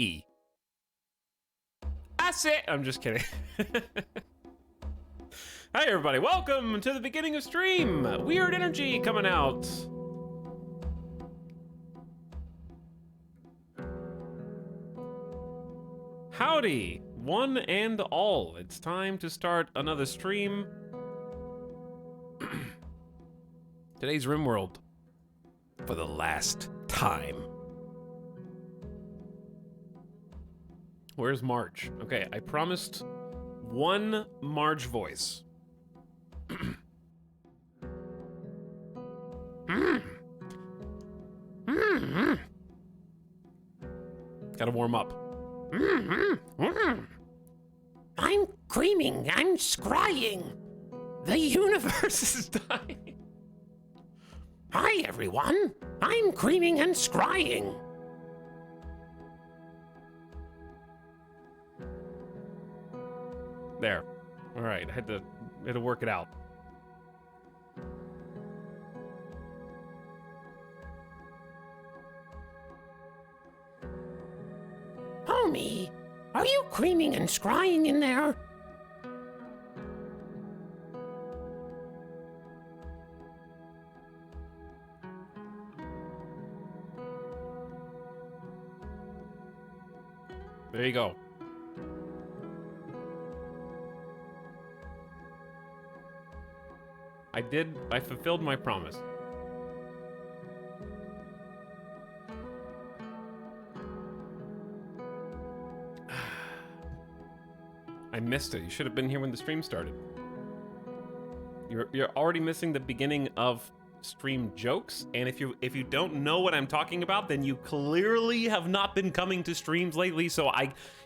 E. That's it! I'm just kidding. Hi everybody, welcome to the beginning of stream! Weird energy coming out. Howdy, one and all. It's time to start another stream. Today's Rimworld. For the last time. Where's Marge? Okay, I promised one Marge voice. Gotta warm up. I'm creaming, I'm scrying. The universe is dying. Hi everyone, I'm creaming and scrying. There. All right, I had to work it out. Homie, are you creaming and scrying in there? There you go. I fulfilled my promise. I missed it. You should have been here when the stream started. You're already missing the beginning of stream jokes, and if you don't know what I'm talking about, then you clearly have not been coming to streams lately, so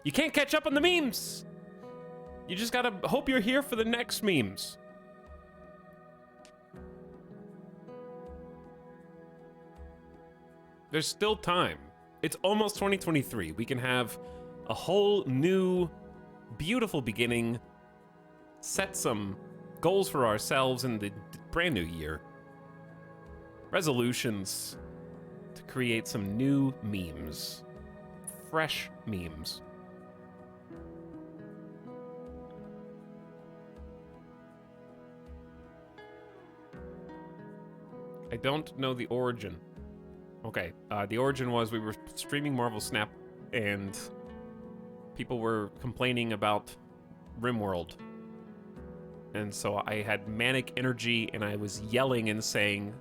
you can't catch up on the memes. You just gotta hope you're here for the next memes. There's still time. It's almost 2023. We can have a whole new, beautiful beginning, set some goals for ourselves in the brand new year. Resolutions to create some new memes. Fresh memes. I don't know the origin. Okay, the origin was we were streaming Marvel Snap and people were complaining about Rimworld. And so I had manic energy and I was yelling and saying,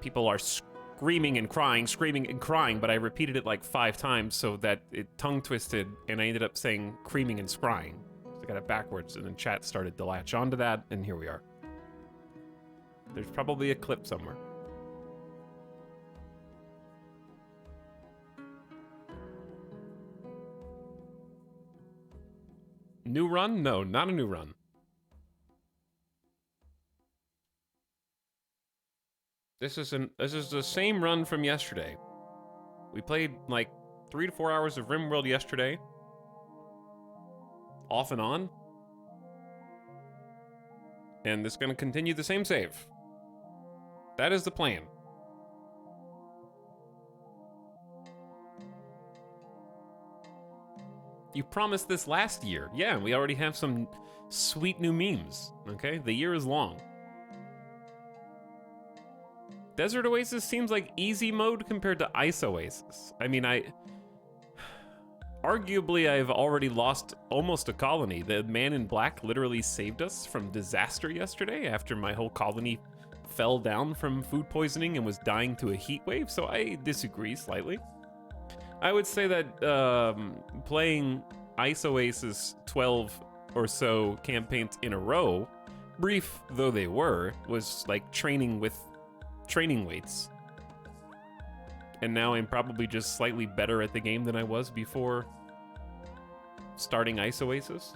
people are screaming and crying, but I repeated it like 5 times so that it tongue twisted and I ended up saying creaming and scrying. So I got it backwards and then chat started to latch onto that and here we are. There's probably a clip somewhere. New run? No, not a new run. This is the same run from yesterday. We played like 3 to 4 hours of Rimworld yesterday. Off and on. And it's gonna continue the same save. That is the plan. You promised this last year. Yeah, we already have some sweet new memes, okay? The year is long. Desert Oasis seems like easy mode compared to Ice Oasis. I mean, arguably, I've already lost almost a colony. The man in black literally saved us from disaster yesterday after my whole colony fell down from food poisoning and was dying to a heat wave, so I disagree slightly. I would say that playing Ice Oasis 12 or so campaigns in a row, brief though they were, was like training with training weights. And now I'm probably just slightly better at the game than I was before starting Ice Oasis.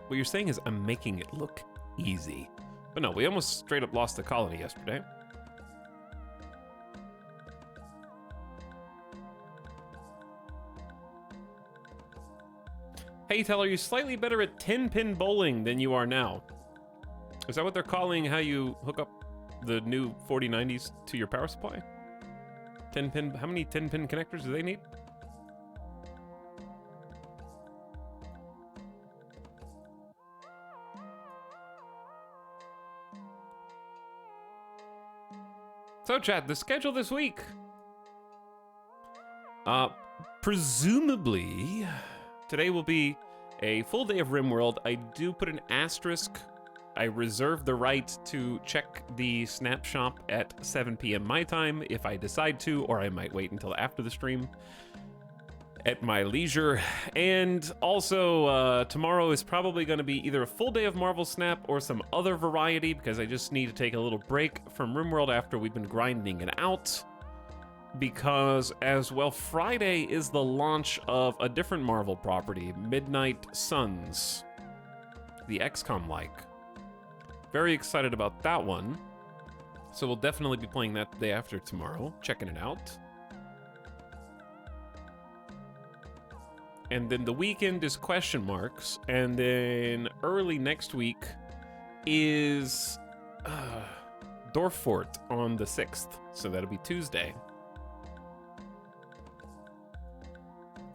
What you're saying is I'm making it look easy. But no, we almost straight up lost the colony yesterday. Hey, Teller, you're slightly better at 10-pin bowling than you are now. Is that what they're calling how you hook up the new 4090s to your power supply. 10 pin. How many 10 pin connectors do they need? So chat, the schedule this week. Presumably, today will be a full day of Rimworld. I do put an asterisk. I reserve the right to check the snap shop at 7 p.m. my time if I decide to, or I might wait until after the stream at my leisure. And also, tomorrow is probably going to be either a full day of Marvel Snap or some other variety, because I just need to take a little break from Rimworld after we've been grinding it out. Because, as well, Friday is the launch of a different Marvel property, Midnight Suns, the XCOM-like. Very excited about that one. So we'll definitely be playing that the day after tomorrow, checking it out. And then the weekend is question marks, and then early next week is Dorfort on the 6th, so that'll be Tuesday.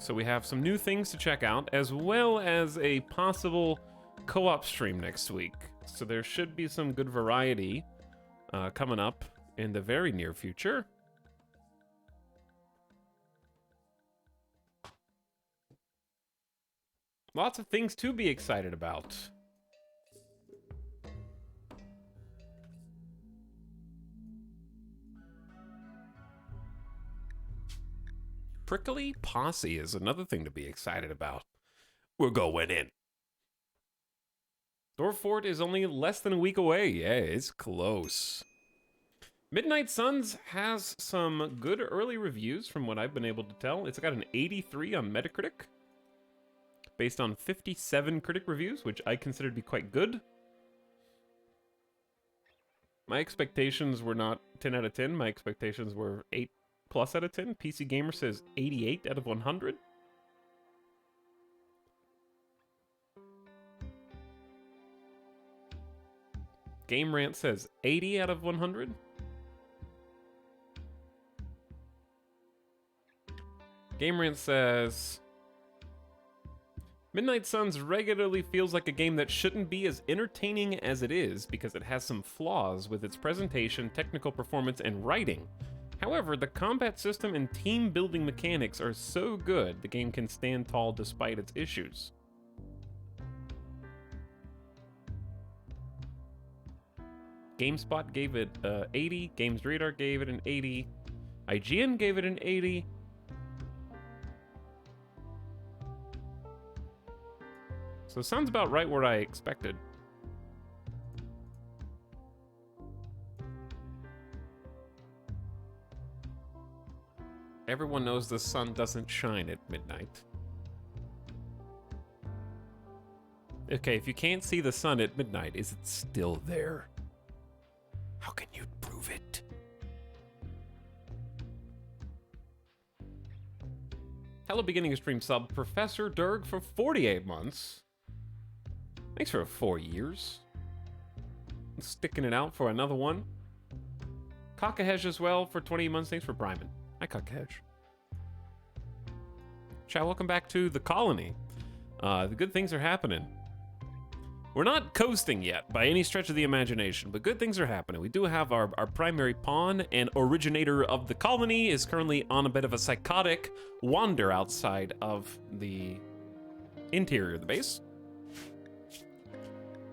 So we have some new things to check out, as well as a possible co-op stream next week. So there should be some good variety coming up in the very near future. Lots of things to be excited about. Prickly Posse is another thing to be excited about. We're going in. Dorfort is only less than a week away. Yeah, it's close. Midnight Suns has some good early reviews from what I've been able to tell. It's got an 83 on Metacritic, based on 57 critic reviews, which I consider to be quite good. My expectations were not 10 out of 10. My expectations were 8+ out of 10. PC Gamer says 88 out of 100. Game Rant says 80 out of 100. Game Rant says Midnight Suns regularly feels like a game that shouldn't be as entertaining as it is because it has some flaws with its presentation, technical performance, and writing. However, the combat system and team building mechanics are so good the game can stand tall despite its issues. GameSpot gave it 80, Games Radar gave it an 80, IGN gave it an 80. So sounds about right where I expected. Everyone knows the sun doesn't shine at midnight. Okay, if you can't see the sun at midnight, is it still there? How can you prove it? Hello, beginning of stream sub, Professor Derg for 48 months. Thanks for 4 years. Sticking it out for another one. Cockahedge as well for 20 months. Thanks for priming. Hi, Cockahedge. Chat, welcome back to the colony. The good things are happening. We're not coasting yet by any stretch of the imagination, but good things are happening. We do have our primary pawn and originator of the colony is currently on a bit of a psychotic wander outside of the interior of the base.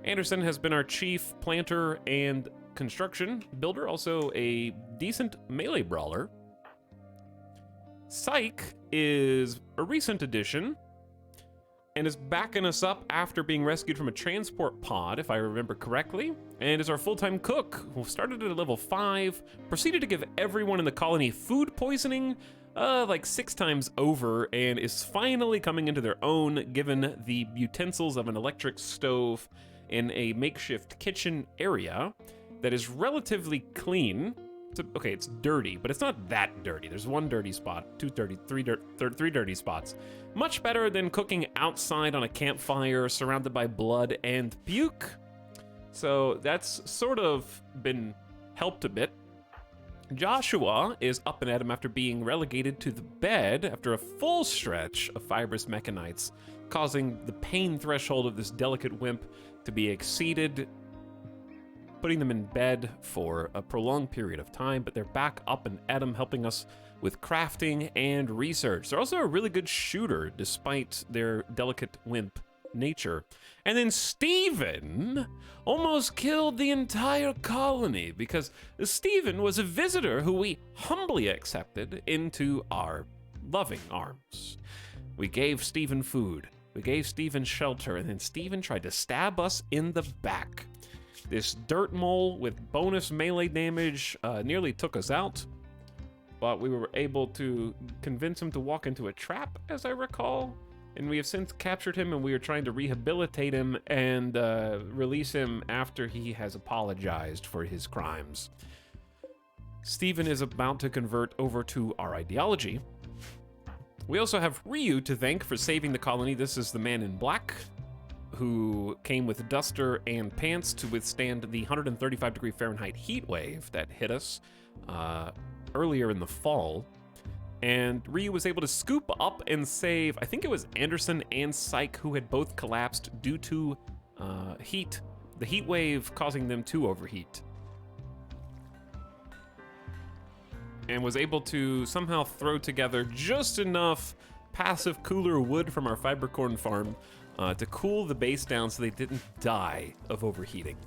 Anderson has been our chief planter and construction builder, also a decent melee brawler. Psych is a recent addition and is backing us up after being rescued from a transport pod, if I remember correctly, and is our full-time cook, who started at a level 5, proceeded to give everyone in the colony food poisoning like 6 times over, and is finally coming into their own given the utensils of an electric stove in a makeshift kitchen area that is relatively clean. Okay, it's dirty, but it's not that dirty. There's 1 dirty spot, 2 dirty, 3 dirty spots. Much better than cooking outside on a campfire surrounded by blood and puke. So that's sort of been helped a bit. Joshua is up and at him after being relegated to the bed after a full stretch of fibrous mechanites, causing the pain threshold of this delicate wimp to be exceeded, putting them in bed for a prolonged period of time, but they're back up and at him, helping us with crafting and research. They're also a really good shooter, despite their delicate wimp nature. And then Steven almost killed the entire colony because Steven was a visitor who we humbly accepted into our loving arms. We gave Steven food, we gave Steven shelter, and then Steven tried to stab us in the back. This dirt mole with bonus melee damage nearly took us out, but we were able to convince him to walk into a trap, as I recall. And we have since captured him, and we are trying to rehabilitate him and release him after he has apologized for his crimes. Steven is about to convert over to our ideology. We also have Ryu to thank for saving the colony. This is the man in black who came with duster and pants to withstand the 135-degree Fahrenheit heat wave that hit us earlier in the fall. And Ryu was able to scoop up and save, I think it was Anderson and Psyche, who had both collapsed due to heat, the heat wave causing them to overheat. And was able to somehow throw together just enough passive cooler wood from our fibercorn farm to cool the base down so they didn't die of overheating.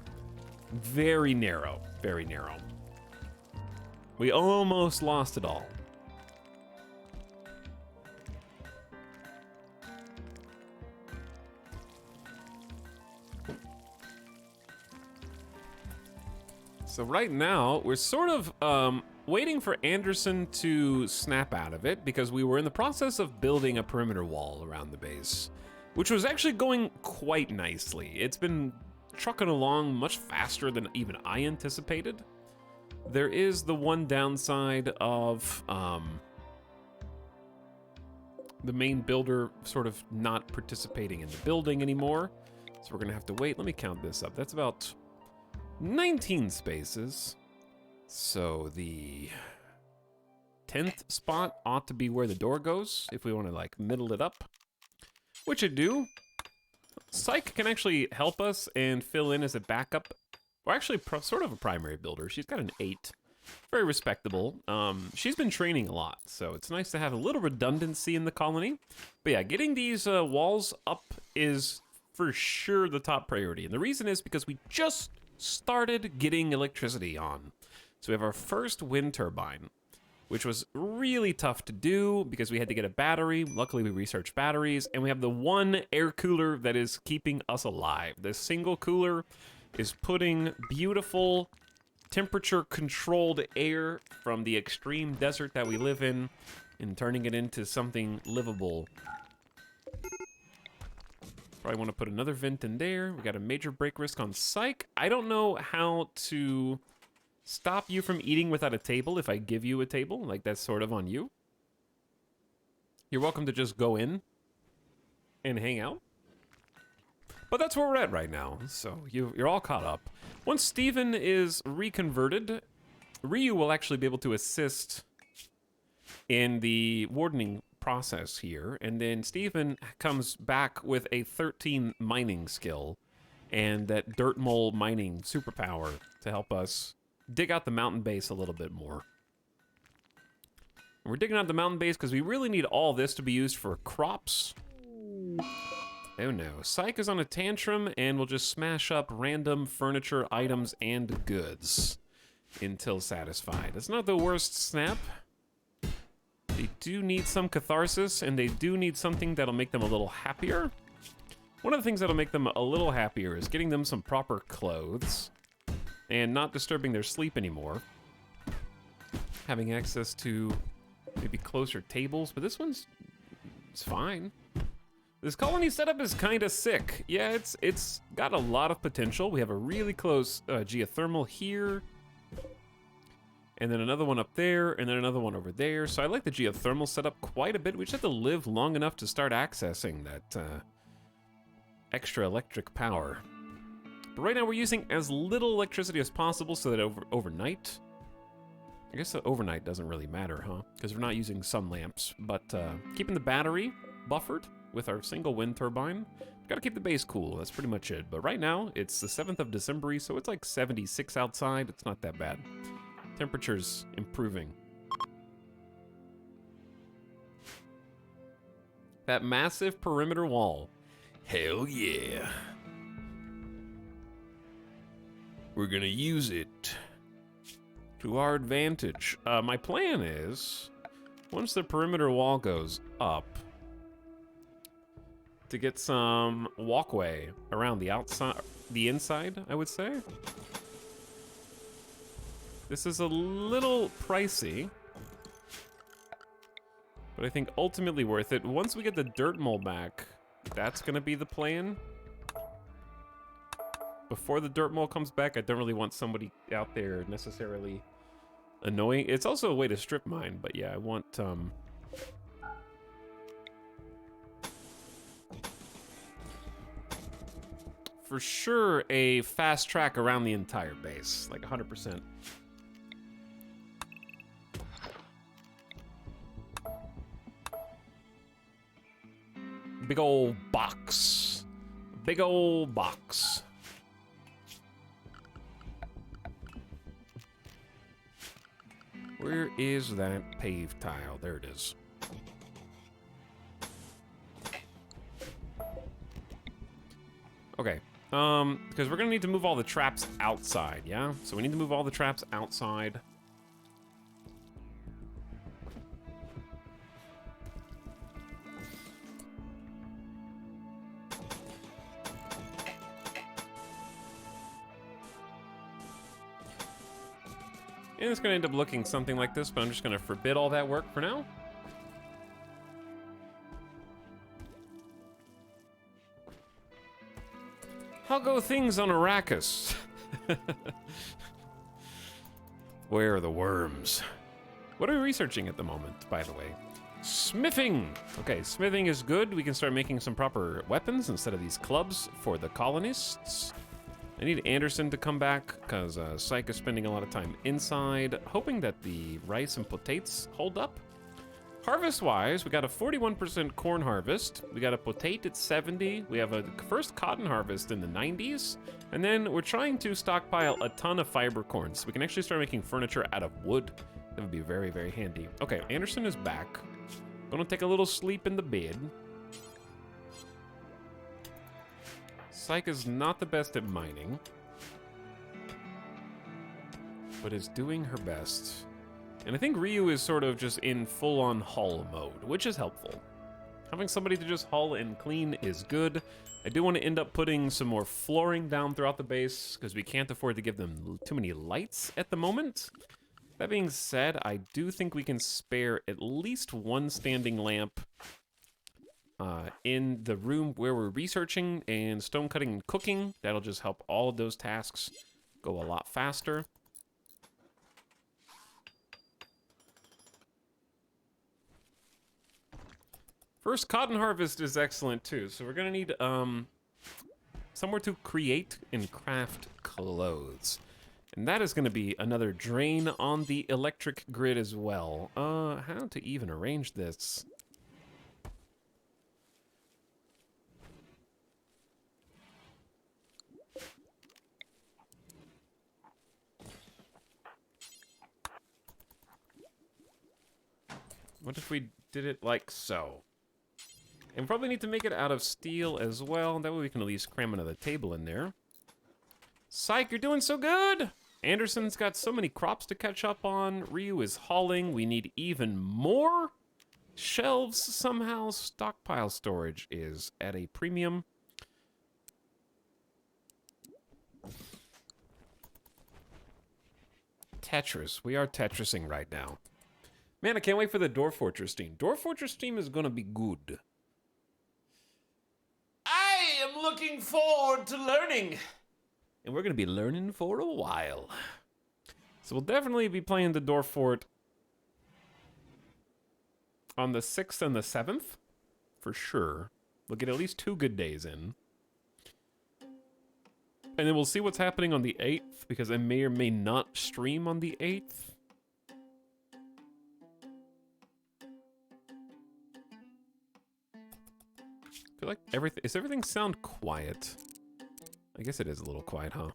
Very narrow, very narrow. We almost lost it all. So right now, we're sort of waiting for Anderson to snap out of it because we were in the process of building a perimeter wall around the base, which was actually going quite nicely. It's been trucking along much faster than even I anticipated. There is the one downside of the main builder sort of not participating in the building anymore. So we're gonna have to wait. Let me count this up. That's about 19 spaces. So the 10th spot ought to be where the door goes if we want to like middle it up, which it do. Psyche can actually help us and fill in as a backup, or actually sort of a primary builder. She's got an 8, very respectable. She's been training a lot, so it's nice to have a little redundancy in the colony. But yeah, getting these walls up is for sure the top priority, and the reason is because we just started getting electricity on. So we have our first wind turbine, which was really tough to do because we had to get a battery. Luckily, we researched batteries, and we have the one air cooler that is keeping us alive. This single cooler is putting beautiful temperature-controlled air from the extreme desert that we live in and turning it into something livable. Probably want to put another vent in there. We got a major break risk on Psyche. I don't know how to stop you from eating without a table if I give you a table. Like, that's sort of on you. You're welcome to just go in and hang out. But that's where we're at right now. So you're all caught up. Once Steven is reconverted, Ryu will actually be able to assist in the wardening process here, and then Steven comes back with a 13 mining skill and that dirt mole mining superpower to help us dig out the mountain base a little bit more. And we're digging out the mountain base because we really need all this to be used for crops. Oh no, Psyche is on a tantrum and will just smash up random furniture, items, and goods until satisfied. It's not the worst snap. They do need some catharsis, and they do need something that'll make them a little happier. One of the things that'll make them a little happier is getting them some proper clothes and not disturbing their sleep anymore. Having access to maybe closer tables, but this one's it's fine. This colony setup is kind of sick. Yeah, it's got a lot of potential. We have a really close geothermal here, and then another one up there, and then another one over there. So I like the geothermal setup quite a bit. We just have to live long enough to start accessing that extra electric power. But right now we're using as little electricity as possible so that overnight... I guess the overnight doesn't really matter, huh? Because we're not using sun lamps. But keeping the battery buffered with our single wind turbine. Gotta keep the base cool, that's pretty much it. But right now, it's the 7th of December, so it's like 76 outside. It's not that bad. Temperature's improving. That massive perimeter wall. Hell yeah. We're gonna use it to our advantage. My plan is, once the perimeter wall goes up, to get some walkway around the outside, the inside, I would say. This is a little pricey, but I think ultimately worth it. Once we get the dirt mole back, that's gonna be the plan. Before the dirt mole comes back, I don't really want somebody out there necessarily annoying. It's also a way to strip mine, but yeah, I want, for sure, a fast track around the entire base, like 100%. Big old box. Big old box. Where is that paved tile? There it is. Okay. Because we're gonna need to move all the traps outside, yeah? So we need to move all the traps outside. And it's gonna end up looking something like this, but I'm just gonna forbid all that work for now. How go things on Arrakis? Where are the worms? What are we researching at the moment, by the way? Smithing! Okay, smithing is good. We can start making some proper weapons instead of these clubs for the colonists. I need Anderson to come back, because Syke is spending a lot of time inside, hoping that the rice and potatoes hold up. Harvest-wise, we got a 41% corn harvest, we got a potato at 70, we have a first cotton harvest in the 90s, and then we're trying to stockpile a ton of fiber corn, so we can actually start making furniture out of wood. That would be very, very handy. Okay, Anderson is back. Gonna take a little sleep in the bed. Syke is not the best at mining, but is doing her best. And I think Ryu is sort of just in full-on haul mode, which is helpful. Having somebody to just haul and clean is good. I do want to end up putting some more flooring down throughout the base, because we can't afford to give them too many lights at the moment. That being said, I do think we can spare at least one standing lamp in the room where we're researching and stone cutting and cooking. That'll just help all of those tasks go a lot faster. First cotton harvest is excellent too, so we're gonna need somewhere to create and craft clothes. And that is gonna be another drain on the electric grid as well. How to even arrange this? What if we did it like so? And probably need to make it out of steel as well. That way we can at least cram another table in there. Syke, you're doing so good! Anderson's got so many crops to catch up on. Ryu is hauling. We need even more shelves somehow. Stockpile storage is at a premium. Tetris. We are Tetrising right now. Man, I can't wait for the Dwarf Fortress team. Dwarf Fortress team is gonna be good. I am looking forward to learning. And we're gonna be learning for a while. So we'll definitely be playing the Dwarf Fort on the 6th and the 7th, for sure. We'll get at least 2 good days in. And then we'll see what's happening on the 8th, because I may or may not stream on the 8th. I feel like everything sound quiet? I guess it is a little quiet, huh?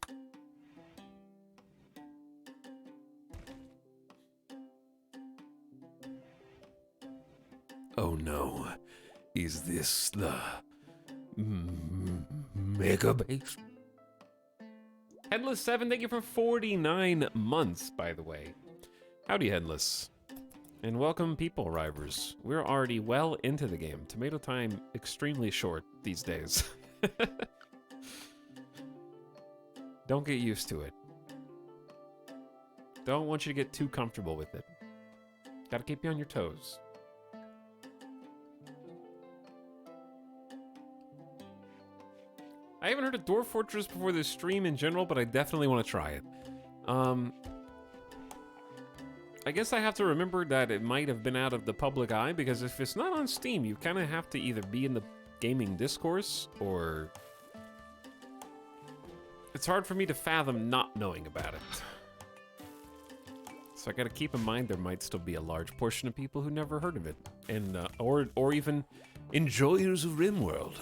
Oh no. Is this the mega base? Headless7, thank you for 49 months, by the way. Howdy, Headless. And welcome, people arrivers. We're already well into the game. Tomato time extremely short these days. Don't get used to it. Don't want you to get too comfortable with it. Gotta keep you on your toes. I haven't heard of Dwarf Fortress before this stream in general, but I definitely want to try it. I guess I have to remember that it might have been out of the public eye, because if it's not on Steam, you kind of have to either be in the gaming discourse, or... It's hard for me to fathom not knowing about it. So I gotta keep in mind there might still be a large portion of people who never heard of it, and or even enjoyers of Rimworld,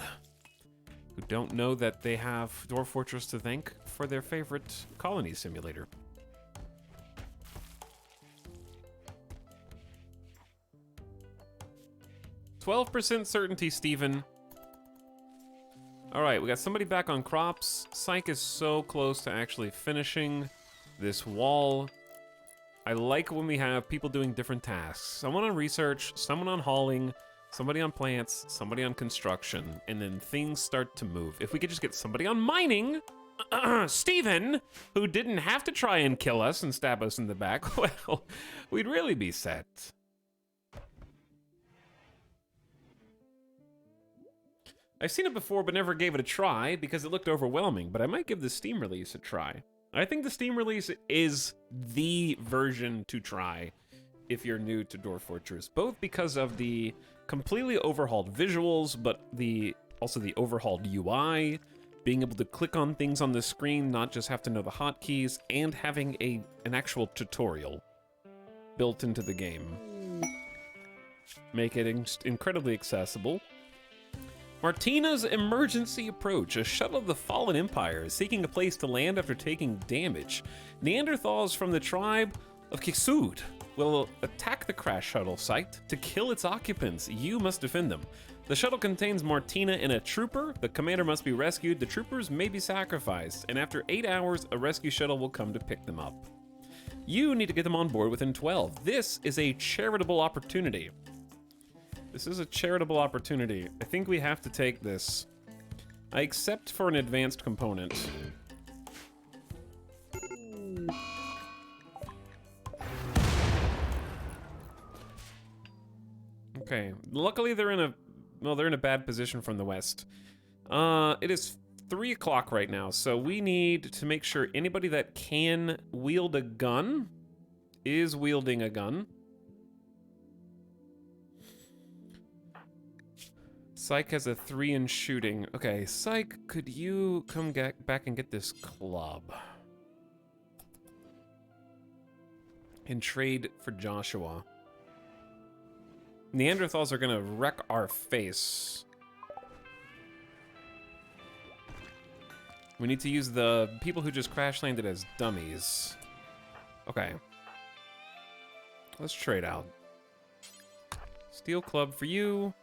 who don't know that they have Dwarf Fortress to thank for their favorite colony simulator. %certainty, Steven. Alright, we got somebody back on crops. Psych is so close to actually finishing this wall. I like when we have people doing different tasks. Someone on research, someone on hauling, somebody on plants, somebody on construction, and then things start to move. If we could just get somebody on mining, Steven, who didn't have to try and kill us and stab us in the back, well, we'd really be set. I've seen it before, but never gave it a try because it looked overwhelming, but I might give the Steam release a try. I think the Steam release is the version to try if you're new to Dwarf Fortress, both because of the completely overhauled visuals, but also the overhauled UI, being able to click on things on the screen, not just have to know the hotkeys, and having an actual tutorial built into the game. Make it incredibly accessible. Martina's Emergency Approach. A shuttle of the Fallen Empire is seeking a place to land after taking damage. Neanderthals from the tribe of Kisud will attack the crash shuttle site to kill its occupants. You must defend them. The shuttle contains Martina and a trooper. The commander must be rescued. The troopers may be sacrificed, and after 8 hours, a rescue shuttle will come to pick them up. You need to get them on board within 12. This is a charitable opportunity. This is a charitable opportunity. I think we have to take this. I accept for an advanced component. Okay, luckily they're in a bad position from the west. It is 3 o'clock right now, so we need to make sure anybody that can wield a gun is wielding a gun. Psych has a 3 in shooting. Okay, Psych, could you come back and get this club? And trade for Joshua. Neanderthals are gonna wreck our face. We need to use the people who just crash landed as dummies. Okay. Let's trade out. Steel club for you.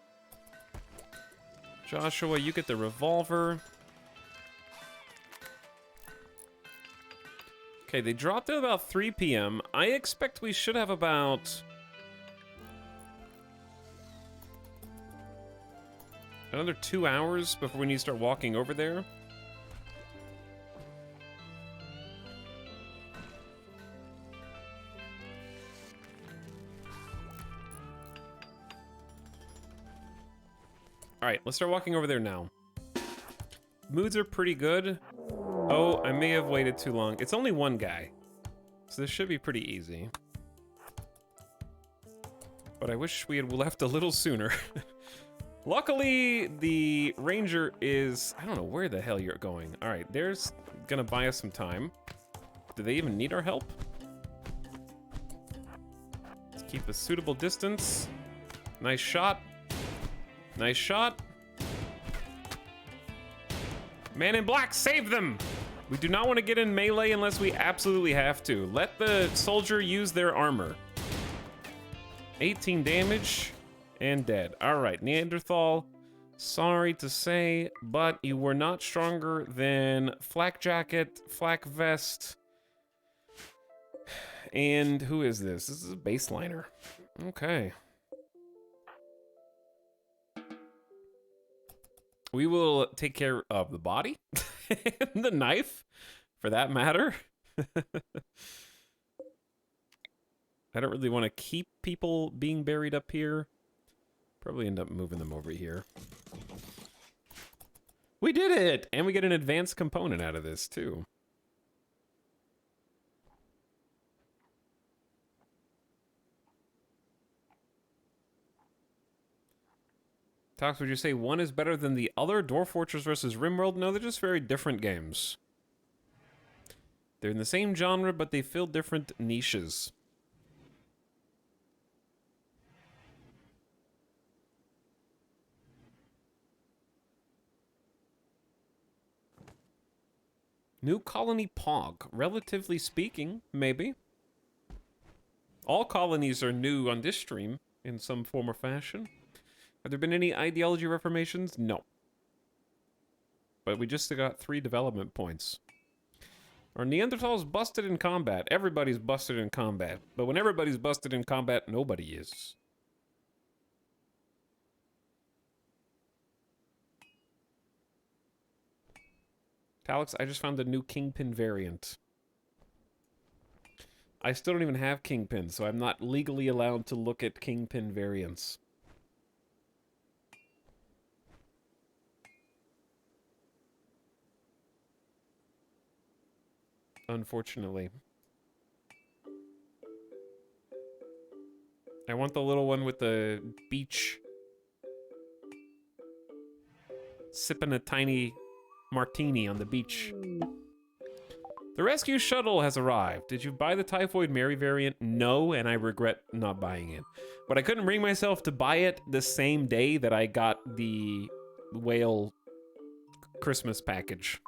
Joshua, you get the revolver. Okay, they dropped at about 3 p.m. I expect we should have about another 2 hours before we need to start walking over there. Alright, let's start walking over there now. Moods are pretty good. Oh, I may have waited too long. It's only one guy, so this should be pretty easy. But I wish we had left a little sooner. Luckily, the ranger is... I don't know where the hell you're going. All right, there's gonna buy us some time. Do they even need our help? Let's keep a suitable distance. Nice shot. Nice shot. Man in black, save them! We do not want to get in melee unless we absolutely have to. Let the soldier use their armor. 18 damage and dead. All right, Neanderthal, sorry to say, but you were not stronger than Flak Jacket, Flak Vest, and who is this? This is a baseliner. Okay. We will take care of the body and the knife, for that matter. I don't really want to keep people being buried up here. Probably end up moving them over here. We did it! And we get an advanced component out of this, too. Tox, would you say one is better than the other? Dwarf Fortress versus Rimworld? No, they're just very different games. They're in the same genre, but they fill different niches. New colony Pog. Relatively speaking, maybe. All colonies are new on this stream, in some form or fashion. Have there been any ideology reformations? No. But we just got 3 development points. Are Neanderthals busted in combat? Everybody's busted in combat. But when everybody's busted in combat, nobody is. Alex, I just found a new Kingpin variant. I still don't even have Kingpin, so I'm not legally allowed to look at Kingpin variants. Unfortunately. I want the little one with the beach. Sipping a tiny martini on the beach. The rescue shuttle has arrived. Did you buy the Typhoid Mary variant? No, and I regret not buying it. But I couldn't bring myself to buy it the same day that I got the whale Christmas package.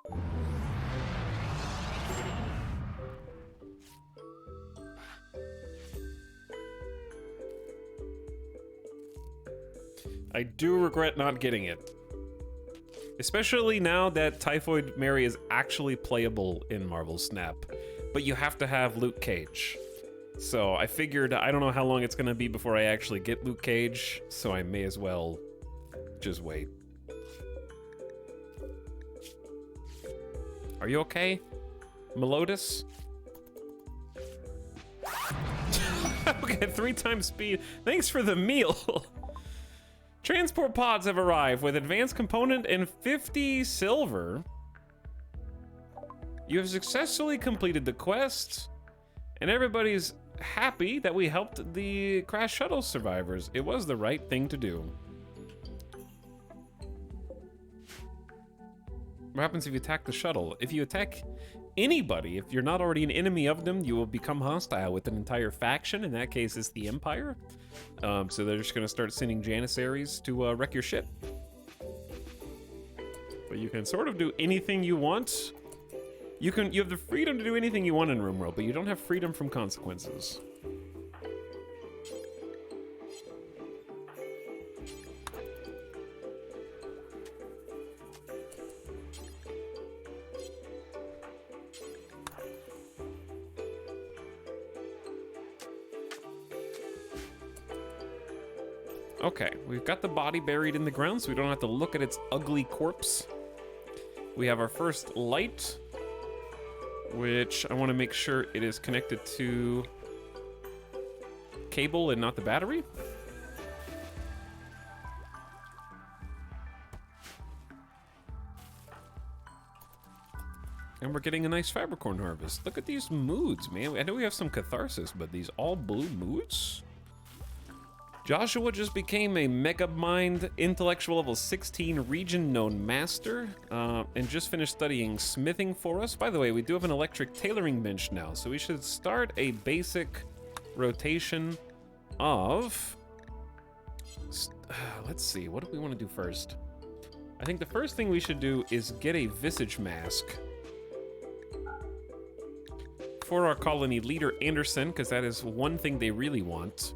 I do regret not getting it. Especially now that Typhoid Mary is actually playable in Marvel Snap. But you have to have Luke Cage. So I figured I don't know how long it's going to be before I actually get Luke Cage, so I may as well just wait. Are you okay, Melodus? Okay, 3 times speed. Thanks for the meal. Transport pods have arrived with advanced component and 50 silver. You have successfully completed the quest, and everybody's happy that we helped the crash shuttle survivors. It was the right thing to do. What happens if you attack the shuttle? If you attack anybody, if you're not already an enemy of them, you will become hostile with an entire faction. In that case, it's the Empire. So they're just going to start sending Janissaries to wreck your ship. But you can sort of do anything you want. You have the freedom to do anything you want in Rimworld, but you don't have freedom from consequences. Okay, we've got the body buried in the ground, so we don't have to look at its ugly corpse. We have our first light, which I want to make sure it is connected to cable and not the battery. And we're getting a nice Fabricorn harvest. Look at these moods, man. I know we have some catharsis, but these all blue moods? Joshua just became a Mega Mind Intellectual Level 16 Region Known Master, and just finished studying smithing for us. By the way, we do have an electric tailoring bench now, so we should start a basic rotation of... let's see, what do we want to do first? I think the first thing we should do is get a visage mask for our colony leader, Anderson, because that is one thing they really want.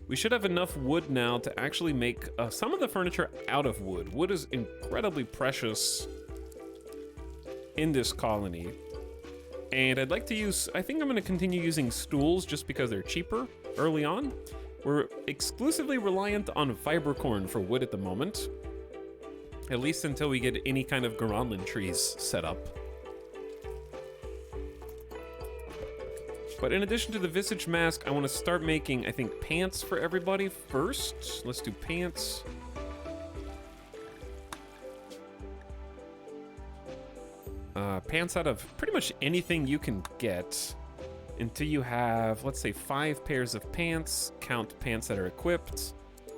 We should have enough wood now to actually make some of the furniture out of wood. Wood is incredibly precious in this colony. And I'd like to use, I think I'm going to continue using stools just because they're cheaper early on. We're exclusively reliant on fiber corn for wood at the moment. At least until we get any kind of Garanlan trees set up. But in addition to the visage mask, I want to start making, I think, pants for everybody first. Let's do pants. Pants out of pretty much anything you can get until you have, let's say, 5 pairs of pants. Count pants that are equipped,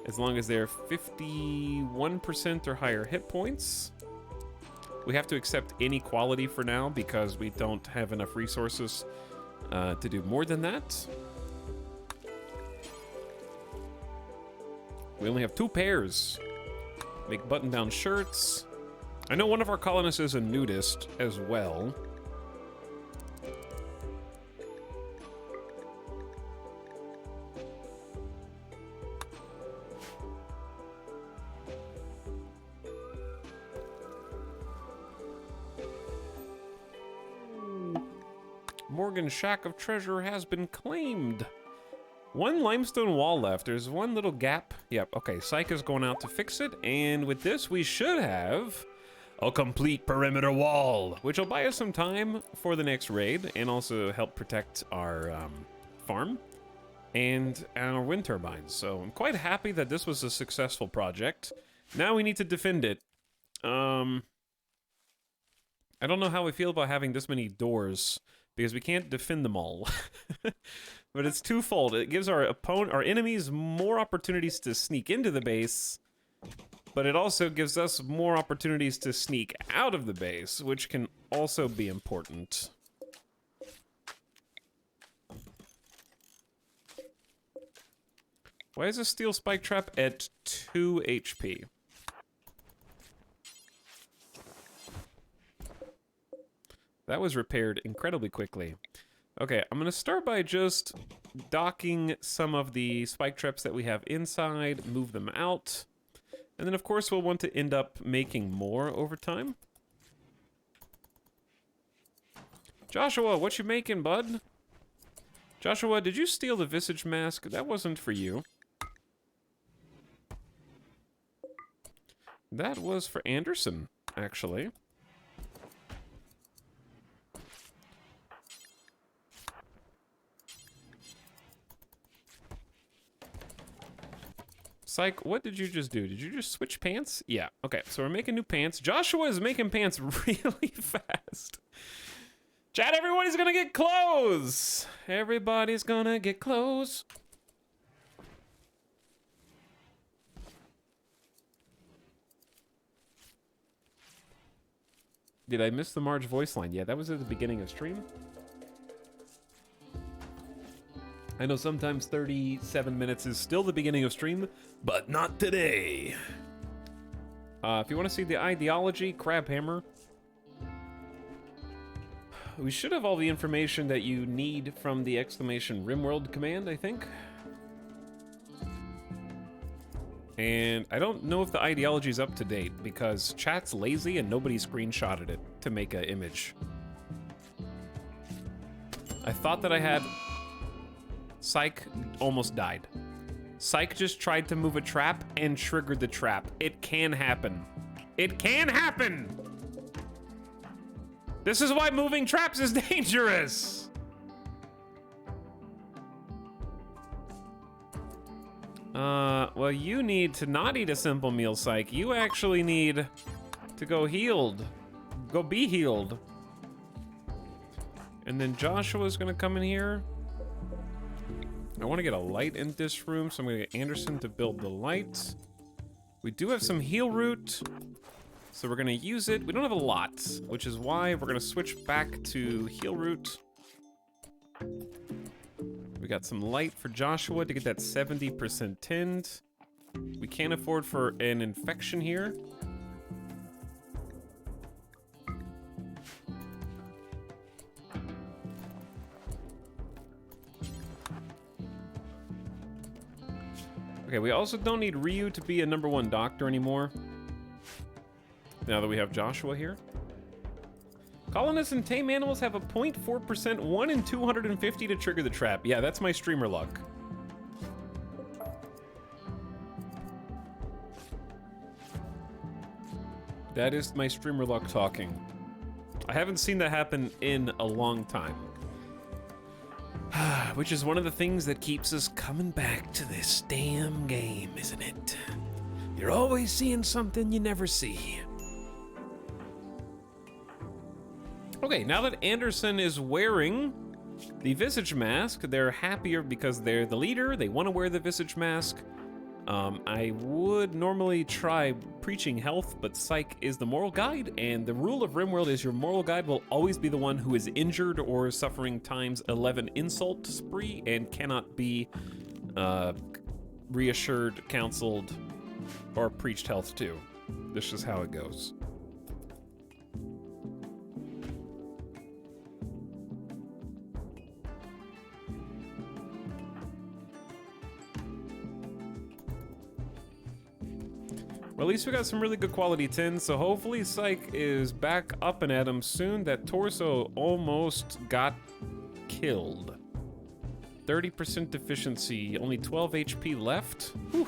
as long as they're 51% or higher hit points. We have to accept any quality for now because we don't have enough resources to do more than that. We only have 2 pairs. Make button-down shirts. I know one of our colonists is a nudist as well. Morgan's shack of treasure has been claimed. 1 limestone wall left. There's 1 little gap. Yep, okay, Psych is going out to fix it. And with this, we should have a complete perimeter wall, which will buy us some time for the next raid and also help protect our farm and our wind turbines. So I'm quite happy that this was a successful project. Now we need to defend it. I don't know how we feel about having this many doors, because we can't defend them all. But it's twofold. It gives our enemies more opportunities to sneak into the base, but it also gives us more opportunities to sneak out of the base, which can also be important. Why is a steel spike trap at 2 HP? That was repaired incredibly quickly. Okay, I'm gonna start by just docking some of the spike traps that we have inside, move them out, and then of course we'll want to end up making more over time. Joshua, what you making, bud? Joshua, did you steal the visage mask? That wasn't for you. That was for Anderson, actually. Psych, what did you just do? Did you just switch pants? Yeah, okay, so we're making new pants. Joshua is making pants really fast. Chat, everybody's gonna get clothes! Everybody's gonna get clothes. Did I miss the Marge voice line? Yeah, that was at the beginning of stream. I know sometimes 37 minutes is still the beginning of stream, but not today. If you want to see the ideology, Crab Hammer. We should have all the information that you need from the exclamation Rimworld command, I think. And I don't know if the ideology is up to date, because chat's lazy and nobody screenshotted it to make an image. I thought that I had... Psych almost died. Psych just tried to move a trap and triggered the trap. It can happen. It can happen! This is why moving traps is dangerous! Well, you need to not eat a simple meal, Psych. You actually need to go healed. Go be healed. And then Joshua's gonna come in here. I want to get a light in this room, so I'm going to get Anderson to build the light. We do have some heal root, so we're going to use it. We don't have a lot, which is why we're going to switch back to heal root. We got some light for Joshua to get that 70% tinned. We can't afford for an infection here. Okay, we also don't need Ryu to be a #1 doctor anymore. Now that we have Joshua here. Colonists and tame animals have a 0.4% 1 in 250 to trigger the trap. Yeah, that's my streamer luck. That is my streamer luck talking. I haven't seen that happen in a long time. Which is one of the things that keeps us coming back to this damn game, isn't it? You're always seeing something you never see. Okay, now that Anderson is wearing the visage mask, they're happier because they're the leader. They want to wear the visage mask. I would normally try preaching health, but Psych is the moral guide, and the rule of Rimworld is your moral guide will always be the one who is injured or suffering times 11 insult spree and cannot be reassured, counseled, or preached health to. This is how it goes. Well, at least we got some really good quality tins, so hopefully Psych is back up and at him soon. That torso almost got killed. 30% deficiency, only 12 HP left. Whew.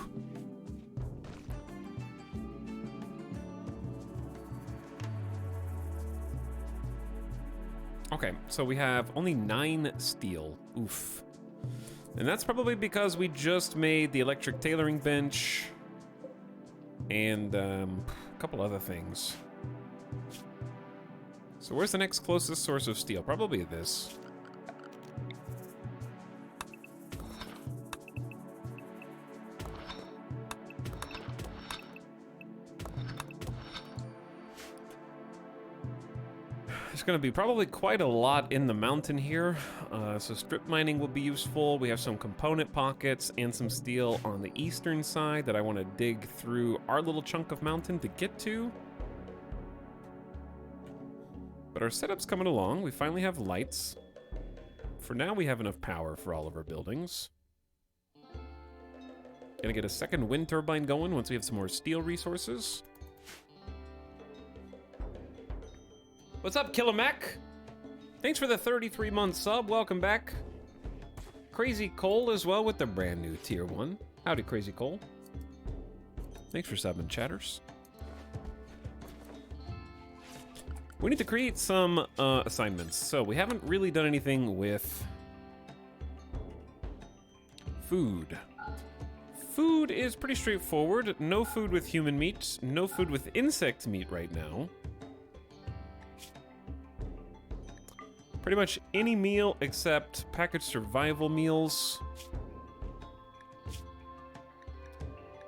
Okay, so we have only 9 steel. Oof. And that's probably because we just made the electric tailoring bench and a couple other things. So where's the next closest source of steel? Probably this. There's gonna be probably quite a lot in the mountain here, so strip mining will be useful. We have some component pockets and some steel on the eastern side that I want to dig through our little chunk of mountain to get to. But our setup's coming along. We finally have lights. For now, we have enough power for all of our buildings. Gonna get a second wind turbine going once we have some more steel resources. What's up, Killimac? Thanks for the 33-month sub. Welcome back. Crazy Cole as well with the brand new tier 1. Howdy, Crazy Cole. Thanks for subbing, chatters. We need to create some assignments. So we haven't really done anything with food. Food is pretty straightforward. No food with human meat. No food with insect meat right now. Pretty much any meal except packaged survival meals.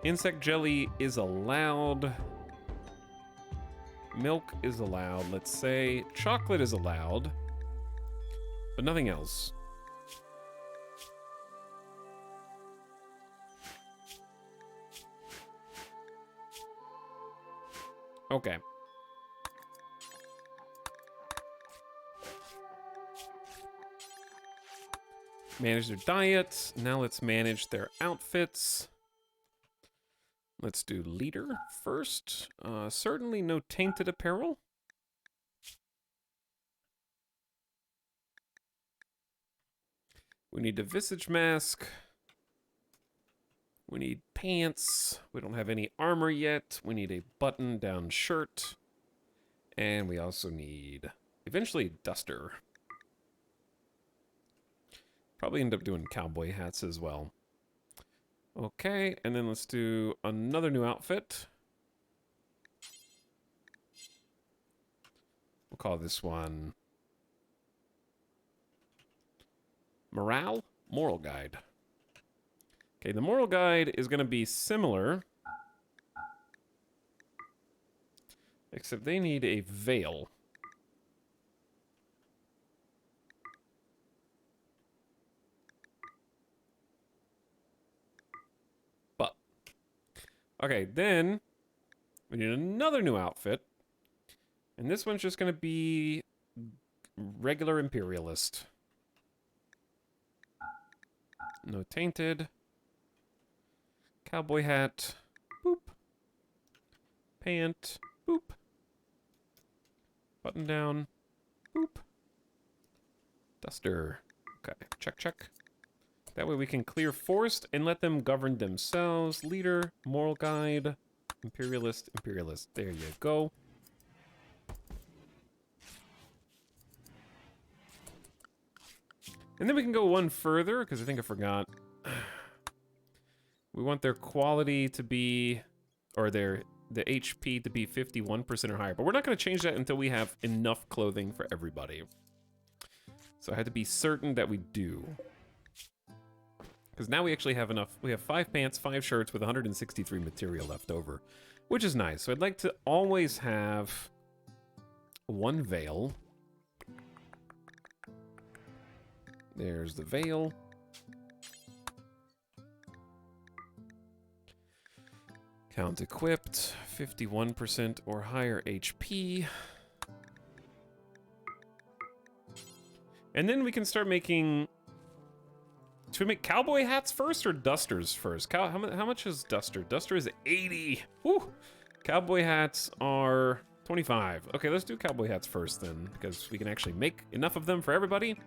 Insect jelly is allowed. Milk is allowed, let's say. Chocolate is allowed, but nothing else. Okay. Manage their diet. Now let's manage their outfits. Let's do leader first. Certainly no tainted apparel. We need a visage mask. We need pants. We don't have any armor yet. We need a button-down shirt. And we also need, eventually, a duster. Probably end up doing cowboy hats as well. Okay, and then let's do another new outfit. We'll call this one Morale? Moral Guide. Okay, the moral guide is going to be similar. Except they need a veil. But. Okay, then we need another new outfit. And this one's just going to be regular imperialist. No tainted. Cowboy hat. Boop. Pant. Boop. Button down. Boop. Duster. Okay, check, check. That way we can clear forest and let them govern themselves. Leader, moral guide, imperialist, imperialist. There you go. And then we can go one further, because I think I forgot. We want their quality to be, or the HP to be 51% or higher. But we're not going to change that until we have enough clothing for everybody. So I had to be certain that we do. Because now we actually have enough. We have 5 pants, 5 shirts with 163 material left over, which is nice. So I'd like to always have 1 veil. There's the veil. Count equipped, 51% or higher HP. And then we can start making... Should we make cowboy hats first or dusters first? How much is duster? Duster is 80. Woo! Cowboy hats are 25. Okay, let's do cowboy hats first then, because we can actually make enough of them for everybody.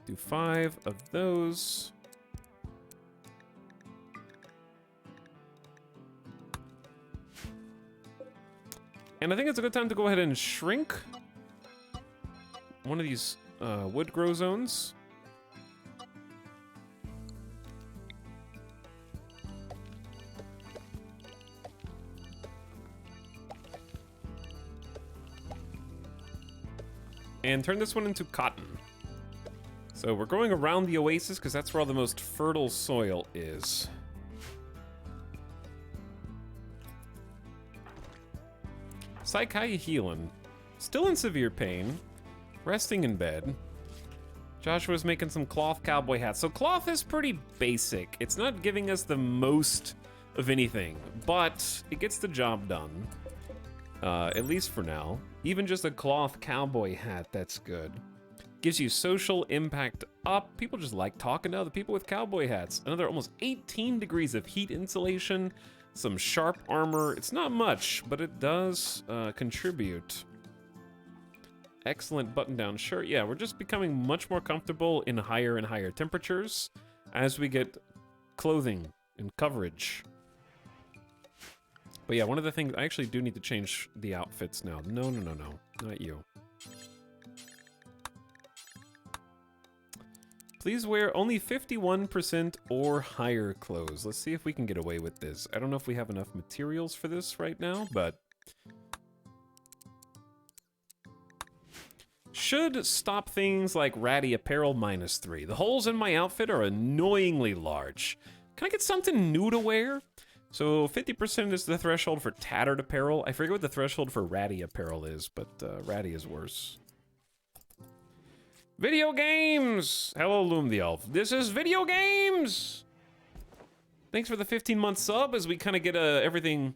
Do 5 of those. And I think it's a good time to go ahead and shrink one of these wood grow zones. And turn this one into cotton. So we're going around the oasis because that's where all the most fertile soil is. Psych, how you healing? Still in severe pain. Resting in bed. Joshua's making some cloth cowboy hats. So cloth is pretty basic. It's not giving us the most of anything, but it gets the job done. At least for now. Even just a cloth cowboy hat, that's good. Gives you social impact up. People just like talking to other people with cowboy hats. Another almost 18 degrees of heat insulation. Some sharp armor. It's not much, but it does contribute. Excellent button-down shirt. Yeah, we're just becoming much more comfortable in higher and higher temperatures as we get clothing and coverage. But yeah, one of the things, I actually do need to change the outfits now. No, not you. Please wear only 51% or higher clothes. Let's see if we can get away with this. I don't know if we have enough materials for this right now, but... should stop things like ratty apparel -3. The holes in my outfit are annoyingly large. Can I get something new to wear? So 50% is the threshold for tattered apparel. I forget what the threshold for ratty apparel is, but ratty is worse. Video games! Hello, Loom the Elf. This is video games! Thanks for the 15-month sub as we kind of get everything...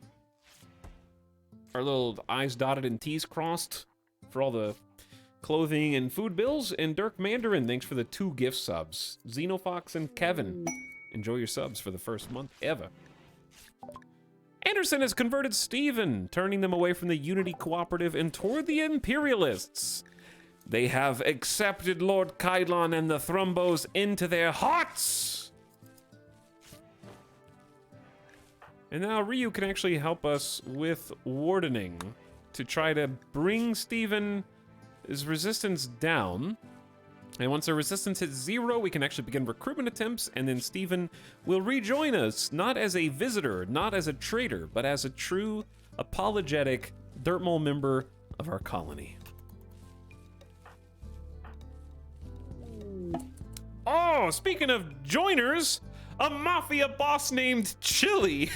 our little I's dotted and T's crossed for all the clothing and food bills. And Dirk Mandarin, thanks for the 2 gift subs. Xenofox and Kevin, enjoy your subs for the first month ever. Anderson has converted Steven, turning them away from the Unity Cooperative and toward the Imperialists. They have accepted Lord Kydlon and the Thrumbos into their hearts! And now Ryu can actually help us with wardening to try to bring Steven's resistance down. And once our resistance hits 0, we can actually begin recruitment attempts, and then Steven will rejoin us, not as a visitor, not as a traitor, but as a true, apologetic Dirtmole member of our colony. Oh, speaking of joiners, A mafia boss named Chili.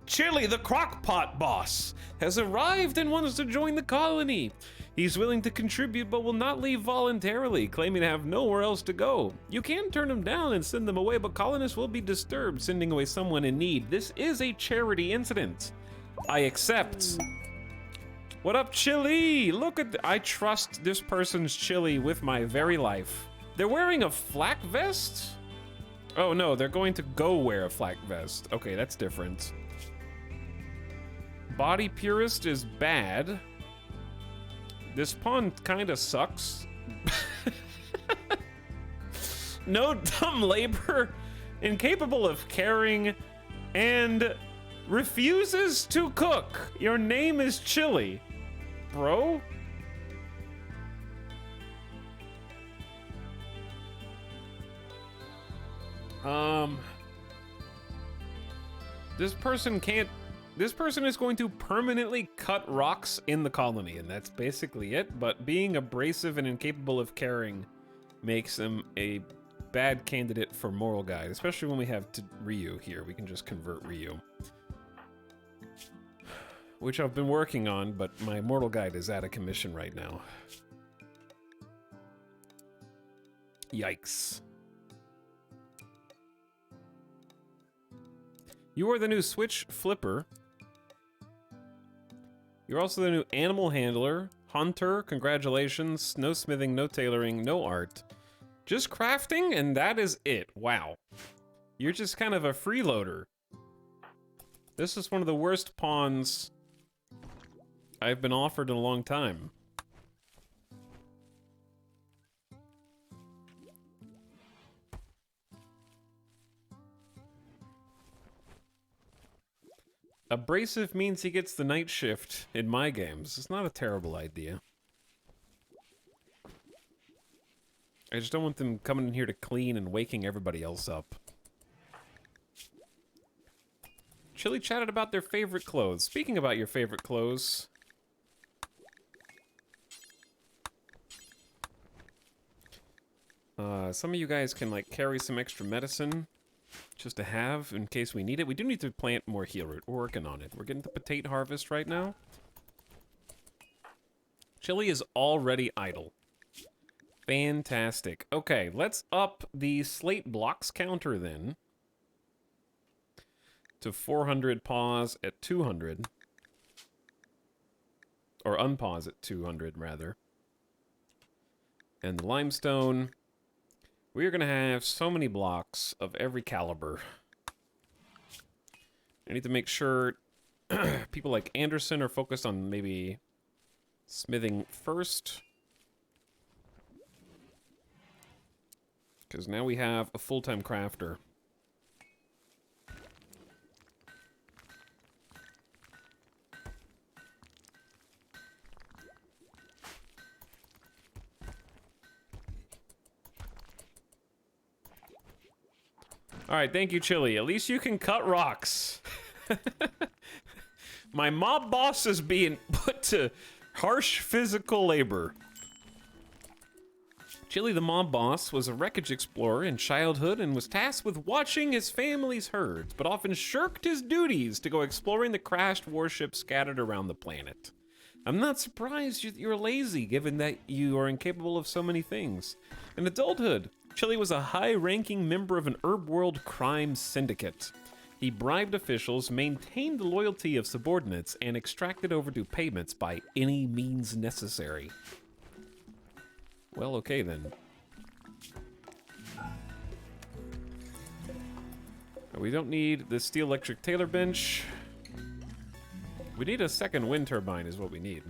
Chili, the crockpot boss, has arrived and wants to join the colony. He's willing to contribute but will not leave voluntarily, claiming to have nowhere else to go. You can turn him down and send them away, but colonists will be disturbed sending away someone in need. This is a charity incident. I accept. What up, Chili? Look at I trust this person's Chili with my very life. They're wearing a flak vest? Oh no, they're going to go wear a flak vest. Okay, that's different. Body Purist is bad. This pawn kinda sucks. No dumb labor, incapable of caring, and refuses to cook. Your name is Chili, bro. This person is going to permanently cut rocks in the colony, and that's basically it. But being abrasive and incapable of caring makes him a bad candidate for moral guide, especially when we have Ryu here. We can just convert Ryu, which I've been working on, but my mortal guide is out of commission right now. Yikes. You are the new Switch Flipper. You're also the new Animal Handler. Hunter, congratulations. No smithing, no tailoring, no art. Just crafting, and that is it. Wow. You're just kind of a freeloader. This is one of the worst pawns I've been offered in a long time. Abrasive means he gets the night shift in my games. It's not a terrible idea. I just don't want them coming in here to clean and waking everybody else up. Chili chatted about their favorite clothes. Speaking about your favorite clothes... some of you guys can, like, carry some extra medicine just to have in case we need it. We do need to plant more heal root. We're working on it. We're getting the potato harvest right now. Chili is already idle. Fantastic. Okay, let's up the slate blocks counter then to 400 pause at 200. Or unpause at 200, rather. And the limestone... We are going to have so many blocks of every caliber. I need to make sure people like Anderson are focused on maybe smithing first. Because now we have a full-time crafter. All right, thank you, Chili. At least you can cut rocks. My mob boss is being put to harsh physical labor. Chili the mob boss was a wreckage explorer in childhood and was tasked with watching his family's herds, but often shirked his duties to go exploring the crashed warships scattered around the planet. I'm not surprised you're lazy, given that you are incapable of so many things. In adulthood, Chili was a high-ranking member of an Rimworld crime syndicate. He bribed officials, maintained the loyalty of subordinates, and extracted overdue payments by any means necessary. Well, okay then. We don't need the steel electric tailor bench. We need a second wind turbine is what we need.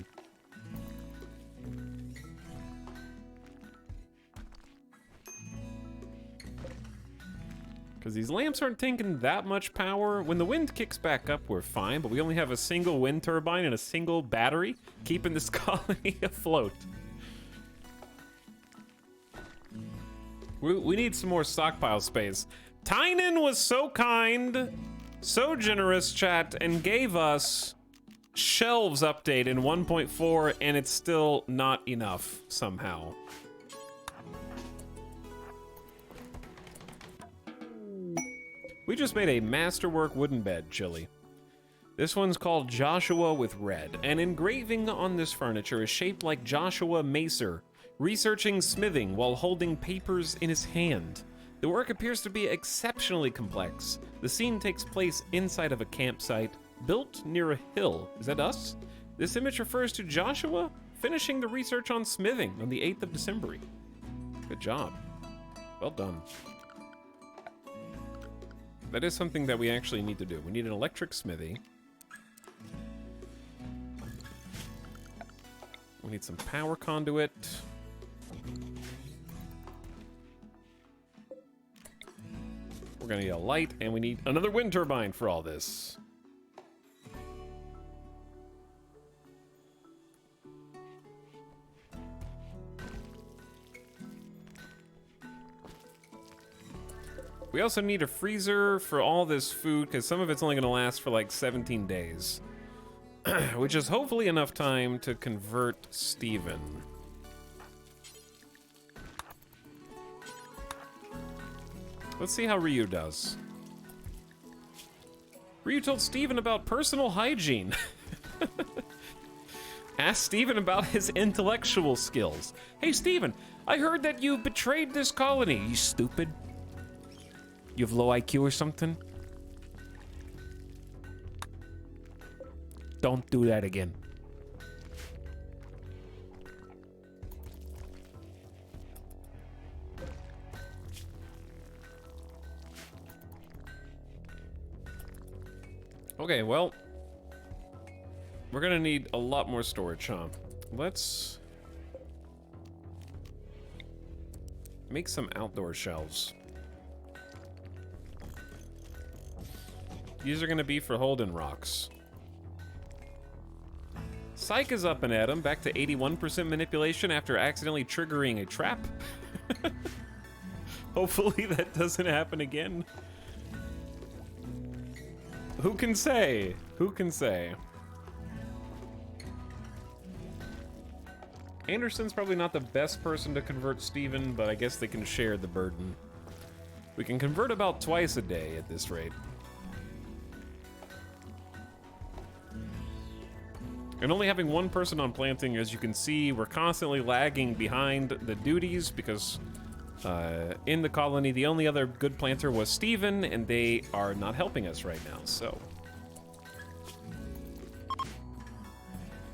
Because these lamps aren't taking that much power. When the wind kicks back up, we're fine, but we only have a single wind turbine and a single battery keeping this colony afloat. We need some more stockpile space. Tynan was so kind, so generous, chat, and gave us shelves update in 1.4, and it's still not enough We just made a masterwork wooden bed, Chili. This one's called Joshua with Red. An engraving on this furniture is shaped like Joshua Macer, researching smithing while holding papers in his hand. The work appears to be exceptionally complex. The scene takes place inside of a campsite, built near a hill. Is that us? This image refers to Joshua finishing the research on smithing on the 8th of December. Good job. Well done. That is something that we actually need to do. We need an electric smithy. We need some power conduit. We're gonna need a light, and we need another wind turbine for all this. We also need a freezer for all this food, because some of it's only gonna last for like 17 days. Which is hopefully enough time to convert Steven. Let's see how Ryu does. Ryu told Steven about personal hygiene. Ask Steven about his intellectual skills. Hey Steven, I heard that you betrayed this colony, you stupid. You have low IQ or something? Don't do that again. Okay, well, we're gonna need a lot more storage, huh? Let's make some outdoor shelves. These are gonna be for holding rocks. Psych is up and at him, back to 81% manipulation after accidentally triggering a trap. Hopefully that doesn't happen again. Who can say? Who can say? Anderson's probably not the best person to convert Steven, but I guess they can share the burden. We can convert about twice a day at this rate. And only having one person on planting, as you can see, we're constantly lagging behind the duties because in the colony, the only other good planter was Steven, and they are not helping us right now, so.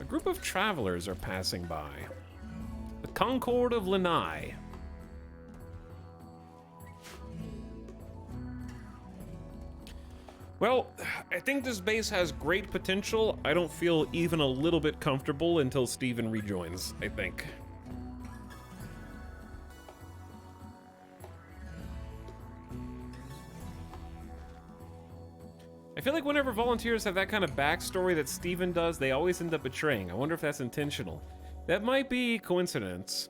A group of travelers are passing by. The Concord of Lanai. Well, I think this base has great potential. I don't feel even a little bit comfortable until Steven rejoins, I think. I feel like whenever volunteers have that kind of backstory that Steven does, they always end up betraying. I wonder if that's intentional. That might be coincidence.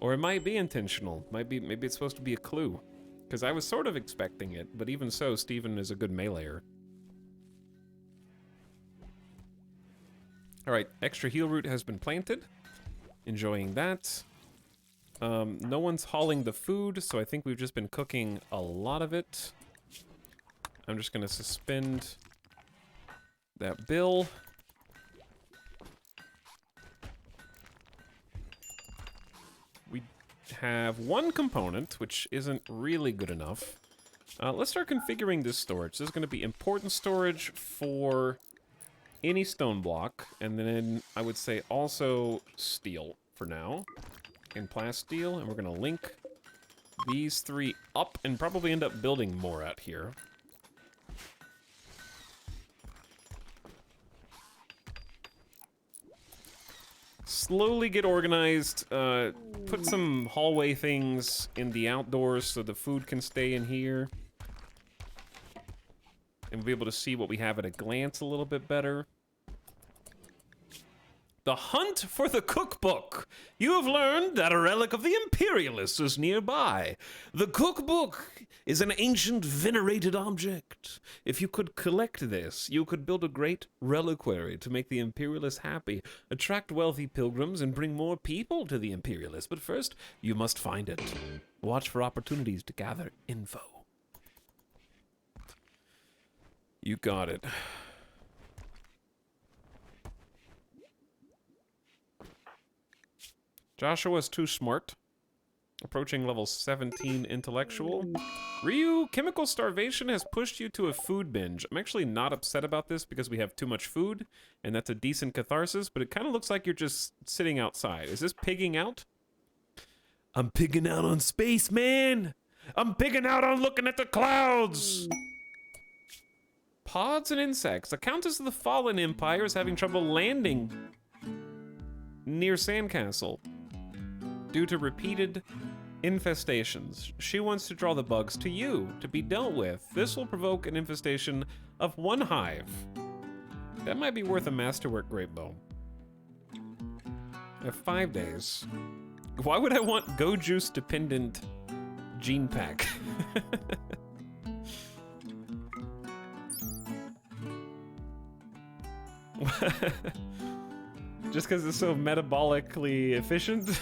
Or it might be intentional. Maybe it's supposed to be a clue. Because I was sort of expecting it, but even so, Steven is a good meleeer. Alright, extra heal root has been planted. Enjoying that. No one's hauling the food, so I think we've just been cooking a lot of it. I'm just gonna suspend that bill. We have one component, which isn't really good enough. Let's start configuring this storage. This is gonna be important storage for any stone block, and then I would say also steel for now, and plasteel, and we're gonna link these three up and probably end up building more out here. Slowly get organized, put some hallway things in the outdoors so the food can stay in here. And we'll be able to see what we have at a glance a little bit better. The hunt for the cookbook. You have learned that a relic of the Imperialists is nearby. The cookbook is an ancient, venerated object. If you could collect this, you could build a great reliquary to make the Imperialists happy, attract wealthy pilgrims, and bring more people to the Imperialists. But first, you must find it. Watch for opportunities to gather info. You got it. Joshua's too smart. Approaching level 17 intellectual. Ryu, chemical starvation has pushed you to a food binge. I'm actually not upset about this because we have too much food, and that's a decent catharsis, but it kind of looks like you're just sitting outside. Is this pigging out? I'm pigging out on space, man! I'm pigging out on looking at the clouds! Pods and insects. A countess of the Fallen Empire is having trouble landing near Sandcastle due to repeated infestations. She wants to draw the bugs to you to be dealt with. This will provoke an infestation of 1 hive. That might be worth a masterwork grape though. I have 5 days. Why would I want Go Juice dependent gene pack? Just because it's so metabolically efficient?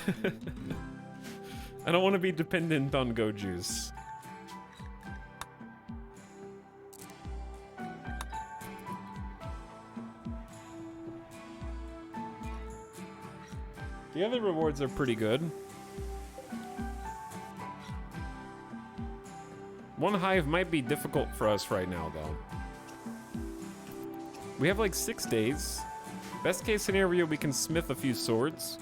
I don't want to be dependent on Go Juice. The other rewards are pretty good. 1 hive might be difficult for us right now, though. We have like 6 days. Best case scenario, we can smith a few swords.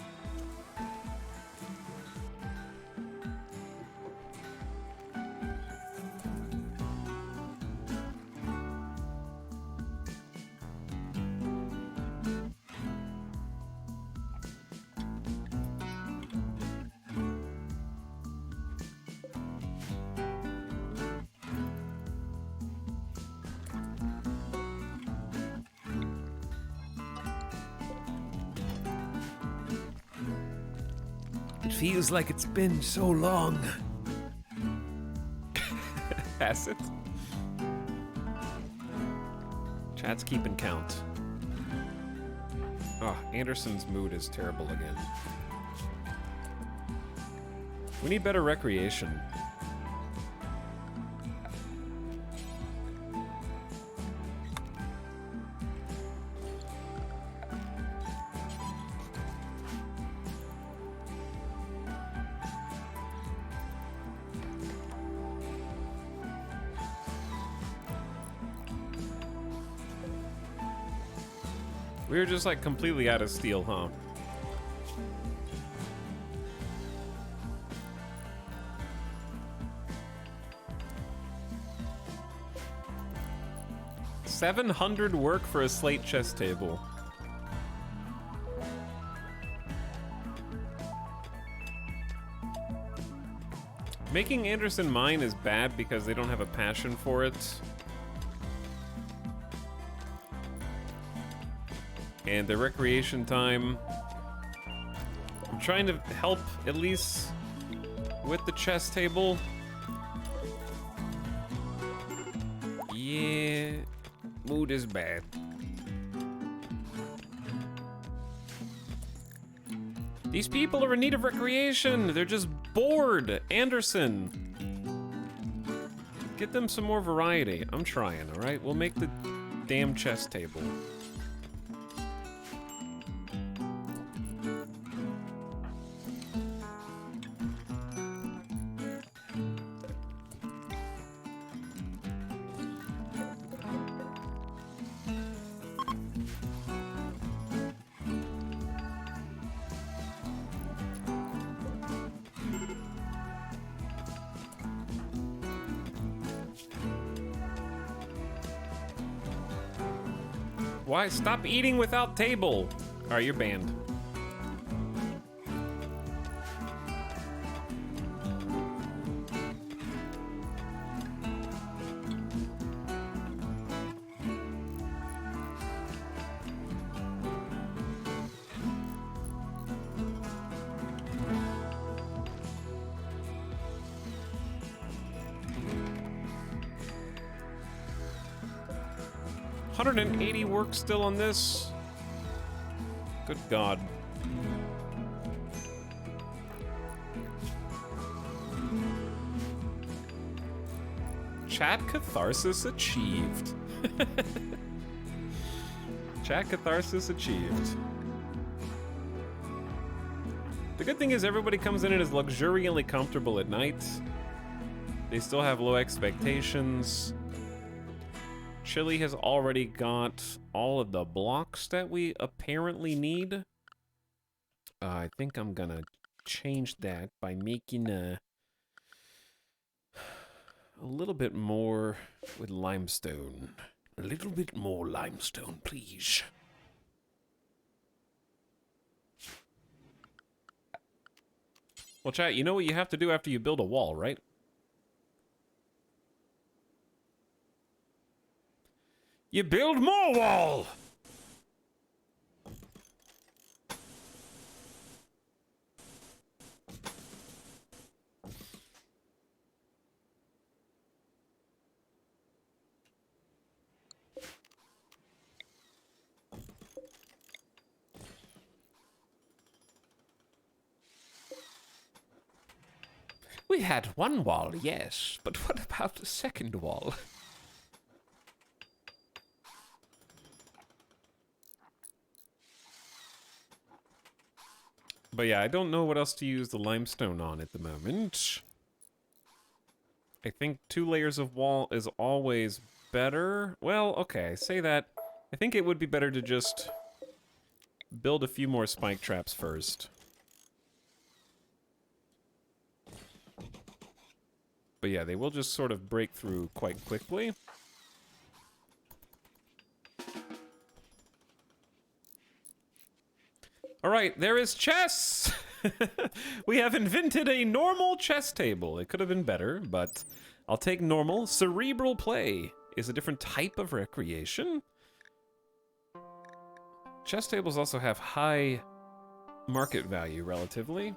Feels like it's been so long. Has it? Chat's keeping count. Oh, Anderson's mood is terrible again. We need better recreation. We were just like completely out of steel, huh? $700 work for a slate chess table. Making Anderson mine is bad because they don't have a passion for it. And the recreation time. I'm trying to help at least with the chess table. Yeah, mood is bad. These people are in need of recreation. They're just bored. Anderson, get them some more variety. I'm trying, all right? We'll make the damn chess table. Why? Stop eating without table. All right, you're banned. $180 work still on this. Good God. Chat catharsis achieved. Chat catharsis achieved. The good thing is everybody comes in and is luxuriantly comfortable at night. They still have low expectations. Chili has already got all of the blocks that we apparently need. I think I'm gonna change that by making a little bit more with limestone. A little bit more limestone, please. Well, chat, you know what you have to do after you build a wall, right? You build more wall! We had one wall, yes, but what about the second wall? But yeah, I don't know what else to use the limestone on at the moment. I think 2 layers of wall is always better. Well, okay, I say that. I think it would be better to just build a few more spike traps first. But yeah, they will just sort of break through quite quickly. Alright, there is chess! We have invented a normal chess table. It could have been better, but I'll take normal. Cerebral play is a different type of recreation. Chess tables also have high market value, relatively.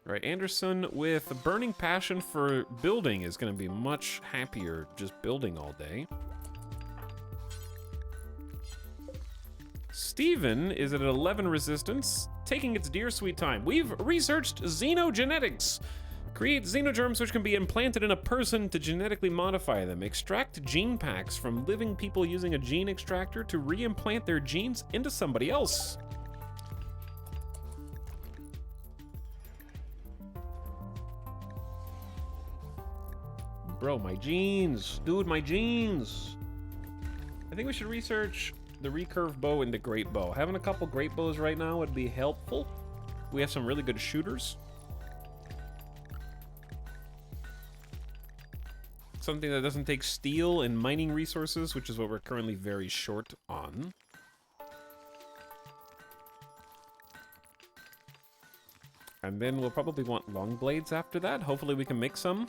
Alright, Anderson with a burning passion for building is going to be much happier just building all day. Steven is at 11 resistance, taking its dear sweet time. We've researched xenogenetics. Create xenogerms which can be implanted in a person to genetically modify them. Extract gene packs from living people using a gene extractor to reimplant their genes into somebody else. Bro, my genes. Dude, my genes. I think we should research the recurve bow and the great bow. Having a couple great bows right now would be helpful. We have some really good shooters. Something that doesn't take steel and mining resources, which is what we're currently very short on. And then we'll probably want long blades after that. Hopefully we can make some.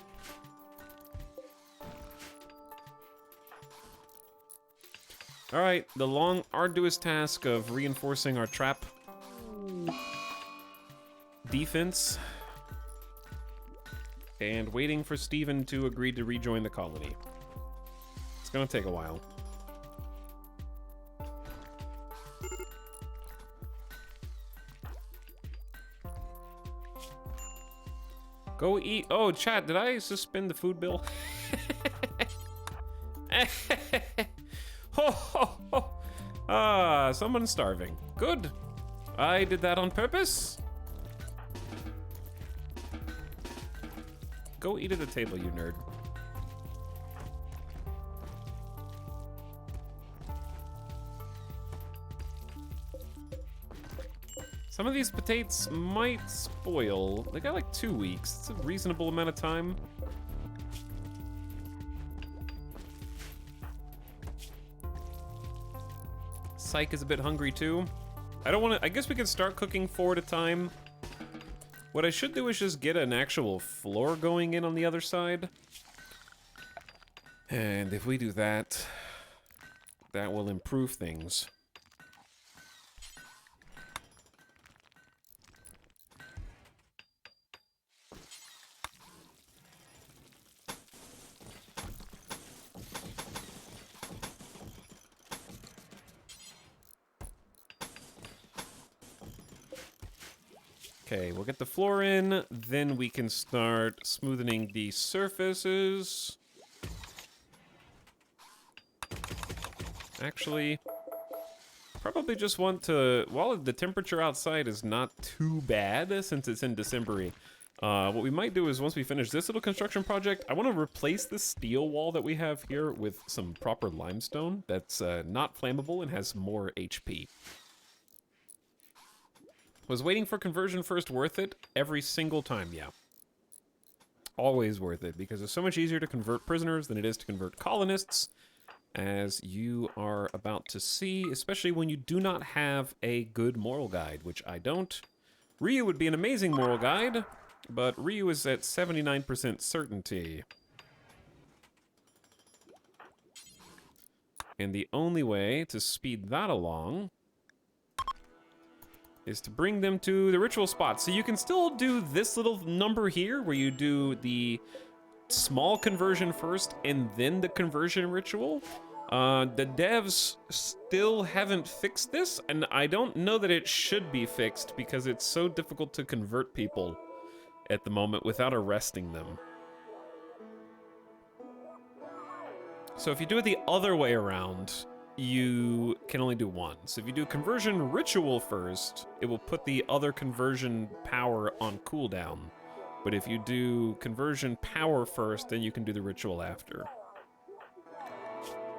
Alright, the long, arduous task of reinforcing our trap defense and waiting for Steven to agree to rejoin the colony. It's gonna take a while. Go eat. Oh, chat, did I suspend the food bill? Ho, ho, ho. Ah, someone's starving. Good. I did that on purpose. Go eat at the table, you nerd. Some of these potatoes might spoil. They got like 2 weeks. It's a reasonable amount of time. Psych is a bit hungry too. I don't want to. I guess we can start cooking 4 at a time. What I should do is just get an actual floor going in on the other side. And if we do that, that will improve things. Okay, we'll get the floor in, then we can start smoothing the surfaces. Actually, probably just want to, while the temperature outside is not too bad since it's in December-y, what we might do is once we finish this little construction project, I want to replace the steel wall that we have here with some proper limestone that's not flammable and has more HP. Was waiting for conversion first worth it? Every single time, yeah. Always worth it, because it's so much easier to convert prisoners than it is to convert colonists, as you are about to see, especially when you do not have a good moral guide, which I don't. Ryu would be an amazing moral guide, but Ryu is at 79% certainty. And the only way to speed that along is to bring them to the ritual spot. So you can still do this little number here, where you do the small conversion first and then the conversion ritual. The devs still haven't fixed this, and I don't know that it should be fixed because it's so difficult to convert people at the moment without arresting them. So if you do it the other way around, you can only do one. So if you do conversion ritual first, it will put the other conversion power on cooldown. But if you do conversion power first, then you can do the ritual after.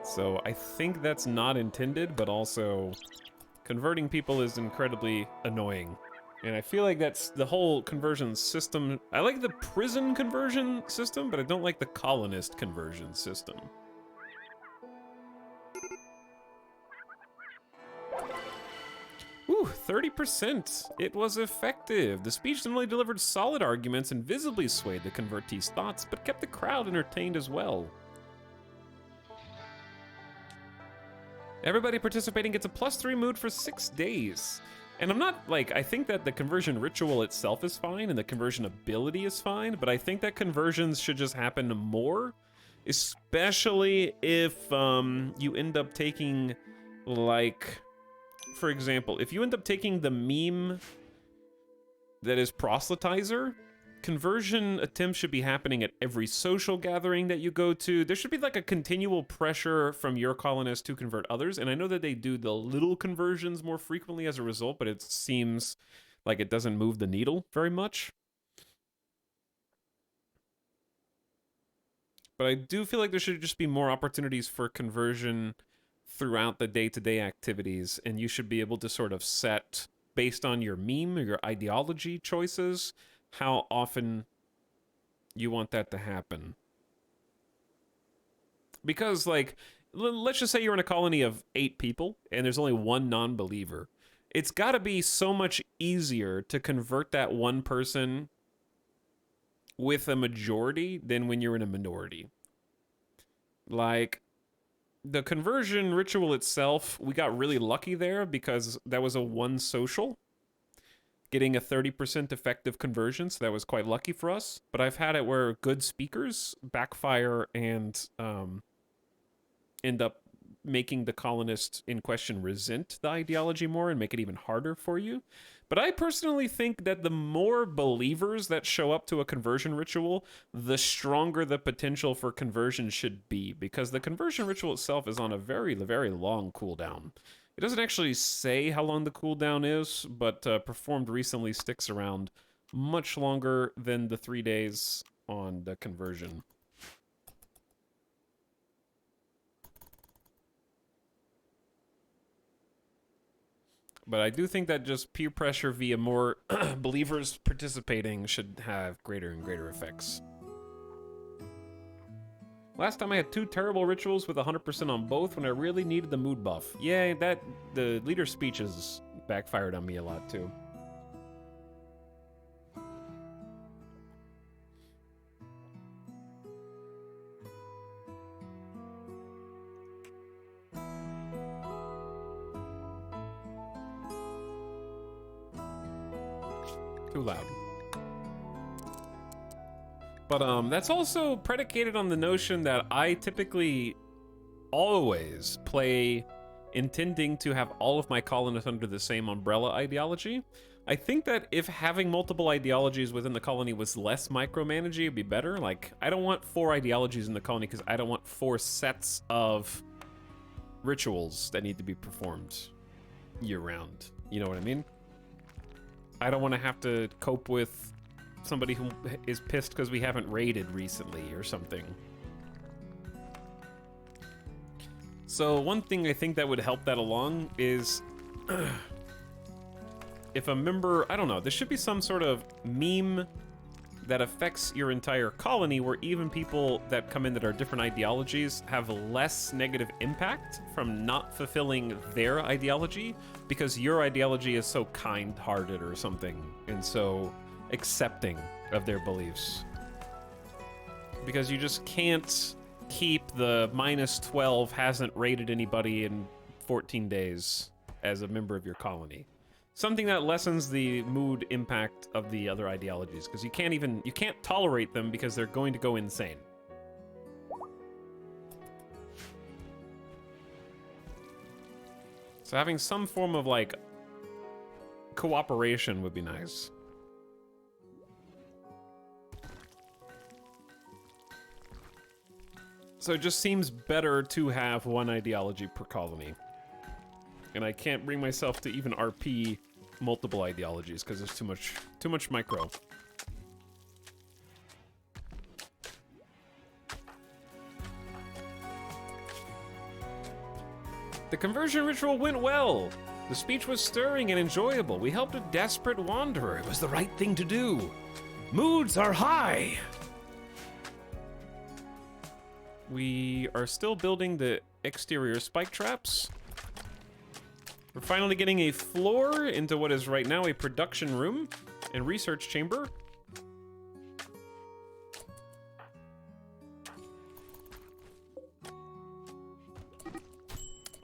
So I think that's not intended, but also converting people is incredibly annoying. And I feel like that's the whole conversion system. I like the prison conversion system, but I don't like the colonist conversion system. Ooh, 30%. It was effective. The speech not only delivered solid arguments and visibly swayed the convertees' thoughts, but kept the crowd entertained as well. Everybody participating gets a +3 mood for 6 days. And I'm not, like, I think that the conversion ritual itself is fine and the conversion ability is fine, but I think that conversions should just happen more, especially if you end up taking, like, for example, if you end up taking the meme that is proselytizer, conversion attempts should be happening at every social gathering that you go to. There should be like a continual pressure from your colonists to convert others, and I know that they do the little conversions more frequently as a result, but it seems like it doesn't move the needle very much. But I do feel like there should just be more opportunities for conversion throughout the day-to-day activities, and you should be able to sort of set, based on your meme or your ideology choices, how often you want that to happen. Because, like, let's just say you're in a colony of 8 people, and there's only one non-believer. It's gotta be so much easier to convert that one person with a majority than when you're in a minority. Like, the conversion ritual itself, we got really lucky there because that was a one social, getting a 30% effective conversion, so that was quite lucky for us. But I've had it where good speakers backfire and end up making the colonist in question resent the ideology more and make it even harder for you. But I personally think that the more believers that show up to a conversion ritual, the stronger the potential for conversion should be, because the conversion ritual itself is on a very, very long cooldown. It doesn't actually say how long the cooldown is, but performed recently sticks around much longer than the 3 days on the conversion. But I do think that just peer pressure via more believers participating should have greater and greater effects. Last time I had 2 terrible rituals with 100% on both when I really needed the mood buff. Yeah, the leader's speeches backfired on me a lot too. Too loud. But that's also predicated on the notion that I typically always play intending to have all of my colonists under the same umbrella ideology. I think that if having multiple ideologies within the colony was less micromanaging, it'd be better. Like, I don't want 4 ideologies in the colony because I don't want 4 sets of rituals that need to be performed year-round. You know what I mean? I don't want to have to cope with somebody who is pissed because we haven't raided recently or something. So one thing I think that would help that along is if a member, I don't know, there should be some sort of meme that affects your entire colony where even people that come in that are different ideologies have less negative impact from not fulfilling their ideology because your ideology is so kind-hearted or something and so accepting of their beliefs. Because you just can't keep the -12 hasn't raided anybody in 14 days as a member of your colony. Something that lessens the mood impact of the other ideologies, because you can't tolerate them because they're going to go insane. So having some form of, like, cooperation would be nice. So it just seems better to have one ideology per colony. And I can't bring myself to even RP multiple ideologies because there's too much micro. The conversion ritual went well. The speech was stirring and enjoyable. We helped a desperate wanderer. It was the right thing to do. Moods are high. We are still building the exterior spike traps. We're finally getting a floor into what is right now a production room and research chamber.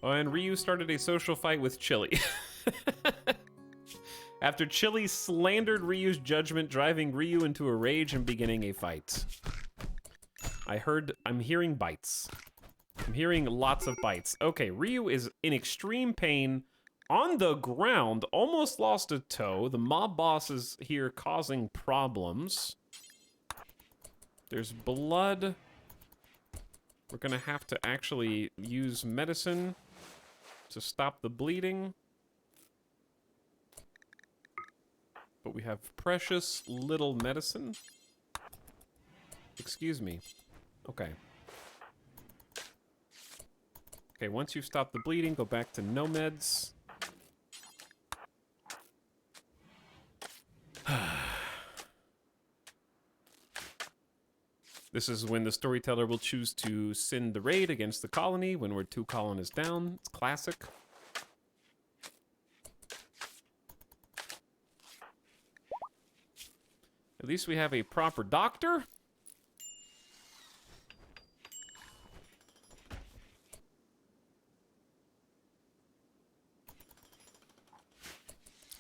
Oh, and Ryu started a social fight with Chili. After Chili slandered Ryu's judgment, driving Ryu into a rage and beginning a fight. I'm hearing bites. I'm hearing lots of bites. Okay, Ryu is in extreme pain. On the ground, almost lost a toe. The mob boss is here causing problems. There's blood. We're gonna have to actually use medicine to stop the bleeding. But we have precious little medicine. Excuse me. Okay. Okay, once you've stopped the bleeding, go back to no meds. This is when the storyteller will choose to send the raid against the colony when we're 2 colonists down. It's classic. At least we have a proper doctor.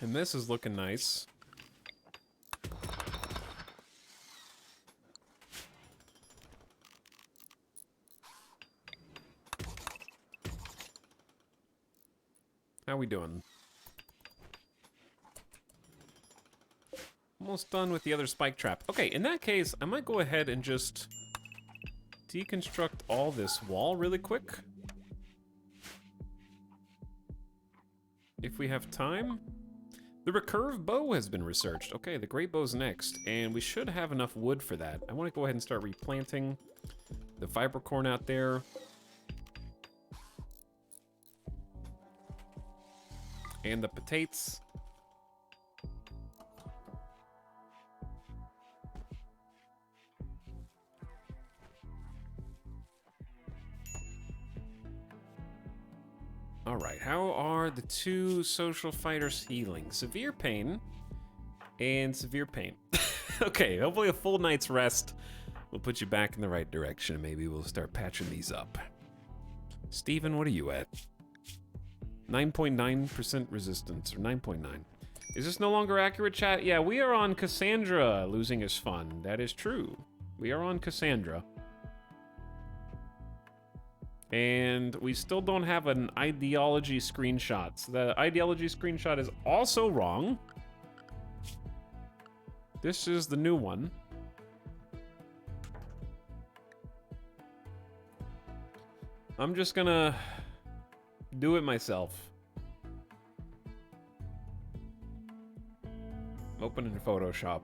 And this is looking nice. How we doing? Almost done with the other spike trap. Okay, in that case, I might go ahead and just deconstruct all this wall really quick. If we have time. The recurve bow has been researched. Okay, the great bow's next, and we should have enough wood for that. I want to go ahead and start replanting the fiber corn out there. And the potatoes. All right, how are the 2 social fighters healing? Severe pain and severe pain. Okay, hopefully a full night's rest will put you back in the right direction. Maybe we'll start patching these up. Steven, what are you at? 9.9% resistance, or 9.9. Is this no longer accurate, chat? Yeah, we are on Cassandra. Losing is fun. That is true. We are on Cassandra. And we still don't have an ideology screenshot. So the ideology screenshot is also wrong. This is the new one. I'm just gonna do it myself. Open in Photoshop.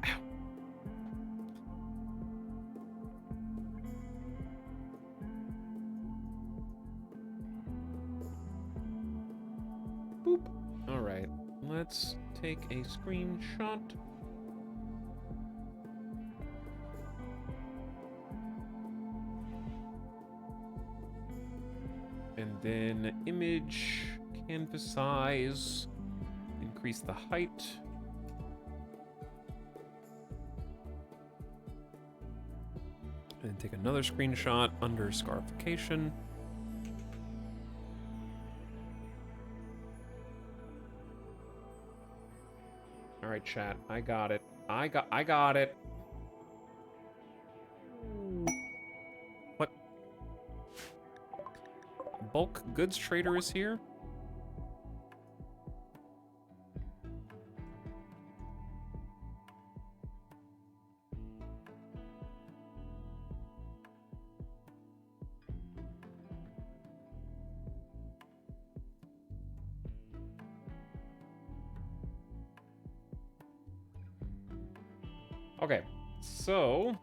Ow. Boop. All right, let's take a screenshot. And then image, canvas size, increase the height. And then take another screenshot under scarification. All right, chat, I got it. I got it. What? Bulk goods trader is here? Okay, so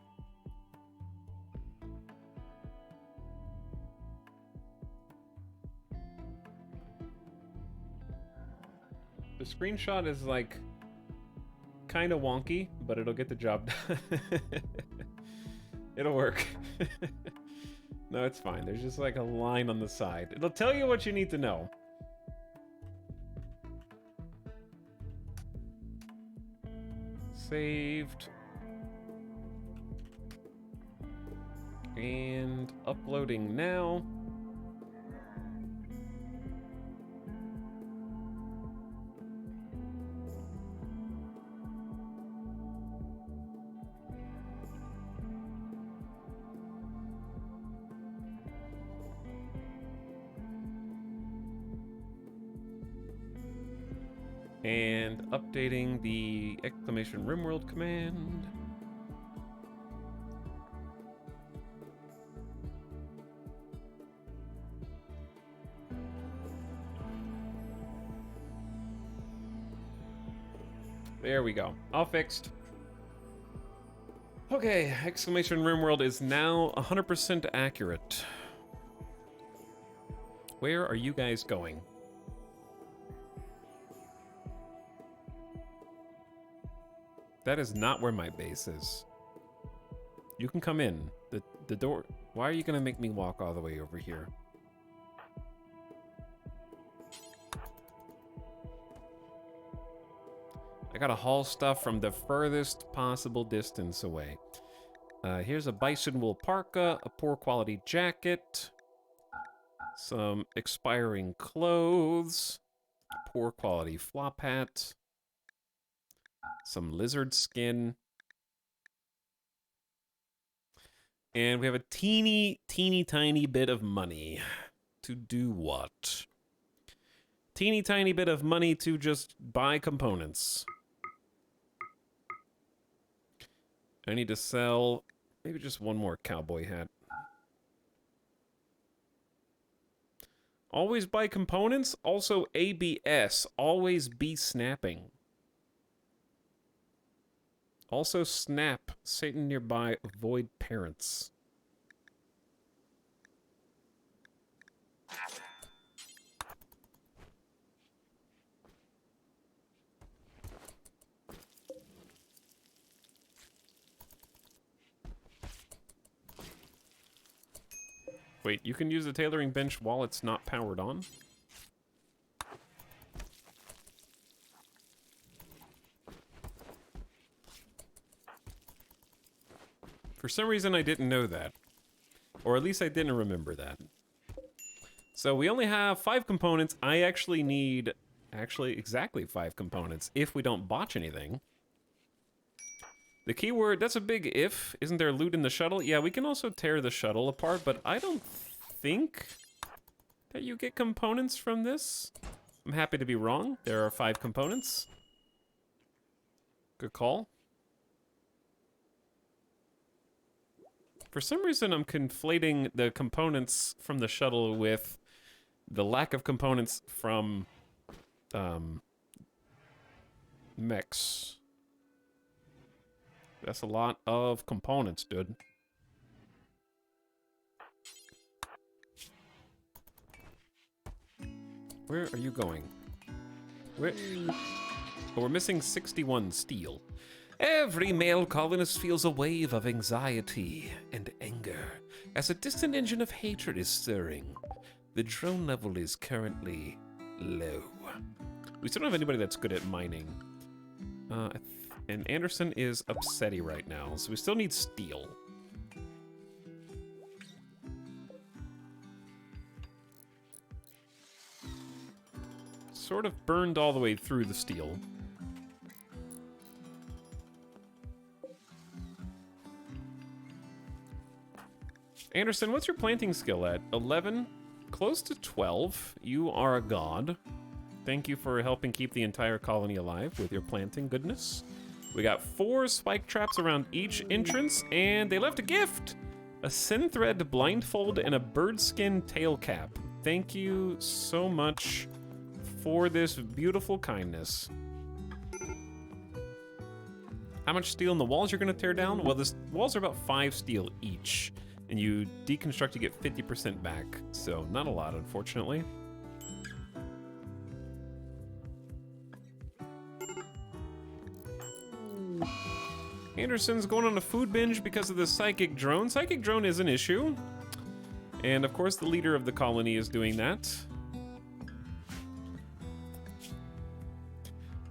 the screenshot is like kind of wonky, but it'll get the job done. It'll work. No, it's fine. There's just like a line on the side. It'll tell you what you need to know. Saved. And uploading now. And updating the exclamation Rimworld command. There we go. All fixed. Okay, exclamation Rimworld is now 100% accurate. Where are you guys going? That is not where my base is. You can come in. The door... Why are you gonna make me walk all the way over here? I gotta haul stuff from the furthest possible distance away. Here's a bison wool parka, a poor quality jacket, some expiring clothes, poor quality flop hat, some lizard skin, and we have a teeny tiny bit of money. To do what? Teeny tiny bit of money to just buy components. I need to sell maybe just one more cowboy hat. Always buy components. Also ABS. Always be snapping. Also snap. Satan nearby. Avoid parents. Wait, you can use the tailoring bench while it's not powered on? For some reason I didn't know that. Or at least I didn't remember that. So we only have 5 components. I actually need exactly 5 components if we don't botch anything. The keyword, that's a big if. Isn't there loot in the shuttle? Yeah, we can also tear the shuttle apart, but I don't think that you get components from this. I'm happy to be wrong. There are 5 components. Good call. For some reason, I'm conflating the components from the shuttle with the lack of components from mechs. That's a lot of components, dude. Where are you going? Where? Oh, we're missing 61 steel. Every male colonist feels a wave of anxiety and anger as a distant engine of hatred is stirring. The drone level is currently low. We still don't have anybody that's good at mining. And Anderson is upsetty right now, so we still need steel. Sort of burned all the way through the steel. Anderson, what's your planting skill at? 11? Close to 12. You are a god. Thank you for helping keep the entire colony alive with your planting goodness. We got 4 spike traps around each entrance, and they left a gift! A synthread blindfold and a birdskin tail cap. Thank you so much for this beautiful kindness. How much steel in the walls you're gonna tear down? Well, the walls are about 5 steel each, and you deconstruct, you get 50% back. So not a lot, unfortunately. Anderson's going on a food binge because of the psychic drone. Psychic drone is an issue. And of course the leader of the colony is doing that.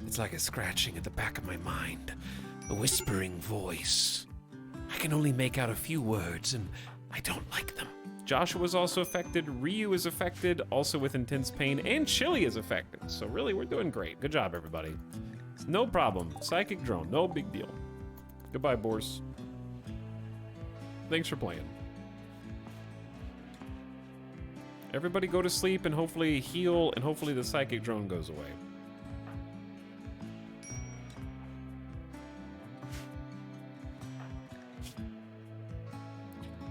It's like a scratching at the back of my mind. A whispering voice. I can only make out a few words and I don't like them. Joshua's also affected, Ryu is affected, also with intense pain, and Chili is affected. So really, we're doing great. Good job, everybody. No problem. Psychic drone, no big deal. Goodbye, Boris. Thanks for playing. Everybody go to sleep and hopefully heal, and hopefully the psychic drone goes away.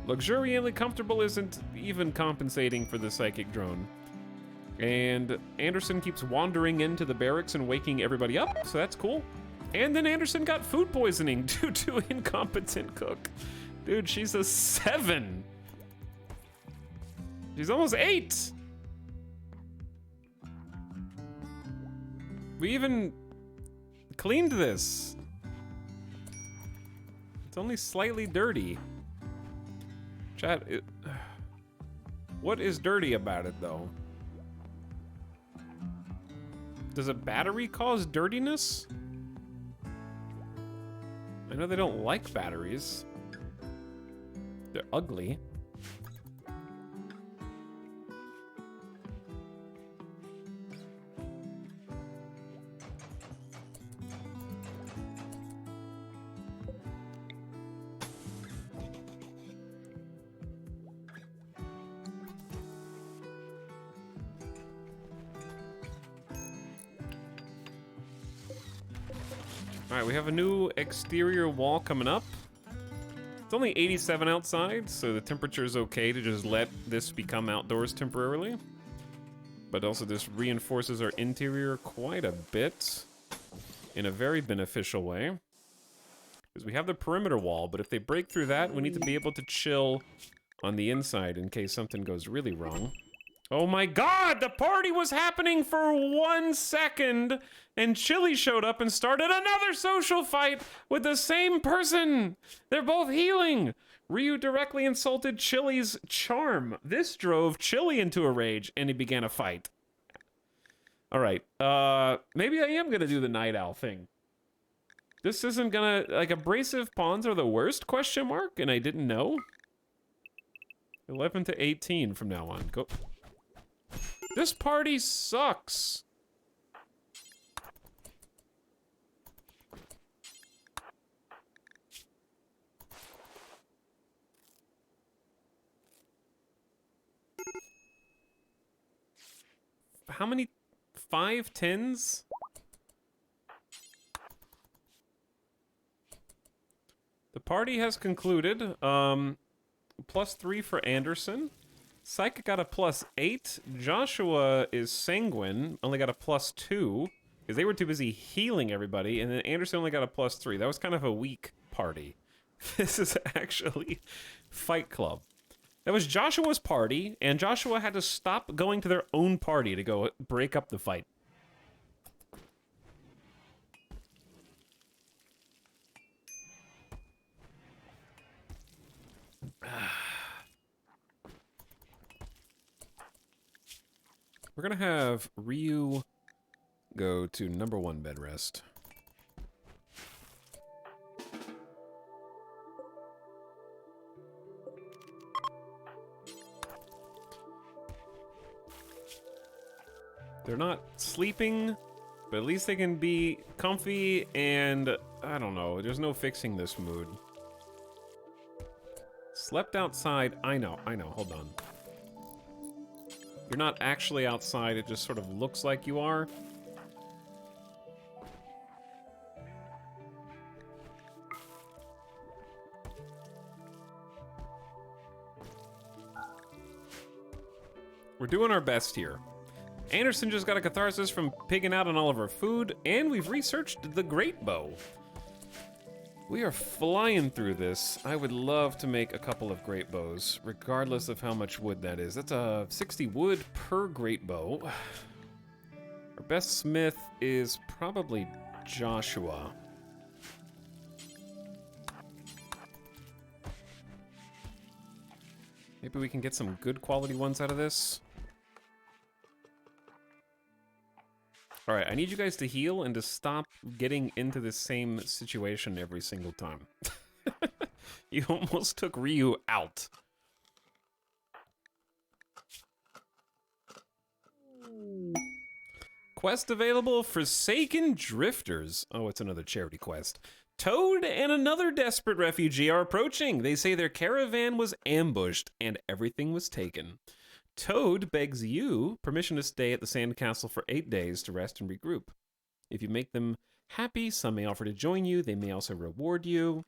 Luxuriantly comfortable isn't even compensating for the psychic drone. And Anderson keeps wandering into the barracks and waking everybody up, so that's cool. And then Anderson got food poisoning due to incompetent cook. Dude, she's a 7. She's almost 8. We even cleaned this. It's only slightly dirty. Chat, what is dirty about it, though? Does a battery cause dirtiness? I know they don't like batteries. They're ugly. Alright, we have a new exterior wall coming up. It's only 87 outside, so the temperature is okay to just let this become outdoors temporarily. But also this reinforces our interior quite a bit in a very beneficial way. Because we have the perimeter wall, but if they break through that, we need to be able to chill on the inside in case something goes really wrong. Oh my god, the party was happening for 1 second, and Chili showed up and started another social fight with the same person. They're both healing. Ryu directly insulted Chili's charm. This drove Chili into a rage, and he began a fight. All right, maybe I am gonna do the night owl thing. This isn't gonna, like, abrasive pawns are the worst, question mark, and I didn't know. 11 to 18 from now on, go. This party sucks. How many? 5 10s? The party has concluded. +3 for Anderson. Psychic got a +8. Joshua is sanguine, only got a +2 because they were too busy healing everybody, and then Anderson only got a +3. That was kind of a weak party. This is actually Fight Club. That was Joshua's party, and Joshua had to stop going to their own party to go break up the fight. We're gonna have Ryu go to #1 bed rest. They're not sleeping, but at least they can be comfy, and I don't know, there's no fixing this mood. Slept outside, I know, hold on. You're not actually outside, it just sort of looks like you are. We're doing our best here. Anderson just got a catharsis from pigging out on all of our food, and we've researched the great bow. We are flying through this. I would love to make a couple of great bows, regardless of how much wood that is. That's a 60 wood per great bow. Our best smith is probably Joshua. Maybe we can get some good quality ones out of this. All right, I need you guys to heal and to stop getting into the same situation every single time. You almost took Ryu out. Quest available, Forsaken Drifters. Oh, it's another charity quest. Toad and another desperate refugee are approaching. They say their caravan was ambushed and everything was taken. Toad begs you permission to stay at the sandcastle for 8 days to rest and regroup. If you make them happy, some may offer to join you. They may also reward you.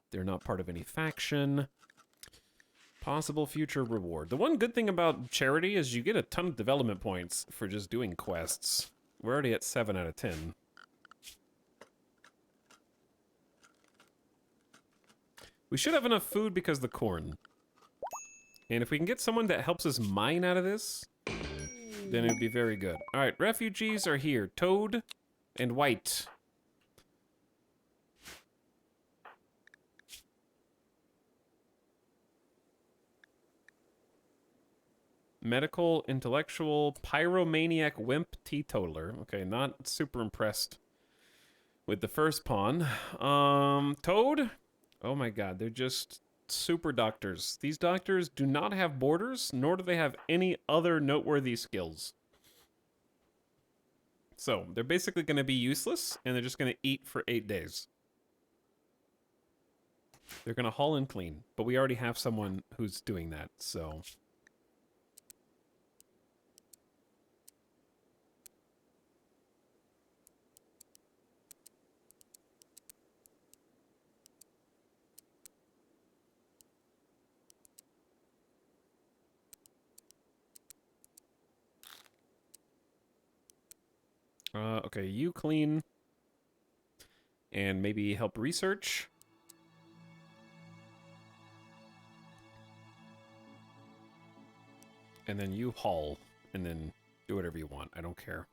They're not part of any faction. Possible future reward. The one good thing about charity is you get a ton of development points for just doing quests. We're already at 7 out of 10. We should have enough food because of the corn. And if we can get someone that helps us mine out of this, then it'd be very good. All right, refugees are here. Toad and White. Medical, intellectual, pyromaniac, wimp, teetotaler. Okay, not super impressed with the first pawn. Toad? Oh my god, they're just super doctors. These doctors do not have borders, nor do they have any other noteworthy skills. So, they're basically going to be useless, and they're just going to eat for 8 days. They're going to haul and clean, but we already have someone who's doing that, so... Okay, you clean. And maybe help research. And then you haul. And then do whatever you want. I don't care.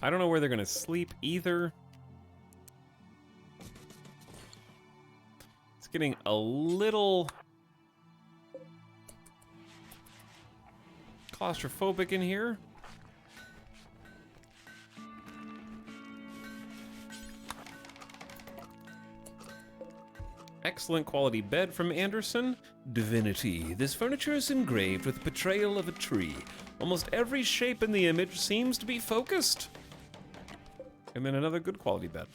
I don't know where they're going to sleep either. Getting a little claustrophobic in here. Excellent quality bed from Anderson. Divinity. This furniture is engraved with the portrayal of a tree. Almost every shape in the image seems to be focused. And then another good quality bed.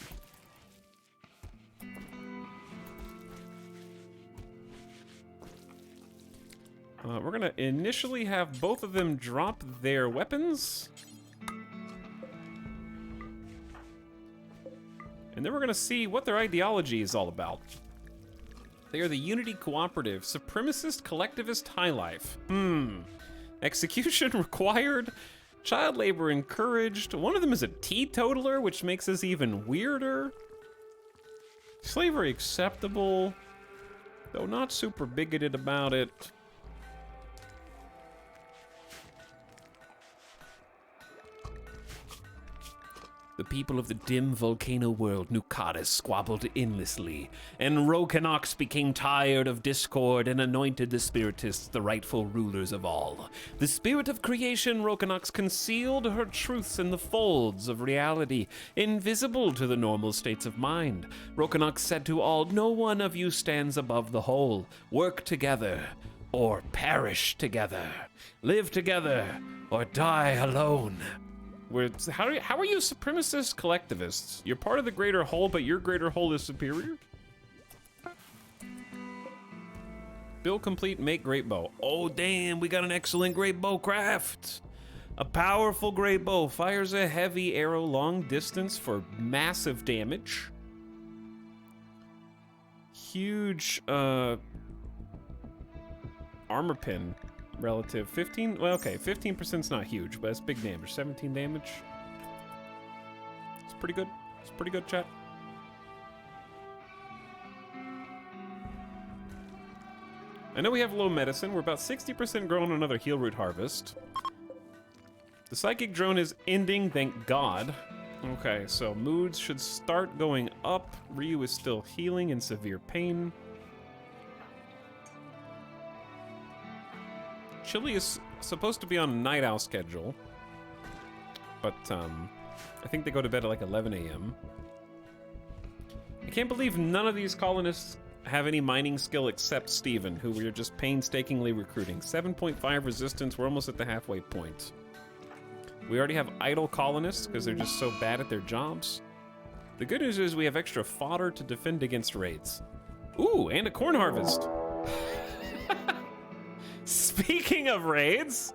We're gonna initially have both of them drop their weapons. And then we're gonna see what their ideology is all about. They are the Unity Cooperative, Supremacist Collectivist High Life. Execution required, child labor encouraged. One of them is a teetotaler, which makes this even weirder. Slavery acceptable, though not super bigoted about it. The people of the dim volcano world Nukaris squabbled endlessly, and Rokanox became tired of discord and anointed the Spiritists the rightful rulers of all. The spirit of creation Rokanox concealed her truths in the folds of reality, invisible to the normal states of mind. Rokanox said to all, "No one of you stands above the whole. Work together, or perish together. Live together, or die alone." How are you supremacist collectivists? You're part of the greater whole, but your greater whole is superior? Build complete, make great bow. Oh, damn, we got an excellent great bow craft. A powerful great bow fires a heavy arrow long distance for massive damage. Huge, armor pin. Relative 15, well, okay, 15%'s not huge, but it's big damage. 17 damage. It's pretty good. It's pretty good, chat. I know we have low medicine. We're about 60% grown on another heal root harvest. The psychic drone is ending, thank God. Okay, so moods should start going up. Ryu is still healing in severe pain. Chili is supposed to be on a night owl schedule, but I think they go to bed at like 11 a.m. I can't believe none of these colonists have any mining skill except Steven, who we're just painstakingly recruiting. 7.5 resistance, we're almost at the halfway point. We already have idle colonists because they're just so bad at their jobs. The good news is we have extra fodder to defend against raids. Ooh, and a corn harvest. Speaking of raids,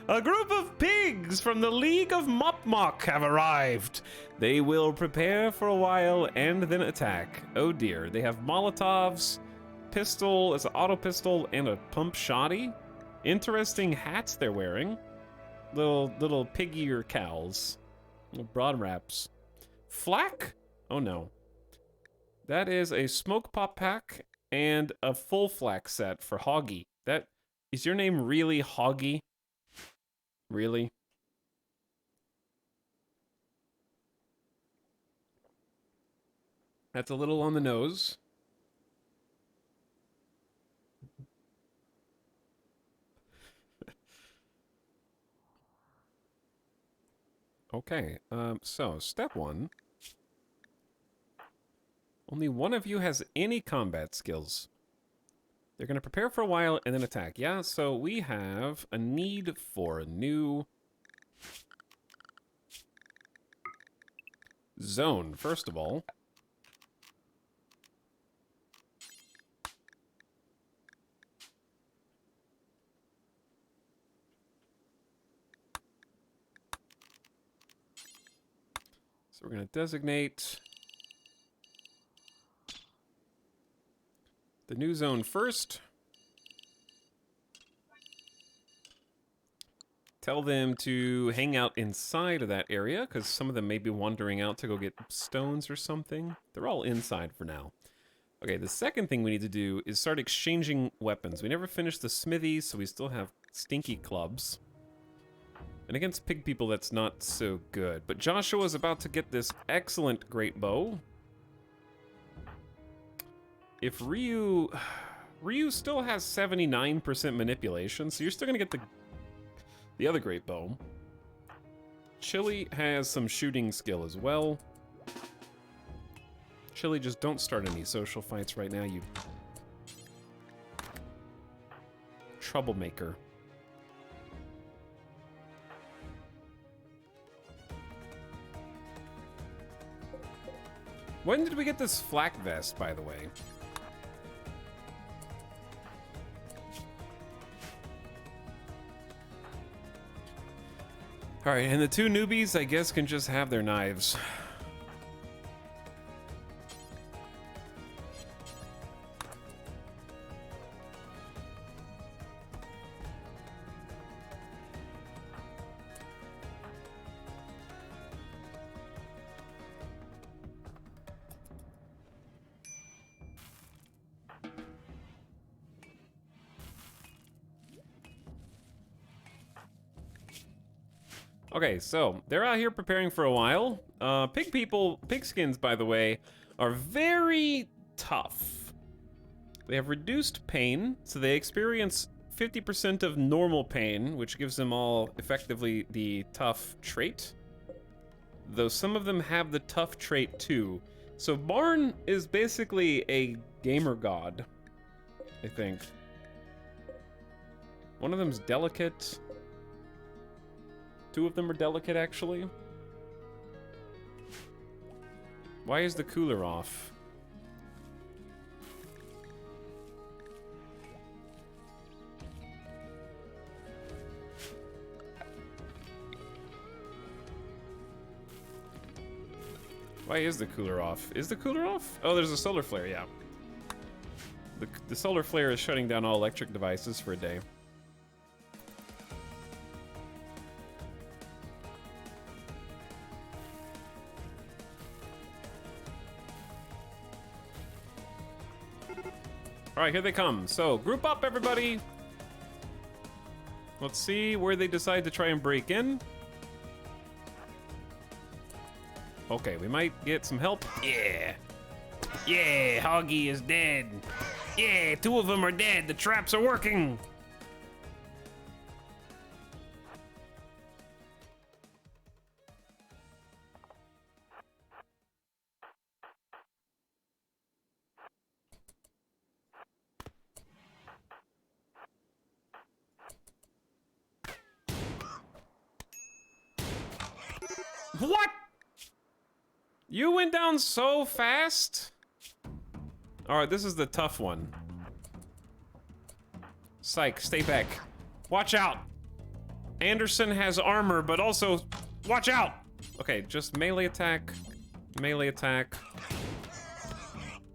a group of pigs from the League of Mopmok have arrived. They will prepare for a while and then attack. Oh dear, they have Molotovs, pistol, it's an auto pistol, and a pump shotty. Interesting hats they're wearing. Little pig ear cowls. Little broad wraps. Flak? Oh no. That is a smoke pop pack and a full flak set for Hoggy. Is your name really Hoggy? Really? That's a little on the nose. Okay, so step one. Only one of you has any combat skills. They're going to prepare for a while and then attack. Yeah, so we have a need for a new zone, first of all. So we're going to designate the new zone first. Tell them to hang out inside of that area, because some of them may be wandering out to go get stones or something. They're all inside for now. Okay, the second thing we need to do is start exchanging weapons. We never finished the smithy, so we still have stinky clubs. And against pig people, that's not so good. But Joshua is about to get this excellent great bow. If Ryu still has 79% manipulation, so you're still gonna get the other great bow. Chili has some shooting skill as well. Chili, just don't start any social fights right now, you troublemaker. When did we get this flak vest, by the way? All right, and the two newbies, I guess, can just have their knives. Okay, so they're out here preparing for a while. Pigskins, by the way, are very tough. They have reduced pain, so they experience 50% of normal pain, which gives them all effectively the tough trait. Though some of them have the tough trait too. So Barn is basically a gamer god, I think. One of them's delicate. Two of them are delicate, actually. Why is the cooler off? Why is the cooler off? Is the cooler off? Oh, there's a solar flare, yeah. The solar flare is shutting down all electric devices for a day. All right, here they come. So, group up, everybody. Let's see where they decide to try and break in. Okay, we might get some help. Yeah. Yeah, Hoggy is dead. Yeah, two of them are dead. The traps are working. What? You went down so fast? All right, this is the tough one. Psych, stay back. Watch out. Anderson has armor, but also watch out. Okay, just melee attack. Melee attack.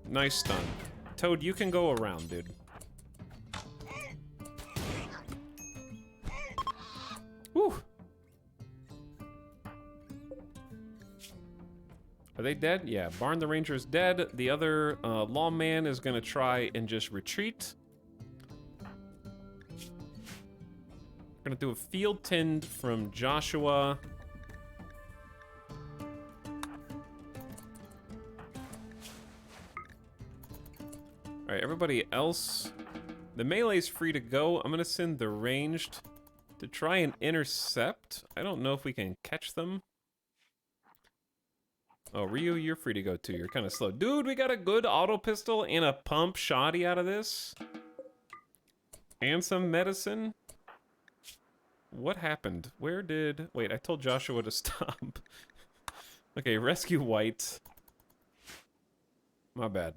Nice stun. Toad, you can go around, dude. Whew. Are they dead? Yeah, Barn the Ranger is dead. The other lawman is gonna try and just retreat. We're gonna do a field tend from Joshua. All right, everybody else. The melee's free to go. I'm gonna send the ranged to try and intercept. I don't know if we can catch them. Oh, Ryu, you're free to go too. You're kind of slow. Dude, we got a good auto pistol and a pump shoddy out of this. And some medicine. What happened? Where did... Wait, I told Joshua to stop. Okay, rescue White. My bad.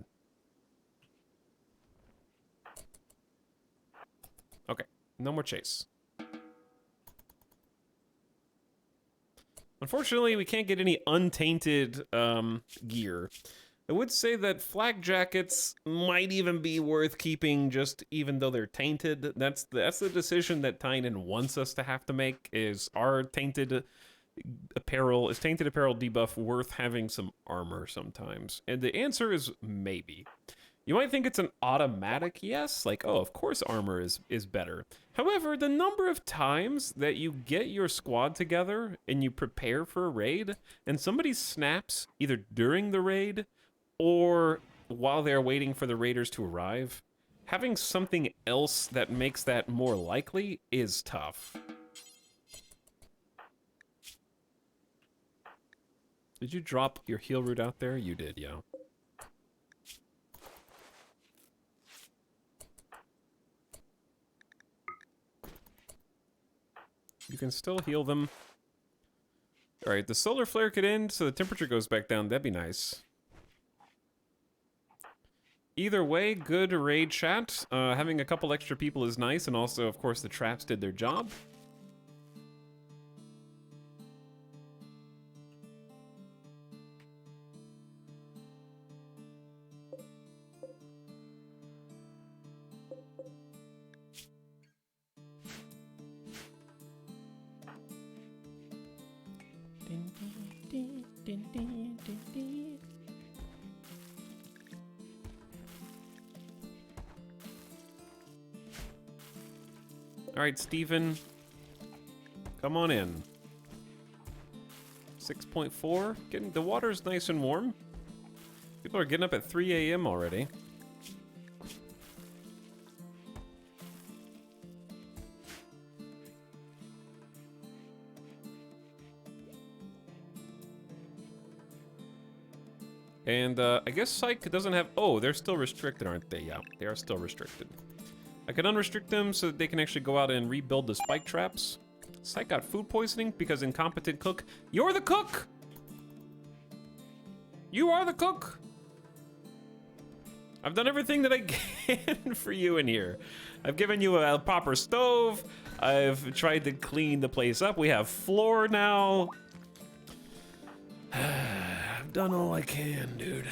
Okay, no more chase. Unfortunately, we can't get any untainted gear. I would say that flak jackets might even be worth keeping, just even though they're tainted. That's the decision that Tynan wants us to have to make. Is tainted apparel debuff worth having some armor sometimes? And the answer is maybe. You might think it's an automatic yes, like, oh, of course armor is better. However, the number of times that you get your squad together and you prepare for a raid, and somebody snaps either during the raid or while they're waiting for the raiders to arrive, having something else that makes that more likely is tough. Did you drop your heal root out there? You did, yeah. You can still heal them. All right, the solar flare could end so the temperature goes back down. That'd be nice. Either way, good raid chat. Having a couple extra people is nice, and also, of course, the traps did their job. All right, Steven. Come on in. 6.4. Getting the water's nice and warm. People are getting up at 3 a.m. already. And I guess Psych doesn't have... Oh, they're still restricted, aren't they? Yeah, they are still restricted. I can unrestrict them so that they can actually go out and rebuild the spike traps. Psych got food poisoning because incompetent cook. You're the cook! You are the cook! I've done everything that I can for you in here. I've given you a proper stove. I've tried to clean the place up. We have floor now. I've done all I can, dude.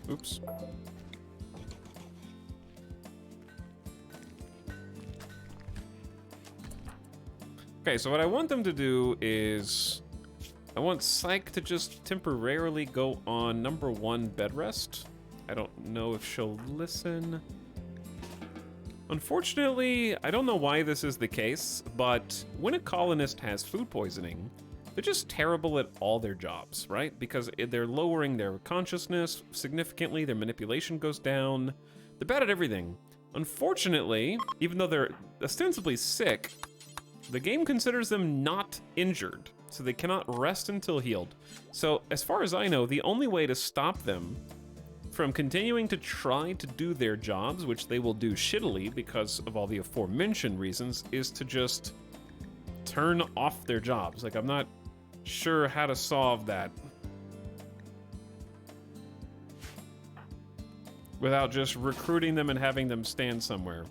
Oops. Okay, so what I want them to do is... I want Psych to just temporarily go on #1 bed rest. I don't know if she'll listen. Unfortunately, I don't know why this is the case, but when a colonist has food poisoning, they're just terrible at all their jobs, right? Because they're lowering their consciousness significantly, their manipulation goes down, they're bad at everything. Unfortunately, even though they're ostensibly sick, the game considers them not injured, so they cannot rest until healed. So, as far as I know, the only way to stop them from continuing to try to do their jobs, which they will do shittily because of all the aforementioned reasons, is to just turn off their jobs. Like, I'm not sure how to solve that without just recruiting them and having them stand somewhere.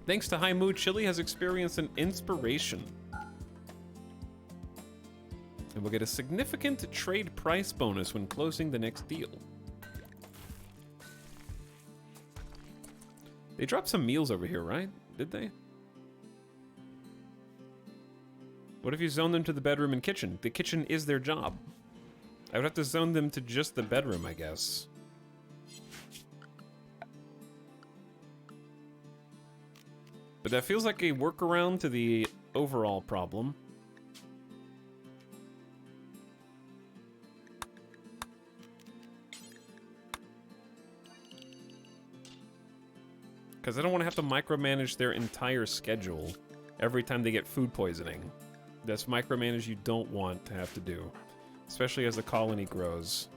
Thanks to High Mood, Chili has experienced an inspiration. And we'll get a significant trade price bonus when closing the next deal. They dropped some meals over here, right? Did they? What if you zone them to the bedroom and kitchen? The kitchen is their job. I would have to zone them to just the bedroom, I guess. But that feels like a workaround to the overall problem. Because I don't want to have to micromanage their entire schedule every time they get food poisoning. That's micromanage you don't want to have to do, especially as the colony grows.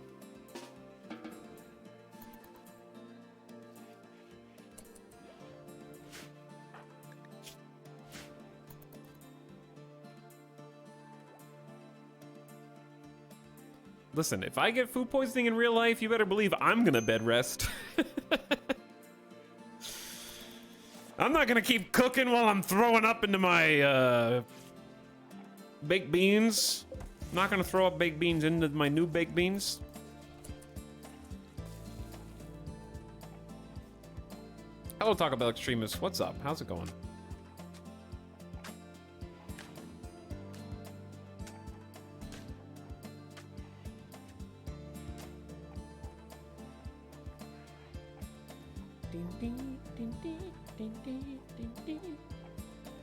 Listen, if I get food poisoning in real life, you better believe I'm gonna bed rest. I'm not gonna keep cooking while I'm throwing up into my baked beans. I'm not gonna throw up baked beans into my new baked beans. Hello, Taco Bell Extremist. What's up? How's it going?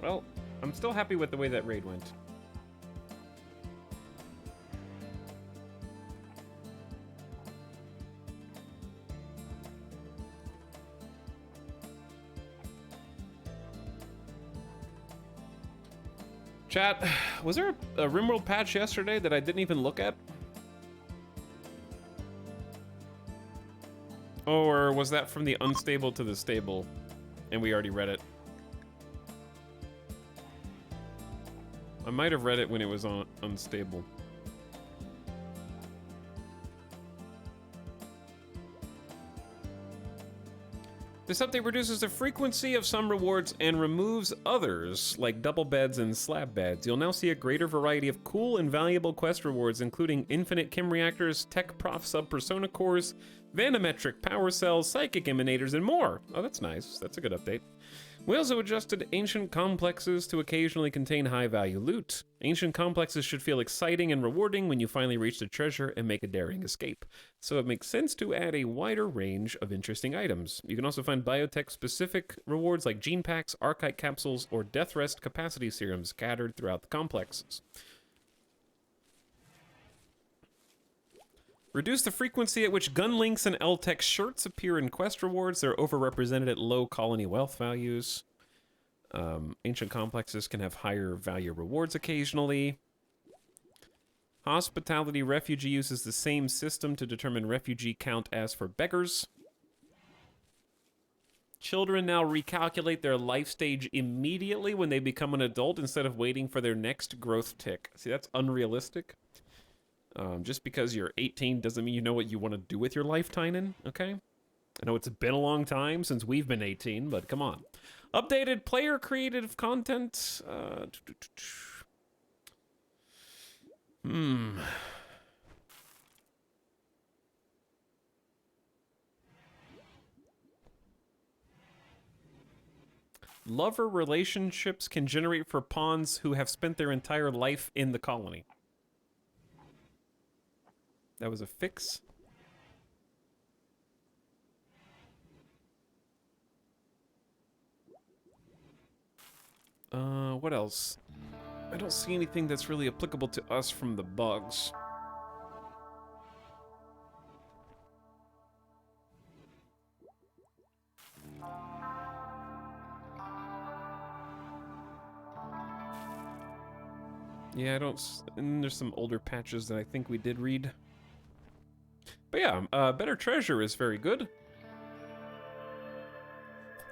Well, I'm still happy with the way that raid went. Chat, was there a Rimworld patch yesterday that I didn't even look at? Or was that from the unstable to the stable and we already read it? I might have read it when it was on unstable. This update reduces the frequency of some rewards and removes others, like double beds and slab beds. You'll now see a greater variety of cool and valuable quest rewards, including infinite chem reactors, tech prof sub-persona cores, vanometric power cells, psychic emanators, and more. Oh, that's nice. That's a good update. We also adjusted ancient complexes to occasionally contain high-value loot. Ancient complexes should feel exciting and rewarding when you finally reach the treasure and make a daring escape. So it makes sense to add a wider range of interesting items. You can also find biotech-specific rewards like gene packs, archite capsules, or death rest capacity serums scattered throughout the complexes. Reduce the frequency at which gun links and L-Tech shirts appear in quest rewards. They're overrepresented at low colony wealth values. Ancient complexes can have higher value rewards occasionally. Hospitality refugee uses the same system to determine refugee count as for beggars. Children now recalculate their life stage immediately when they become an adult instead of waiting for their next growth tick. See, that's unrealistic. Just because you're 18 doesn't mean you know what you want to do with your life, Tynan, okay? I know it's been a long time since we've been 18, but come on. Updated player creative content. Lover relationships can generate for pawns who have spent their entire life in the colony. That was a fix. What else? I don't see anything that's really applicable to us from the bugs. Yeah, I don't... And there's some older patches that I think we did read. But yeah, better treasure is very good.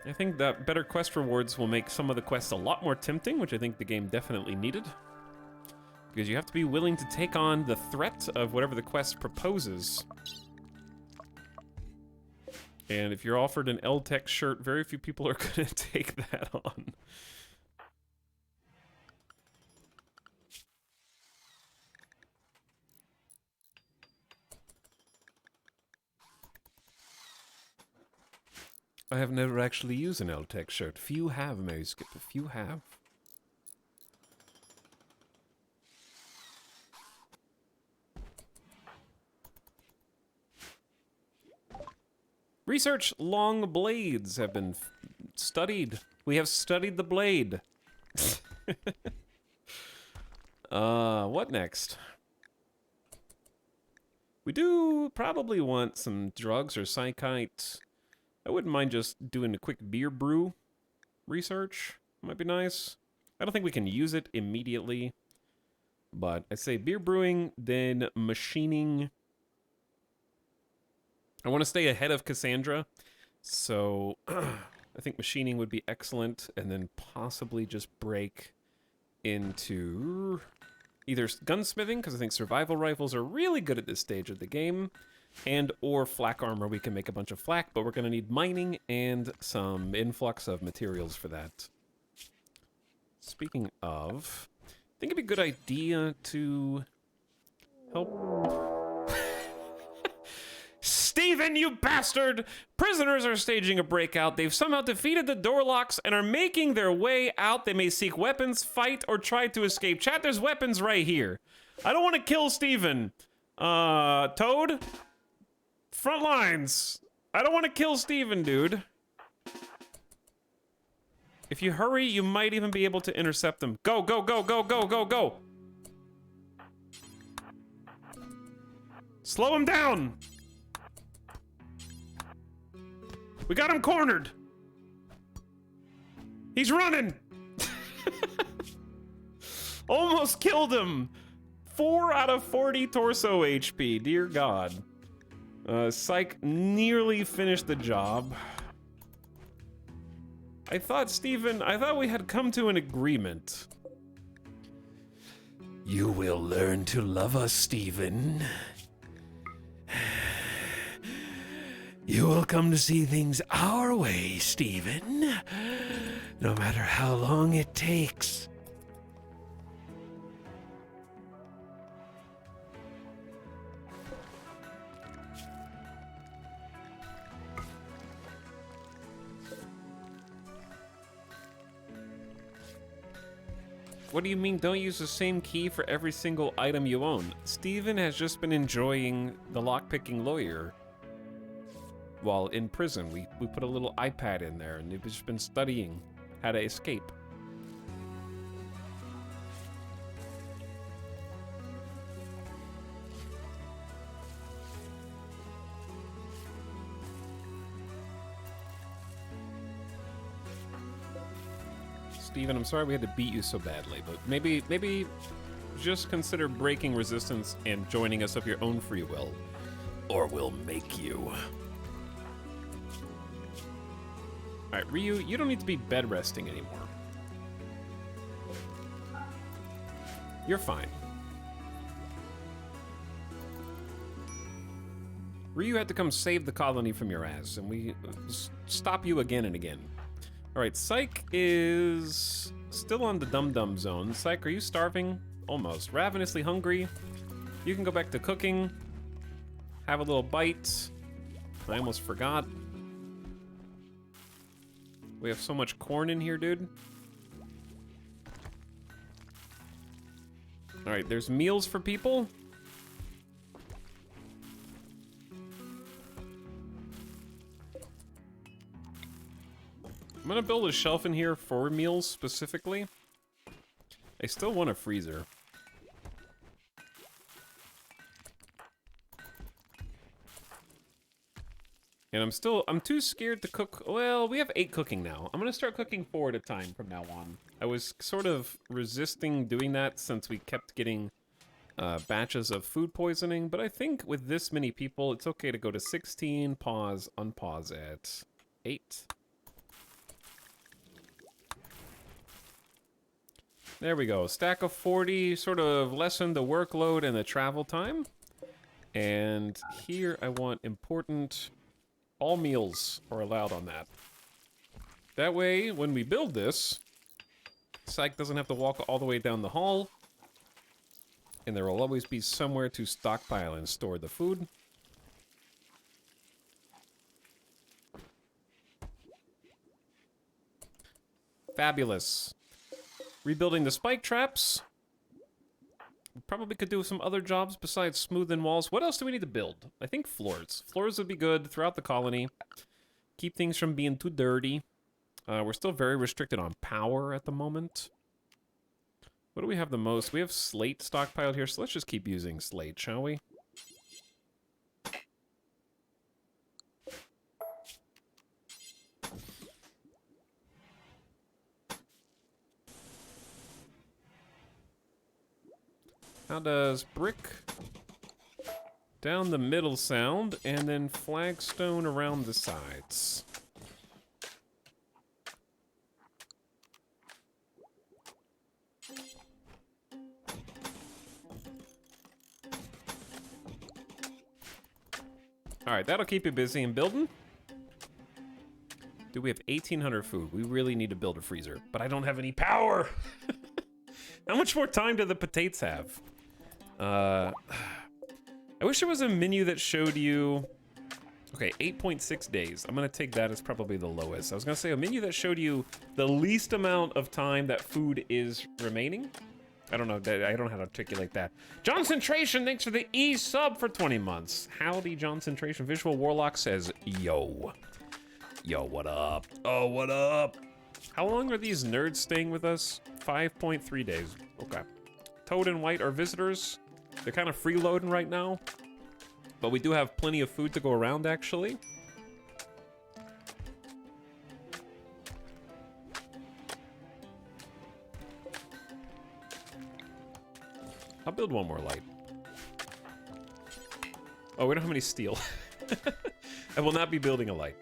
I think that better quest rewards will make some of the quests a lot more tempting, which I think the game definitely needed. Because you have to be willing to take on the threat of whatever the quest proposes. And if you're offered an L-Tech shirt, very few people are going to take that on. I have never actually used an L-Tech shirt. Few have, Mary Skip. Few have. Research long blades have been studied. We have studied the blade. What next? We do probably want some drugs or psychite. I wouldn't mind just doing a quick beer brew research. Might be nice. I don't think we can use it immediately. But I'd say beer brewing, then machining. I want to stay ahead of Cassandra. So I think machining would be excellent. And then possibly just break into either gunsmithing, because I think survival rifles are really good at this stage of the game. And or flak armor, we can make a bunch of flak, but we're going to need mining and some influx of materials for that. Speaking of, I think it'd be a good idea to help... Steven, you bastard! Prisoners are staging a breakout. They've somehow defeated the door locks and are making their way out. They may seek weapons, fight, or try to escape. Chat, there's weapons right here. I don't want to kill Steven. Toad? Front lines. I don't want to kill Steven, dude. If you hurry, you might even be able to intercept them. Go, go, go, go, go, go, go. Slow him down. We got him cornered. He's running. Almost killed him. 4 out of 40 torso HP. Dear God. Psych nearly finished the job. I thought we had come to an agreement. You will learn to love us, Steven. You will come to see things our way, Stephen. No matter how long it takes. What do you mean don't use the same key for every single item you own? Steven has just been enjoying the lockpicking lawyer while in prison. We put a little iPad in there and he's just been studying how to escape. Steven, I'm sorry we had to beat you so badly, but maybe just consider breaking resistance and joining us of your own free will. Or we'll make you. Alright, Ryu, you don't need to be bed resting anymore. You're fine. Ryu had to come save the colony from your ass, and we stop you again and again. Alright, Psych is still on the dum-dum zone. Psych, are you starving? Almost. Ravenously hungry. You can go back to cooking. Have a little bite. I almost forgot. We have so much corn in here, dude. Alright, there's meals for people. I'm gonna build a shelf in here for meals specifically. I still want a freezer. And I'm too scared to cook. Well, we have 8 cooking now. I'm gonna start cooking 4 at a time from now on. I was sort of resisting doing that since we kept getting batches of food poisoning, but I think with this many people, it's okay to go to 16, pause, unpause at 8. There we go. Stack of 40 sort of lessened the workload and the travel time. And here I want important... All meals are allowed on that. That way, when we build this, Psych doesn't have to walk all the way down the hall. And there will always be somewhere to stockpile and store the food. Fabulous. Rebuilding the spike traps. Probably could do some other jobs besides smoothing walls. What else do we need to build? I think floors. Floors would be good throughout the colony. Keep things from being too dirty. We're still very restricted on power at the moment. What do we have the most? We have slate stockpiled here, so let's just keep using slate, shall we? How does brick down the middle sound, and then flagstone around the sides? Alright, that'll keep you busy in building. Do we have 1,800 food? We really need to build a freezer, but I don't have any power! How much more time do the potatoes have? I wish there was a menu that showed you... Okay, 8.6 days. I'm gonna take that as probably the lowest. I was gonna say a menu that showed you the least amount of time that food is remaining. I don't know, I don't know how to articulate that. Johncentration, thanks for the E-sub for 20 months. Howdy, Johncentration. Visual Warlock says, yo. Yo, what up? Oh, what up? How long are these nerds staying with us? 5.3 days. Okay. Toad and White are visitors. They're kind of freeloading right now. But we do have plenty of food to go around, actually. I'll build one more light. Oh, we don't have any steel. I will not be building a light.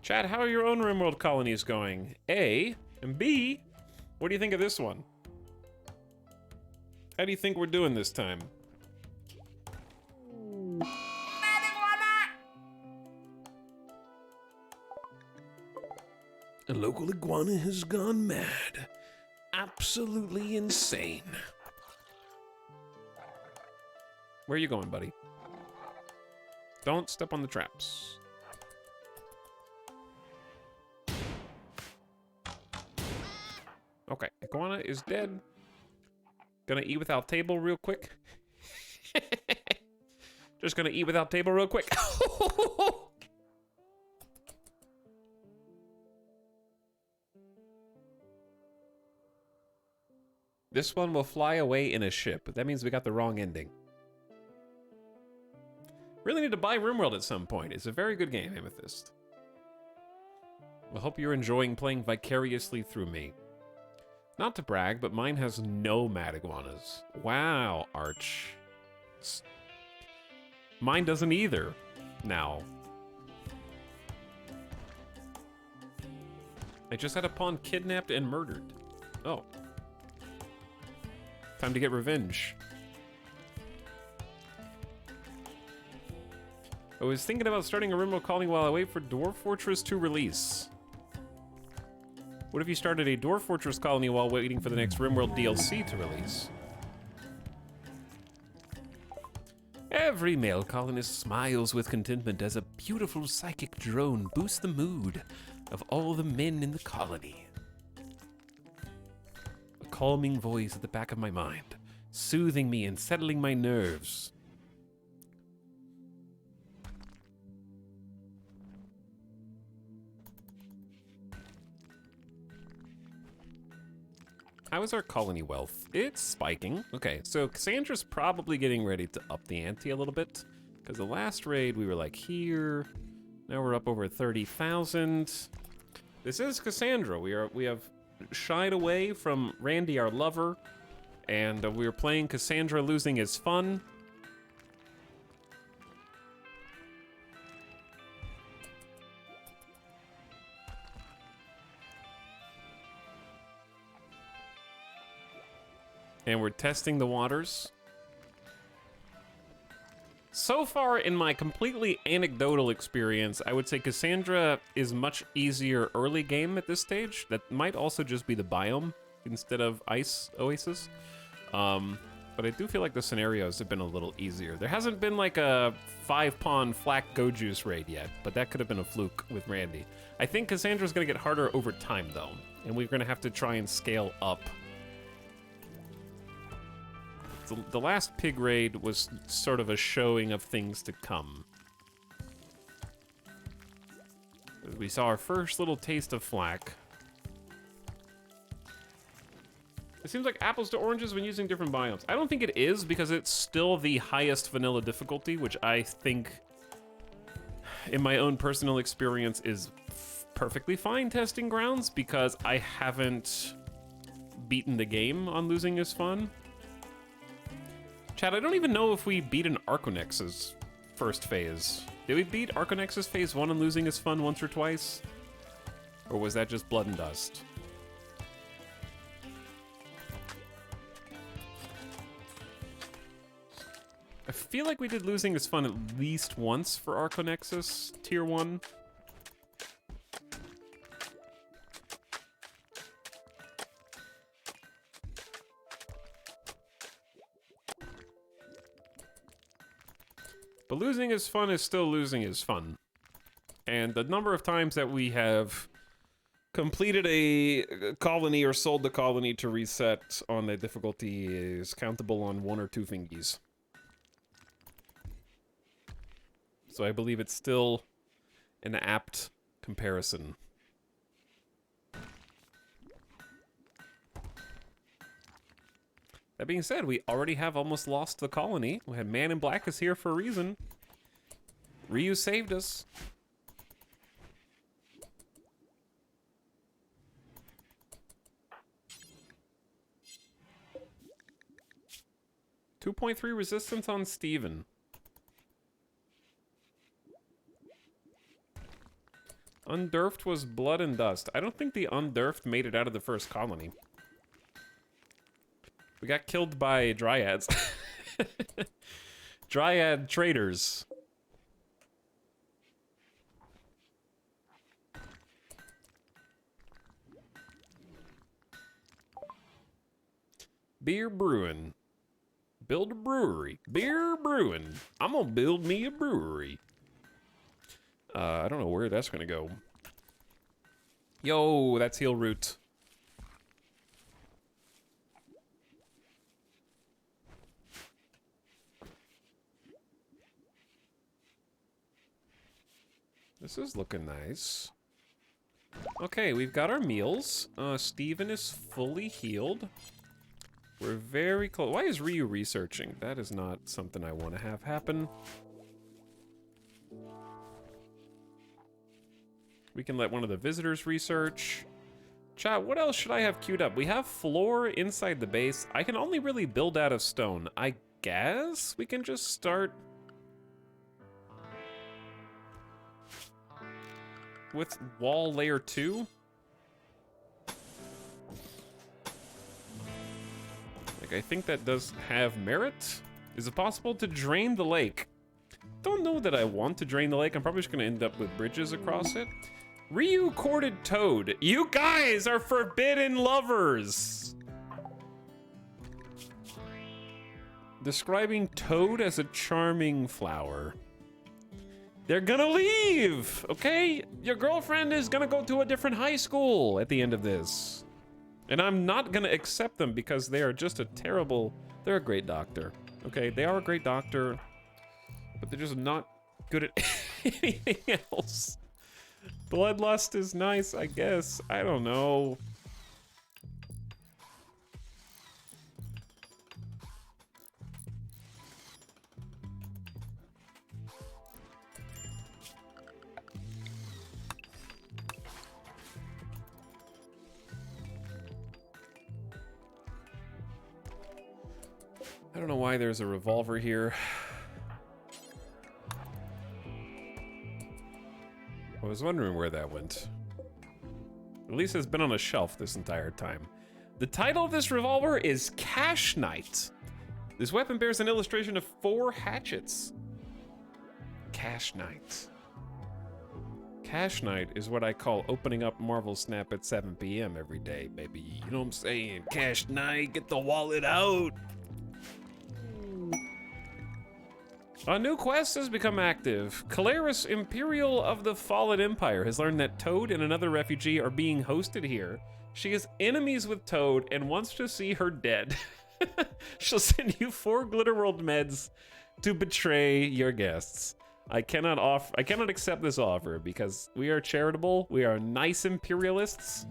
Chad, how are your own Rimworld colonies going? A, and B, what do you think of this one? How do you think we're doing this time? A local iguana has gone mad. Absolutely insane. Where are you going, buddy? Don't step on the traps. Okay, iguana is dead. Gonna eat without table real quick. Just gonna eat without table real quick. This one will fly away in a ship. That means we got the wrong ending. Really need to buy Rimworld at some point. It's a very good game, Amethyst. I hope you're enjoying playing vicariously through me. Not to brag, but mine has no mad iguanas. Wow, Arch. Mine doesn't either, now. I just had a pawn kidnapped and murdered. Oh. Time to get revenge. I was thinking about starting a Rimworld colony while I wait for Dwarf Fortress to release. What if you started a Dwarf Fortress colony while waiting for the next Rimworld DLC to release? Every male colonist smiles with contentment as a beautiful psychic drone boosts the mood of all the men in the colony. A calming voice at the back of my mind, soothing me and settling my nerves. How is our colony wealth? It's spiking. Okay, so Cassandra's probably getting ready to up the ante a little bit, because the last raid we were like here. Now we're up over 30,000. This is Cassandra. We have shied away from Randy, our lover, and we were playing Cassandra losing is fun. And we're testing the waters. So far, in my completely anecdotal experience, I would say Cassandra is much easier early game at this stage. That might also just be the biome instead of Ice Oasis. But I do feel like the scenarios have been a little easier. There hasn't been like a 5-pawn Flak Go Juice raid yet, but that could have been a fluke with Randy. I think Cassandra's gonna get harder over time though, and we're gonna have to try and scale up. The last pig raid was sort of a showing of things to come. We saw our first little taste of Flak. It seems like apples to oranges when using different biomes. I don't think it is, because it's still the highest vanilla difficulty, which I think, in my own personal experience, is perfectly fine testing grounds, because I haven't beaten the game on losing is fun. Chad, I don't even know if we beat an Arconex's first phase. Did we beat Arconex's phase 1 and losing is fun once or twice? Or was that just blood and dust? I feel like we did losing is fun at least once for Arconexus tier 1. But losing is fun is still losing is fun. And the number of times that we have completed a colony or sold the colony to reset on the difficulty is countable on 1 or 2 fingies. So I believe it's still an apt comparison. That being said, we already have almost lost the colony. We had Man in Black is here for a reason. Ryu saved us. .3 resistance on Steven. Undurfed was blood and dust. I don't think the Undurfed made it out of the first colony. We got killed by dryads. Dryad traders. Beer brewing. Build a brewery. Beer brewing. I'm gonna build me a brewery. I don't know where that's gonna go. Yo, that's heel root. This is looking nice. Okay, we've got our meals. Steven is fully healed. We're very close. Why is Ryu researching? That is not something I want to have happen. We can let one of the visitors research. Chat, what else should I have queued up? We have floor inside the base. I can only really build out of stone. I guess we can just start with wall layer 2. Like, I think that does have merit. Is it possible to drain the lake? Don't know that I want to drain the lake. I'm probably just gonna end up with bridges across it. Ryu courted Toad. You guys are forbidden lovers! Describing Toad as a charming flower. They're gonna leave, okay? Your girlfriend is gonna go to a different high school at the end of this. And I'm not gonna accept them because they are just a terrible... They're a great doctor, okay? They are a great doctor, but they're just not good at anything else. Bloodlust is nice, I guess. I don't know. I don't know why there's a revolver here. I was wondering where that went. At least it's been on a shelf this entire time. The title of this revolver is Cash Knight. This weapon bears an illustration of 4 hatchets. Cash Knight. Cash Knight is what I call opening up Marvel Snap at 7 p.m. every day, baby. You know what I'm saying? Cash Knight, get the wallet out. A new quest has become active. Calaris, Imperial of the Fallen Empire, has learned that Toad and another refugee are being hosted here. She is enemies with Toad and wants to see her dead. She'll send you 4 Glitterworld meds to betray your guests. I cannot accept this offer because we are charitable. We are nice imperialists.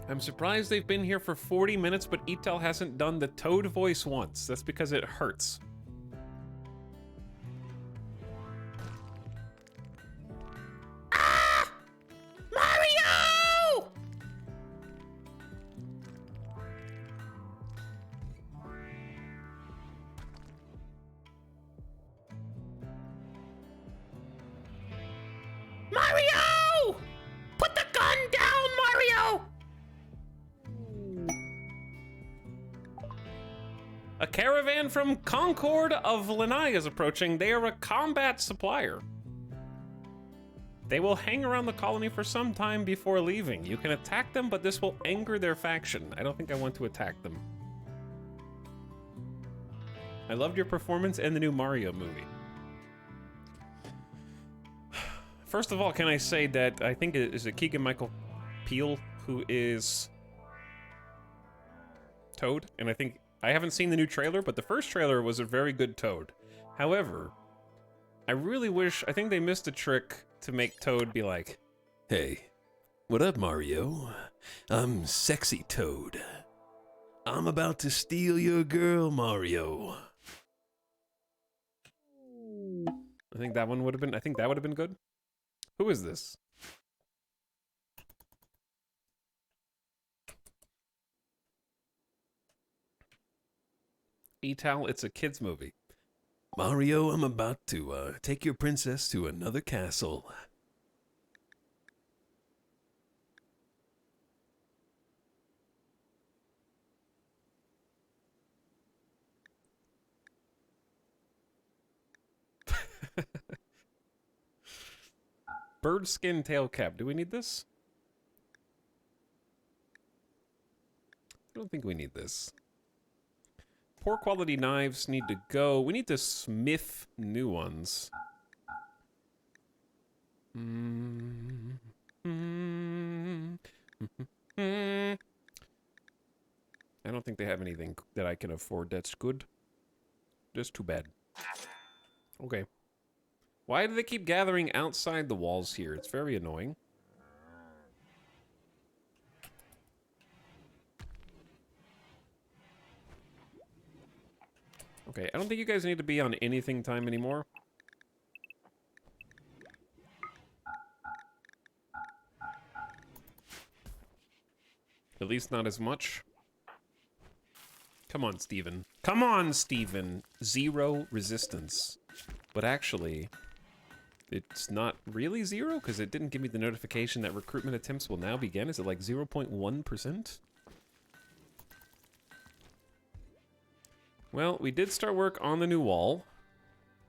I'm surprised they've been here for 40 minutes, but Ital hasn't done the Toad voice once. That's because it hurts. Ah! Mario! Mario! Put the gun down, Mario! A caravan from Concord of Lanai is approaching. They are a combat supplier. They will hang around the colony for some time before leaving. You can attack them, but this will anger their faction. I don't think I want to attack them. I loved your performance in the new Mario movie. First of all, can I say that I think it is Keegan-Michael Peele who is Toad, and I think I haven't seen the new trailer, but the first trailer was a very good Toad. However, I really wish, I think they missed a trick to make Toad be like, "Hey, what up, Mario? I'm sexy Toad. I'm about to steal your girl, Mario." I think that one would have been, I think that would have been good. Who is this? Etal, it's a kid's movie. Mario, I'm about to take your princess to another castle. Bird skin tail cap. Do we need this? I don't think we need this. Poor quality knives need to go. We need to smith new ones. I don't think they have anything that I can afford that's good. Just too bad. Okay. Why do they keep gathering outside the walls here? It's very annoying. Okay, I don't think you guys need to be on anything time anymore. At least not as much. Come on, Steven. Come on, Steven! 0 resistance. But actually, it's not really 0, because it didn't give me the notification that recruitment attempts will now begin. Is it like 0.1%? Well, we did start work on the new wall.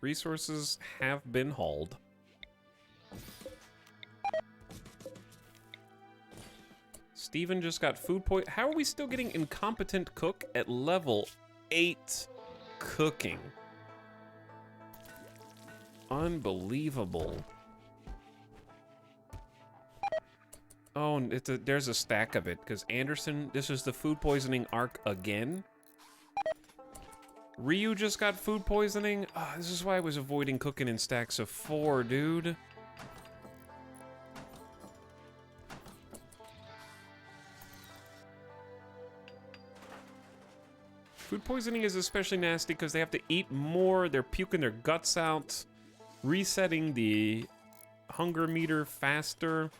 Resources have been hauled. Steven just got food poison. How are we still getting incompetent cook at level 8 cooking? Unbelievable. Oh, there's a stack of it, because Anderson, this is the food poisoning arc again. Ryu just got food poisoning. Oh, this is why I was avoiding cooking in stacks of 4, dude. Food poisoning is especially nasty because they have to eat more, they're puking their guts out, resetting the hunger meter faster.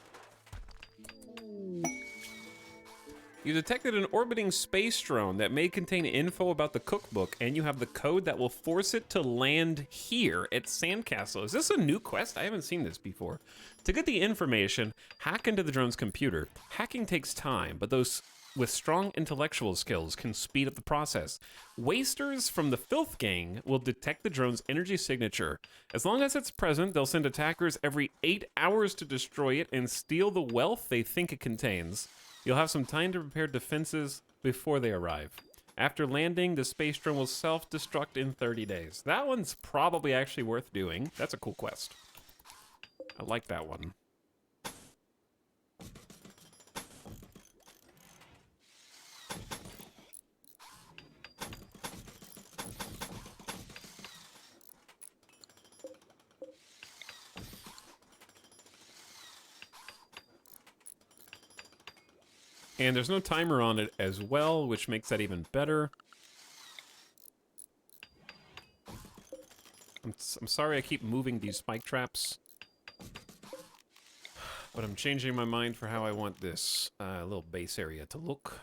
You detected an orbiting space drone that may contain info about the cookbook, and you have the code that will force it to land here at Sandcastle. Is this a new quest? I haven't seen this before. To get the information, hack into the drone's computer. Hacking takes time, but those with strong intellectual skills can speed up the process. Wasters from the Filth Gang will detect the drone's energy signature. As long as it's present, they'll send attackers every 8 hours to destroy it and steal the wealth they think it contains. You'll have some time to prepare defenses before they arrive. After landing, the space drone will self-destruct in 30 days. That one's probably actually worth doing. That's a cool quest. I like that one. And there's no timer on it as well, which makes that even better. I'm sorry I keep moving these spike traps. But I'm changing my mind for how I want this little base area to look.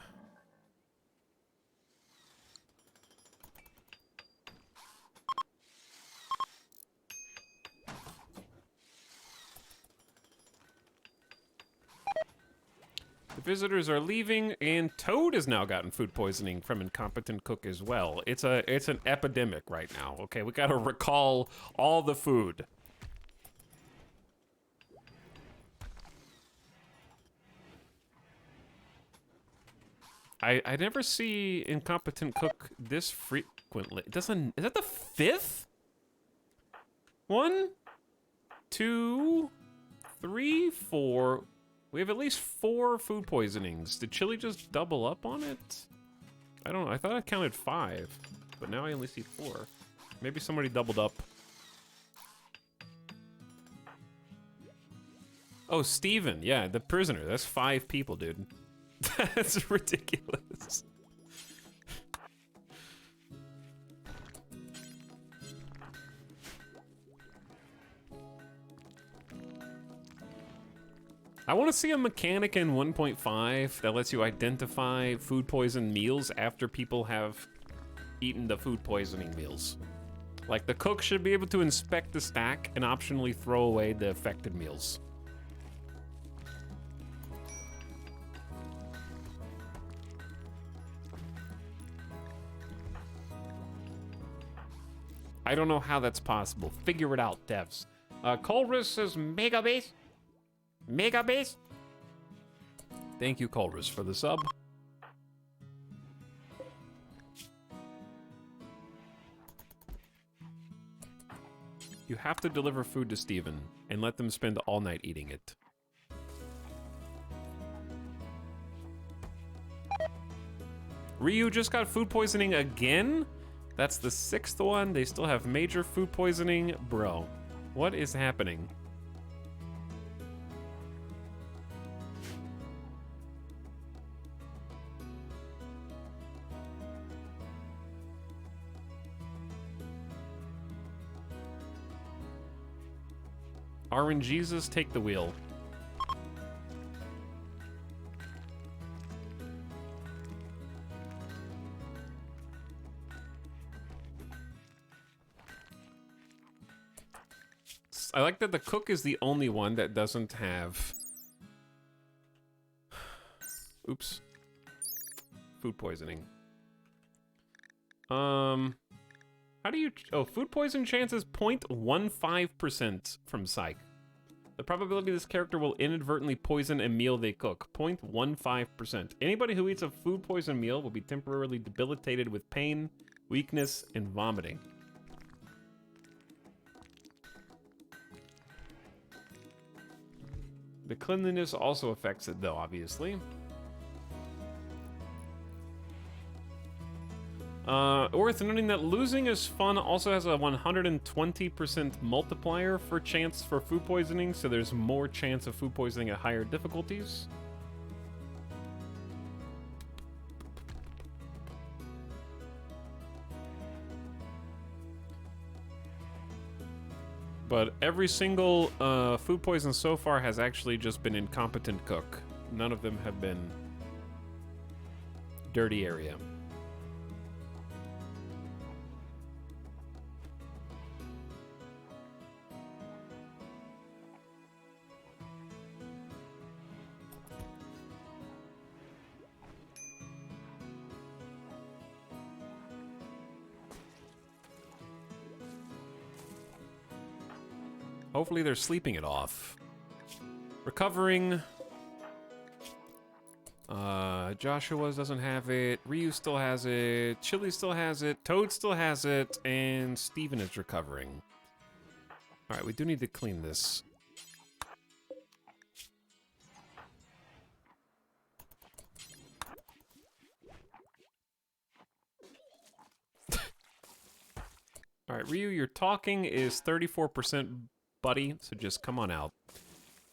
The visitors are leaving, and Toad has now gotten food poisoning from incompetent cook as well. It's an epidemic right now. Okay, we gotta recall all the food. I never see incompetent cook this frequently. It doesn't. Is that the 5th? 1, 2, 3, 4. We have at least 4 food poisonings. Did Chili just double up on it? I don't know. I thought I counted 5, but now I only see 4. Maybe somebody doubled up. Oh, Steven. Yeah, the prisoner. That's 5 people, dude. That's ridiculous. I want to see a mechanic in 1.5 that lets you identify food poison meals after people have eating the food poisoning meals. Like, the cook should be able to inspect the stack and optionally throw away the affected meals. I don't know how that's possible. Figure it out, devs. Colrus says Mega Base. Mega Base. Thank you, Colrus, for the sub. You have to deliver food to Steven and let them spend all night eating it. Ryu just got food poisoning again? That's the 6th one. They still have major food poisoning. Bro, what is happening? RNGesus, take the wheel. I like that the cook is the only one that doesn't have... Oops. Food poisoning. How do you... Oh, food poison chance is 0.15% from Psych. The probability this character will inadvertently poison a meal they cook. 0.15%. Anybody who eats a food poison meal will be temporarily debilitated with pain, weakness, and vomiting. The cleanliness also affects it, though, obviously. Worth noting that losing is fun also has a 120% multiplier for chance for food poisoning, so there's more chance of food poisoning at higher difficulties. But every single food poison so far has actually just been incompetent cook. None of them have been dirty area. Hopefully they're sleeping it off. Recovering. Joshua doesn't have it. Ryu still has it. Chili still has it. Toad still has it. And Steven is recovering. Alright, we do need to clean this. Alright, Ryu, your talking is 34%, buddy, so just come on out.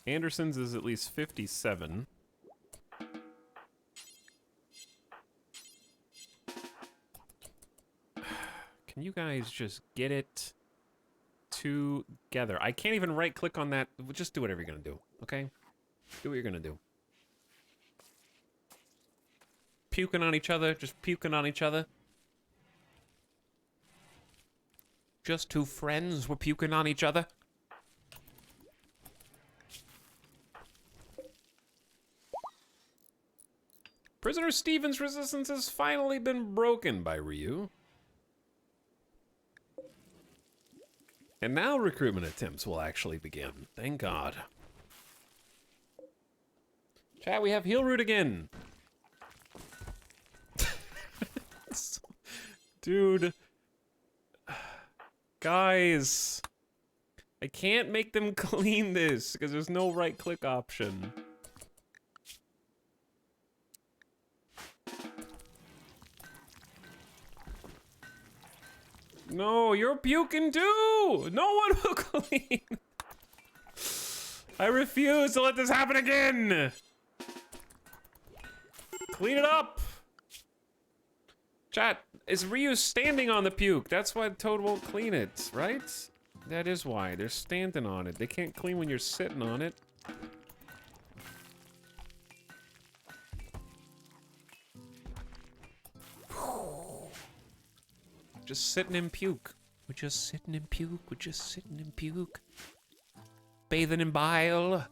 Anderson's is at least 57. Can you guys just get it together? I can't even right-click on that. Just do whatever you're gonna do, okay? Do what you're gonna do. Puking on each other, just puking on each other. Just two friends were puking on each other. Prisoner Steven's resistance has finally been broken by Ryu. And now recruitment attempts will actually begin. Thank God. Chat, we have Heal Root again. Dude. Guys. I can't make them clean this because there's no right-click option. No, you're puking too! No one will clean! I refuse to let this happen again! Clean it up! Chat, is Ryu standing on the puke? That's why Toad won't clean it, right? That is why. They're standing on it. They can't clean when you're sitting on it. Just sitting in puke. We're just sitting in puke. We're just sitting in puke. Bathing in bile.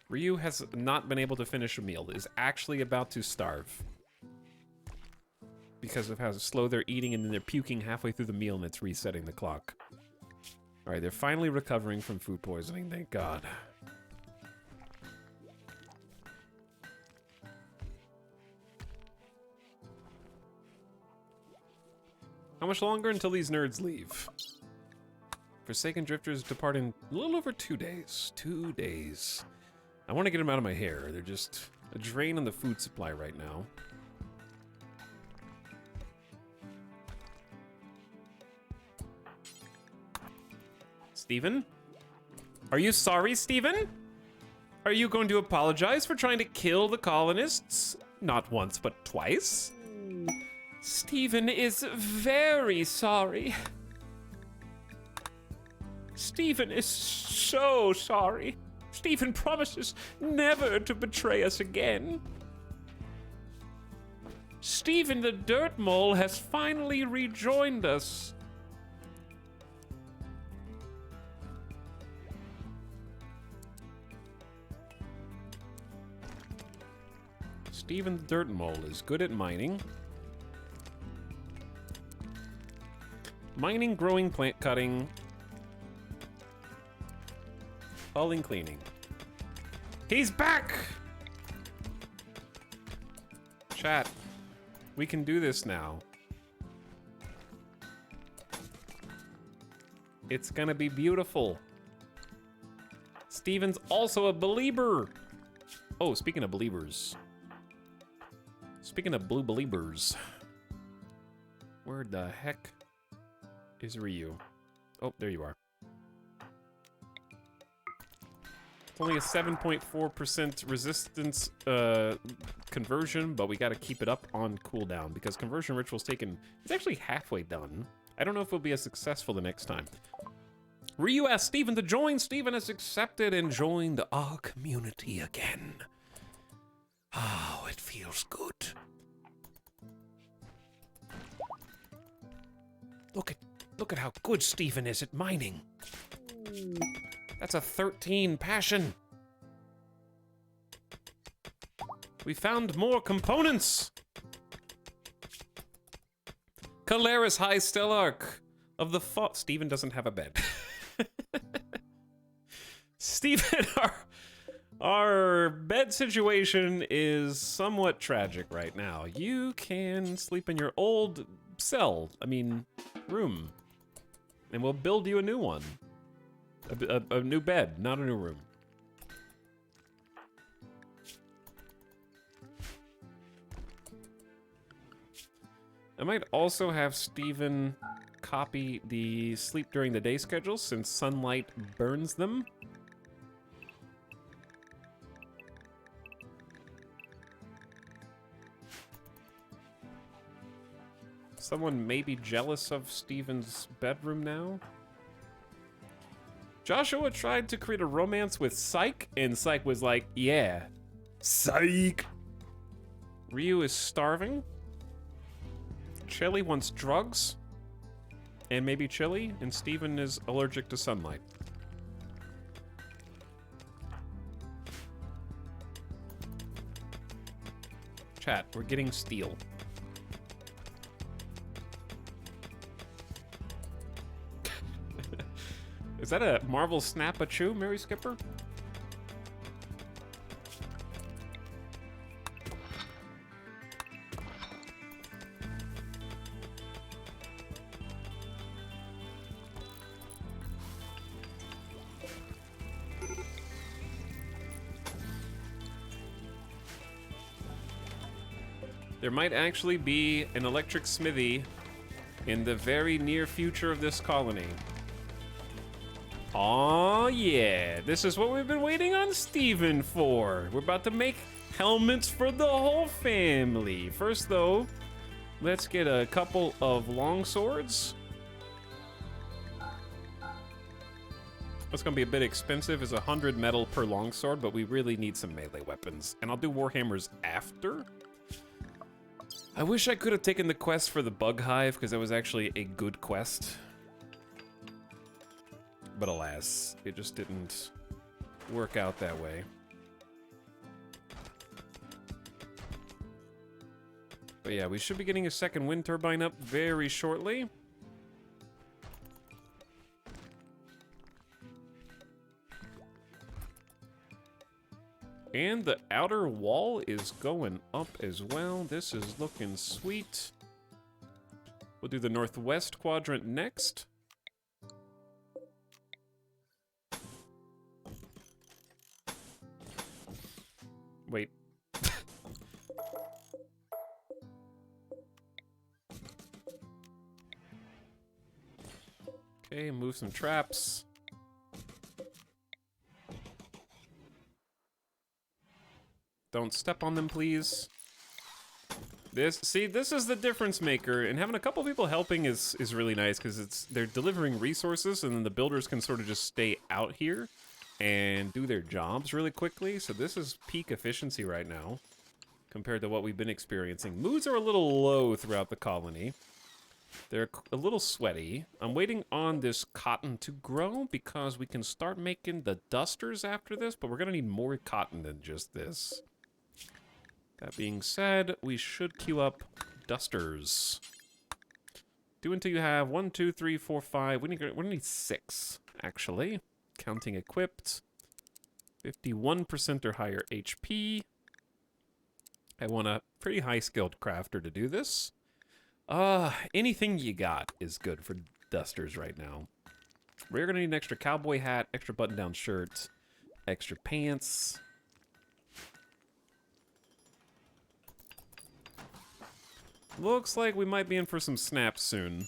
Ryu has not been able to finish a meal. Is actually about to starve. Because of how slow they're eating, and then they're puking halfway through the meal, and it's resetting the clock. Alright, they're finally recovering from food poisoning, thank God. How much longer until these nerds leave? Forsaken Drifters depart in a little over 2 days. 2 days. I want to get them out of my hair. They're just a drain on the food supply right now. Steven? Are you sorry, Steven? Are you going to apologize for trying to kill the colonists? Not once, but twice? Steven is very sorry. Steven is so sorry. Steven promises never to betray us again. Steven the Dirt Mole has finally rejoined us. Steven the Dirt Mole is good at mining. Mining, growing, plant cutting. Hauling, cleaning. He's back! Chat, we can do this now. It's gonna be beautiful. Steven's also a believer. Oh, speaking of believers. Speaking of blue believers. Where the heck is Ryu? Oh, there you are. It's only a 7.4% resistance conversion, but we gotta keep it up on cooldown because conversion ritual's taken, it's actually halfway done. I don't know if it'll be as successful the next time. Ryu asked Steven to join. Steven has accepted and joined our community again. Oh, it feels good. Look at how good Steven is at mining. That's a 13 passion. We found more components. Calaris High Stellarch of the Steven doesn't have a bed. Steven, our bed situation is somewhat tragic right now. You can sleep in your old cell, room, and we'll build you a new one. A new bed, not a new room. I might also have Steven copy the sleep during the day schedule since sunlight burns them. Someone may be jealous of Steven's bedroom now. Joshua tried to create a romance with Psych, and Psych was like, yeah. Psych! Ryu is starving. Chili wants drugs. And maybe chili, and Steven is allergic to sunlight. Chat, we're getting steel. Is that a Marvel Snap-a-Chew, Mary Skipper? There might actually be an electric smithy in the very near future of this colony. Aw, yeah. This is what we've been waiting on Steven for. We're about to make helmets for the whole family. First, though, let's get a couple of long swords. What's gonna be a bit expensive is 100 metal per longsword, but we really need some melee weapons. And I'll do warhammers after. I wish I could have taken the quest for the bug hive, because that was actually a good quest. But alas, it just didn't work out that way. But yeah, we should be getting a second wind turbine up very shortly. And the outer wall is going up as well. This is looking sweet. We'll do the northwest quadrant next. Wait. Okay, move some traps. Don't step on them, please. This is the difference maker, and having a couple people helping is really nice, because they're delivering resources, and then the builders can sort of just stay out here and do their jobs really quickly. So this is peak efficiency right now, compared to what we've been experiencing. Moods are a little low throughout the colony. They're a little sweaty. I'm waiting on this cotton to grow, because we can start making the dusters after this, but we're gonna need more cotton than just this. That being said, we should queue up dusters. Do until you have 1, 2, 3, 4, 5. We're gonna need 6, actually. Counting equipped. 51% or higher HP. I want a pretty high skilled crafter to do this. Anything you got is good for dusters right now. We're gonna need an extra cowboy hat, extra button-down shirt, extra pants. Looks like we might be in for some snaps soon.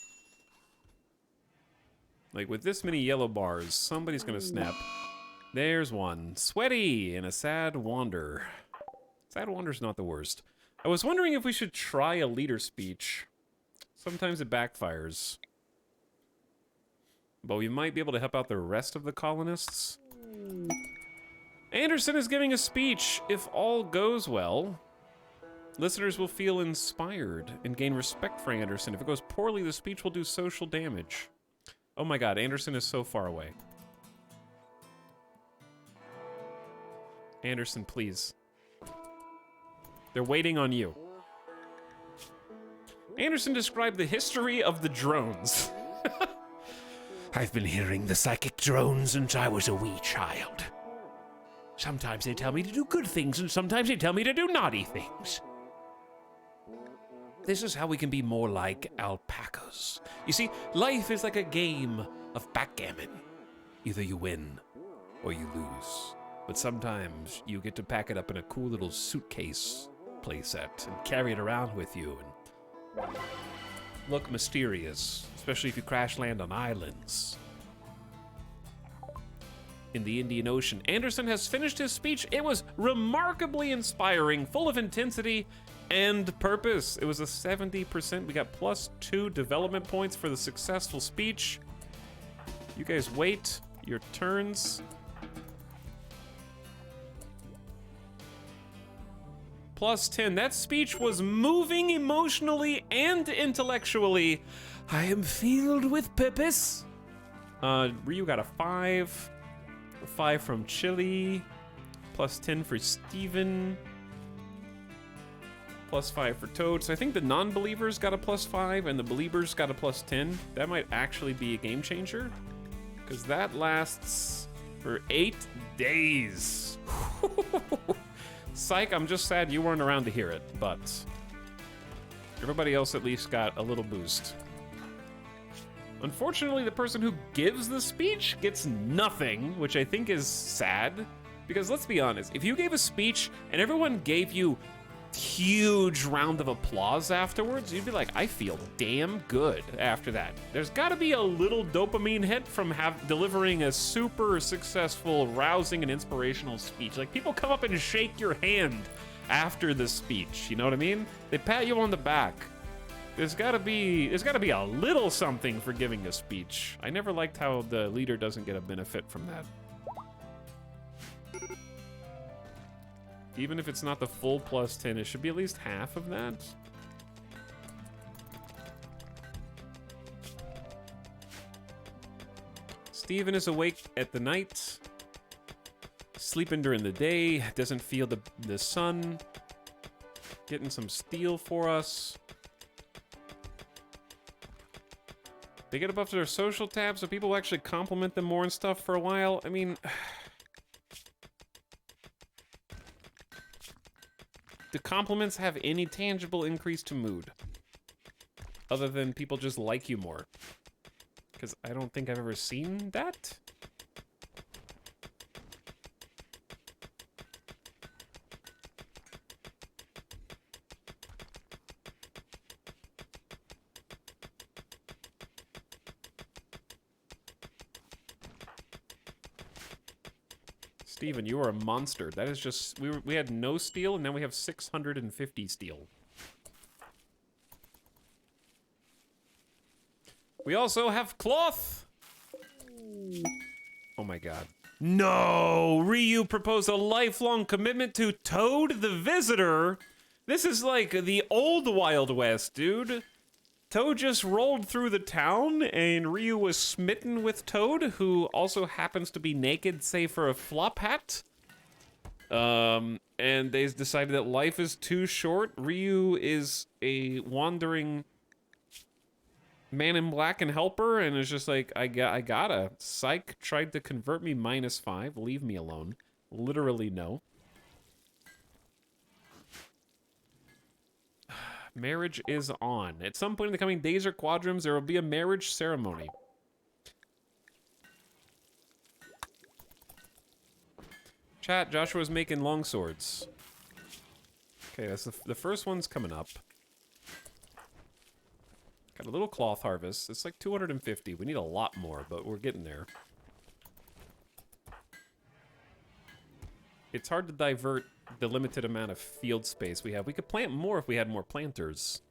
Like, with this many yellow bars, somebody's gonna snap. There's one. Sweaty and a sad wander. Sad wander's not the worst. I was wondering if we should try a leader speech. Sometimes it backfires. But we might be able to help out the rest of the colonists. Anderson is giving a speech. If all goes well, listeners will feel inspired and gain respect for Anderson. If it goes poorly, the speech will do social damage. Oh my god, Anderson is so far away. Anderson, please. They're waiting on you. Anderson described the history of the drones. I've been hearing the psychic drones since I was a wee child. Sometimes they tell me to do good things, and sometimes they tell me to do naughty things. This is how we can be more like alpacas. You see, life is like a game of backgammon. Either you win or you lose. But sometimes you get to pack it up in a cool little suitcase playset and carry it around with you and look mysterious, especially if you crash land on islands. In the Indian Ocean, Anderson has finished his speech. It was remarkably inspiring, full of intensity and purpose. It was a 70%. We got +2 development points for the successful speech. You guys wait your turns. +10. That speech was moving emotionally and intellectually. I am filled with purpose. Ryu got a 5. A 5 from Chili. +10 for Steven. +5 for Toad. So I think the non-believers got a +5 and the believers got a +10. That might actually be a game changer, because that lasts for 8 days. Psych, I'm just sad you weren't around to hear it, but everybody else at least got a little boost. Unfortunately, the person who gives the speech gets nothing, which I think is sad, because let's be honest, if you gave a speech and everyone gave you huge round of applause afterwards, you'd be like, I feel damn good after that. There's got to be a little dopamine hit from delivering a super successful, rousing, and inspirational speech. Like, people come up and shake your hand after the speech, you know what I mean? They pat you on the back. There's got to be a little something for giving a speech. I never liked how the leader doesn't get a benefit from that. Even if it's not the full +10, it should be at least half of that. Steven is awake at the night, sleeping during the day, doesn't feel the sun. Getting some steel for us. They get above to their social tab so people actually compliment them more and stuff for a while. I mean... do compliments have any tangible increase to mood? Other than people just like you more? Because I don't think I've ever seen that. Steven, you are a monster. That is just... We had no steel, and now we have 650 steel. We also have cloth! Oh my god. No! Ryu proposed a lifelong commitment to Toad the Visitor? This is like the old Wild West, dude. Toad just rolled through the town, and Ryu was smitten with Toad, who also happens to be naked, save for a flop hat. And they decided that life is too short. Ryu is a wandering man in black and helper, and is just like, I gotta. Psych tried to convert me -5. Leave me alone. Literally no. Marriage is on. At some point in the coming days or quadrums, there will be a marriage ceremony. Chat, Joshua's making long swords. Okay, that's the first one's coming up. Got a little cloth harvest. It's like 250. We need a lot more, but we're getting there. It's hard to divert the limited amount of field space we have. We could plant more if we had more planters.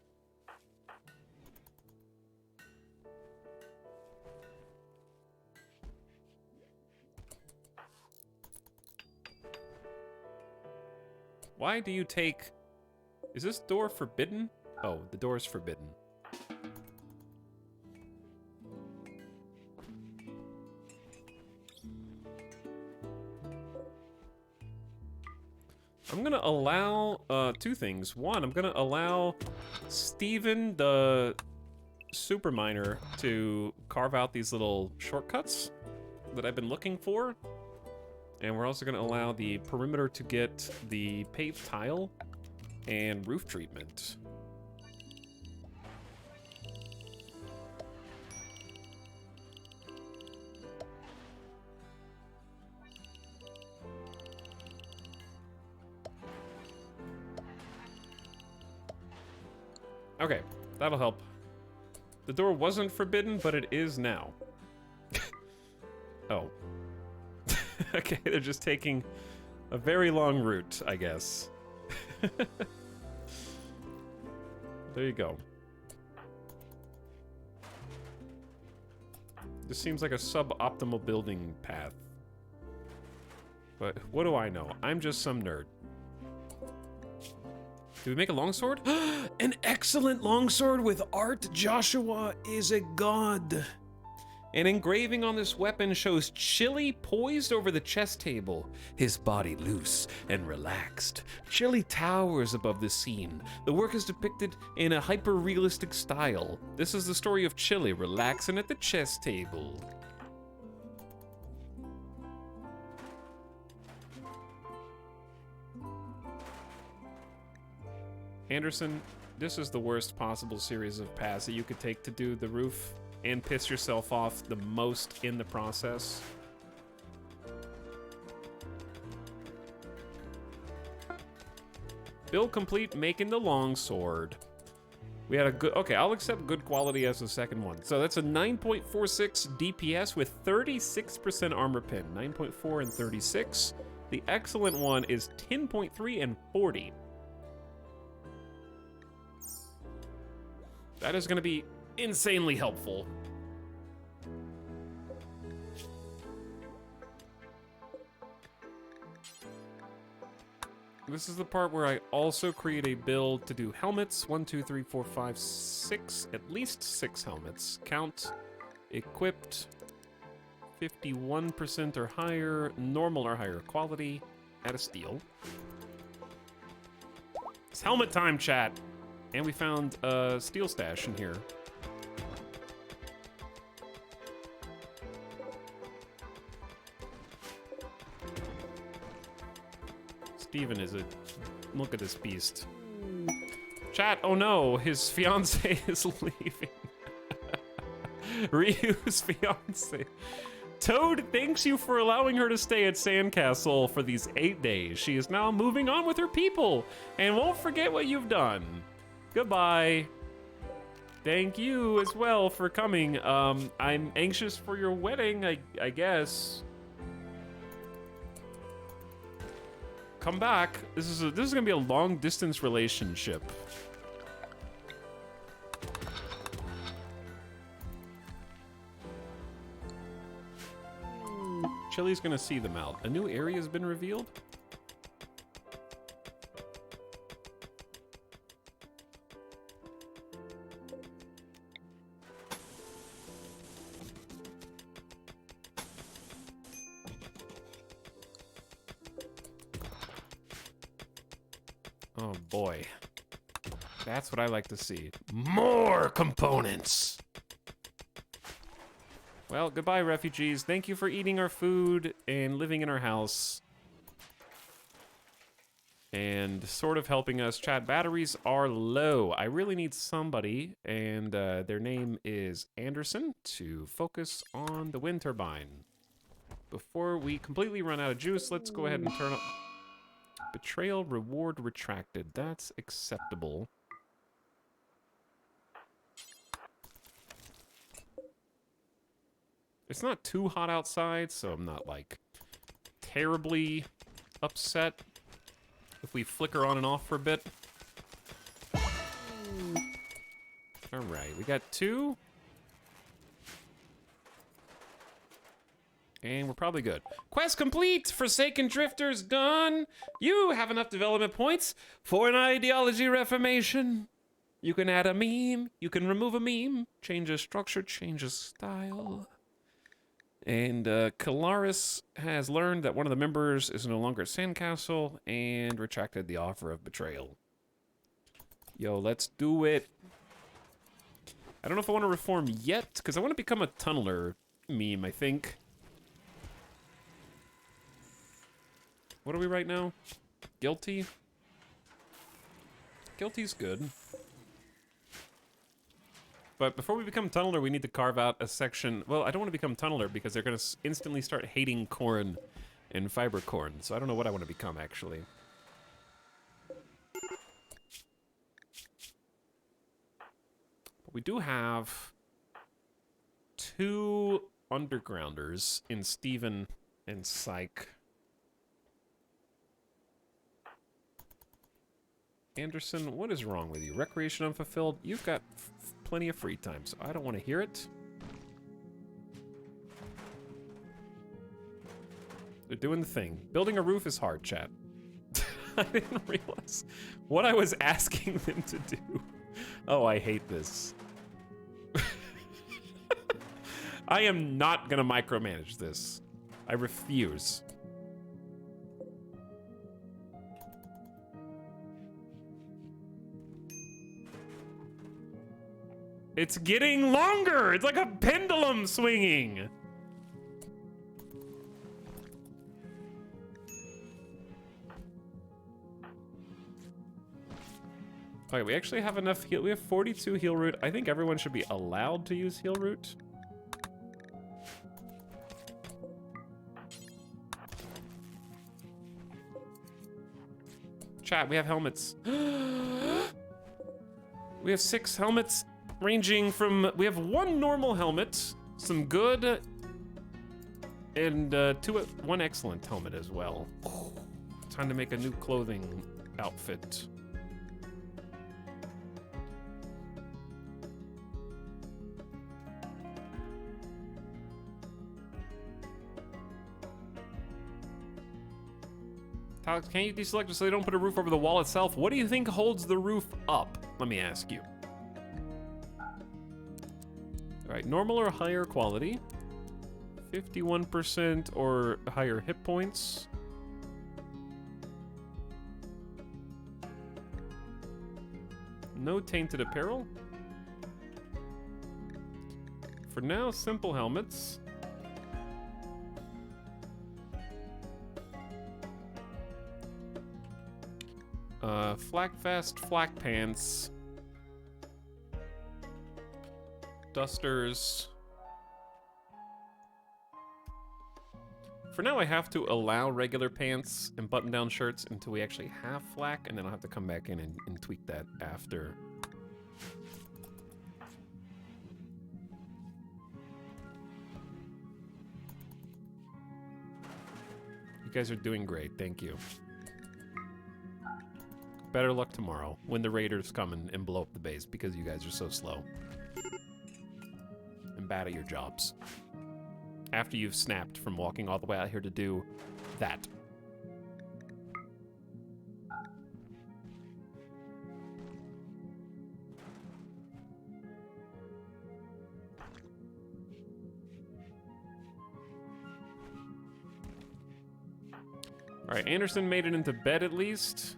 Why do you take... Is this door forbidden? Oh, the door is forbidden. I'm gonna allow two things. One, I'm gonna allow Steven, the super miner, to carve out these little shortcuts that I've been looking for. And we're also gonna allow the perimeter to get the paved tile and roof treatment. Okay, that'll help. The door wasn't forbidden, but it is now. Oh. Okay, they're just taking a very long route, I guess. There you go. This seems like a suboptimal building path. But what do I know? I'm just some nerd. Did we make a longsword? An excellent longsword with art. Joshua is a god. An engraving on this weapon shows Chili poised over the chess table, his body loose and relaxed. Chili towers above the scene. The work is depicted in a hyper-realistic style. This is the story of Chili relaxing at the chess table. Anderson, this is the worst possible series of paths that you could take to do the roof and piss yourself off the most in the process. Build complete, making the longsword. We had a good, okay, I'll accept good quality as the second one. So that's a 9.46 DPS with 36% armor pin. 9.4 and 36. The excellent one is 10.3 and 40. That is going to be insanely helpful. This is the part where I also create a build to do helmets. 1, 2, 3, 4, 5, 6. At least 6 helmets. Count. Equipped. 51% or higher, normal or higher quality, at a steel. It's helmet time, chat. And we found a steel stash in here. Steven is a... Look at this beast. Chat, oh no, his fiance is leaving. Ryu's fiance. Toad thanks you for allowing her to stay at Sandcastle for these 8 days. She is now moving on with her people and won't forget what you've done. Goodbye. Thank you as well for coming. I'm anxious for your wedding, I guess. Come back. This is gonna be a long distance relationship. Chili's gonna see them out. A new area has been revealed. Oh boy. That's what I like to see. More components! Well, goodbye, refugees. Thank you for eating our food and living in our house. And sort of helping us. Chat, batteries are low. I really need somebody, and their name is Anderson, to focus on the wind turbine. Before we completely run out of juice, let's go ahead and turn up... Betrayal reward retracted. That's acceptable. It's not too hot outside, so I'm not, like, terribly upset if we flicker on and off for a bit. Alright, we got 2. And we're probably good. Quest complete! Forsaken Drifters done! You have enough development points for an ideology reformation. You can add a meme, you can remove a meme, change a structure, change a style. And Kalaris has learned that one of the members is no longer at Sandcastle and retracted the offer of betrayal. Yo, let's do it. I don't know if I want to reform yet, because I want to become a tunneler meme, I think. What are we right now? Guilty? Guilty's good. But before we become tunneler, we need to carve out a section. Well, I don't want to become tunneler because they're going to instantly start hating corn and fiber corn. So I don't know what I want to become, actually. But we do have 2 undergrounders in Steven and Psych. Anderson, what is wrong with you? Recreation unfulfilled? You've got plenty of free time, so I don't want to hear it. They're doing the thing. Building a roof is hard, chat. I didn't realize what I was asking them to do. Oh, I hate this. I am not gonna micromanage this. I refuse. It's getting longer! It's like a pendulum swinging! Okay, we actually have enough heal. We have 42 heal root. I think everyone should be allowed to use heal root. Chat, we have helmets. We have 6 helmets. Ranging from, we have 1 normal helmet, some good, and 1 excellent helmet as well. Time to make a new clothing outfit. Alex, can't you deselect it so they don't put a roof over the wall itself? What do you think holds the roof up? Let me ask you. All right, normal or higher quality. 51% or higher hit points. No tainted apparel. For now, simple helmets. Flak-fast flak pants. Dusters. For now, I have to allow regular pants and button-down shirts until we actually have flak, and then I'll have to come back in and tweak that after. You guys are doing great, thank you. Better luck tomorrow when the raiders come and blow up the base because you guys are so slow. And bad at your jobs. After you've snapped from walking all the way out here to do that. Alright, Anderson made it into bed at least.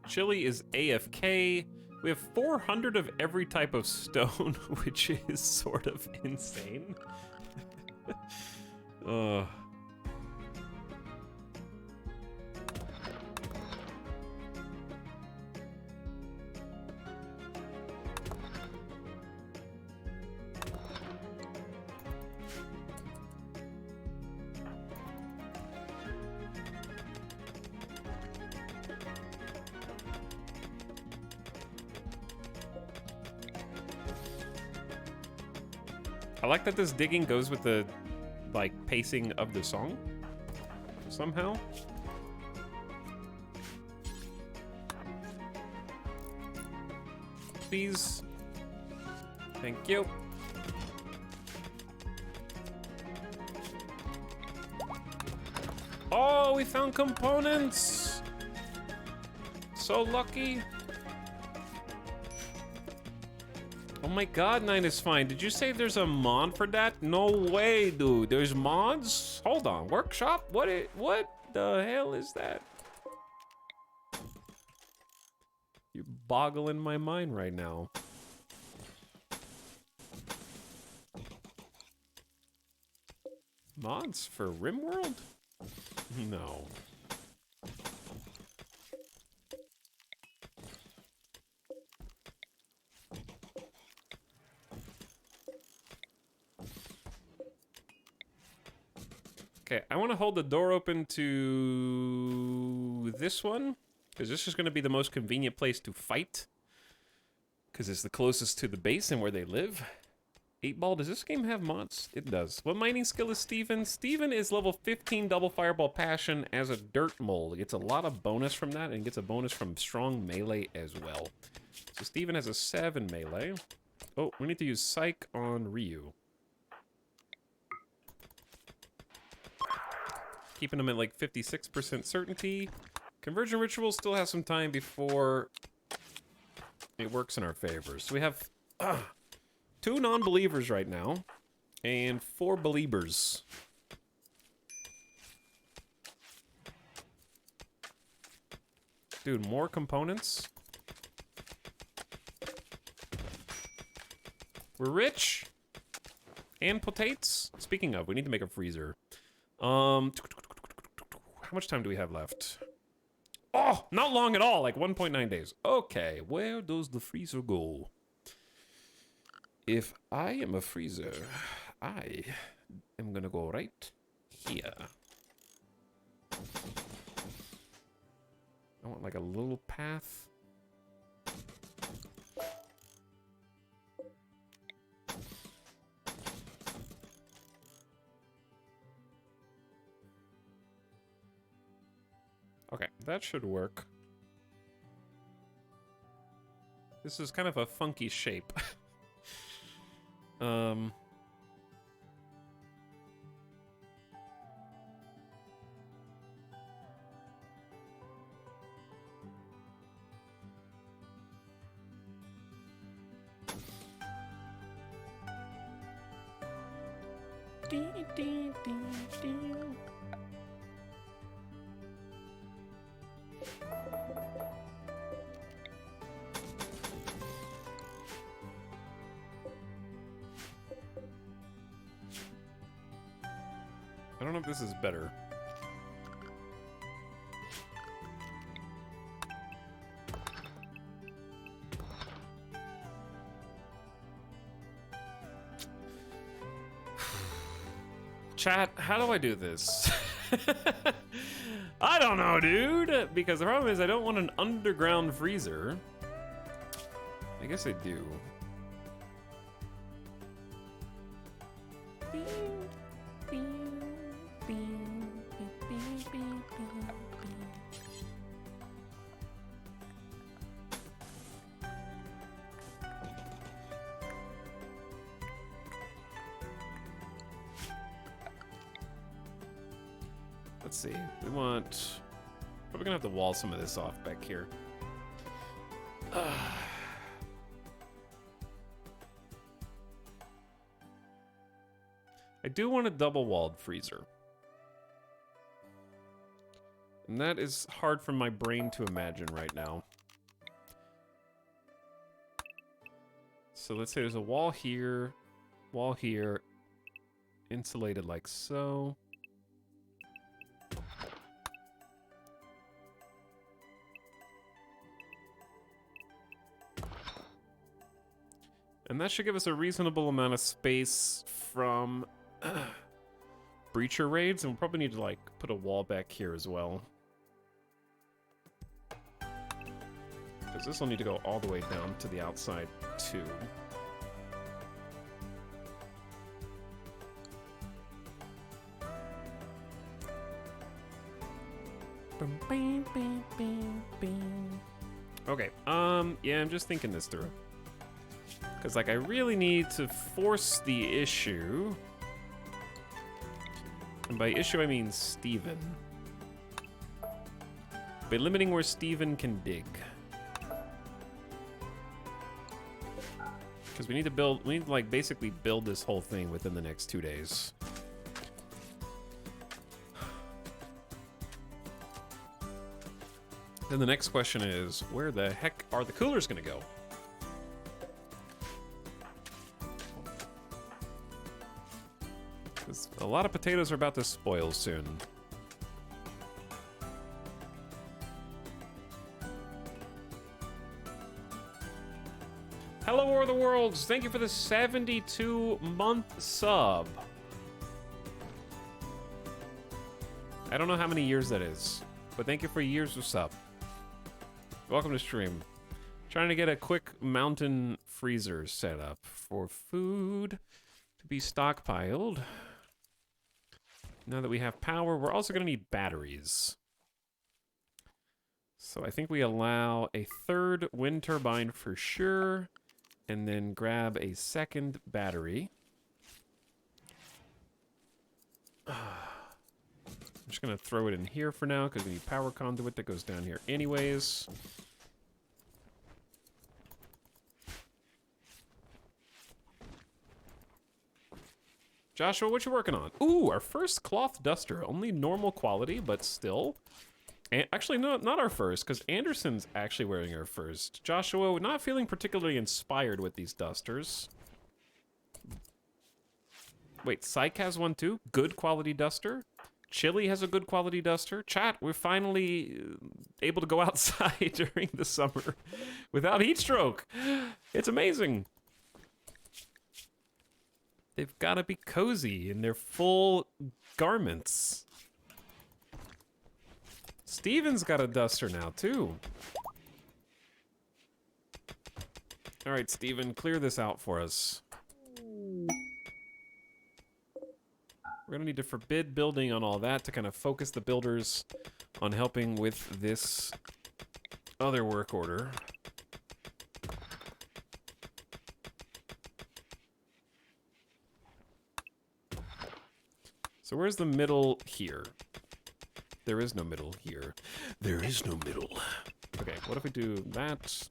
Chili is AFK. We have 400 of every type of stone, which is sort of insane. I like that this digging goes with the, like, pacing of the song, somehow. Please. Thank you. Oh, we found components! So lucky. Oh my god, 9 is fine. Did you say there's a mod for that? No way, dude. There's mods? Hold on. Workshop? What the hell is that? You're boggling my mind right now. Mods for Rimworld? No. Okay, I want to hold the door open to this one, because this is going to be the most convenient place to fight, because it's the closest to the base and where they live. 8-ball, does this game have mods? It does. What mining skill is Steven? Steven is level 15 double fireball passion as a dirt mole. He gets a lot of bonus from that, and gets a bonus from strong melee as well. So Steven has a 7 melee. Oh, we need to use Psych on Ryu. Keeping them at like 56% certainty. Conversion ritual still has some time before it works in our favor. So we have 2 non-believers right now and 4 believers. Dude, more components. We're rich. And potates. Speaking of, we need to make a freezer. How much time do we have left? Oh, not long at all, like 1.9 days. Okay, where does the freezer go? If I am a freezer, I am gonna go right here. I want like a little path. Okay, that should work. This is kind of a funky shape. I don't know if this is better. Chat, how do I do this? I don't know, dude! Because the problem is I don't want an underground freezer. I guess I do. Let's see. We want... Probably gonna have to wall some of this off back here. I do want a double-walled freezer. And that is hard for my brain to imagine right now. So let's say there's a wall here, insulated like so. And that should give us a reasonable amount of space from breacher raids, and we'll probably need to like put a wall back here as well. Because this will need to go all the way down to the outside too. Okay, yeah, I'm just thinking this through. Because, like, I really need to force the issue. And by issue, I mean Steven. By limiting where Steven can dig. Because we need to build, we need to, like, basically build this whole thing within the next 2 days. Then the next question is, where the heck are the coolers gonna go? A lot of potatoes are about to spoil soon. Hello, War of the Worlds! Thank you for the 72-month sub. I don't know how many years that is, but thank you for years of sub. Welcome to stream. Trying to get a quick mountain freezer set up for food to be stockpiled. Now that we have power, we're also going to need batteries. So I think we allow a third wind turbine for sure, and then grab a second battery. I'm just going to throw it in here for now, because we need power conduit that goes down here anyways. Joshua, what you working on? Ooh, our first cloth duster. Only normal quality, but still. Actually, no, not our first, because Anderson's actually wearing our first. Joshua, not feeling particularly inspired with these dusters. Wait, Syke has one too? Good quality duster. Chili has a good quality duster. Chat, we're finally able to go outside during the summer without heat stroke. It's amazing. They've got to be cozy in their full garments. Steven's got a duster now, too. All right, Steven, clear this out for us. We're going to need to forbid building on all that to kind of focus the builders on helping with this other work order. So where's the middle here? There is no middle here. There is no middle. Okay, what if we do that?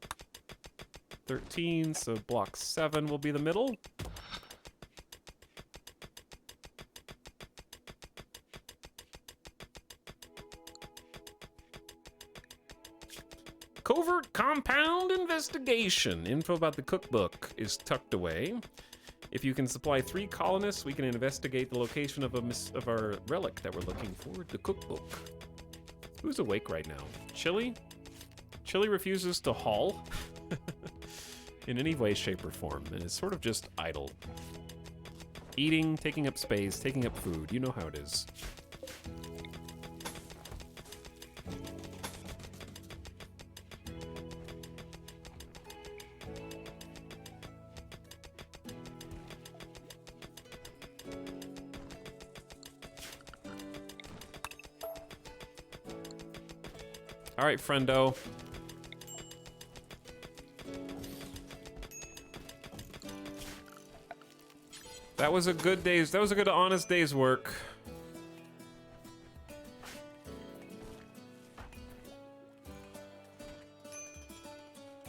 13, so block 7 will be the middle. Covert compound investigation. Info about the cookbook is tucked away. If you can supply 3 colonists, we can investigate the location of our relic that we're looking for, the cookbook. Who's awake right now? Chili? Chili refuses to haul in any way, shape, or form, and is sort of just idle. Eating, taking up space, taking up food. You know how it is. All right, friendo. That was a good honest day's work.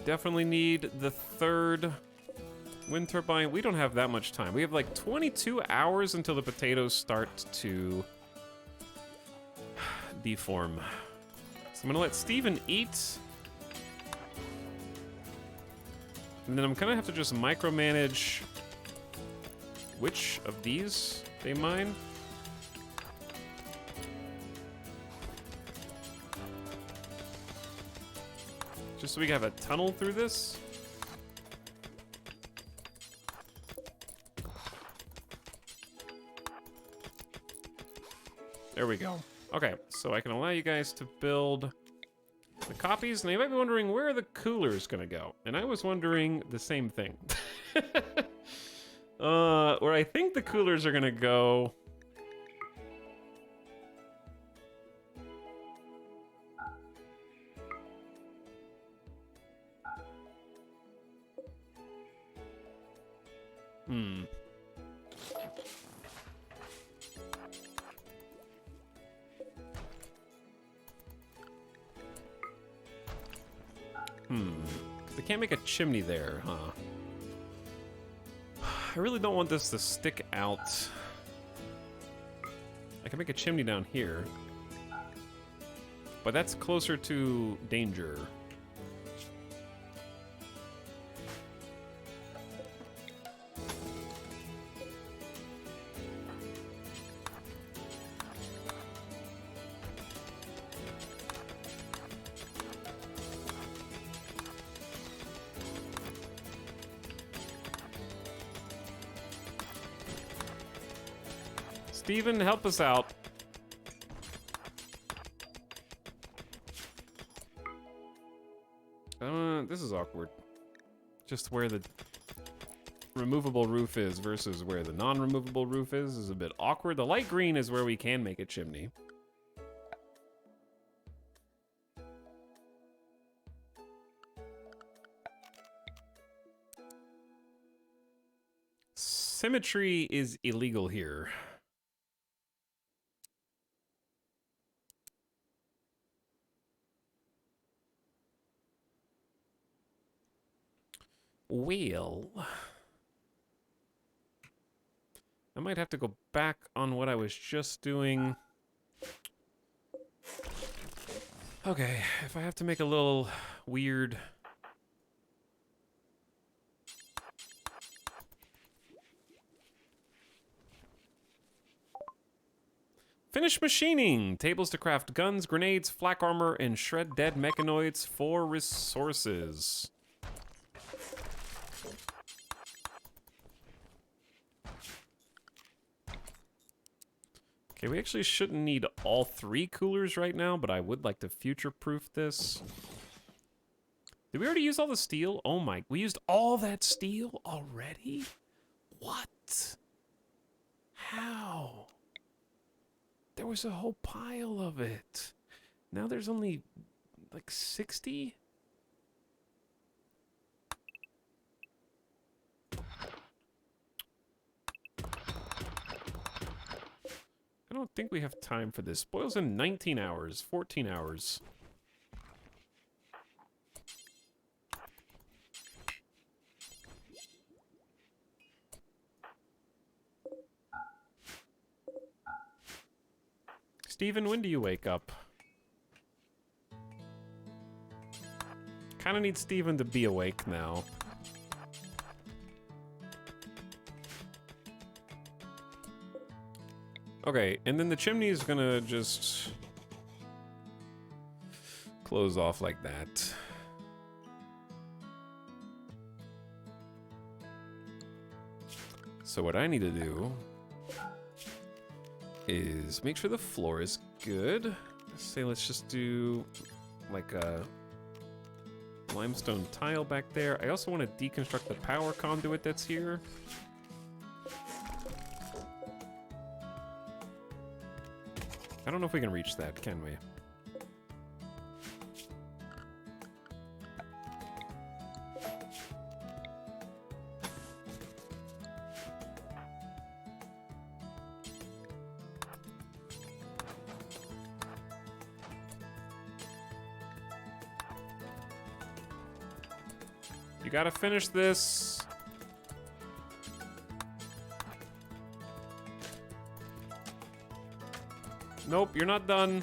Definitely need the 3rd wind turbine. We don't have that much time. We have like 22 hours until the potatoes start to deform. So I'm gonna let Steven eat. And then I'm gonna have to just micromanage which of these they mine. Just so we have a tunnel through this. There we go. Okay, so I can allow you guys to build the copies. Now you might be wondering where the cooler is gonna go. And I was wondering the same thing. Where I think the coolers are gonna go. They can't make a chimney there, huh? I really don't want this to stick out. I can make a chimney down here. But that's closer to danger. Steven, help us out. This is awkward. Just where the removable roof is versus where the non-removable roof is a bit awkward. The light green is where we can make a chimney. Symmetry is illegal here. Well, I might have to go back on what I was just doing. Okay, if I have to make a little weird... Finish machining! Tables to craft guns, grenades, flak armor, and shred dead mechanoids for resources. Okay, we actually shouldn't need all 3 coolers right now, but I would like to future-proof this. Did we already use all the steel? Oh my, we used all that steel already? What? How? There was a whole pile of it. Now there's only like 60? I don't think we have time for this. Boils in 19 hours, 14 hours. Steven, when do you wake up? kind of need Steven to be awake now. Okay, and then the chimney is gonna just close off like that. So what I need to do is make sure the floor is good. Say let's just do like a limestone tile back there. I also want to deconstruct the power conduit that's here. I don't know if we can reach that, can we? You gotta finish this. Nope, you're not done.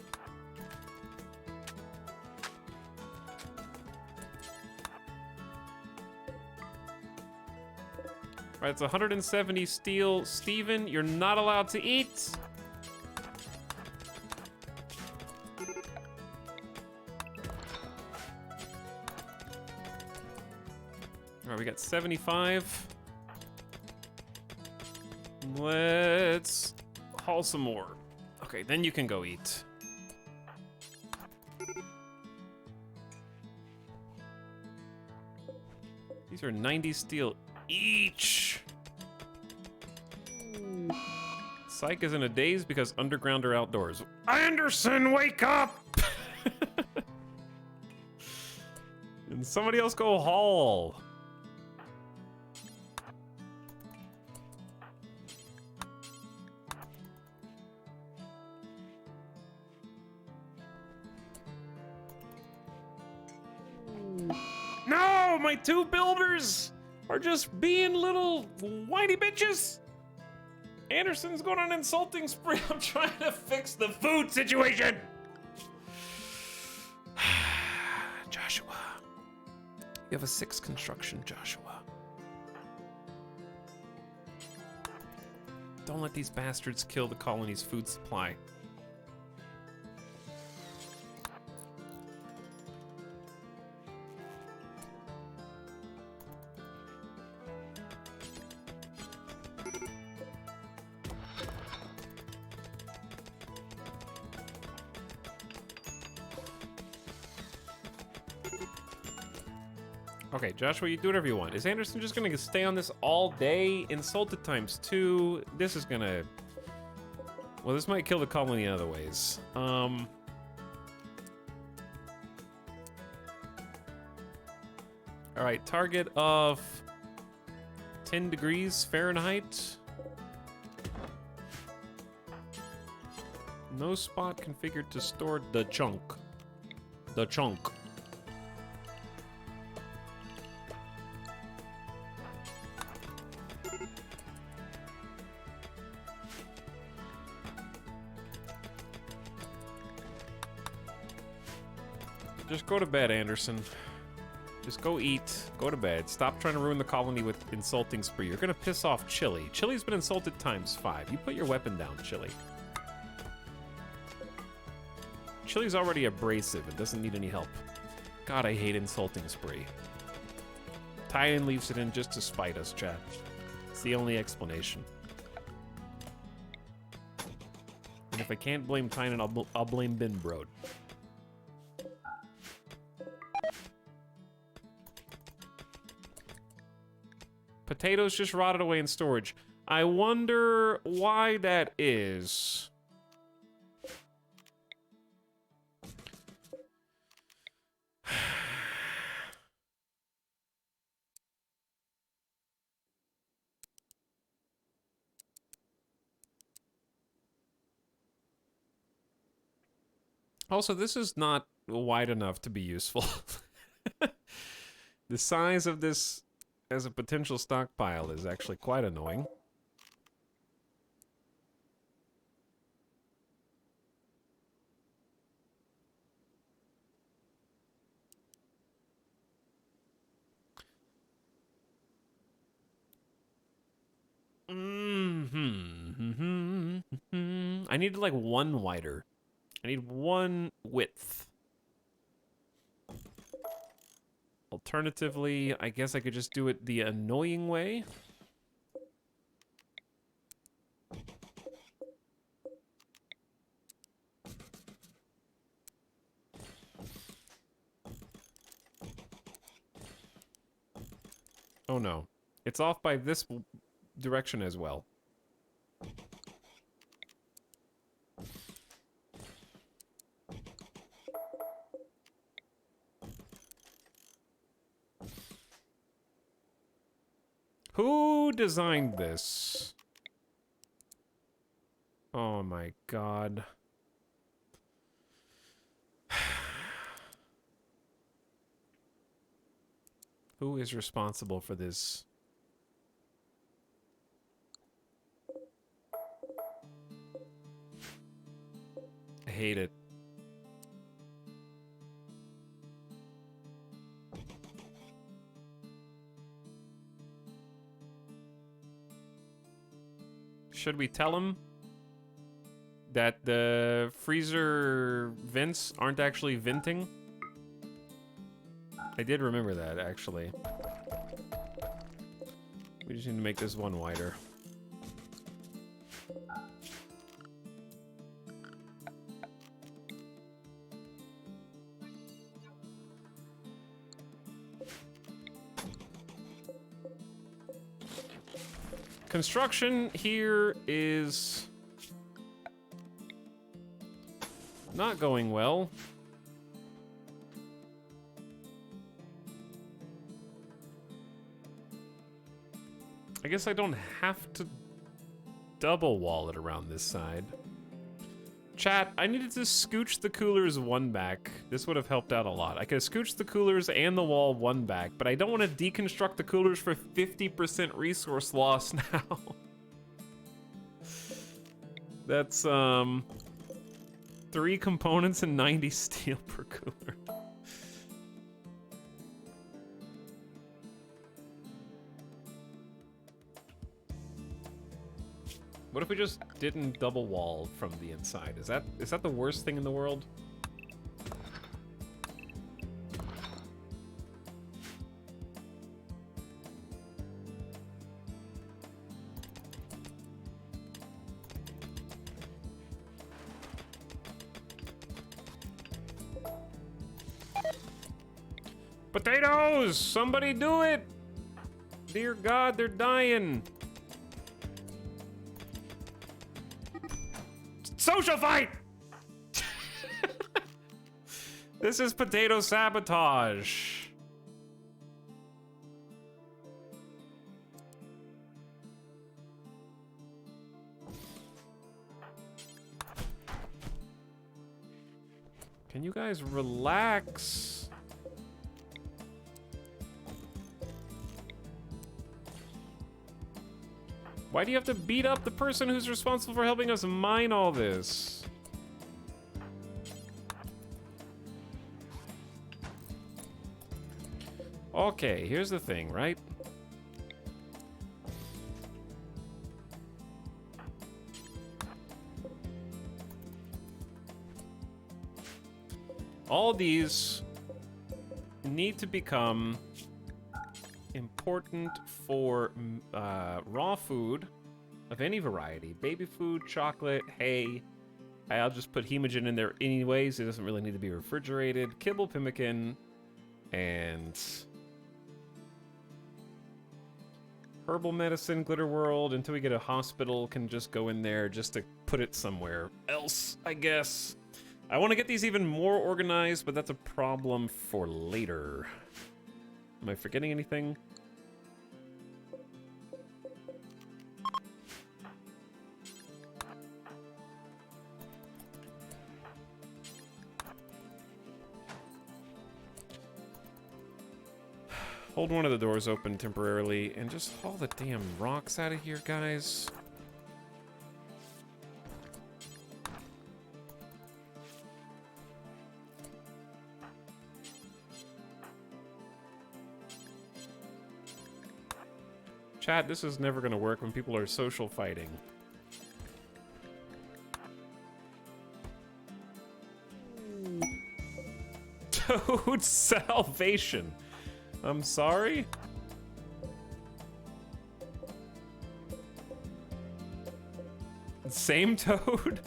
Alright, it's 170 steel. Steven, you're not allowed to eat. Alright, we got 75. Let's haul some more. Okay, then you can go eat. These are 90 steel each. Psych is in a daze because underground or outdoors. Anderson, wake up! And somebody else go haul. No, my two builders are just being little whiny bitches. Anderson's going on an insulting spree. I'm trying to fix the food situation. Joshua. You have a 6 construction, Joshua. Don't let these bastards kill the colony's food supply. Okay, Joshua, you do whatever you want. Is Anderson just gonna stay on this all day? Insulted times 2. This is gonna... Well, this might kill the colony in other ways. Alright, target of 10 degrees Fahrenheit. No spot configured to store the chunk. The chunk. Just go to bed, Anderson. Just go eat, go to bed. Stop trying to ruin the colony with insulting spree. You're gonna piss off Chili. Chili's been insulted times 5. You put your weapon down, Chili. Chili's already abrasive and doesn't need any help. God, I hate insulting spree. Tynan leaves it in just to spite us, chat. It's the only explanation. And if I can't blame Tynan, I'll blame Binbrode. Potatoes just rotted away in storage. I wonder why that is. Also, this is not wide enough to be useful. The size of this as a potential stockpile is actually quite annoying. I need like one wider. I need one width. Alternatively, I guess I could just do it the annoying way. Oh no. It's off by this direction as well. Who designed this? Oh my god. Who is responsible for this? I hate it. Should we tell him that the freezer vents aren't actually venting? I did remember that, actually. We just need to make this one wider. Construction here is not going well. I guess I don't have to double wall it around this side. Chat, I needed to scooch the coolers one back. This would have helped out a lot. I could have scooched the coolers and the wall one back, but I don't want to deconstruct the coolers for 50% resource loss now. That's, 3 components and 90 steel per cooler. What if we just didn't double wall from the inside? Is that the worst thing in the world? Potatoes! Somebody do it! Dear God, they're dying. Social fight! This is potato sabotage. Can you guys relax? Why do you have to beat up the person who's responsible for helping us mine all this? Okay, here's the thing, right? All these need to become important for raw food of any variety. Baby food, chocolate, hay. I'll just put hemogen in there anyways. It doesn't really need to be refrigerated. Kibble, pemmican, and herbal medicine, Glitter World, until we get a hospital, can just go in there just to put it somewhere else, I guess. I want to get these even more organized, but that's a problem for later. Am I forgetting anything? Hold one of the doors open temporarily and just haul the damn rocks out of here, guys. Chat, this is never gonna work when people are social fighting. Toad salvation. I'm sorry. Same Toad?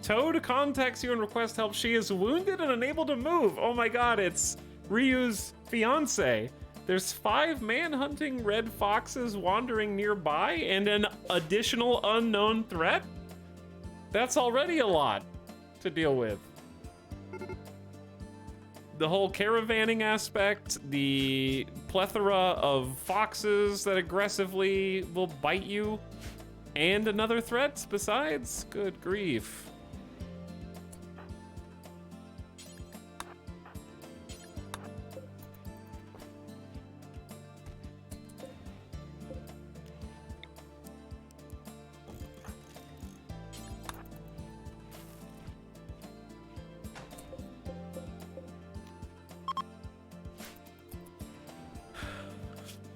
Toad contacts you and requests help. She is wounded and unable to move. Oh my god, it's Ryu's fiance. There's 5 man-hunting red foxes wandering nearby and an additional unknown threat? That's already a lot to deal with. The whole caravanning aspect, the plethora of foxes that aggressively will bite you, and another threat besides? Good grief.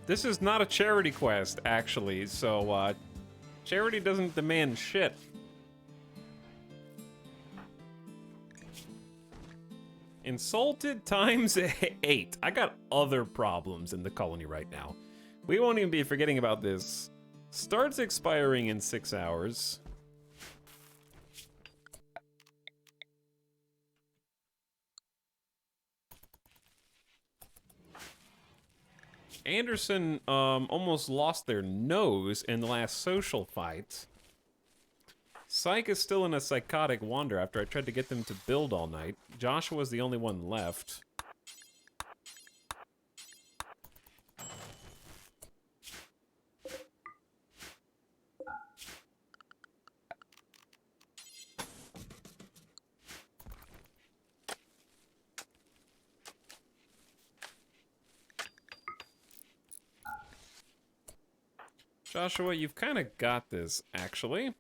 This is not a charity quest, actually, so, charity doesn't demand shit. Insulted times 8. I got other problems in the colony right now. We won't even be forgetting about this. Starts expiring in 6 hours. Anderson almost lost their nose in the last social fight. Psych is still in a psychotic wander after I tried to get them to build all night. Joshua's the only one left. Joshua, you've kind of got this, actually.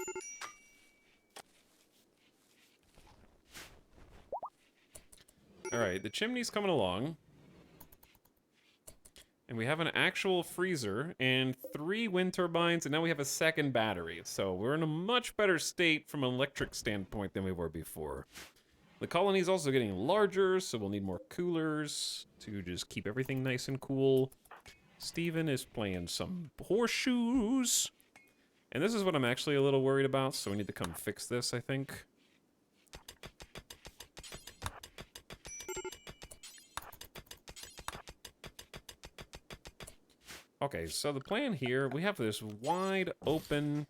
Alright, the chimney's coming along. And we have an actual freezer and 3 wind turbines, and now we have a second battery. So we're in a much better state from an electric standpoint than we were before. The colony's also getting larger, so we'll need more coolers to just keep everything nice and cool. Steven is playing some horseshoes. And this is what I'm actually a little worried about, so we need to come fix this, I think. Okay, so the plan here, we have this wide open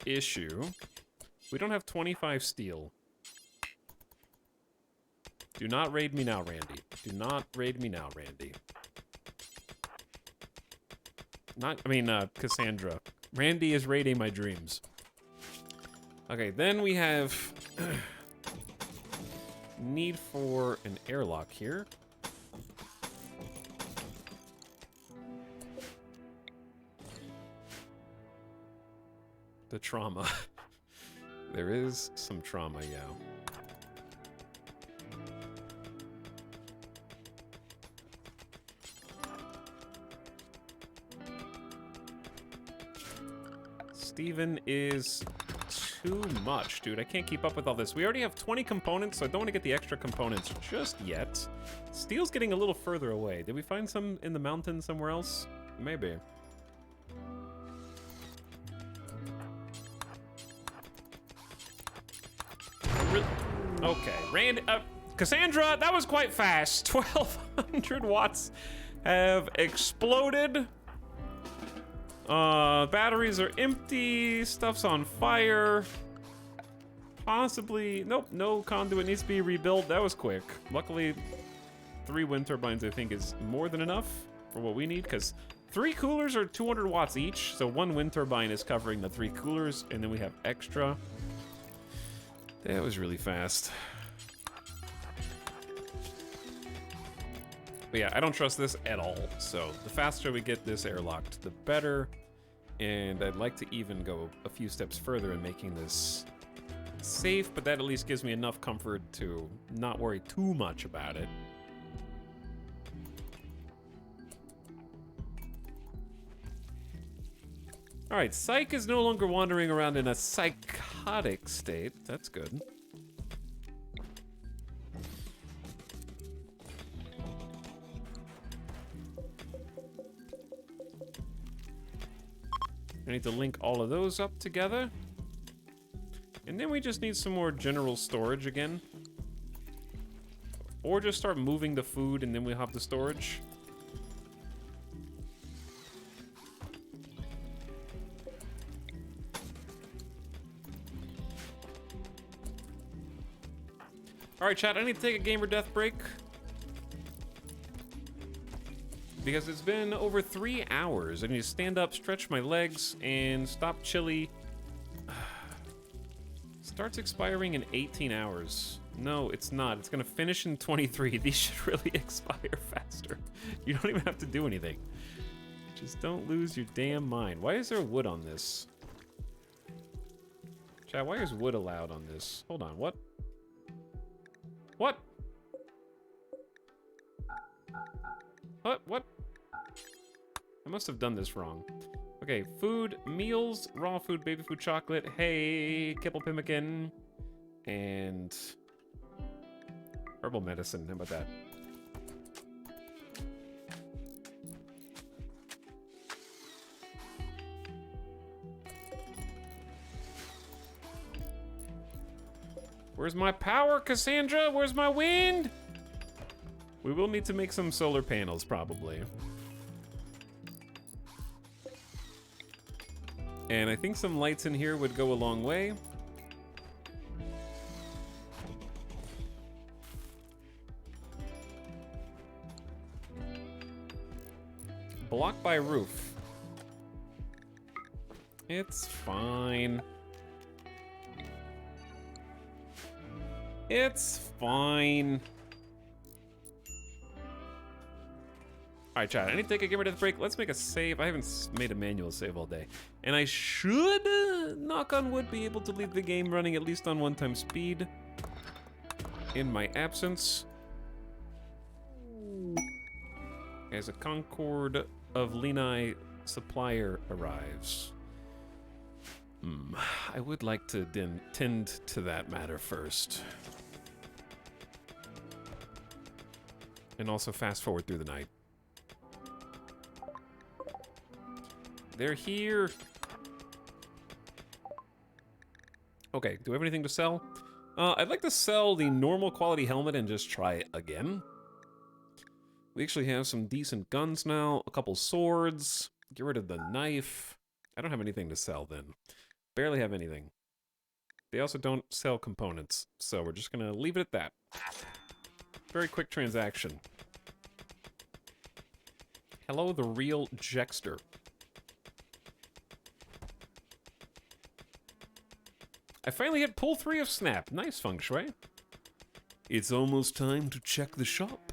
issue. We don't have 25 steel. Do not raid me now, Randy. Do not raid me now, Randy. Cassandra. Randy is raiding my dreams. Okay, then we have need for an airlock here. The trauma. There is some trauma, yeah. Steven is too much, dude. I can't keep up with all this. We already have 20 components, so I don't want to get the extra components just yet. Steel's getting a little further away. Did we find some in the mountains somewhere else? Maybe. Okay, Cassandra, that was quite fast. 1,200 watts have exploded. Batteries are empty. Stuff's on fire. Possibly, nope, no conduit needs to be rebuilt. That was quick. Luckily, 3 wind turbines I think is more than enough for what we need, because 3 coolers are 200 watts each, so 1 wind turbine is covering the 3 coolers, and then we have extra. That was really fast. But yeah, I don't trust this at all. So the faster we get this airlocked, the better. And I'd like to even go a few steps further in making this safe, but that at least gives me enough comfort to not worry too much about it. All right, Psych is no longer wandering around in a psychotic aquatic state. That's good. I need to link all of those up together. And then we just need some more general storage again. Or just start moving the food and then we'll have the storage. Alright, chat, I need to take a gamer death break. Because it's been over 3 hours. I need to stand up, stretch my legs, and stop chili. Starts expiring in 18 hours. No, it's not. It's gonna finish in 23. These should really expire faster. You don't even have to do anything. Just don't lose your damn mind. Why is there wood on this? Chat, why is wood allowed on this? Hold on, what? What? What? I must have done this wrong. Okay, food, meals, raw food, baby food, chocolate, hay, kibble pemmican, and herbal medicine. How about that? Where's my power, Cassandra? Where's my wind? We will need to make some solar panels, probably. And I think some lights in here would go a long way. Blocked by roof. It's fine. It's fine. Alright, chat, I need to take a gamer death break. Let's make a save. I haven't made a manual save all day. And I should, knock on wood, be able to leave the game running at least on 1x speed in my absence. As a Concord of Lenai supplier arrives. I would like to tend to that matter first. And also fast forward through the night. They're here. Okay, do we have anything to sell? I'd like to sell the normal quality helmet and just try it again. We actually have some decent guns now, a couple swords, get rid of the knife. I don't have anything to sell then. Barely have anything. They also don't sell components, so we're just gonna leave it at that. Very quick transaction. Hello, the real Jexter. I finally hit pull 3 of Snap. Nice feng shui. It's almost time to check the shop.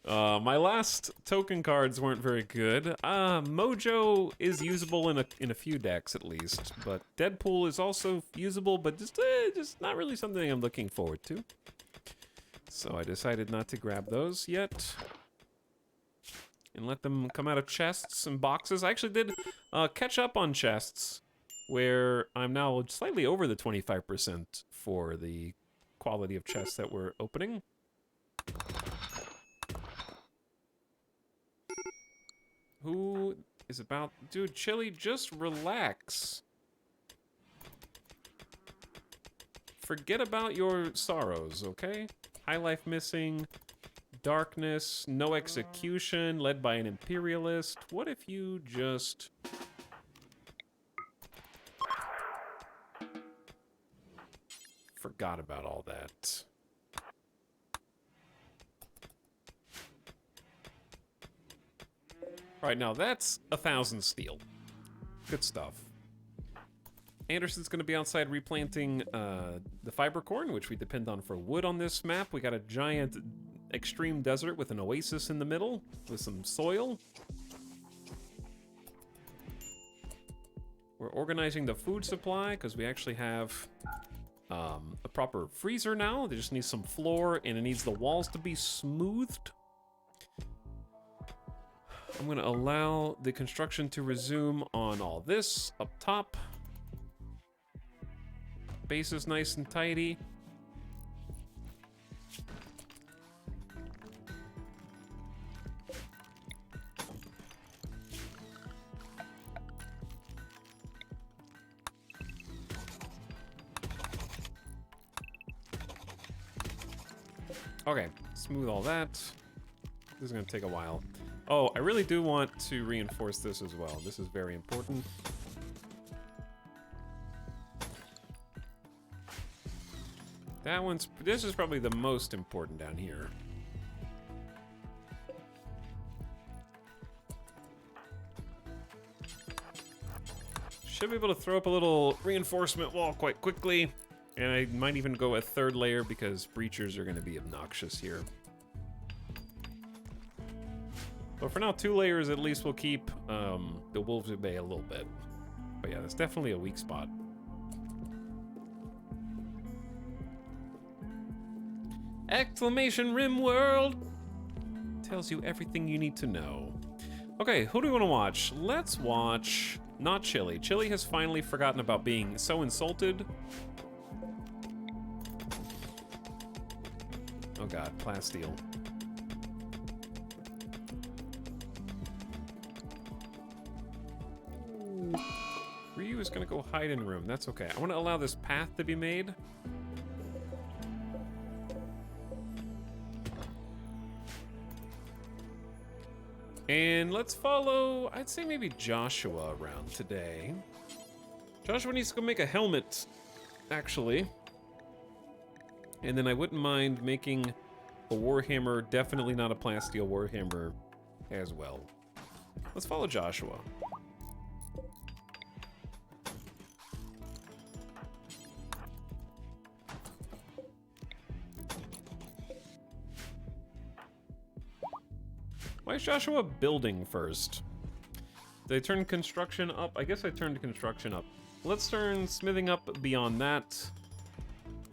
My last token cards weren't very good. Mojo is usable in a few decks at least, but Deadpool is also usable, but just not really something I'm looking forward to. So I decided not to grab those yet. And let them come out of chests and boxes. I actually did catch up on chests, where I'm now slightly over the 25% for the quality of chests that we're opening. Who is about... Dude, Chili, just relax. Forget about your sorrows, okay? High life missing, darkness, no execution, led by an imperialist. What if you just... forgot about all that? Alright, now that's 1,000 steel. Good stuff. Anderson's going to be outside replanting the fiber corn, which we depend on for wood on this map. We got a giant extreme desert with an oasis in the middle with some soil. We're organizing the food supply because we actually have a proper freezer now. They just need some floor and it needs the walls to be smoothed. I'm going to allow the construction to resume on all this up top. base is nice and tidy. Okay, smooth all that. This is gonna take a while. Oh, I really do want to reinforce this as well. This is very important. This is probably the most important down here. Should be able to throw up a little reinforcement wall quite quickly. And I might even go a third layer because breachers are going to be obnoxious here. But for now, 2 layers at least will keep the wolves at bay a little bit. But yeah, that's definitely a weak spot. Exclamation Rimworld! Tells you everything you need to know. Okay, who do we want to watch? Let's watch... not Chili. Chili has finally forgotten about being so insulted. Oh god, plasteel. Ryu is gonna go hide in room. That's okay. I want to allow this path to be made. And let's follow, I'd say maybe Joshua around today. Joshua needs to go make a helmet, actually. And then I wouldn't mind making a Warhammer, definitely not a plasteel Warhammer, as well. Let's follow Joshua. Why is Joshua building first? Did I turn construction up? I guess I turned construction up. Let's turn smithing up beyond that.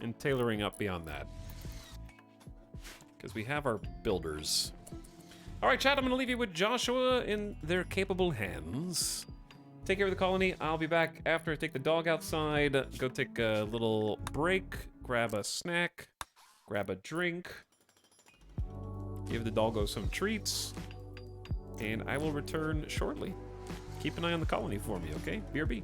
And tailoring up beyond that. Because we have our builders. Alright, chat, I'm going to leave you with Joshua in their capable hands. Take care of the colony. I'll be back after I take the dog outside. Go take a little break. Grab a snack. Grab a drink. Give the doggo some treats. And I will return shortly. Keep an eye on the colony for me, okay? BRB.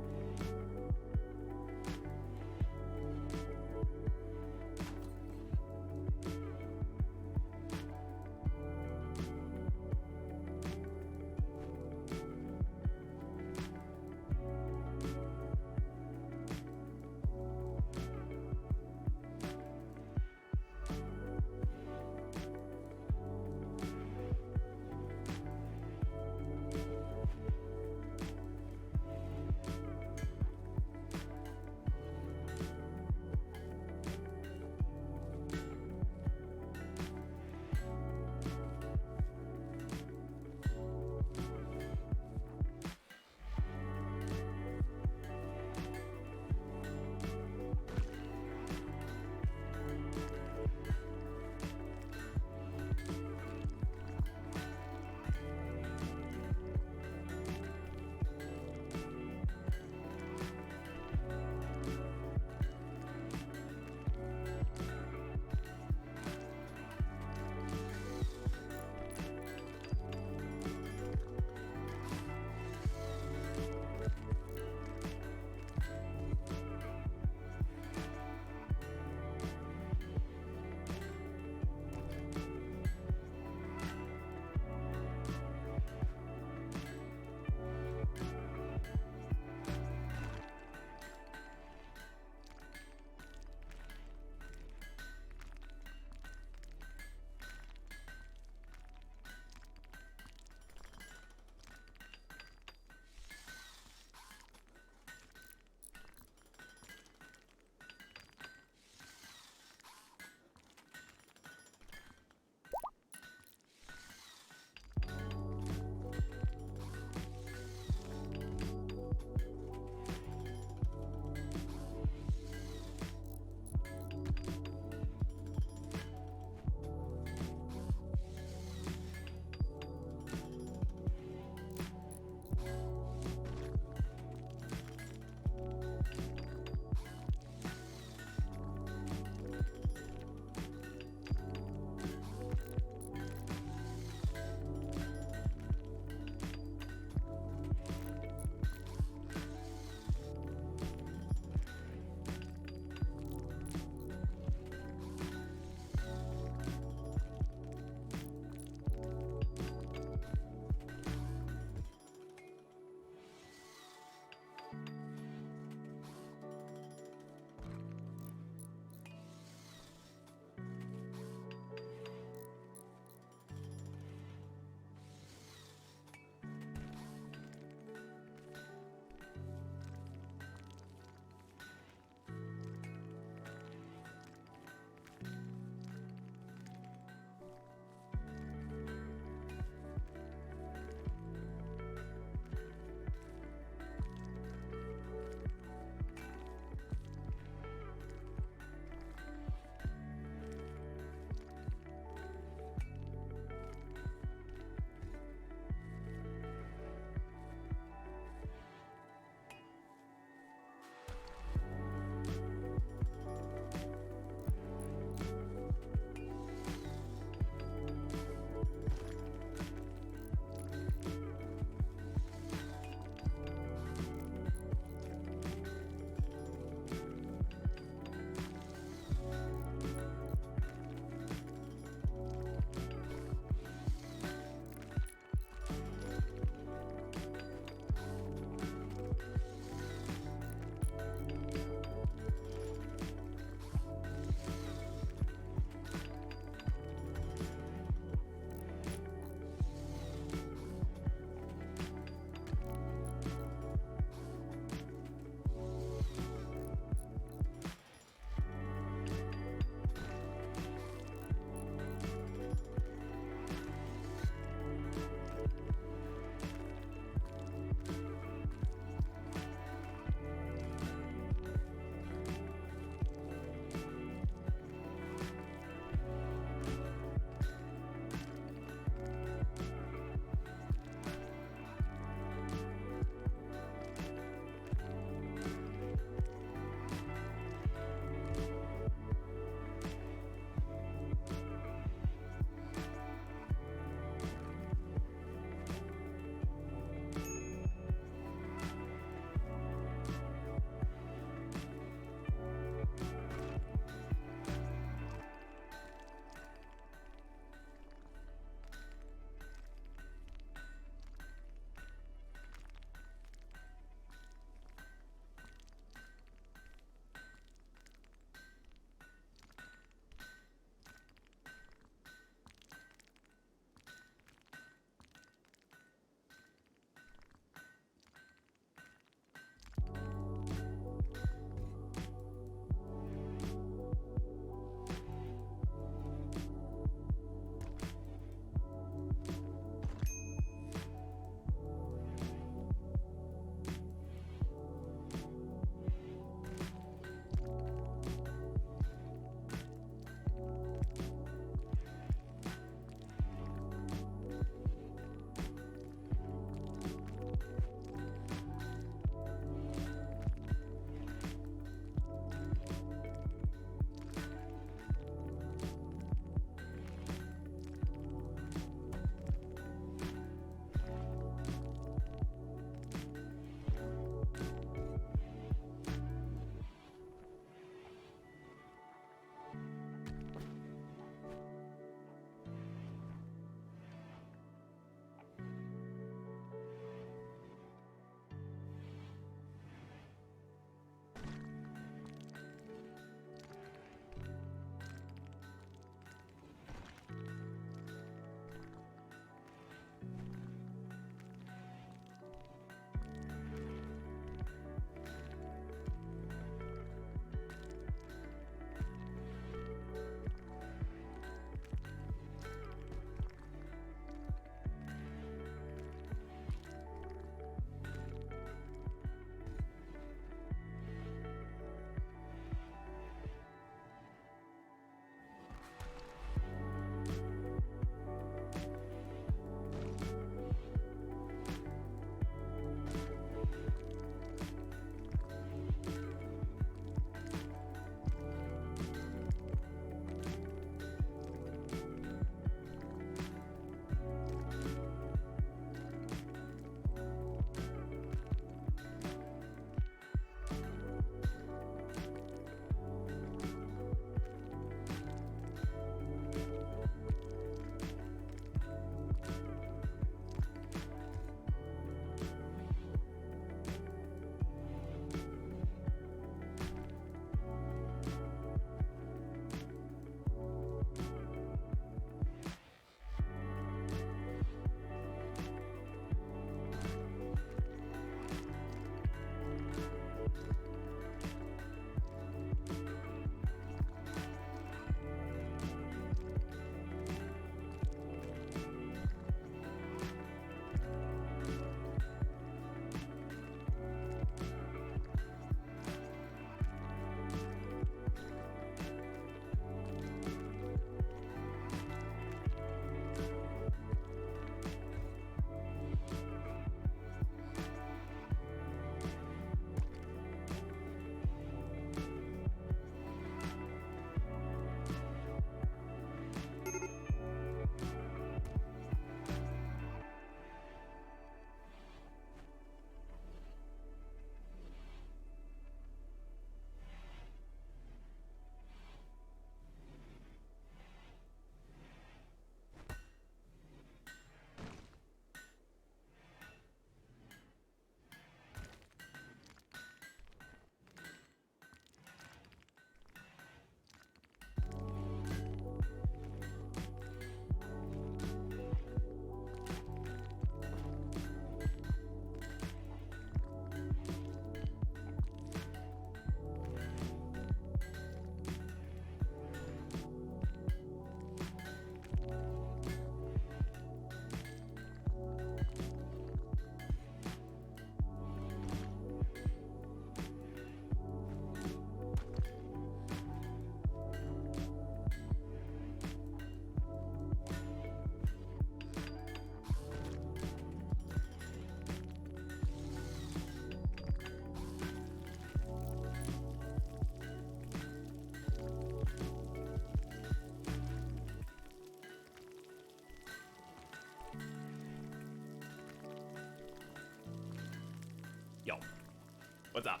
What's up?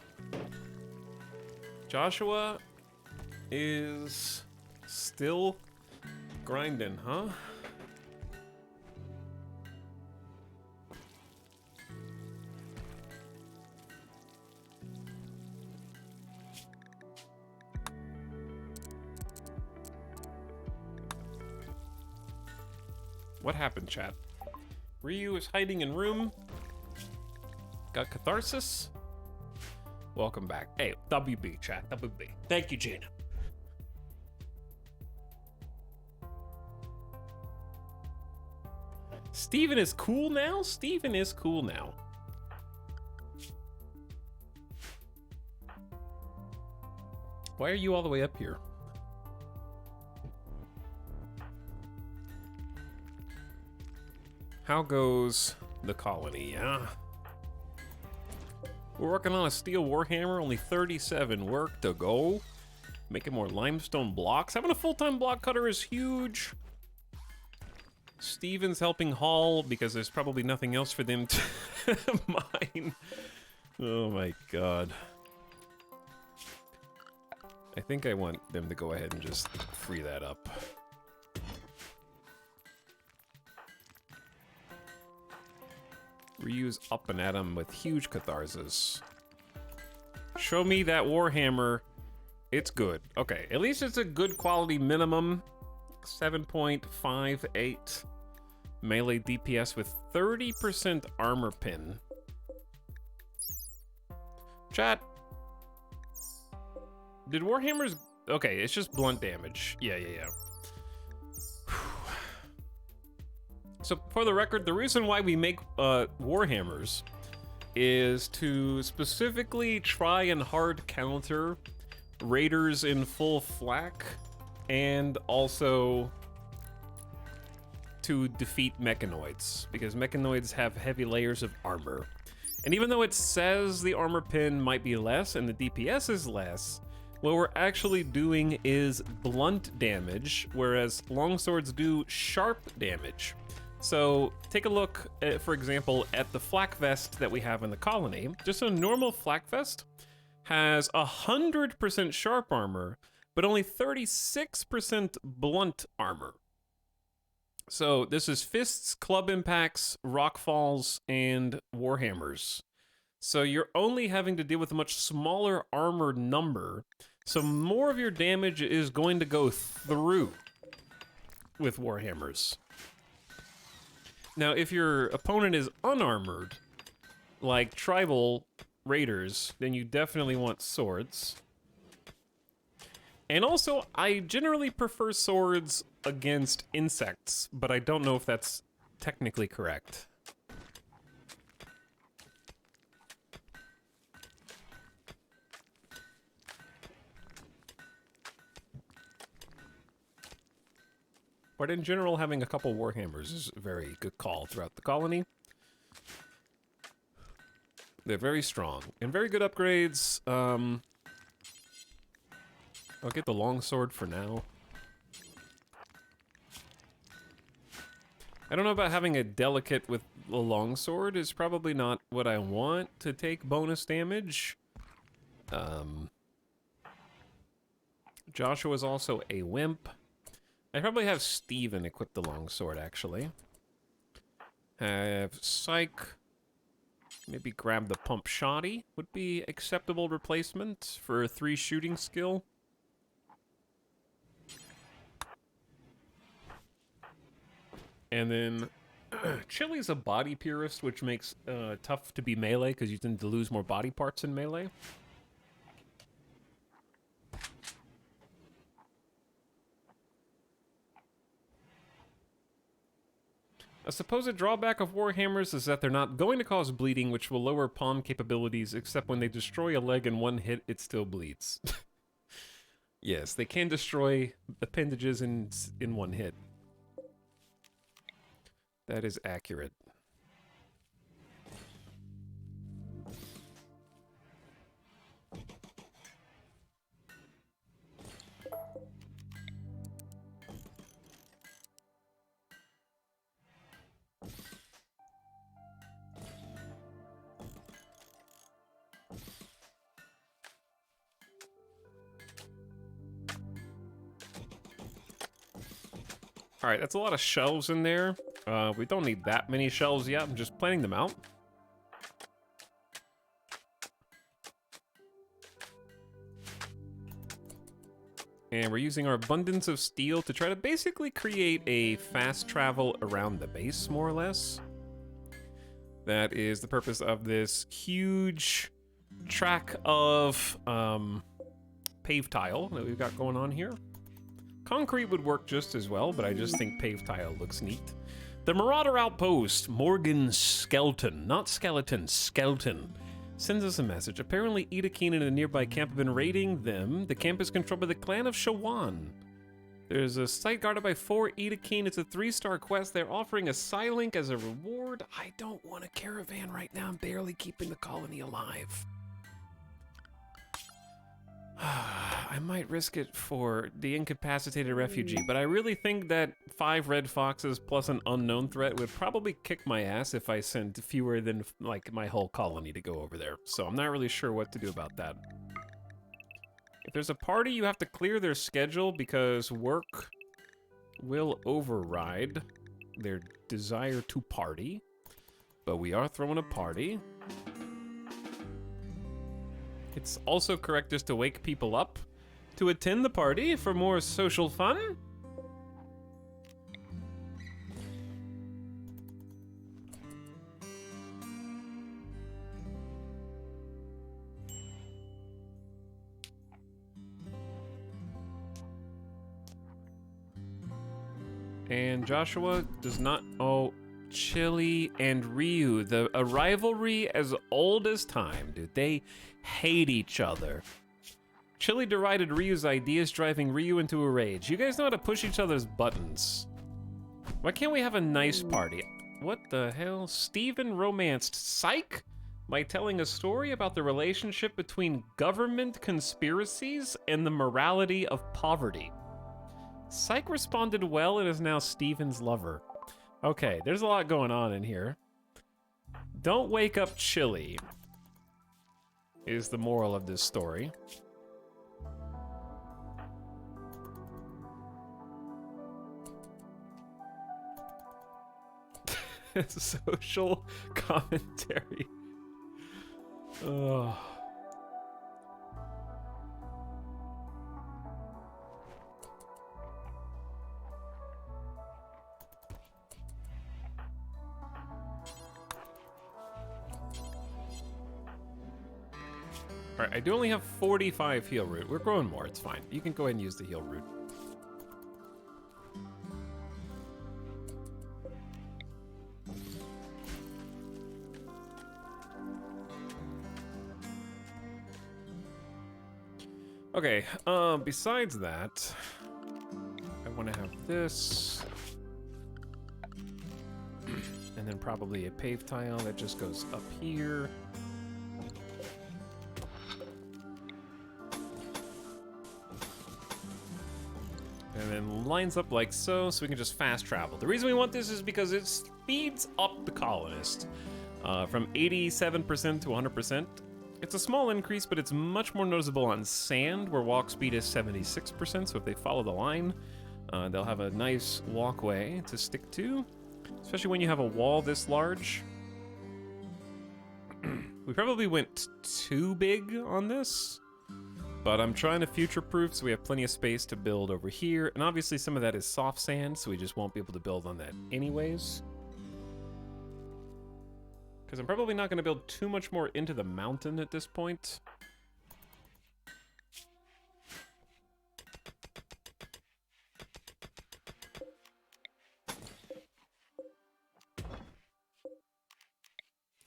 Joshua is still grinding, huh? What happened, chat? Ryu is hiding in room. Got catharsis. Welcome back. Hey, WB, chat. WB. Thank you, Gina. Steven is cool now? Steven is cool now. Why are you all the way up here? How goes the colony, yeah? We're working on a steel warhammer, only 37 work to go. Making more limestone blocks. Having a full-time block cutter is huge. Steven's helping haul because there's probably nothing else for them to mine. Oh my god. I think I want them to go ahead and just free that up. Ryu's up and at him with huge catharsis. Show me that warhammer. It's good. Okay, at least it's a good quality minimum. 7.58 melee DPS with 30% armor pin. Chat. Did warhammers... Okay, it's just blunt damage. Yeah. So, for the record, the reason why we make warhammers is to specifically try and hard counter raiders in full flak, and also to defeat mechanoids, because mechanoids have heavy layers of armor. And even though it says the armor pin might be less and the DPS is less, what we're actually doing is blunt damage, whereas longswords do sharp damage. So take a look, at, for example, at the flak vest that we have in the colony. Just a normal flak vest has 100% sharp armor, but only 36% blunt armor. So this is fists, club impacts, rock falls, and warhammers. So you're only having to deal with a much smaller armor number, so more of your damage is going to go through with warhammers. Now, if your opponent is unarmored, like tribal raiders, then you definitely want swords. And also, I generally prefer swords against insects, but I don't know if that's technically correct. But in general, having a couple warhammers is a very good call throughout the colony. They're very strong and very good upgrades. I'll get the longsword for now. I don't know about having a delicate with a longsword. Is probably not what I want to take bonus damage. Joshua's also a wimp. I probably have Steven equip the longsword, actually. Have Psych. Maybe grab the pump shoddy. Would be acceptable replacement for a 3 shooting skill. And then Chili's a body purist, which makes tough to be melee because you tend to lose more body parts in melee. A supposed drawback of warhammers is that they're not going to cause bleeding, which will lower palm capabilities, except when they destroy a leg in one hit, it still bleeds. Yes, they can destroy appendages in one hit. That is accurate. All right, that's a lot of shelves in there. We don't need that many shelves yet. I'm just planning them out. And we're using our abundance of steel to try to basically create a fast travel around the base, more or less. That is the purpose of this huge track of paved tile that we've got going on here. Concrete would work just as well, but I just think paved tile looks neat. The Marauder Outpost, Morgan Skelton, not skeleton, Skelton, sends us a message. Apparently, Edakeen and a nearby camp have been raiding them. The camp is controlled by the clan of Shawan. There's a site guarded by 4 Edakeen. It's a 3-star quest. They're offering a Psylink as a reward. I don't want a caravan right now. I'm barely keeping the colony alive. I might risk it for the incapacitated refugee, but I really think that 5 red foxes plus an unknown threat would probably kick my ass if I sent fewer than, like, my whole colony to go over there. So I'm not really sure what to do about that. If there's a party, you have to clear their schedule because work will override their desire to party. But we are throwing a party. It's also correct just to wake people up to attend the party for more social fun. And Joshua does not... Oh, Chili and Ryu. A rivalry as old as time, dude. They hate each other. Chili derided Ryu's ideas, driving Ryu into a rage. You guys know how to push each other's buttons. Why can't we have a nice party? What the hell? Steven romanced Psych by telling a story about the relationship between government conspiracies and the morality of poverty. Psych responded well and is now Steven's lover. Okay, there's a lot going on in here. Don't wake up Chili is the moral of this story. Social commentary. Ugh. Alright, I do only have 45 heal root. We're growing more, it's fine. You can go ahead and use the heal root. Okay, besides that, I want to have this. And then probably a paved tile that just goes up here. And then lines up like so we can just fast travel. The reason we want this is because it speeds up the colonist from 87% to 100%. It's a small increase, but it's much more noticeable on sand, where walk speed is 76%, so if they follow the line, they'll have a nice walkway to stick to, especially when you have a wall this large. We probably went too big on this, but I'm trying to future-proof, so we have plenty of space to build over here, and obviously some of that is soft sand, so we just won't be able to build on that anyways. Because I'm probably not going to build too much more into the mountain at this point.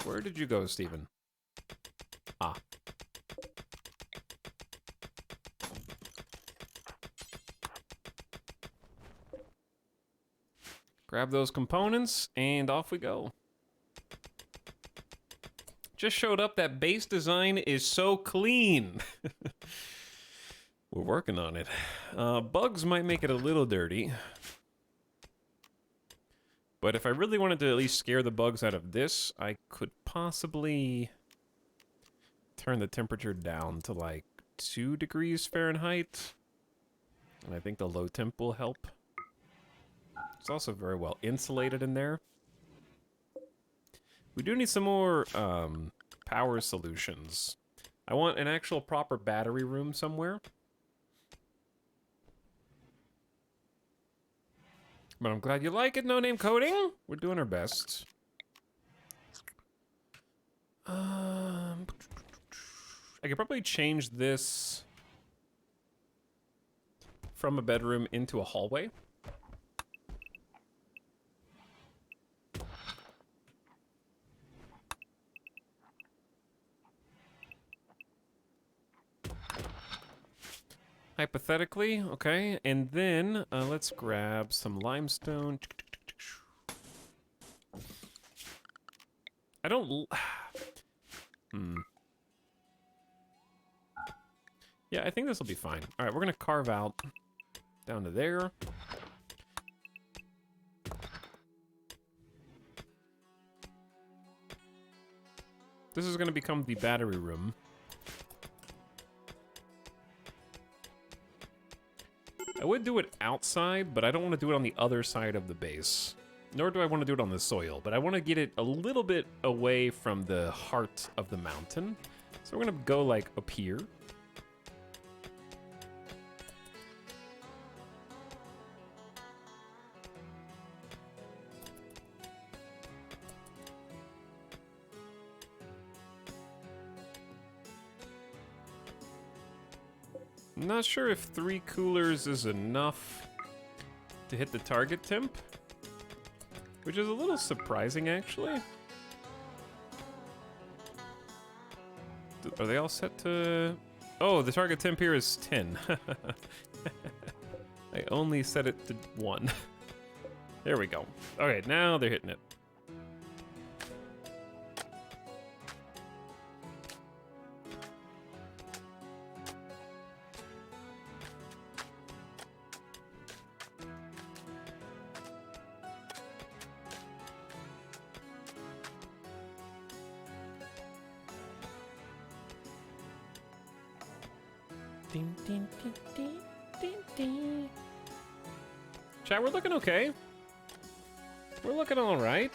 Where did you go, Steven? Ah. Grab those components, and off we go. Just showed up that base design is so clean. We're working on it. Bugs might make it a little dirty. But if I really wanted to at least scare the bugs out of this, I could possibly turn the temperature down to like 2 degrees Fahrenheit. And I think the low temp will help. It's also very well insulated in there. We do need some more power solutions. I want an actual proper battery room somewhere. But I'm glad you like it, No Name Coding. We're doing our best. I could probably change this from a bedroom into a hallway. Hypothetically, okay. And then let's grab some limestone. I don't... Yeah, I think this will be fine. All right, we're going to carve out down to there. This is going to become the battery room. I would do it outside, but I don't want to do it on the other side of the base. Nor do I want to do it on the soil, but I want to get it a little bit away from the heart of the mountain. So we're going to go like up here. I'm not sure if 3 coolers is enough to hit the target temp, which is a little surprising, actually. Are they all set to... Oh, the target temp here is 10. I only set it to 1. There we go. Okay, now they're hitting it. Ding, ding, ding, ding, ding, ding. Chat, we're looking okay. We're looking all right.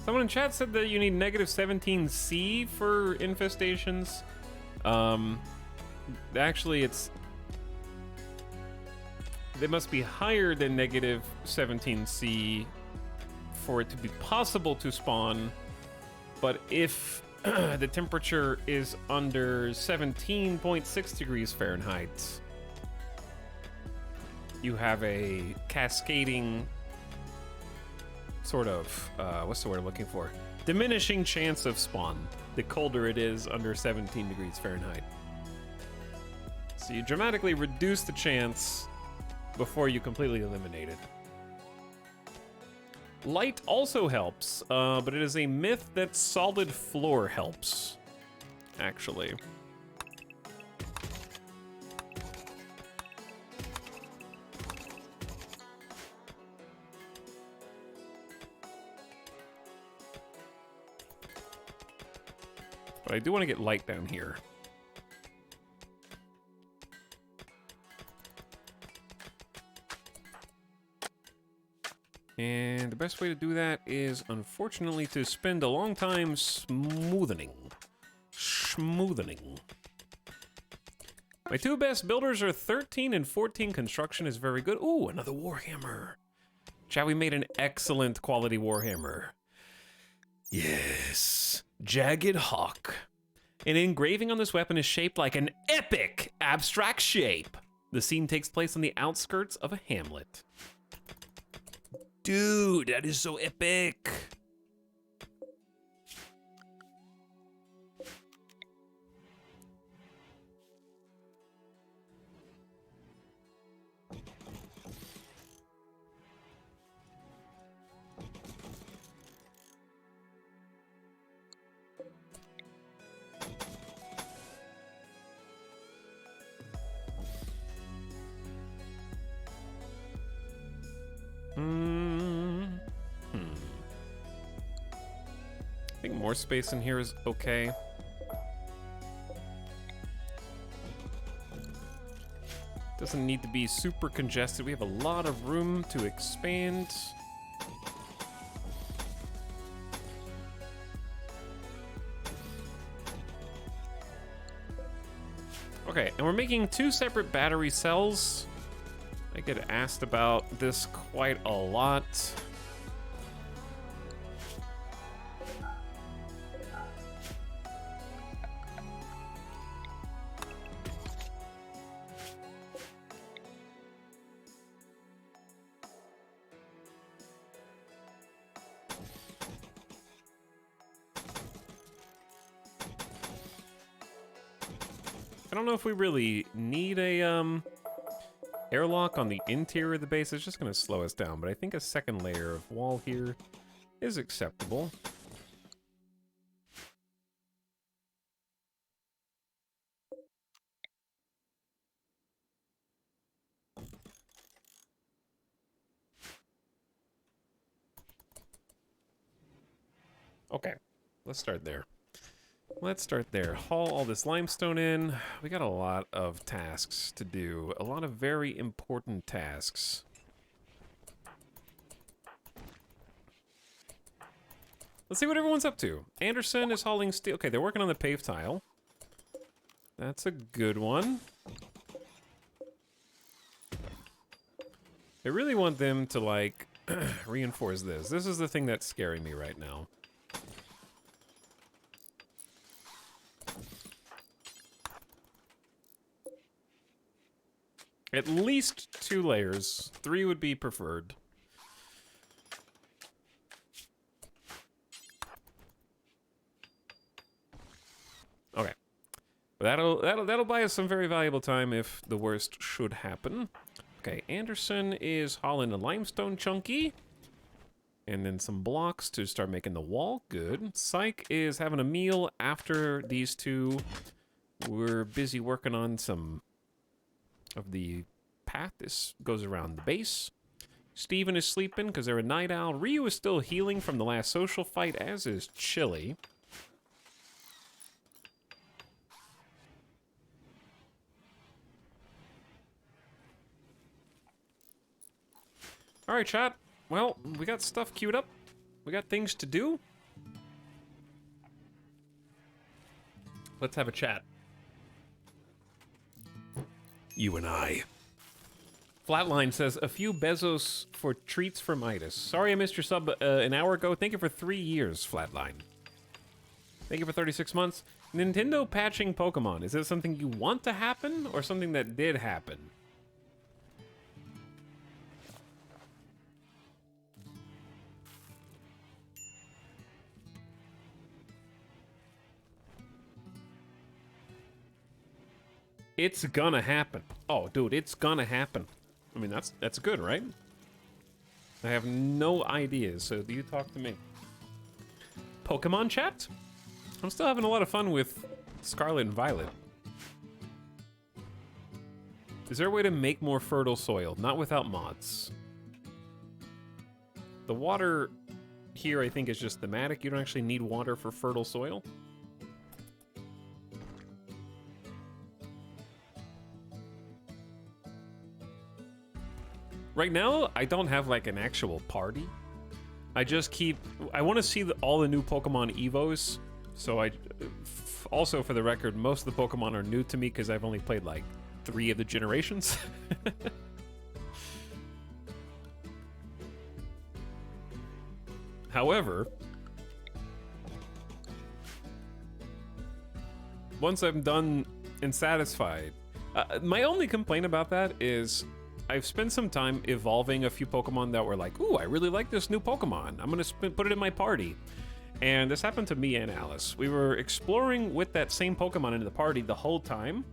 Someone in chat said that you need negative 17C for infestations. Actually, they must be higher than negative 17C for it to be possible to spawn. But if the temperature is under 17.6 degrees Fahrenheit, you have a cascading sort of, what's the word I'm looking for? Diminishing chance of spawn, the colder it is under 17 degrees Fahrenheit. So you dramatically reduce the chance before you completely eliminate it. Light also helps, but it is a myth that solid floor helps, actually. But I do want to get light down here. And the best way to do that is, unfortunately, to spend a long time smoothing. My 2 best builders are 13 and 14. Construction is very good. Ooh, another Warhammer. Chat, we made an excellent quality Warhammer. Yes. Jagged Hawk. An engraving on this weapon is shaped like an epic abstract shape. The scene takes place on the outskirts of a hamlet. Dude, that is so epic. more space in here is okay. Doesn't need to be super congested. We have a lot of room to expand. Okay, and we're making 2 separate battery cells. I get asked about this quite a lot. I don't know if we really need a airlock on the interior of the base. It's just going to slow us down, but I think a second layer of wall here is acceptable. Okay, let's start there. Let's start there. Haul all this limestone in. We got a lot of tasks to do. A lot of very important tasks. Let's see what everyone's up to. Anderson is hauling steel. Okay, they're working on the paved tile. That's a good one. I really want them to, like, reinforce this. This is the thing that's scaring me right now. At least 2 layers. 3 would be preferred. Okay. But that'll buy us some very valuable time if the worst should happen. Okay, Anderson is hauling a limestone chunky. And then some blocks to start making the wall. Good. Psych is having a meal after these two. We're busy working on some of the path. This goes around the base. Steven is sleeping because they're a night owl. Ryu is still healing from the last social fight, as is Chili. Alright, chat. Well, we got stuff queued up. We got things to do. Let's have a chat. You and I. Flatline says, a few Bezos for treats for Midas. Sorry I missed your sub an hour ago. Thank you for 3 years, Flatline. Thank you for 36 months. Nintendo patching Pokemon. Is it something you want to happen or something that did happen? It's gonna happen. Oh, dude, it's gonna happen. I mean, that's good, right? I have no idea, so do you talk to me? Pokemon chat? I'm still having a lot of fun with Scarlet and Violet. Is there a way to make more fertile soil? Not without mods. The water here, I think, is just thematic. You don't actually need water for fertile soil. Right now, I don't have, like, an actual party. I just keep... I want to see all the new Pokemon Evos. So also, for the record, most of the Pokemon are new to me because I've only played, like, 3 of the generations. However, once I'm done and satisfied... my only complaint about that is... I've spent some time evolving a few Pokemon that were like, ooh, I really like this new Pokemon. I'm going to put it in my party. And this happened to me and Alice. We were exploring with that same Pokemon in the party the whole time.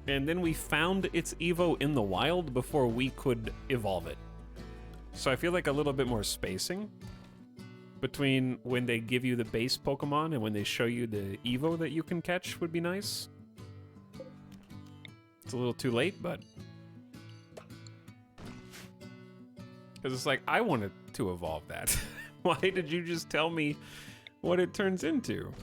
And then we found its Evo in the wild before we could evolve it. So I feel like a little bit more spacing between when they give you the base Pokemon and when they show you the Evo that you can catch would be nice. It's a little too late, but... Because it's like, I wanted to evolve that. Why did you just tell me what it turns into.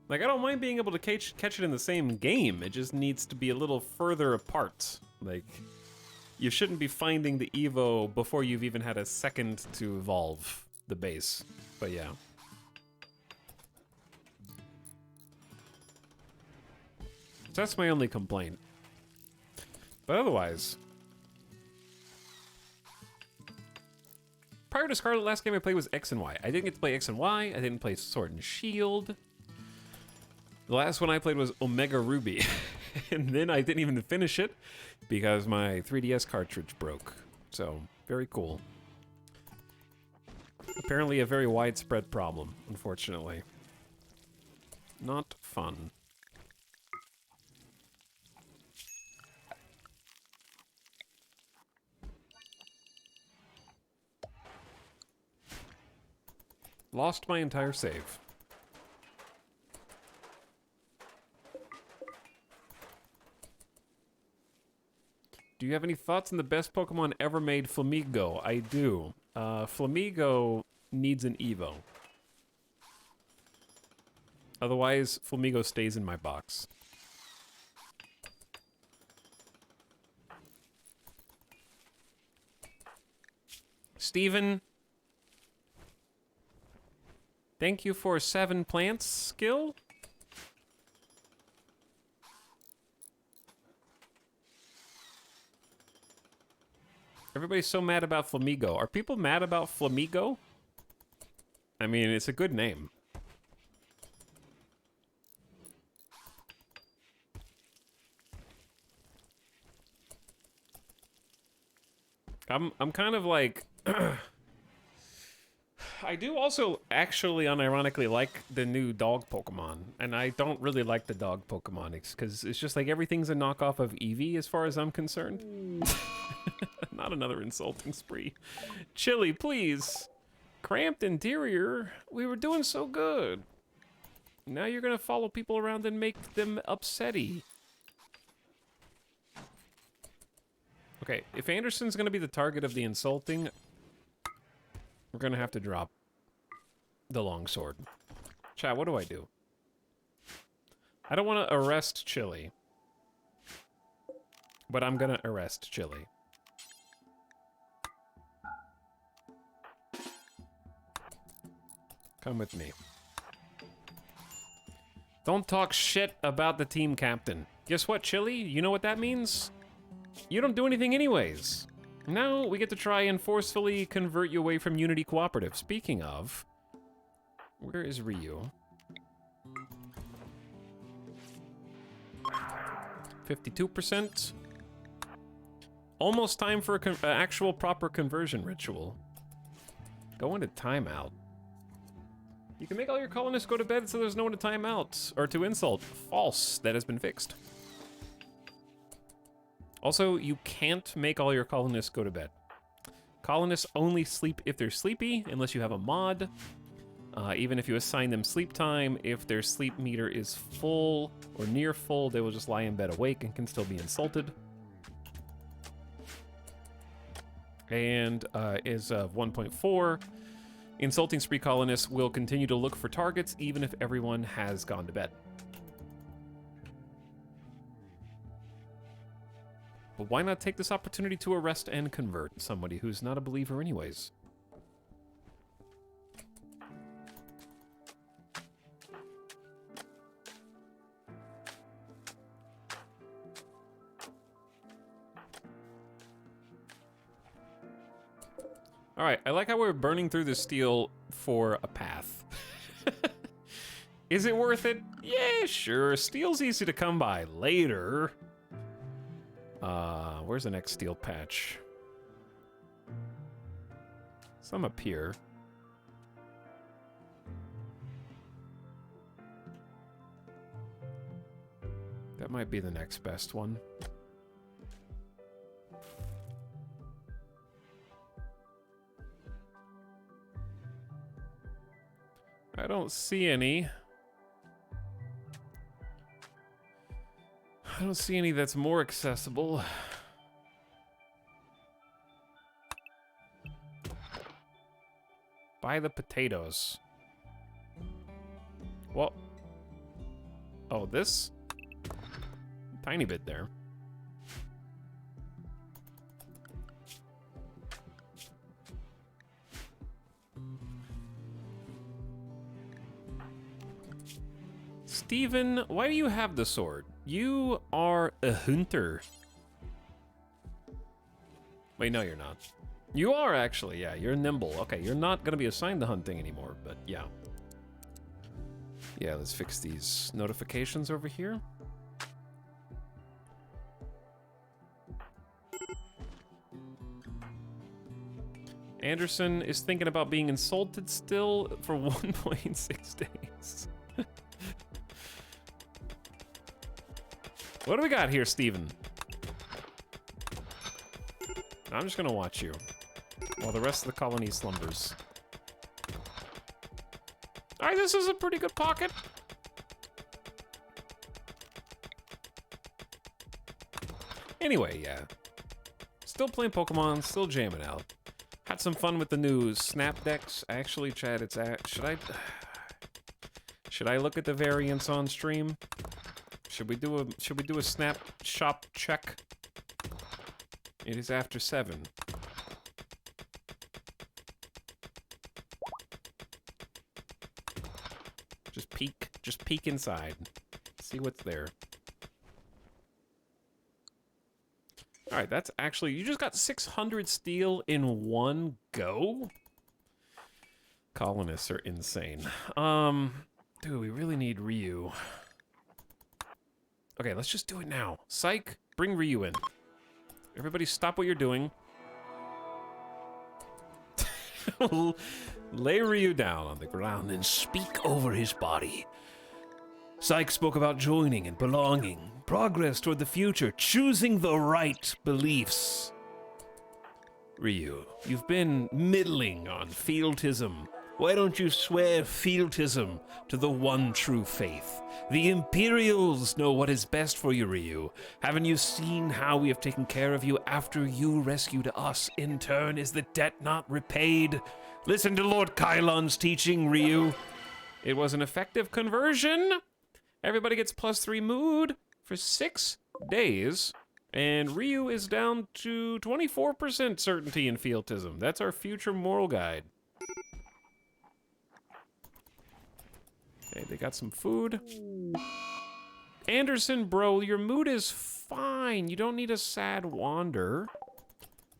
Like, I don't mind being able to catch it in the same game. It just needs to be a little further apart. Like, you shouldn't be finding the Evo before you've even had a second to evolve the base. But yeah. So that's my only complaint. But otherwise... Prior to Scarlet, last game I played was X and Y. I didn't get to play X and Y. I didn't play Sword and Shield. The last one I played was Omega Ruby. And then I didn't even finish it because my 3DS cartridge broke. So, very cool. Apparently a very widespread problem, unfortunately. Not fun. Lost my entire save. Do you have any thoughts on the best Pokemon ever made, Flamigo? I do. Flamigo needs an Evo. Otherwise, Flamigo stays in my box. Steven, thank you for 7 plants skill. Everybody's so mad about Flamigo. Are people mad about Flamigo? I mean, it's a good name. I'm kind of like... I do also actually unironically like the new dog Pokemon, and I don't really like the dog Pokemon because it's just like everything's a knockoff of Eevee as far as I'm concerned. Not another insulting spree. Chili, please. Cramped interior. We were doing so good. Now you're gonna follow people around and make them upsetty. Okay, if Anderson's gonna be the target of the insulting, we're gonna have to drop the longsword. Chat, what do I do? I don't want to arrest Chili, but I'm gonna arrest Chili. Come with me. Don't talk shit about the team captain. Guess what, Chili? You know what that means? You don't do anything anyways. Now we get to try and forcefully convert you away from Unity Cooperative. Speaking of, where is Ryu? 52%. Almost time for an actual proper conversion ritual. Go into timeout. You can make all your colonists go to bed so there's no one to time out, or to insult. False. That has been fixed. Also, you can't make all your colonists go to bed. Colonists only sleep if they're sleepy, unless you have a mod. Even if you assign them sleep time, if their sleep meter is full or near full, they will just lie in bed awake and can still be insulted. And as of 1.4, insulting spree colonists will continue to look for targets even if everyone has gone to bed. But why not take this opportunity to arrest and convert somebody who's not a believer anyways? Alright, I like how we're burning through the steel for a path. Is it worth it? Yeah, sure. Steel's easy to come by later. Where's the next steel patch? Some up here. That might be the next best one. I don't see any. I don't see any that's more accessible. Buy the potatoes. Well, oh, this? Tiny bit there. Steven, why do you have the sword? You are a hunter. Wait, no, you're not. You are actually, yeah, you're nimble. Okay, you're not gonna be assigned to hunting anymore, but yeah. Yeah, let's fix these notifications over here. Anderson is thinking about being insulted still for 1.6 days. What do we got here, Steven? I'm just gonna watch you while the rest of the colony slumbers. Alright, this is a pretty good pocket. Anyway, yeah. Still playing Pokemon, still jamming out. Had some fun with the new Snap Decks. Actually, Chad, it's should I look at the variants on stream? Should we do a Snap Shop check? It is after 7. Just peek inside. See what's there. All right, that's actually, you just got 600 steel in one go? Colonists are insane. Dude, we really need Ryu. Okay, let's just do it now. Psych, bring Ryu in. Everybody stop what you're doing. Lay Ryu down on the ground and speak over his body. Psych spoke about joining and belonging, progress toward the future, choosing the right beliefs. Ryu, you've been middling on Fieltism. Why don't you swear Fieltism to the one true faith? The Imperials know what is best for you, Ryu. Haven't you seen how we have taken care of you after you rescued us? In turn, is the debt not repaid? Listen to Lord Kylon's teaching, Ryu. It was an effective conversion. Everybody gets +3 mood for 6 days. And Ryu is down to 24% certainty in Fieltism. That's our future moral guide. Okay, they got some food. Anderson, bro, your mood is fine. You don't need a sad wander.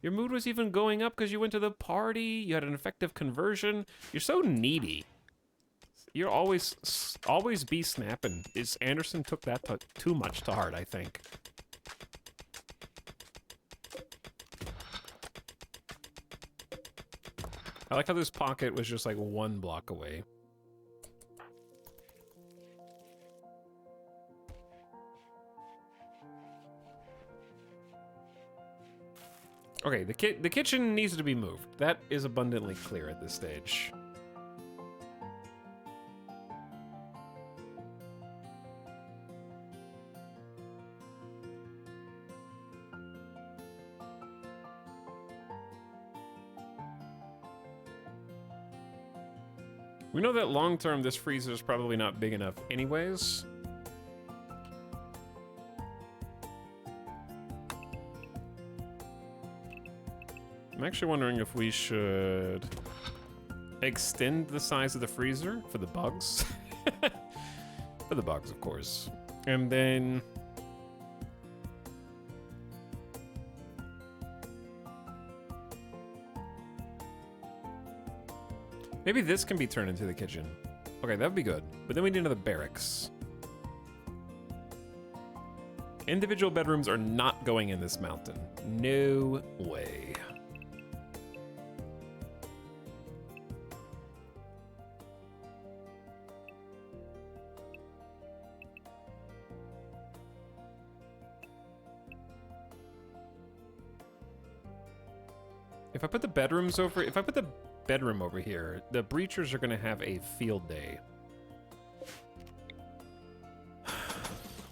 Your mood was even going up because you went to the party. You had an effective conversion. You're so needy. You're always be snapping. Anderson took that too much to heart, I think. I like how this pocket was just like 1 block away. Okay, the kitchen needs to be moved. That is abundantly clear at this stage. We know that long term this freezer is probably not big enough anyways. I'm actually wondering if we should extend the size of the freezer for the bugs. For the bugs, of course. And then... maybe this can be turned into the kitchen. Okay, that would be good. But then we need another barracks. Individual bedrooms are not going in this mountain. No way. If I put the bedrooms over, if I put the bedroom over here, the breachers are gonna have a field day.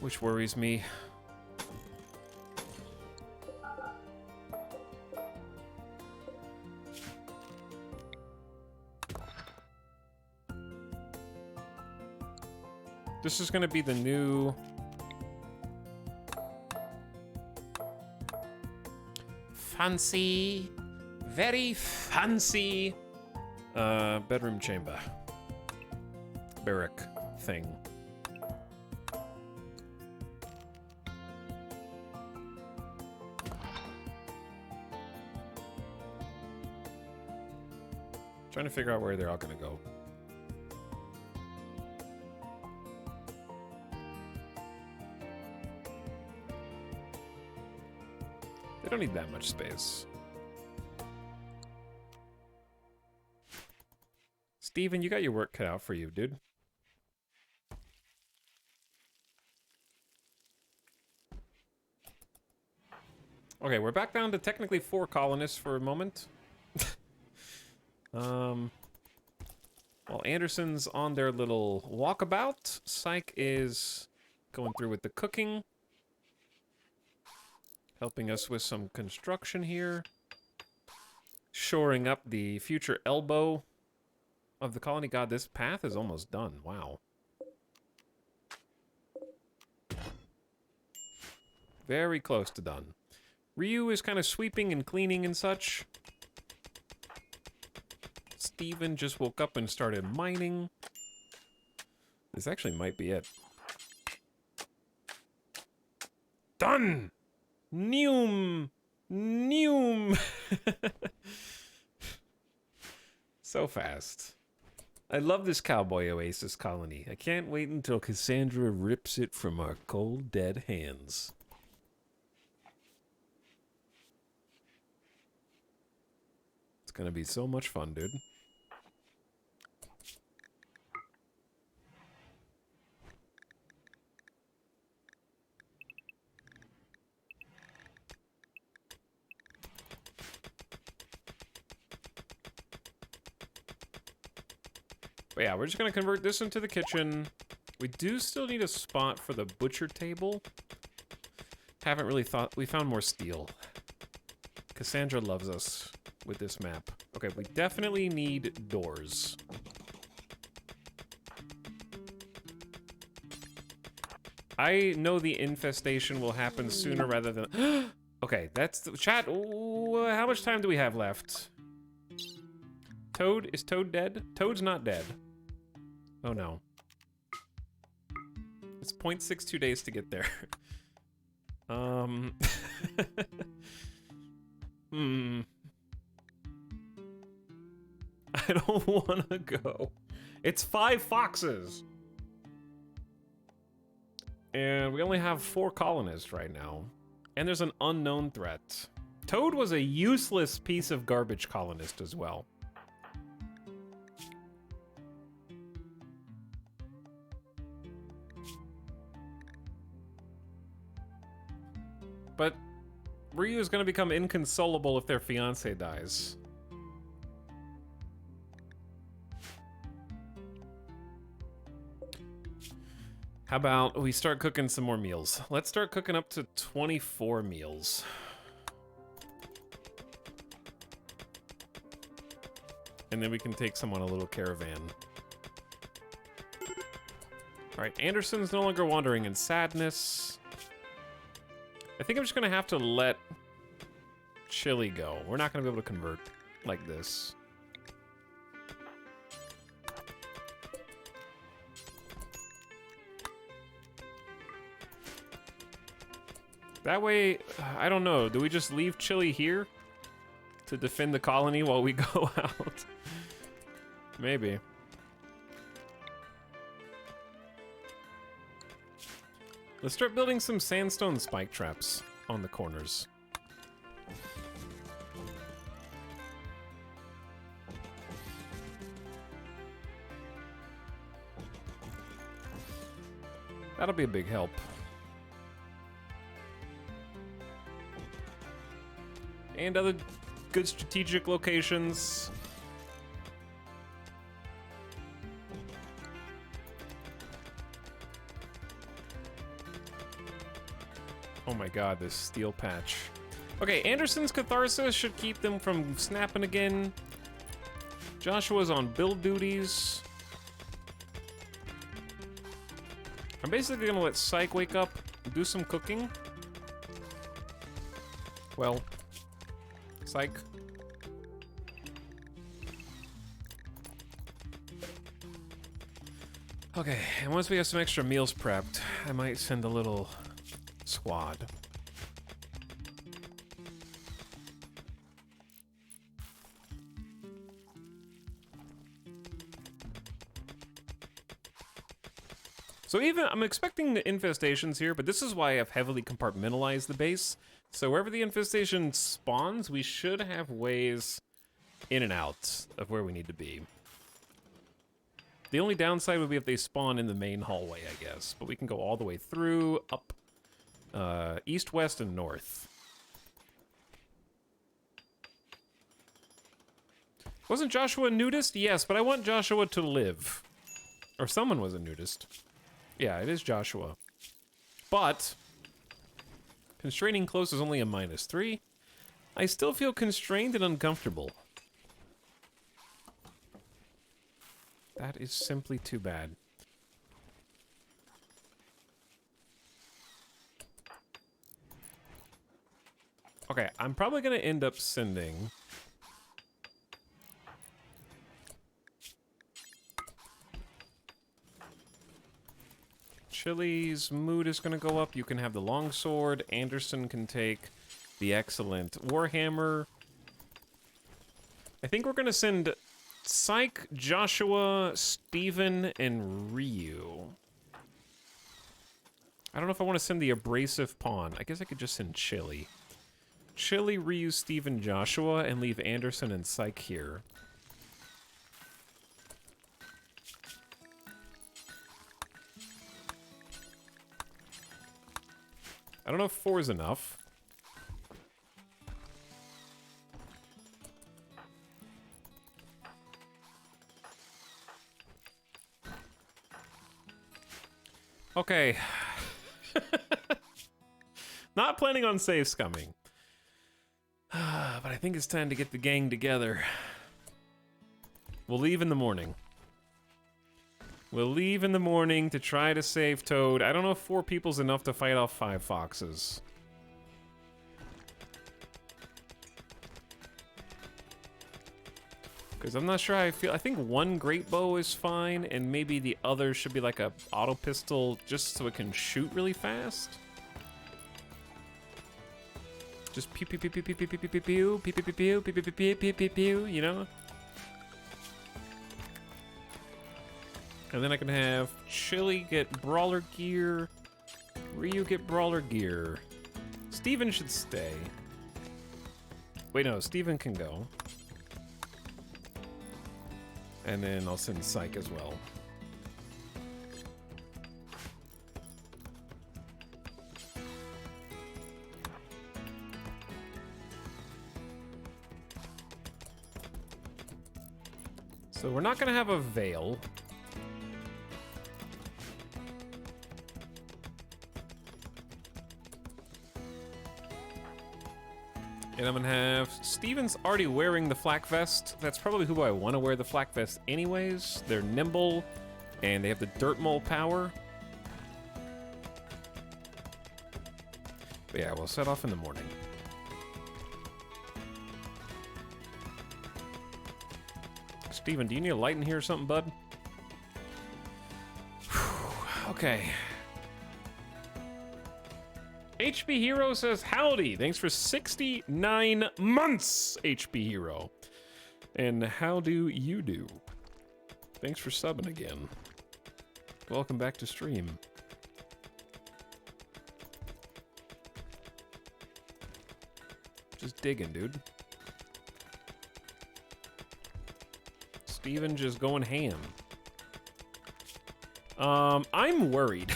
Which worries me. This is gonna be the new... fancy, very fancy bedroom chamber. Barrack thing. Trying to figure out where they're all gonna go. They don't need that much space. Steven, you got your work cut out for you, dude. Okay, we're back down to technically 4 colonists for a moment. While Anderson's on their little walkabout, Psych is going through with the cooking. Helping us with some construction here. Shoring up the future elbow of the colony. God, this path is almost done. Wow. Very close to done. Ryu is kind of sweeping and cleaning and such. Steven just woke up and started mining. This actually might be it. Done! Neum! Neum! So fast. I love this cowboy oasis colony. I can't wait until Cassandra rips it from our cold, dead hands. It's gonna be so much fun, dude. But yeah, we're just gonna convert this into the kitchen. We do still need a spot for the butcher table. Haven't really thought... We found more steel. Cassandra loves us with this map. Okay, we definitely need doors. I know the infestation will happen sooner rather than... Okay, that's the... Chat, ooh, how much time do we have left? Toad? Is Toad dead? Toad's not dead. Oh no. It's 0.62 days to get there. I don't want to go. It's 5 foxes. And we only have 4 colonists right now. And there's an unknown threat. Toad was a useless piece of garbage colonist as well. But Ryu is going to become inconsolable if their fiancé dies. How about we start cooking some more meals? Let's start cooking up to 24 meals. And then we can take some on a little caravan. Alright, Anderson's no longer wandering in sadness. I think I'm just gonna have to let Chili go. We're not gonna be able to convert like this. That way, I don't know, do we just leave Chili here to defend the colony while we go out? Maybe. Let's start building some sandstone spike traps on the corners. That'll be a big help. And other good strategic locations. Oh my god, this steel patch. Okay, Anderson's catharsis should keep them from snapping again. Joshua's on build duties. I'm basically gonna let Psych wake up, do some cooking. Well, Psych. Okay, and once we have some extra meals prepped, I might send a little squad. So even, I'm expecting the infestations here, but this is why I've heavily compartmentalized the base. So wherever the infestation spawns, we should have ways in and out of where we need to be. The only downside would be if they spawn in the main hallway, I guess. But we can go all the way through, up, east, west, and north. Wasn't Joshua a nudist? Yes, but I want Joshua to live. Or someone was a nudist. Yeah, it is Joshua. But constraining close is only a -3. I still feel constrained and uncomfortable. That is simply too bad. Okay, I'm probably gonna end up sending Chili's mood is gonna go up. You can have the longsword. Anderson can take the excellent warhammer. I think we're gonna send Psych, Joshua, Steven, and Ryu. I don't know if I want to send the abrasive pawn. I guess I could just send Chili. Chili, Ryu, Steven, Joshua, and leave Anderson and Psych here. I don't know if 4 is enough. Okay. Not planning on save scumming. But I think it's time to get the gang together. We'll leave in the morning. We'll leave in the morning to try to save Toad. I don't know if 4 people's enough to fight off 5 foxes. Because I'm not sure how I feel. I think 1 great bow is fine, and maybe the other should be like a auto pistol just so it can shoot really fast. Just pew pew pew pew pew pew pew pew pew pew pew pew pew pew pew pew pew pew pew, you know? And then I can have Chili get brawler gear, Ryu get brawler gear. Steven should stay. Wait, no, Steven can go. And then I'll send Psych as well. So we're not gonna have a veil. And I'm gonna have Steven's already wearing the flak vest. That's probably who I want to wear the flak vest anyways. They're nimble and they have the dirt mole power. But yeah, we'll set off in the morning. Steven, do you need a light in here or something, bud? Whew, okay. HP Hero says, howdy. Thanks for 69 months, HP Hero. And how do you do? Thanks for subbing again. Welcome back to stream. Just digging, dude. Steven just going ham. I'm worried.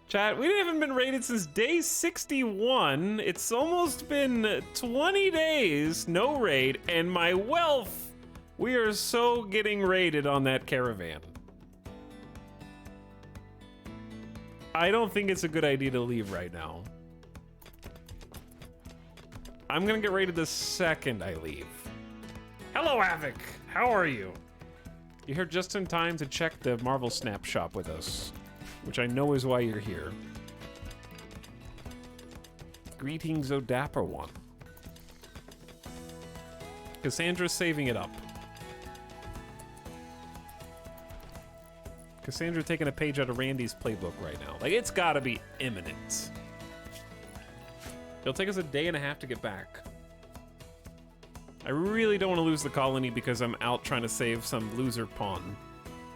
Chat, we haven't been raided since day 61. It's almost been 20 days, no raid, and my wealth. We are so getting raided on that caravan. I don't think it's a good idea to leave right now. I'm gonna get raided the second I leave. Hello, Havoc. How are you? You're here just in time to check the Marvel Snap shop with us, which I know is why you're here. Greetings, O Dapper One. Cassandra's saving it up. Cassandra taking a page out of Randy's playbook right now. Like, it's gotta be imminent. It'll take us a day and a half to get back. I really don't want to lose the colony because I'm out trying to save some loser pawn.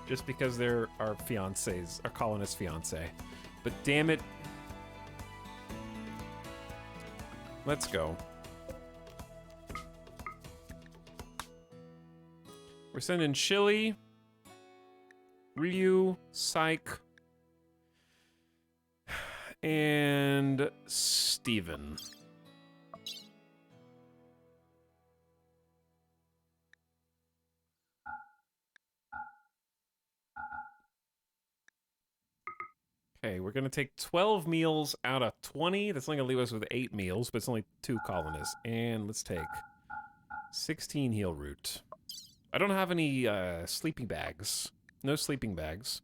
Just because they're our fiancés, our colonist fiancé. But damn it. Let's go. We're sending Chili, Ryu, Psych, and Steven. Okay, we're gonna take 12 meals out of 20. That's only gonna leave us with 8 meals, but it's only 2 colonists. And let's take 16 heal root. I don't have any sleeping bags. No sleeping bags.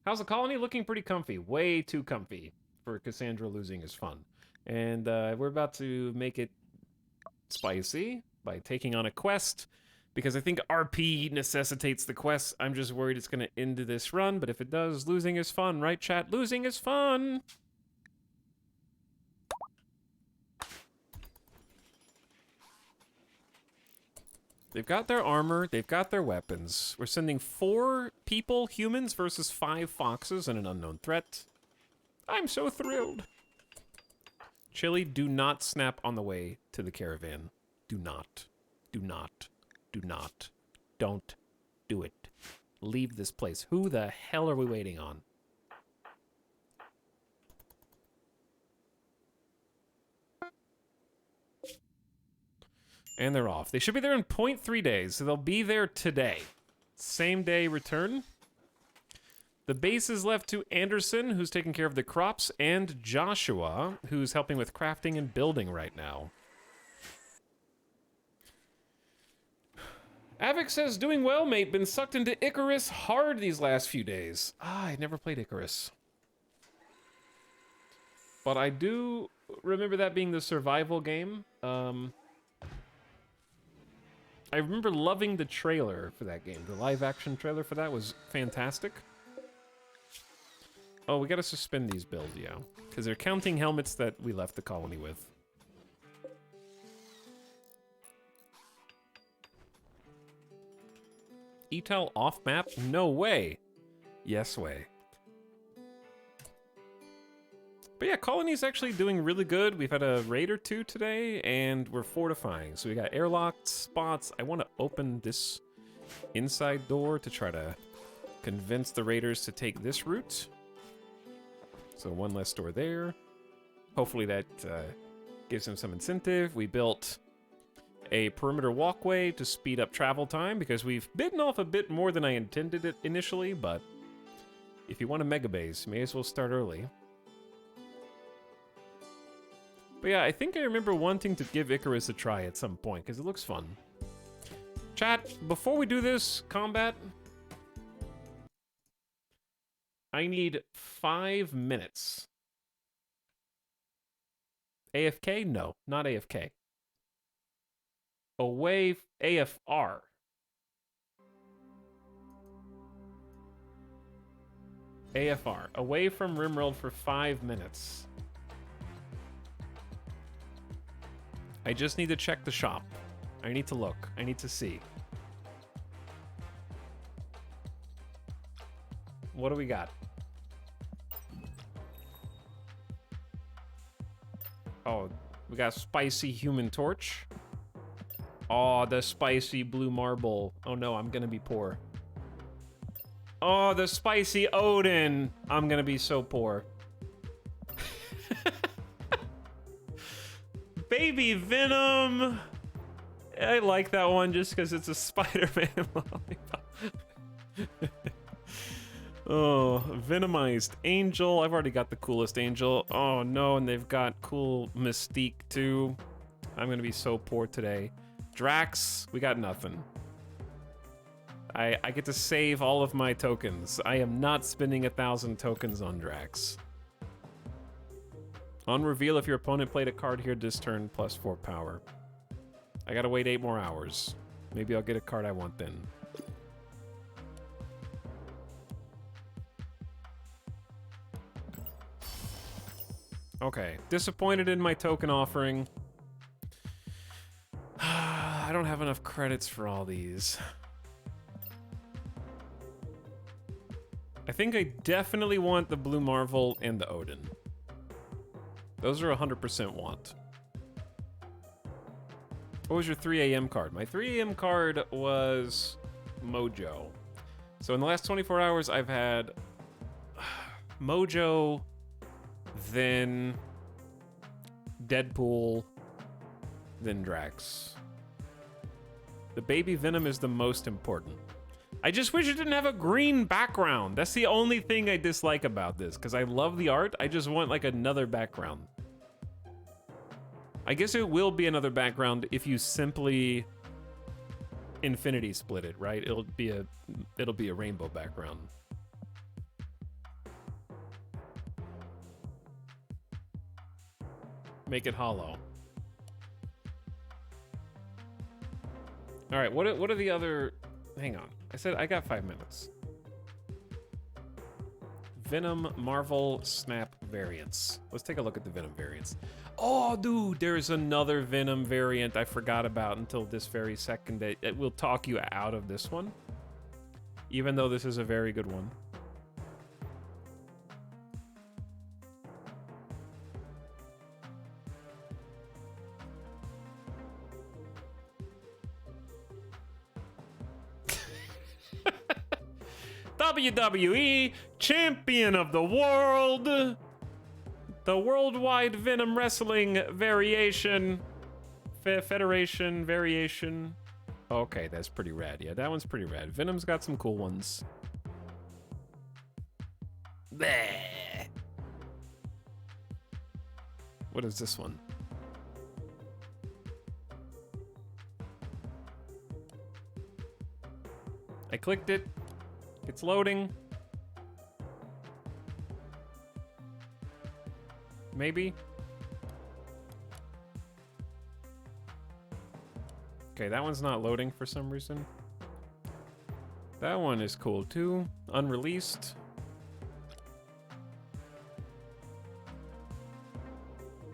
How's the colony? Looking pretty comfy. Way too comfy for Cassandra losing is fun. And we're about to make it spicy by taking on a quest, because I think RP necessitates the quest. I'm just worried it's going to end this run, but if it does, losing is fun, right, chat? Losing is fun! They've got their armor, they've got their weapons. We're sending 4 people, humans, versus 5 foxes and an unknown threat. I'm so thrilled. Chili, do not snap on the way to the caravan. Do not. Do not. Do not. Don't do it. Leave this place. Who the hell are we waiting on? And they're off. They should be there in 0.3 days, so they'll be there today. Same day return. The base is left to Anderson, who's taking care of the crops, and Joshua, who's helping with crafting and building right now. Avik says, doing well, mate. Been sucked into Icarus hard these last few days. I never played Icarus. But I do remember that being the survival game. I remember loving the trailer for that game. The live-action trailer for that was fantastic. Oh, we gotta suspend these builds, yeah. Because they're counting helmets that we left the colony with. Etal off-map? No way! Yes way. But yeah, colony's actually doing really good. We've had a raid or 2 today, and we're fortifying. So we got airlocked spots. I want to open this inside door to try to convince the raiders to take this route. So 1 less door there. Hopefully that gives them some incentive. We built a perimeter walkway to speed up travel time, because we've bitten off a bit more than I intended it initially, but if you want a mega base, may as well start early. But yeah, I think I remember wanting to give Icarus a try at some point, because it looks fun. Chat, before we do this combat, I need 5 minutes. AFK? No, not AFK. Away AFR. AFR. Away from Rimworld for 5 minutes. I just need to check the shop. I need to look. I need to see. What do we got? Oh, we got spicy human torch. Oh, the spicy blue marble. Oh no, I'm gonna be poor. Oh, the spicy Odin. I'm gonna be so poor. Baby Venom. I like that one just because it's a Spider-Man lollipop. Oh, Venomized Angel. I've already got the coolest Angel. Oh no, and they've got cool Mystique too. I'm gonna be so poor today. Drax, we got nothing. I get to save all of my tokens. I am not spending 1,000 tokens on Drax. On reveal, if your opponent played a card here this turn, +4 power. I gotta wait 8 more hours. Maybe I'll get a card I want then. Okay, disappointed in my token offering. I don't have enough credits for all these. I think I definitely want the Blue Marvel and the Odin. Those are 100% want. What was your 3 a.m. card? My 3 a.m. card was Mojo. So in the last 24 hours, I've had Mojo, then Deadpool, then Drax. The baby Venom is the most important. I just wish it didn't have a green background. That's the only thing I dislike about this, because I love the art. I just want like another background. I guess it will be another background if you simply infinity split it, right? It'll be a rainbow background. Make it hollow. All right, what are the other... Hang on. I said I got 5 minutes. Venom, Marvel, Snap variants. Let's take a look at the Venom variants. Oh, dude, there's another Venom variant I forgot about until this very second. It will talk you out of this one, even though this is a very good one. WWE Champion of the World, the Worldwide Venom Wrestling Variation, Federation Variation. Okay, that's pretty rad. Yeah, that one's pretty rad. Venom's got some cool ones. Bleh. What is this one? I clicked it. It's loading. Maybe. Okay, that one's not loading for some reason. That one is cool too. Unreleased.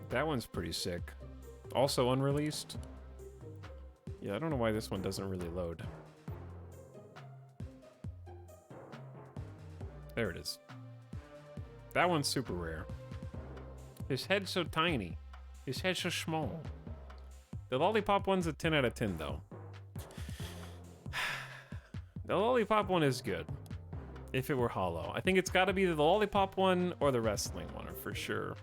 That one's pretty sick. Also unreleased. Yeah, I don't know why this one doesn't really load. There it is. That one's super rare. His head's so tiny. His head's so small. The lollipop one's a 10 out of 10 though. The lollipop one is good. If it were hollow. I think it's gotta be the lollipop one or the wrestling one for sure.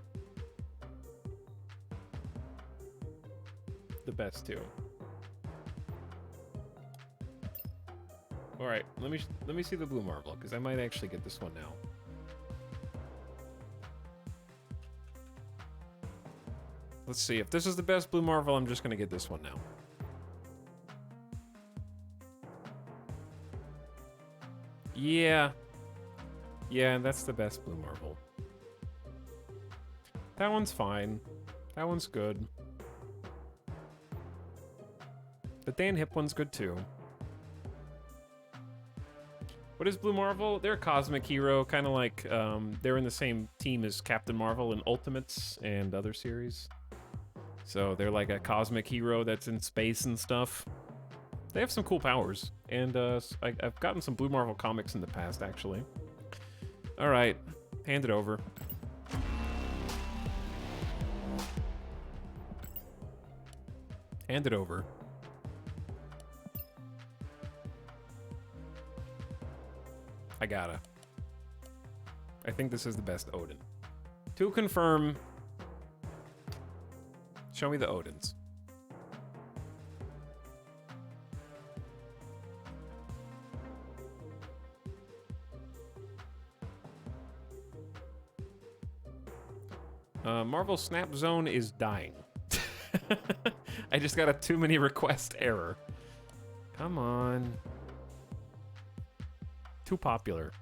The best two. All right, let me see the Blue Marvel, because I might actually get this one now. Let's see, if this is the best Blue Marvel, I'm just gonna get this one now. Yeah, that's the best Blue Marvel. That one's fine. That one's good. The Dan Hip one's good too. What is Blue Marvel? They're a cosmic hero, kind of like they're in the same team as Captain Marvel in Ultimates and other series. So they're like a cosmic hero that's in space and stuff. They have some cool powers, and I've gotten some Blue Marvel comics in the past, actually. All right, hand it over. Hand it over. I gotta. I think this is the best Odin. To confirm, show me the Odins. Marvel Snap Zone is dying. I just got a too many request error. Come on. Too popular.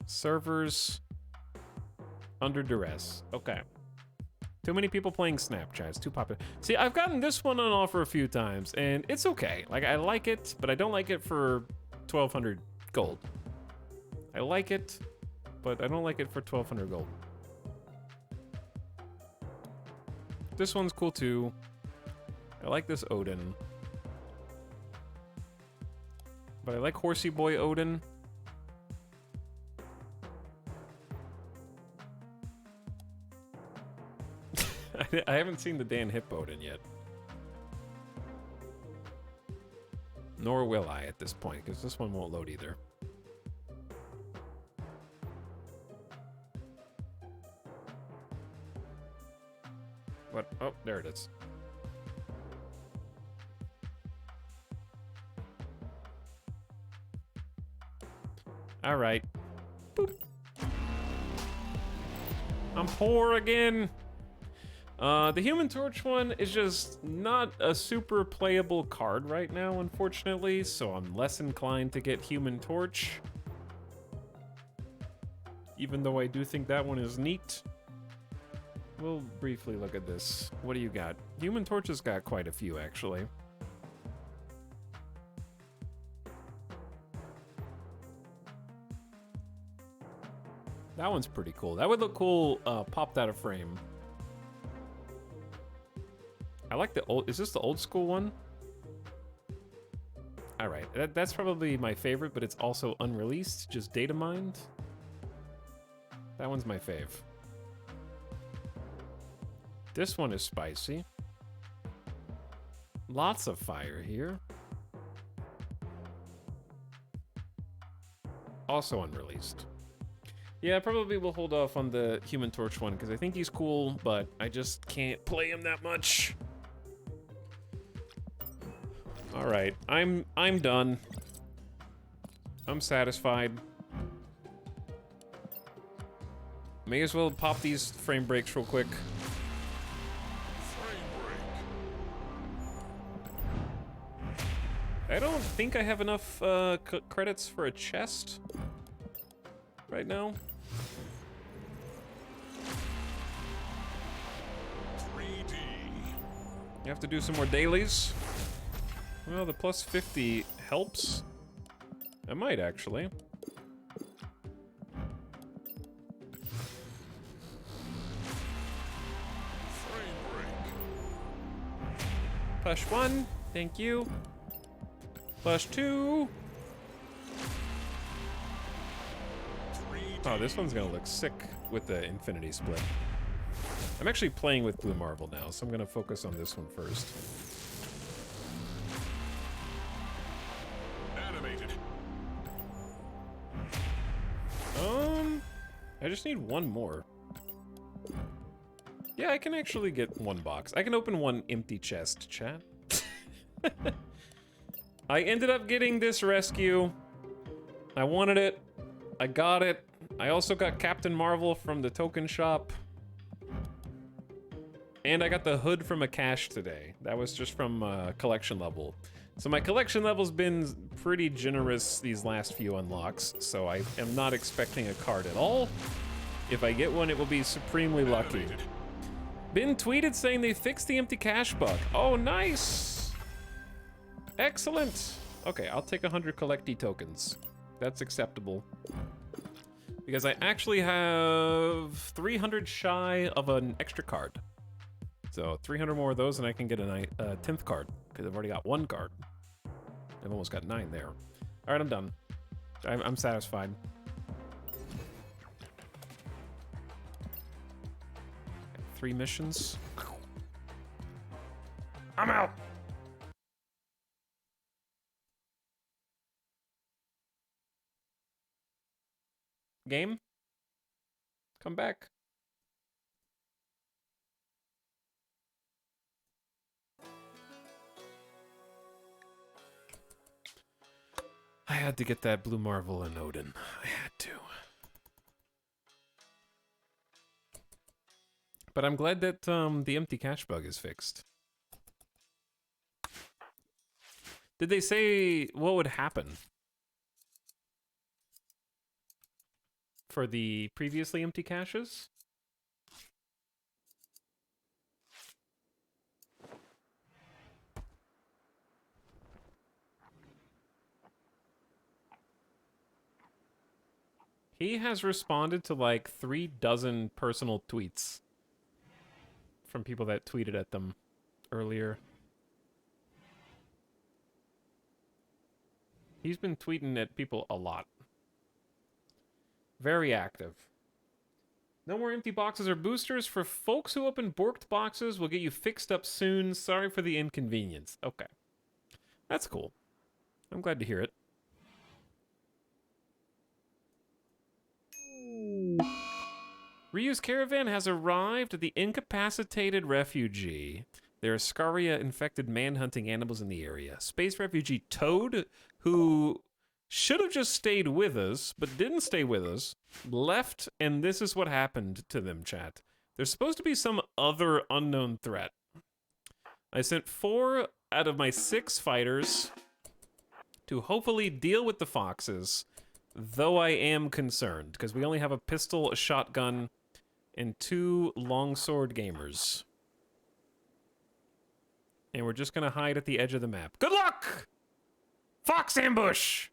Servers under duress. Okay. Too many people playing Snapchat. It's too popular. See, I've gotten this one on offer a few times, and it's okay. Like, I like it, but I don't like it for 1,200 gold. I like it, but I don't like it for 1,200 gold. This one's cool, too. I like this Odin. But I like Horsey Boy Odin. I haven't seen the Dan Hip Odin yet. Nor will I at this point, because this one won't load either. What? Oh, there it is. All right. Boop. I'm poor again. The Human Torch one is just not a super playable card right now, unfortunately, so I'm less inclined to get Human Torch. Even though I do think that one is neat. We'll briefly look at this. What do you got? Human Torch has got quite a few, actually. That one's pretty cool. That would look cool popped out of frame. I like the old... Is this the old school one? Alright, that's probably my favorite, but it's also unreleased, just data mined. That one's my fave. This one is spicy. Lots of fire here. Also unreleased. Yeah, probably will hold off on the Human Torch one, because I think he's cool, but I just can't play him that much. Alright, I'm done. I'm satisfied. May as well pop these frame breaks real quick. I don't think I have enough credits for a chest right now. You have to do some more dailies. Well, the plus 50 helps. I might actually. Plus 1, thank you. Plus 2. Oh, this one's gonna look sick with the infinity split. I'm actually playing with Blue Marble now, so I'm gonna focus on this one first. Animated. I just need one more. Yeah, I can actually get one box. I can open one empty chest, chat. I ended up getting this rescue. I wanted it. I got it. I also got Captain Marvel from the token shop. And I got the hood from a cache today. That was just from collection level. So my collection level's been pretty generous these last few unlocks, so I am not expecting a card at all. If I get one, it will be supremely lucky. Ben tweeted saying they fixed the empty cache bug. Oh, nice! Excellent! Okay, I'll take 100 collectee tokens. That's acceptable. Because I actually have 300 shy of an extra card. So 300 more of those and I can get a 10th card, because I've already got one card. I've almost got 9 there. All right, I'm done. I'm satisfied. Got 3 missions. I'm out! Game? Come back. I had to get that Blue Marvel and Odin. I had to. But I'm glad that the empty cache bug is fixed. Did they say what would happen? for the previously empty caches. He has responded to like 36 personal tweets from people that tweeted at them earlier. He's been tweeting at people a lot. Very active. No more empty boxes or boosters. For folks who open borked boxes, we'll get you fixed up soon. Sorry for the inconvenience. Okay. That's cool. I'm glad to hear it. Ryu's caravan has arrived at the incapacitated refugee. There are Scaria-infected man-hunting animals in the area. Space refugee Toad, who should have just stayed with us, but didn't stay with us, left, and this is what happened to them, chat. There's supposed to be some other unknown threat. I sent 4 out of my 6 fighters to hopefully deal with the foxes, though I am concerned, because we only have a pistol, a shotgun, and 2 longsword gamers. And we're just gonna hide at the edge of the map. Good luck! Fox ambush!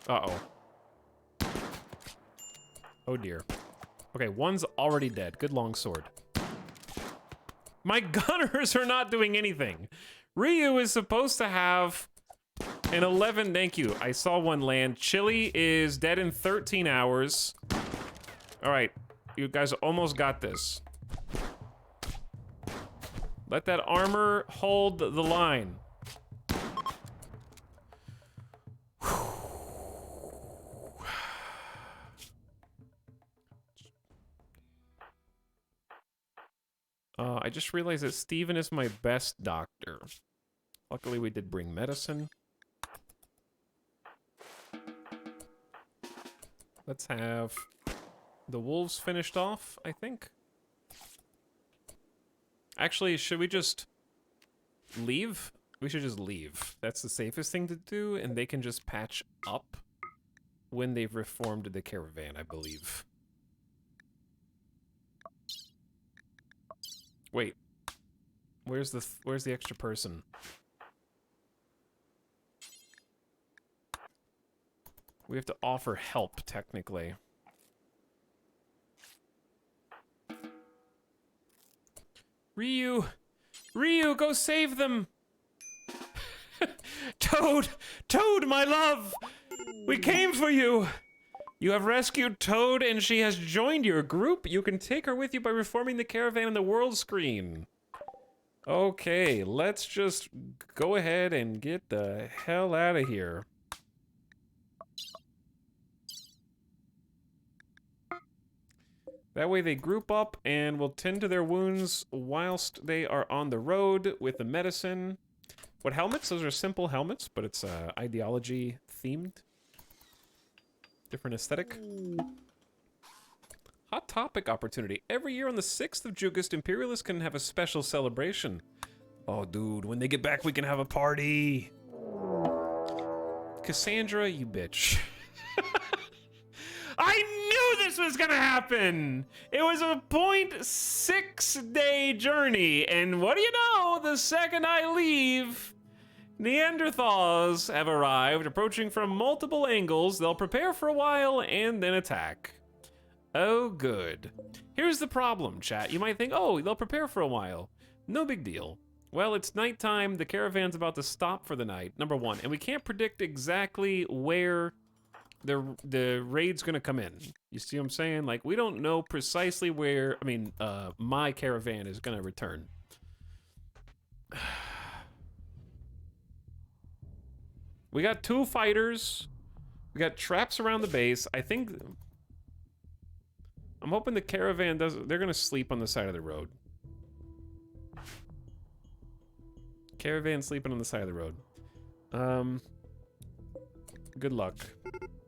Uh-oh. Oh dear. Okay, one's already dead. Good longsword. My gunners are not doing anything. Ryu is supposed to have an 11. Thank you. I saw one land. Chili is dead in 13 hours. All right. You guys almost got this. Let that armor hold the line. I just realized that Steven is my best doctor. Luckily, we did bring medicine. Let's have the wolves finished off, I think. Actually, should we just leave? We should just leave. That's the safest thing to do, and they can just patch up when they've reformed the caravan, I believe. Wait. Where's the extra person? We have to offer help, technically. Ryu! Ryu, go save them! Toad! Toad, my love! We came for you! You have rescued Toad and she has joined your group. You can take her with you by reforming the caravan on the world screen. Okay, let's just go ahead and get the hell out of here. That way they group up and will tend to their wounds whilst they are on the road with the medicine. What helmets? Those are simple helmets, but it's ideology themed. Different aesthetic. Hot topic opportunity. Every year on the 6th of August, Imperialists can have a special celebration. Oh, dude, when they get back, we can have a party. Cassandra, you bitch. I knew this was gonna happen! It was a 0.6-day journey, and what do you know? The second I leave, Neanderthals have arrived, approaching from multiple angles. They'll prepare for a while and then attack. Oh, good. Here's the problem, chat. You might think, oh, they'll prepare for a while. No big deal. Well, it's nighttime. The caravan's about to stop for the night, number 1, and we can't predict exactly where the raid's gonna come in. You see what I'm saying? Like, we don't know precisely where, my caravan is gonna return. We got 2 fighters. We got traps around the base. I'm hoping the caravan they're gonna sleep on the side of the road. Caravan sleeping on the side of the road. Good luck.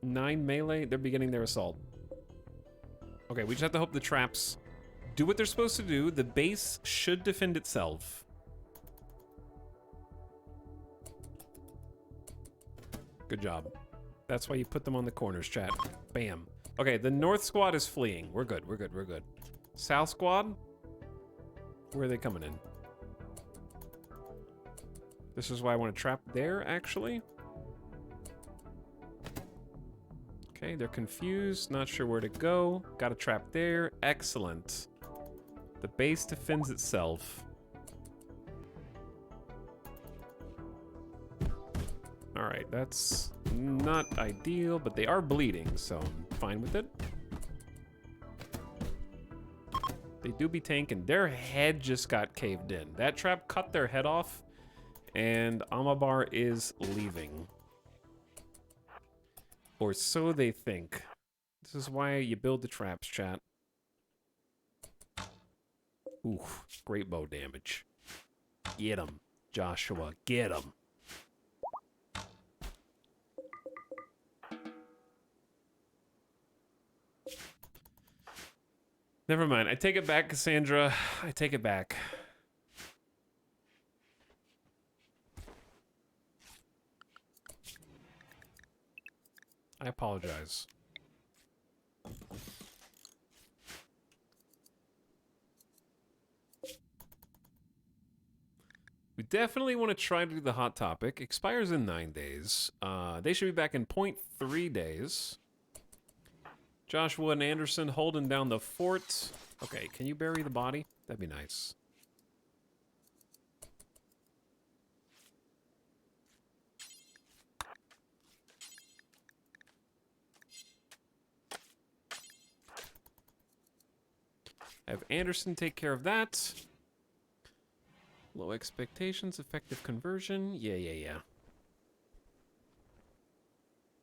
9 melee, they're beginning their assault. Okay, we just have to hope the traps do what they're supposed to do. The base should defend itself. Good job. That's why you put them on the corners, chat. Bam. Okay, the north squad is fleeing. We're good, we're good, we're good. South squad? Where are they coming in? This is why I want to trap there, actually. Okay, they're confused, not sure where to go. Got a trap there. Excellent. The base defends itself. Alright, that's not ideal, but they are bleeding, so I'm fine with it. They do be tanking. Their head just got caved in. That trap cut their head off, and Amabar is leaving. Or so they think. This is why you build the traps, chat. Ooh, great bow damage. Get him, Joshua, get him. Never mind. I take it back, Cassandra. I take it back. I apologize. We definitely want to try to do the Hot Topic. Expires in 9 days. They should be back in 0.3 days. Joshua and Anderson holding down the fort. Okay, can you bury the body? That'd be nice. Have Anderson take care of that. Low expectations, effective conversion. Yeah.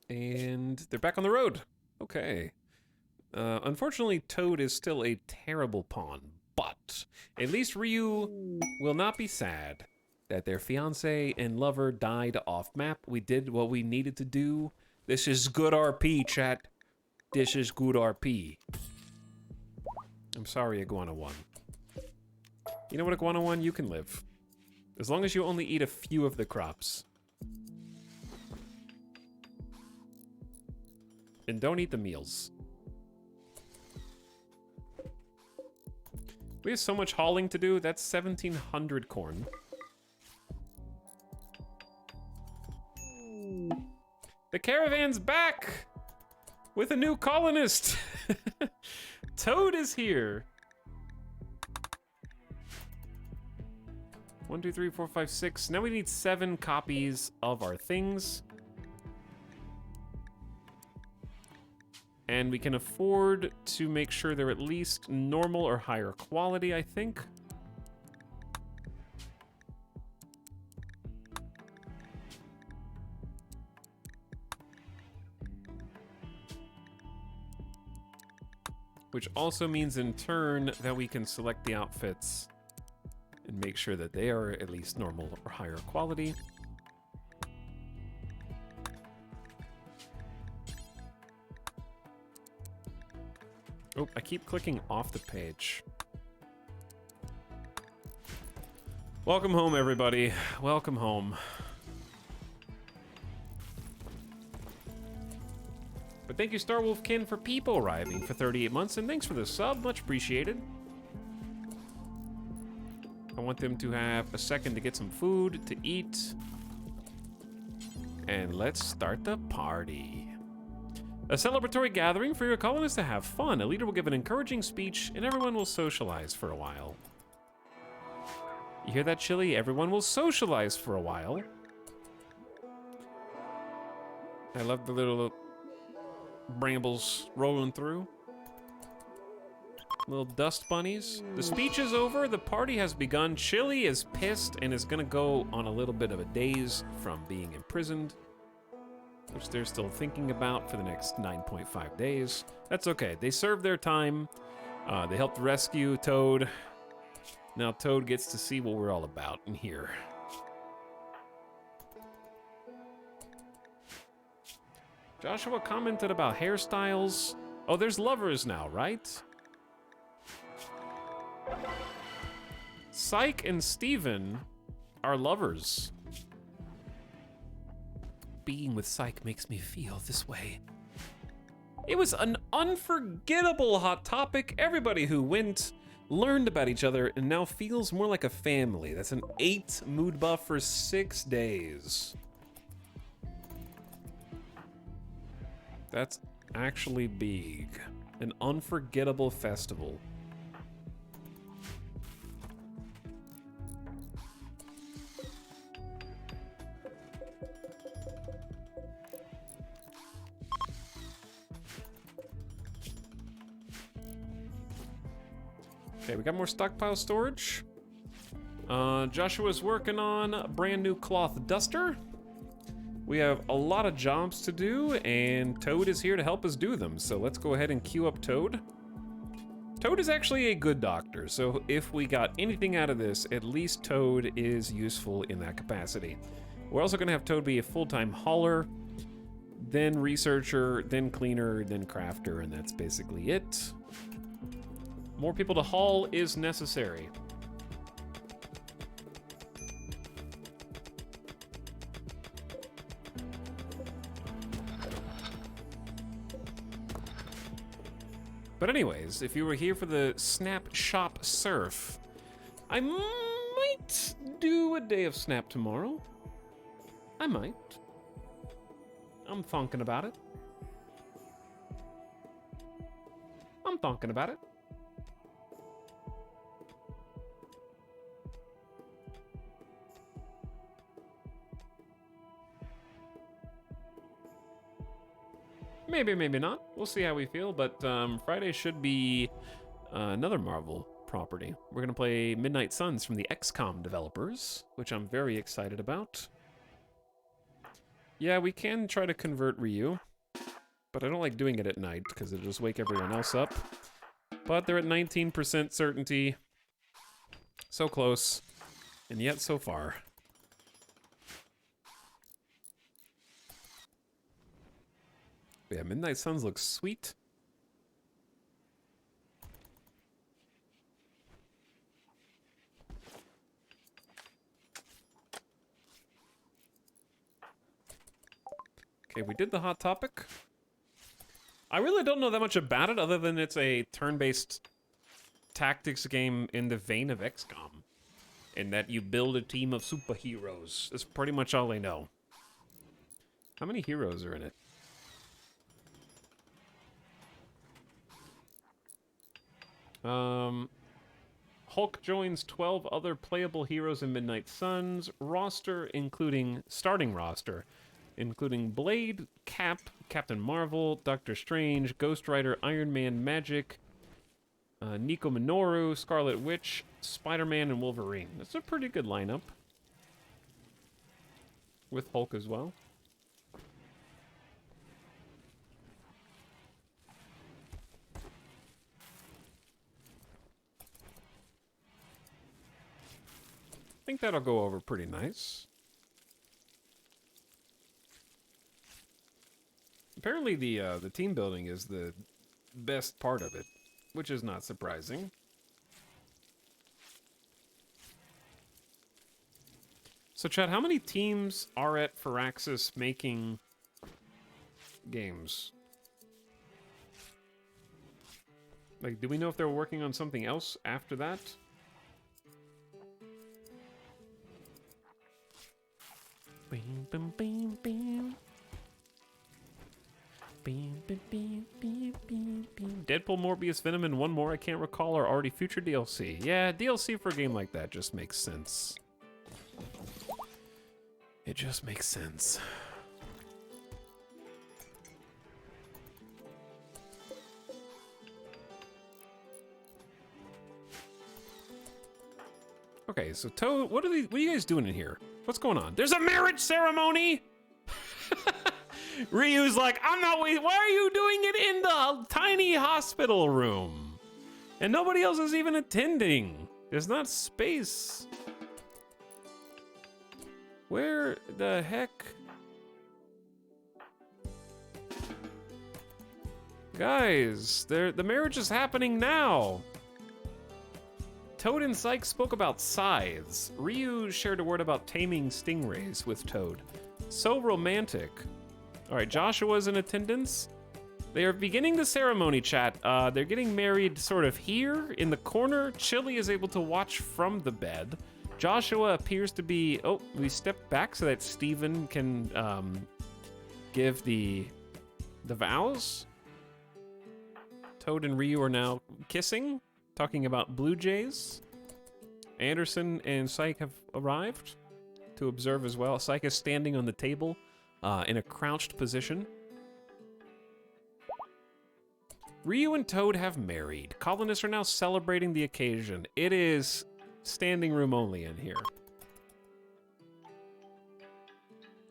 And they're back on the road. Okay. Unfortunately, Toad is still a terrible pawn, but at least Ryu will not be sad that their fiance and lover died off map. We did what we needed to do. This is good RP, chat. This is good RP. I'm sorry, Iguana 1. You know what, Iguana 1? You can live. As long as you only eat a few of the crops. And don't eat the meals. We have so much hauling to do. That's 1,700 corn. The caravan's back! With a new colonist! Toad is here! 1, 2, 3, 4, 5, 6. Now we need 7 copies of our things. And we can afford to make sure they're at least normal or higher quality, I think. Which also means in turn that we can select the outfits and make sure that they are at least normal or higher quality. Oh, I keep clicking off the page. Welcome home, everybody. Welcome home. But thank you, Star Wolfkin, for people arriving for 38 months, and thanks for the sub. Much appreciated. I want them to have a second to get some food to eat. And let's start the party. A celebratory gathering for your colonists to have fun. A leader will give an encouraging speech, and everyone will socialize for a while. You hear that, Chili? Everyone will socialize for a while. I love the little brambles rolling through. Little dust bunnies. The speech is over. The party has begun. Chili is pissed and is gonna go on a little bit of a daze from being imprisoned, which they're still thinking about for the next 9.5 days. That's okay. They served their time. They helped rescue Toad. Now Toad gets to see what we're all about in here. Joshua commented about hairstyles. Oh, there's lovers now, right? Psyche and Steven are lovers. being with Psyche makes me feel this way. It was an unforgettable hot topic. Everybody who went learned about each other and now feels more like a family. That's an 8 mood buff for 6 days. That's actually big. An unforgettable festival. Okay, we got more stockpile storage. Joshua's working on a brand new cloth duster. We have a lot of jobs to do, and Toad is here to help us do them. So let's go ahead and queue up Toad. Toad is actually a good doctor, so if we got anything out of this, at least Toad is useful in that capacity. We're also gonna have Toad be a full-time hauler, then researcher, then cleaner, then crafter, and that's basically it. More people to haul is necessary. But anyways, if you were here for the Snap Shop Surf, I might do a day of Snap tomorrow. I might. I'm thinking about it. I'm thinking about it. Maybe, maybe not. We'll see how we feel, but Friday should be another Marvel property. We're going to play Midnight Suns from the XCOM developers, which I'm very excited about. Yeah, we can try to convert Ryu, but I don't like doing it at night because it'll just wake everyone else up. But they're at 19% certainty. So close, and yet so far. Yeah, Midnight Suns looks sweet. Okay, we did the hot topic. I really don't know that much about it other than it's a turn-based tactics game in the vein of XCOM. In that you build a team of superheroes. That's pretty much all I know. How many heroes are in it? Hulk joins 12 other playable heroes in Midnight Suns roster, starting roster, including Blade, Cap, Captain Marvel, Doctor Strange, Ghost Rider, Iron Man, Magic, Nico Minoru, Scarlet Witch, Spider-Man, and Wolverine. That's a pretty good lineup. With Hulk as well. I think that'll go over pretty nice. Apparently the team building is the best part of it, which is not surprising. So Chad, how many teams are at Firaxis making games? Like, do we know if they're working on something else after that? Bing, bing, bing, bing. Bing, bing, bing, bing, bing, bing. Deadpool, Morbius, Venom, and one more I can't recall are already future DLC. Yeah, DLC for a game like that just makes sense. It just makes sense. Okay, so Toad, what are you guys doing in here? What's going on? There's a marriage ceremony! Ryu's like, I'm not waiting. Why are you doing it in the tiny hospital room? And nobody else is even attending. There's not space. Where the heck? Guys, the marriage is happening now. Toad and Psyche spoke about scythes. Ryu shared a word about taming stingrays with Toad. So romantic. All right, Joshua's in attendance. They are beginning the ceremony, chat. They're getting married sort of here in the corner. Chili is able to watch from the bed. Joshua appears to be... Oh, we stepped back so that Steven can give the vows. Toad and Ryu are now kissing, talking about Blue Jays. Anderson and Syke have arrived to observe as well. Syke is standing on the table in a crouched position. Ryu and Toad have married. Colonists are now celebrating the occasion. It is standing room only in here.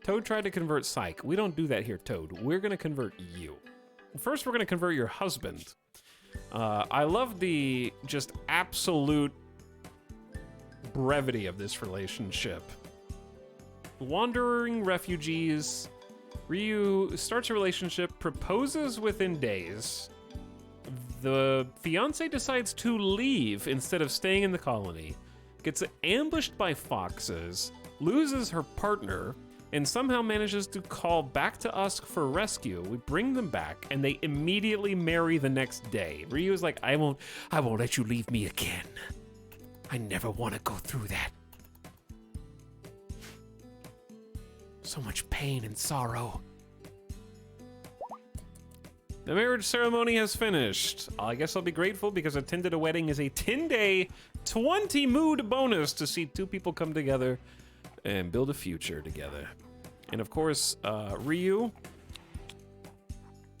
Toad tried to convert Syke. We don't do that here, Toad. We're gonna convert you. First, we're gonna convert your husband. I love the just absolute brevity of this relationship. Wandering refugees. Ryu starts a relationship, proposes within days. The fiance decides to leave instead of staying in the colony, gets ambushed by foxes, loses her partner, and somehow manages to call back to us for rescue. We bring them back, and they immediately marry the next day. Ryu is like, I won't let you leave me again. I never want to go through that. So much pain and sorrow. The marriage ceremony has finished. I guess I'll be grateful because attended a wedding is a 10-day, 20-mood bonus to see two people come together and build a future together. And of course, Ryu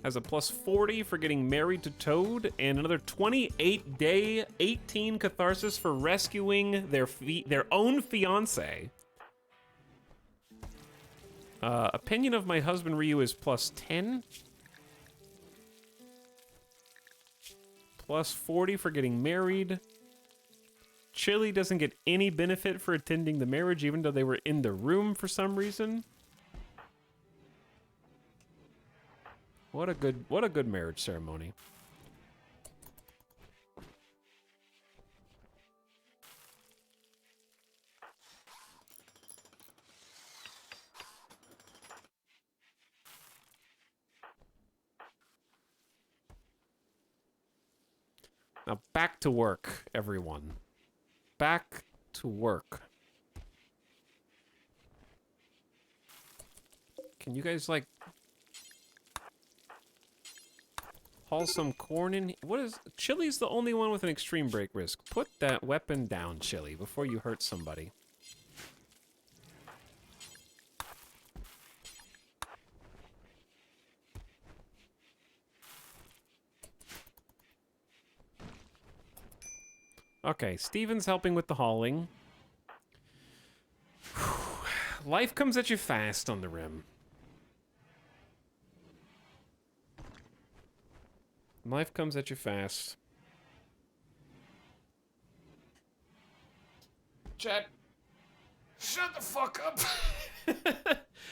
has a plus 40 for getting married to Toad and another 28-day, 18 catharsis for rescuing their own fiance. Opinion of my husband Ryu is plus 10. Plus 40 for getting married. Chili doesn't get any benefit for attending the marriage, even though they were in the room for some reason. What a good marriage ceremony. Now back to work, everyone. Back to work. Can you guys, like, haul some corn in? What is... Chili's the only one with an extreme break risk. Put that weapon down, Chili, before you hurt somebody. Okay, Steven's helping with the hauling. Life comes at you fast on the rim. Life comes at you fast. Chat, shut the fuck up.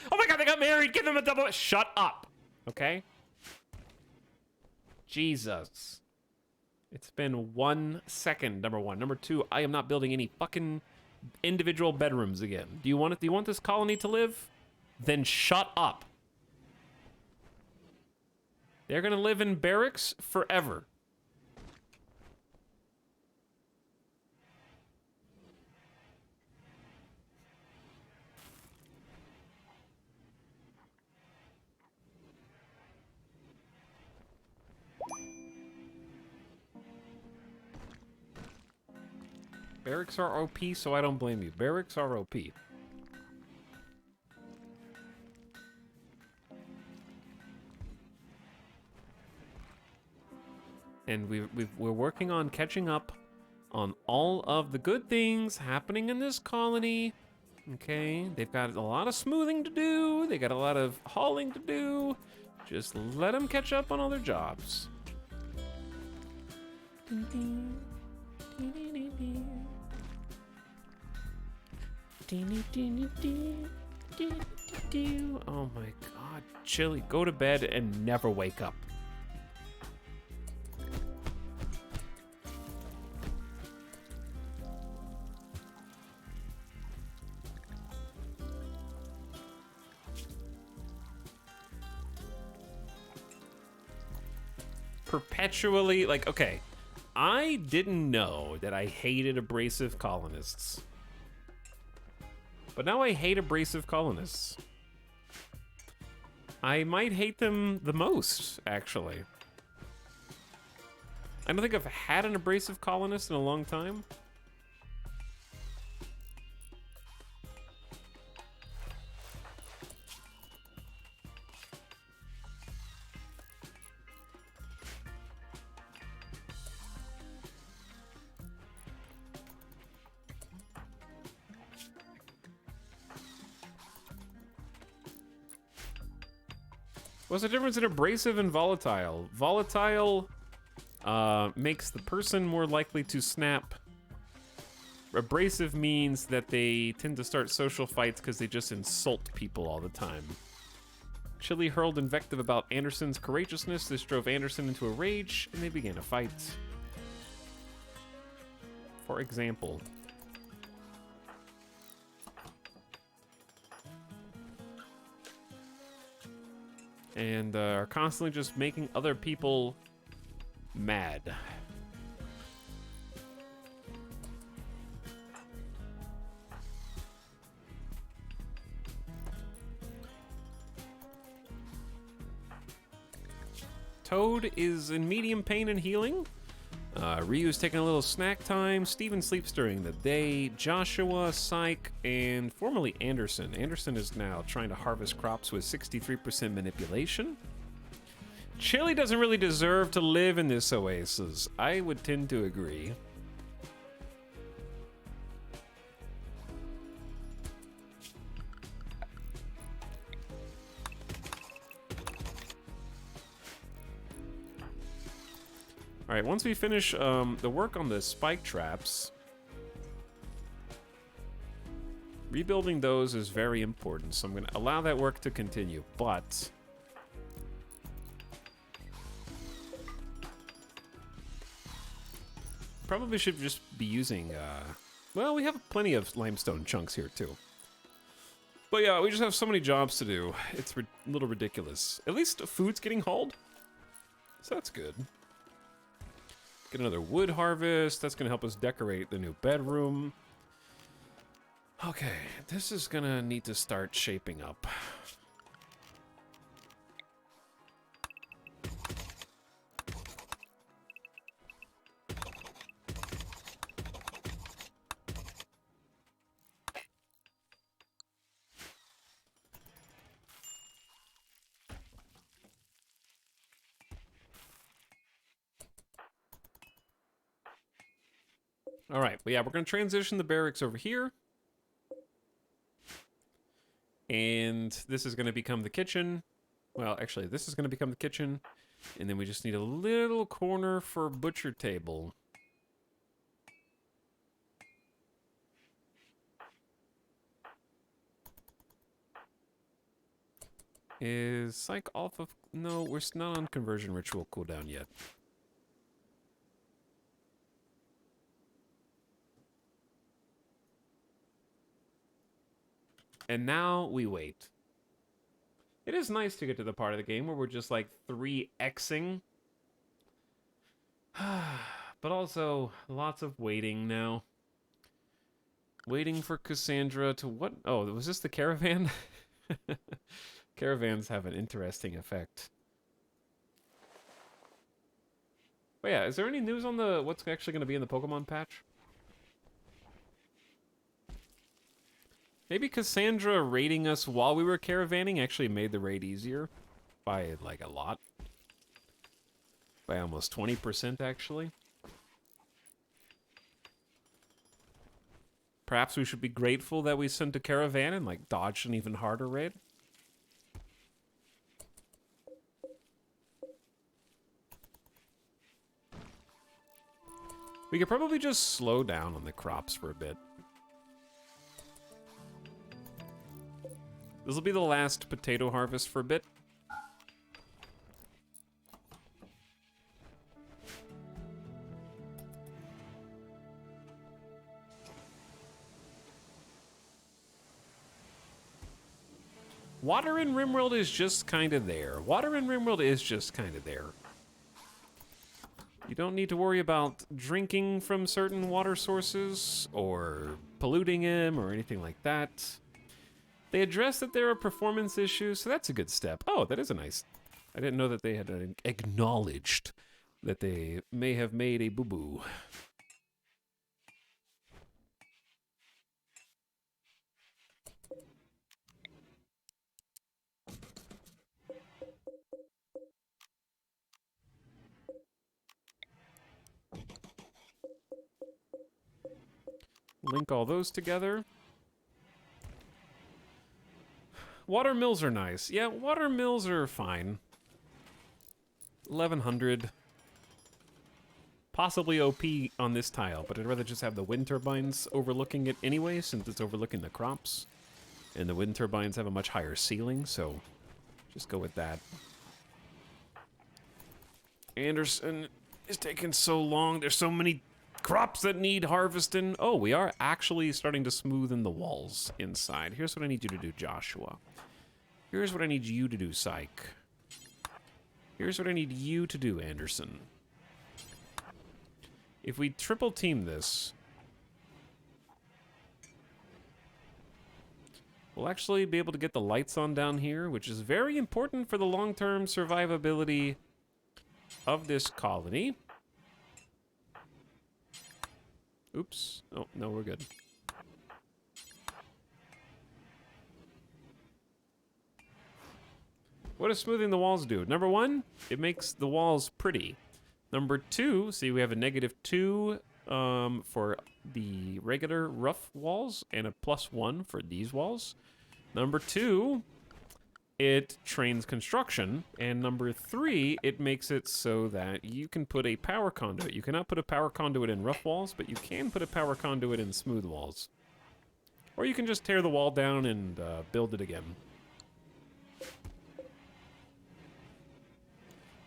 Oh my god, they got married. Give them a double. Shut up. Okay? Jesus. It's been 1 second, number one. Number two, I am not building any fucking individual bedrooms again. Do you want it? Do you want this colony to live? Then shut up. They're gonna live in barracks forever. Barracks are OP, so I don't blame you. Barracks are OP. And we're working on catching up on all of the good things happening in this colony. Okay, they've got a lot of smoothing to do. They got a lot of hauling to do. Just let them catch up on all their jobs. Oh my god, Chili, go to bed and never wake up. perpetually, like, okay, I didn't know that I hated abrasive colonists. But now I hate abrasive colonists. I might hate them the most, actually. I don't think I've had an abrasive colonist in a long time. What's the difference in abrasive and volatile? Volatile makes the person more likely to snap. Abrasive means that they tend to start social fights because they just insult people all the time. Chili hurled invective about Anderson's courageousness. This drove Anderson into a rage, and they began a fight. For example. And are constantly just making other people mad. Toad is in medium pain and healing. Ryu's taking a little snack time. Steven sleeps during the day. Joshua, Syke, and formerly Anderson. Anderson is now trying to harvest crops with 63% manipulation. Chili doesn't really deserve to live in this oasis. I would tend to agree. All right, once we finish the work on the spike traps, rebuilding those is very important, so I'm going to allow that work to continue, but probably should just be using, well, we have plenty of limestone chunks here, too. But yeah, we just have so many jobs to do. It's a little ridiculous. At least food's getting hauled, so that's good. Get another wood harvest. That's going to help us decorate the new bedroom. Okay, this is going to need to start shaping up. All right, well, yeah, we're going to transition the barracks over here. And this is going to become the kitchen. Well, actually, this is going to become the kitchen. And then we just need a little corner for a butcher table. Is Psych off of... No, we're not on conversion ritual cooldown yet. And now we wait. It is nice to get to the part of the game where we're just like 3xing. But also lots of waiting now. Waiting for Cassandra to what? Oh, was this the caravan? Caravans have an interesting effect. But yeah, is there any news on the what's actually going to be in the Pokemon patch? Maybe Cassandra raiding us while we were caravanning actually made the raid easier. By, like, a lot. By almost 20%, actually. Perhaps we should be grateful that we sent a caravan and, like, dodged an even harder raid. We could probably just slow down on the crops for a bit. This will be the last potato harvest for a bit. Water in Rimworld is just kind of there. Water in Rimworld is just kind of there. You don't need to worry about drinking from certain water sources or polluting them or anything like that. They address that there are performance issues, so that's a good step. Oh, that is a nice... I didn't know that they had acknowledged that they may have made a boo-boo. Link all those together. Water mills are nice. Yeah, water mills are fine. 1100. Possibly OP on this tile, but I'd rather just have the wind turbines overlooking it anyway, since it's overlooking the crops. And the wind turbines have a much higher ceiling, so just go with that. Anderson is taking so long. There's so many crops that need harvesting. Oh, we are actually starting to smoothen the walls inside. Here's what I need you to do, Joshua. Here's what I need you to do, Psych. Here's what I need you to do, Anderson. If we triple team this, we'll actually be able to get the lights on down here, which is very important for the long-term survivability of this colony. Oops. Oh, no, we're good. What does smoothing the walls do? Number one, it makes the walls pretty. Number two, see, we have a -2 for the regular rough walls and a +1 for these walls. Number two, it trains construction. And number three, it makes it so that you can put a power conduit. You cannot put a power conduit in rough walls, but you can put a power conduit in smooth walls. Or you can just tear the wall down and build it again.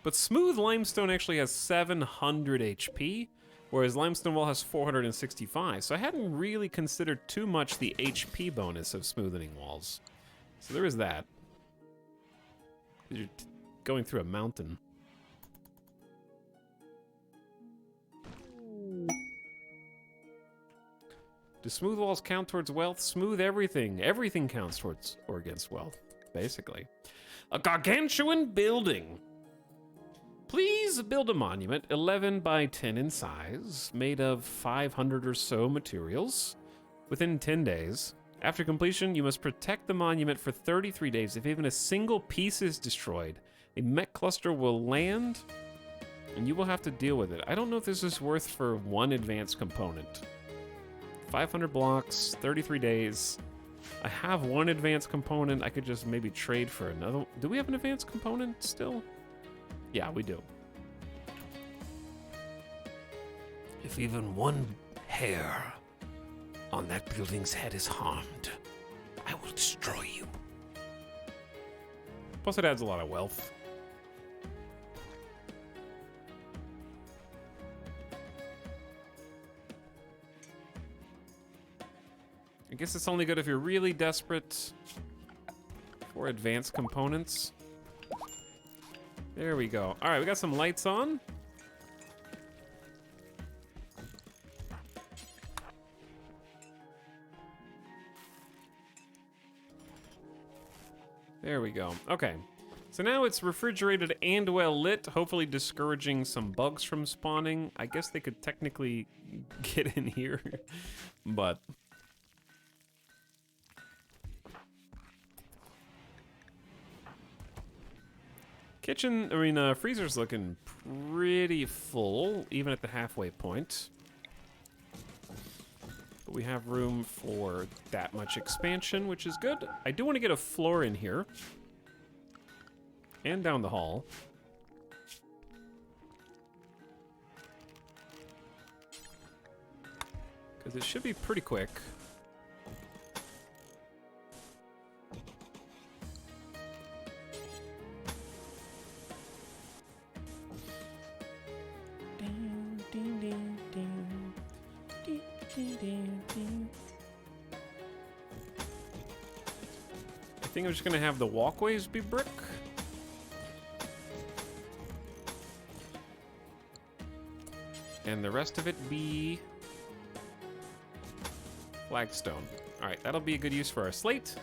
But smooth limestone actually has 700 HP, whereas limestone wall has 465. So I hadn't really considered too much the HP bonus of smoothing walls. So there is that. You're going through a mountain. Do smooth walls count towards wealth? Smooth everything. Everything counts towards or against wealth, basically. A gargantuan building. Please build a monument 11 by 10 in size, made of 500 or so materials, within 10 days. After completion, you must protect the monument for 33 days. If even a single piece is destroyed, a mech cluster will land, and you will have to deal with it. I don't know if this is worth for one advanced component. 500 blocks, 33 days. I have one advanced component. I could just maybe trade for another. Do we have an advanced component still? Yeah, we do. If even one hair on that building's head is harmed, I will destroy you. Plus it adds a lot of wealth. I guess it's only good if you're really desperate for advanced components. There we go. All right, we got some lights on. There we go. Okay. So now it's refrigerated and well lit, hopefully discouraging some bugs from spawning. I guess they could technically get in here, but... freezer's looking pretty full, even at the halfway point. But we have room for that much expansion, which is good. I do want to get a floor in here. And down the hall. Because it should be pretty quick. I think I'm just gonna have the walkways be brick. and the rest of it be flagstone. All right, that'll be a good use for our slate.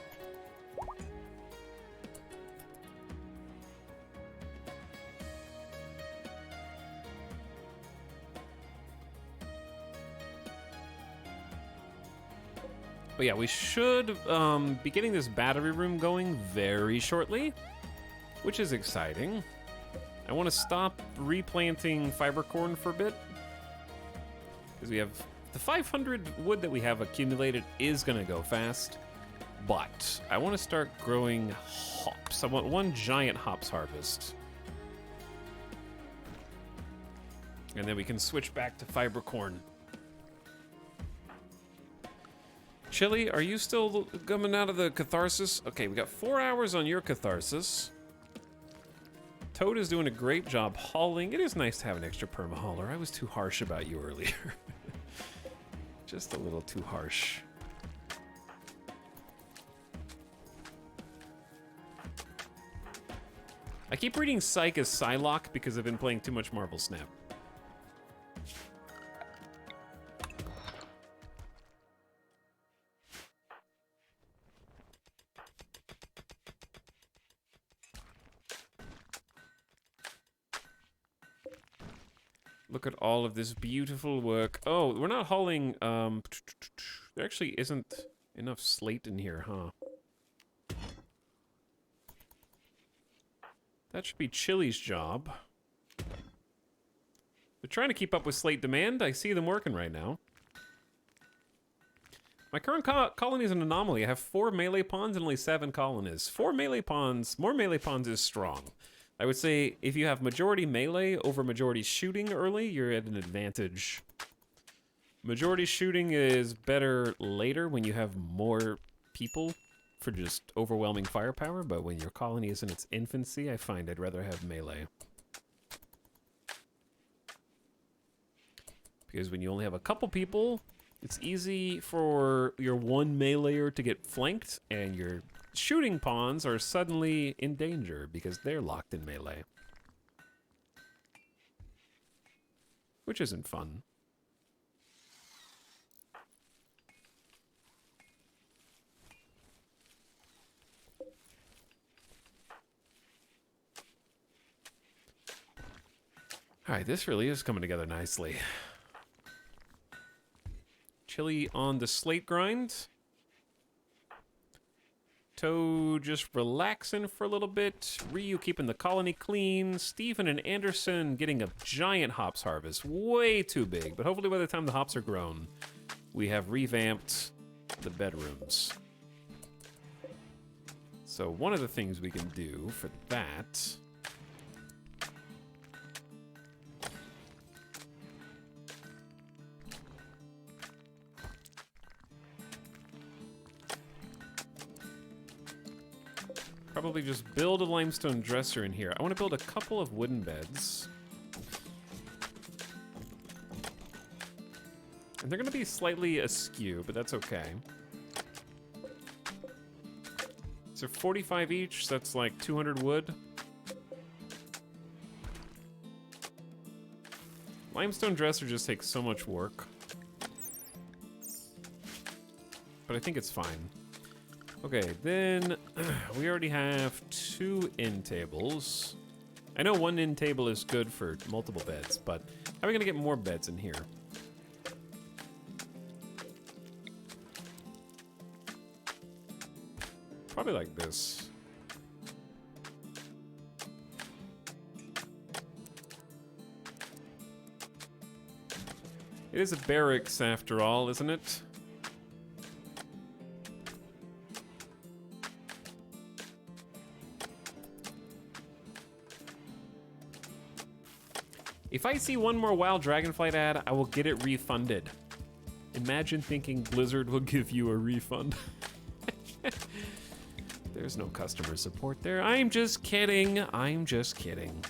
But yeah, we should be getting this battery room going very shortly, which is exciting. I want to stop replanting fiber corn for a bit, because we have the 500 wood that we have accumulated is going to go fast, but I want to start growing hops. I want one giant hops harvest. And then we can switch back to fiber corn. Chili, are you still coming out of the catharsis? Okay, we got 4 hours on your catharsis. Toad is doing a great job hauling. It is nice to have an extra perma hauler. I was too harsh about you earlier. Just a little too harsh. I keep reading Psych as Psylocke because I've been playing too much Marvel Snap. Look at all of this beautiful work. Oh, we're not hauling, there actually isn't enough slate in here, huh? That should be Chili's job. They're trying to keep up with slate demand. I see them working right now. My current colony is an anomaly. I have 4 melee pawns and only 7 colonists. 4 melee pawns, more melee pawns is strong. I would say if you have majority melee over majority shooting early, you're at an advantage. Majority shooting is better later when you have more people for just overwhelming firepower, but when your colony is in its infancy, I find I'd rather have melee. Because when you only have a couple people, it's easy for your one meleer to get flanked, and your shooting pawns are suddenly in danger because they're locked in melee. Which isn't fun. Alright, this really is coming together nicely. Chili on the slate grind. Toad just relaxing for a little bit. Ryu keeping the colony clean. Steven and Anderson getting a giant hops harvest. Way too big, but hopefully by the time the hops are grown, we have revamped the bedrooms. So one of the things we can do for that... probably just build a limestone dresser in here. I want to build a couple of wooden beds. And they're going to be slightly askew, but that's okay. So 45 each, that's like 200 wood. Limestone dresser just takes so much work. But I think it's fine. Okay, then we already have 2 end tables. I know 1 end table is good for multiple beds, but how are we gonna get more beds in here? Probably like this. It is a barracks after all, isn't it? If I see one more Wild Dragonflight ad, I will get it refunded. Imagine thinking Blizzard will give you a refund. There's no customer support there. I'm just kidding. I'm just kidding.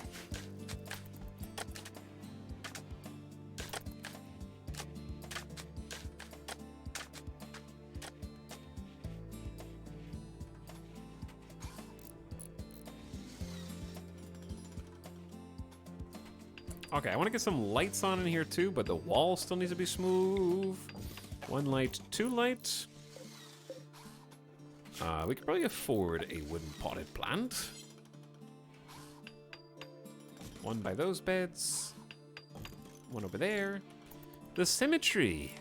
Okay, I want to get some lights on in here too, but the wall still needs to be smooth. 1 light, 2 light. We could probably afford a wooden potted plant. 1 by those beds. 1 over there. The symmetry.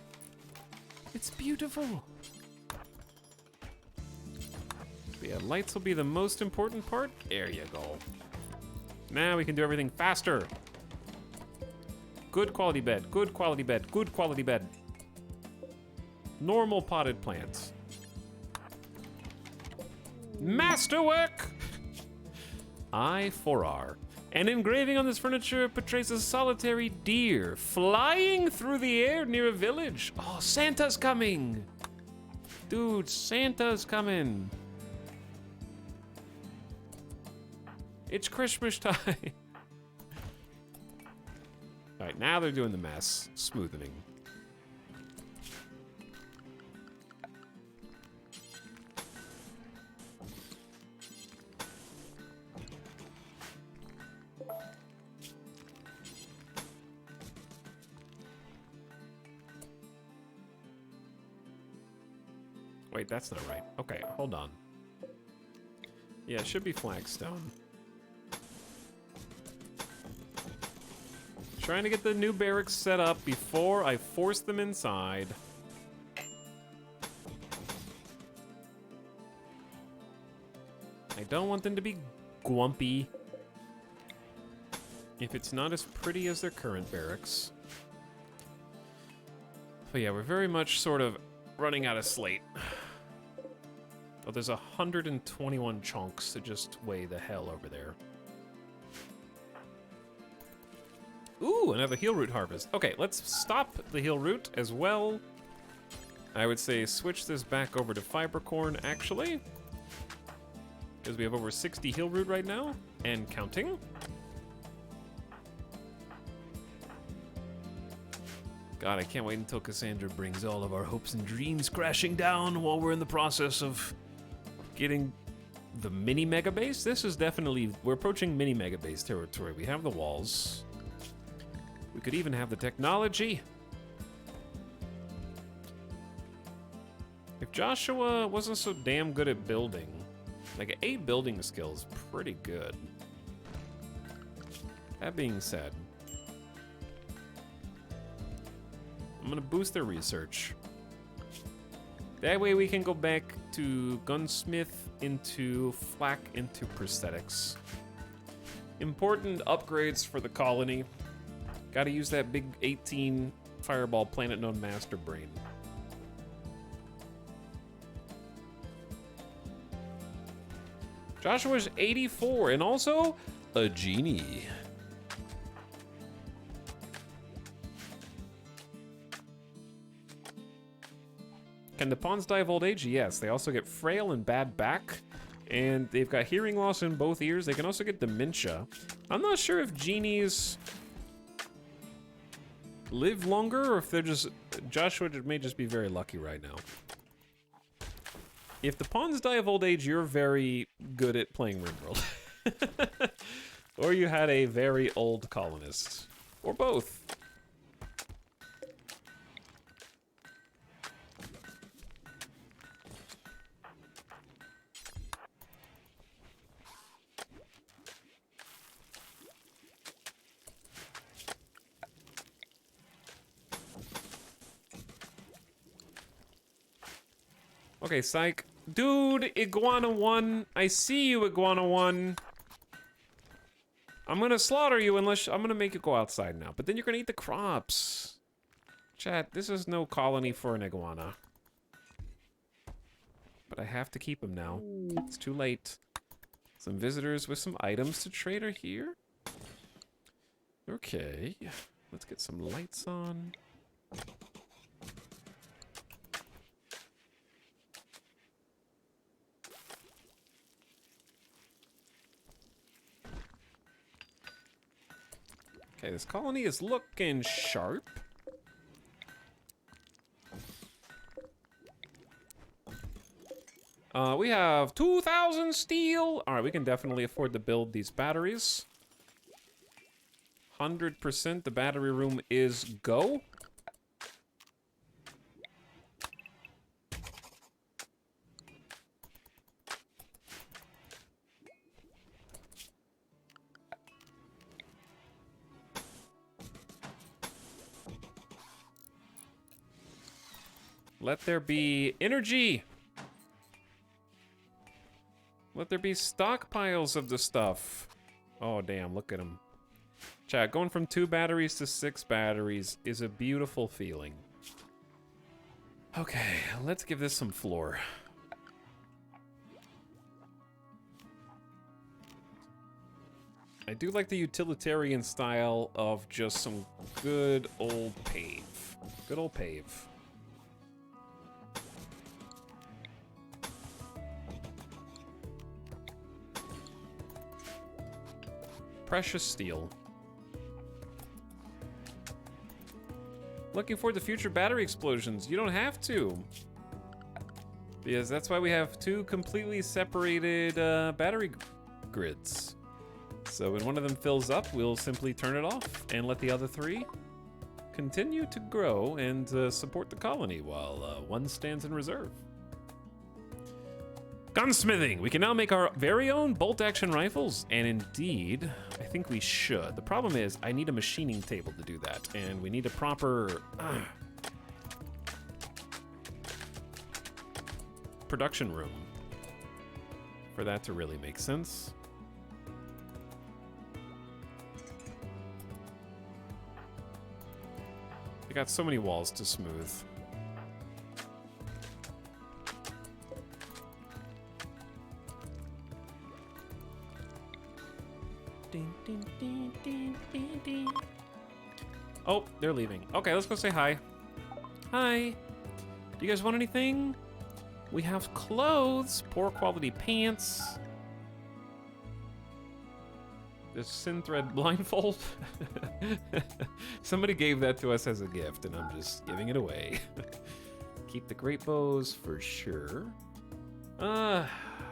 It's beautiful. But yeah, lights will be the most important part. There you go. Now we can do everything faster. Good quality bed, good quality bed, good quality bed. Normal potted plants. Masterwork! I4R. An engraving on this furniture portrays a solitary deer flying through the air near a village. Oh, Santa's coming! Dude, Santa's coming. It's Christmas time. All right, now they're doing the mess. Smoothing. Wait, that's not right. Okay, hold on. Yeah, it should be flagstone. Trying to get the new barracks set up before I force them inside. I don't want them to be grumpy if it's not as pretty as their current barracks. But yeah, we're very much sort of running out of slate. Oh, there's 121 chunks to just weigh the hell over there. Ooh, another heal root harvest. Okay, let's stop the heal root as well. I would say switch this back over to fibercorn, actually. Because we have over 60 heal root right now, and counting. God, I can't wait until Cassandra brings all of our hopes and dreams crashing down while we're in the process of getting the mini mega base. This is definitely, we're approaching mini mega base territory. We have the walls. We could even have the technology. If Joshua wasn't so damn good at building, like 8 building skills, pretty good. That being said, I'm gonna boost their research. That way we can go back to gunsmith, into flak, into prosthetics. Important upgrades for the colony. Gotta use that big 18 fireball planet known master brain. Joshua's 84 and also a genie. Can the pawns die of old age? Yes, they also get frail and bad back. And they've got hearing loss in both ears. They can also get dementia. I'm not sure if genies live longer or if they're just... Joshua may just be very lucky right now. If the pawns die of old age, you're very good at playing Rimworld. Or you had a very old colonist. Or both. Okay, psych. Dude, Iguana 1. I see you, Iguana 1. I'm gonna slaughter you unless... I'm gonna make you go outside now. But then you're gonna eat the crops. Chat, this is no colony for an iguana. But I have to keep him now. It's too late. Some visitors with some items to trade are here. Okay. Let's get some lights on. Okay, this colony is looking sharp. We have 2,000 steel. All right, we can definitely afford to build these batteries. 100%. The battery room is go. Let there be energy. Let there be stockpiles of the stuff. Oh, damn, look at them. Chat, going from 2 batteries to 6 batteries is a beautiful feeling. Okay, let's give this some floor. I do like the utilitarian style of just some good old pave. Good old pave. Precious steel. Looking forward to future battery explosions. You don't have to. Because that's why we have 2 completely separated battery grids. So when one of them fills up, we'll simply turn it off and let the other 3 continue to grow and support the colony while one stands in reserve. Gunsmithing! We can now make our very own bolt-action rifles, and indeed, I think we should. The problem is, I need a machining table to do that, and we need a proper production room for that to really make sense. I got so many walls to smooth. Oh, they're leaving. Okay, let's go say hi. Hi. Do you guys want anything? We have clothes, poor quality pants. This synthread blindfold. Somebody gave that to us as a gift, and I'm just giving it away. Keep the great bows for sure.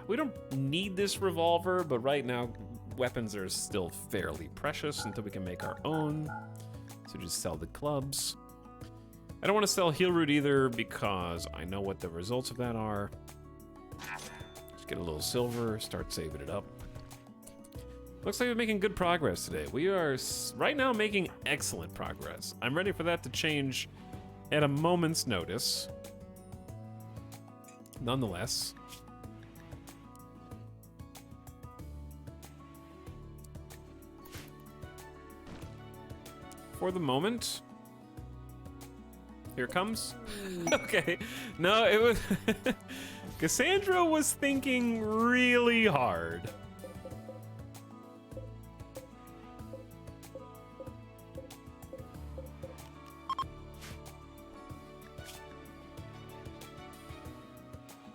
We don't need this revolver, but right now weapons are still fairly precious until we can make our own. So just sell the clubs. I don't want to sell heal root either because I know what the results of that are. Just get a little silver, start saving it up. Looks like we're making good progress today. We are right now making excellent progress. I'm ready for that to change at a moment's notice. Nonetheless. For the moment. Here it comes. Okay. No, it was... Cassandra was thinking really hard.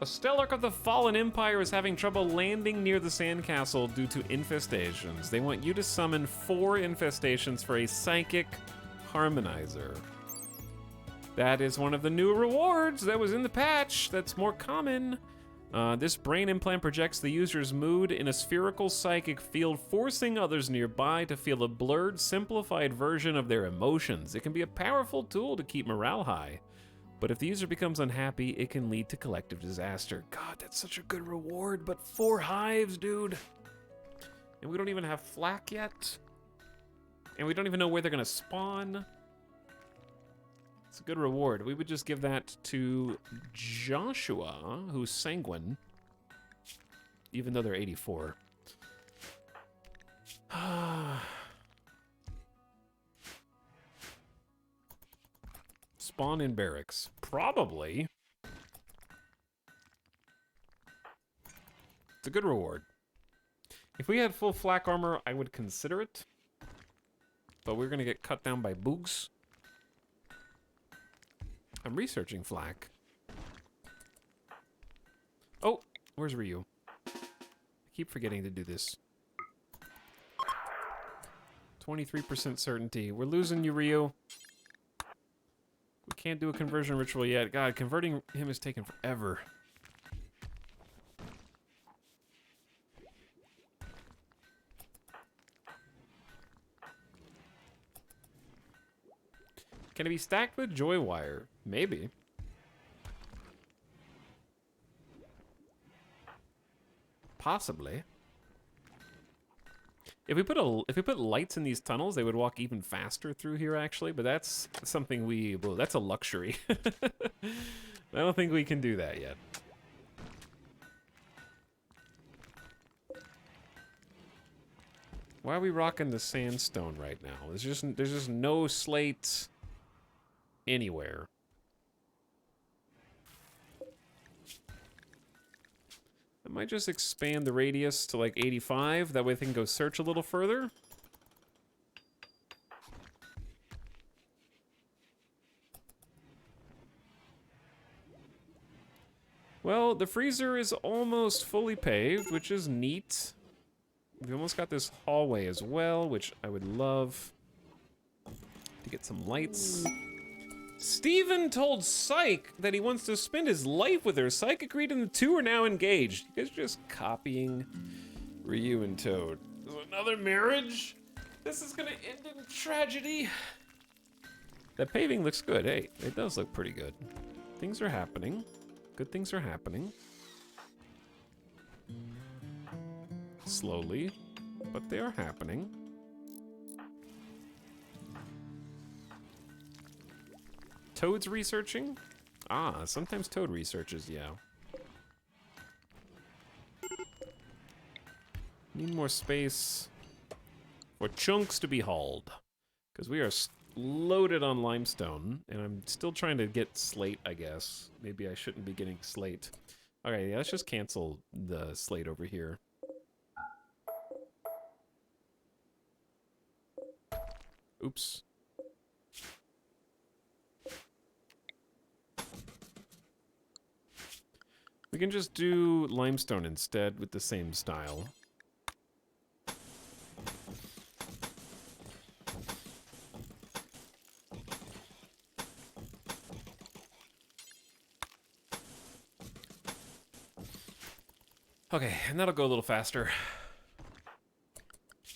A Stellarch of the Fallen Empire is having trouble landing near the sandcastle due to infestations. They want you to summon 4 infestations for a psychic harmonizer. That is one of the new rewards that was in the patch that's more common. This brain implant projects the user's mood in a spherical psychic field, forcing others nearby to feel a blurred, simplified version of their emotions. It can be a powerful tool to keep morale high. But if the user becomes unhappy, it can lead to collective disaster. God, that's such a good reward, but 4 hives, dude. And we don't even have flak yet. And we don't even know where they're gonna spawn. It's a good reward. We would just give that to Joshua, who's sanguine. Even though they're 84. Spawn in barracks. Probably. It's a good reward. If we had full flak armor, I would consider it. But we're gonna get cut down by boogs. I'm researching flak. Oh, where's Ryu? I keep forgetting to do this. 23% certainty. We're losing you, Ryu. We can't do a conversion ritual yet. God, converting him is taking forever. Can it be stacked with joy wire? Maybe. Possibly. If we put lights in these tunnels, they would walk even faster through here actually, but that's something that's a luxury. I don't think we can do that yet. Why are we rocking the sandstone right now? There's just no slate anywhere. I might just expand the radius to like 85. That way they can go search a little further. Well, the freezer is almost fully paved, which is neat. We almost got this hallway as well, which I would love to get some lights. Steven told Psych that he wants to spend his life with her. Psych agreed and the two are now engaged. You guys are just copying Ryu and Toad. Another marriage? This is gonna end in tragedy. That paving looks good. Hey, it does look pretty good. Things are happening. Good things are happening. Slowly, but they are happening. Toad's researching? Ah, sometimes Toad researches, yeah. Need more space for chunks to be hauled. Because we are loaded on limestone, and I'm still trying to get slate, I guess. Maybe I shouldn't be getting slate. Okay, yeah, let's just cancel the slate over here. Oops. We can just do limestone instead with the same style. Okay, and that'll go a little faster.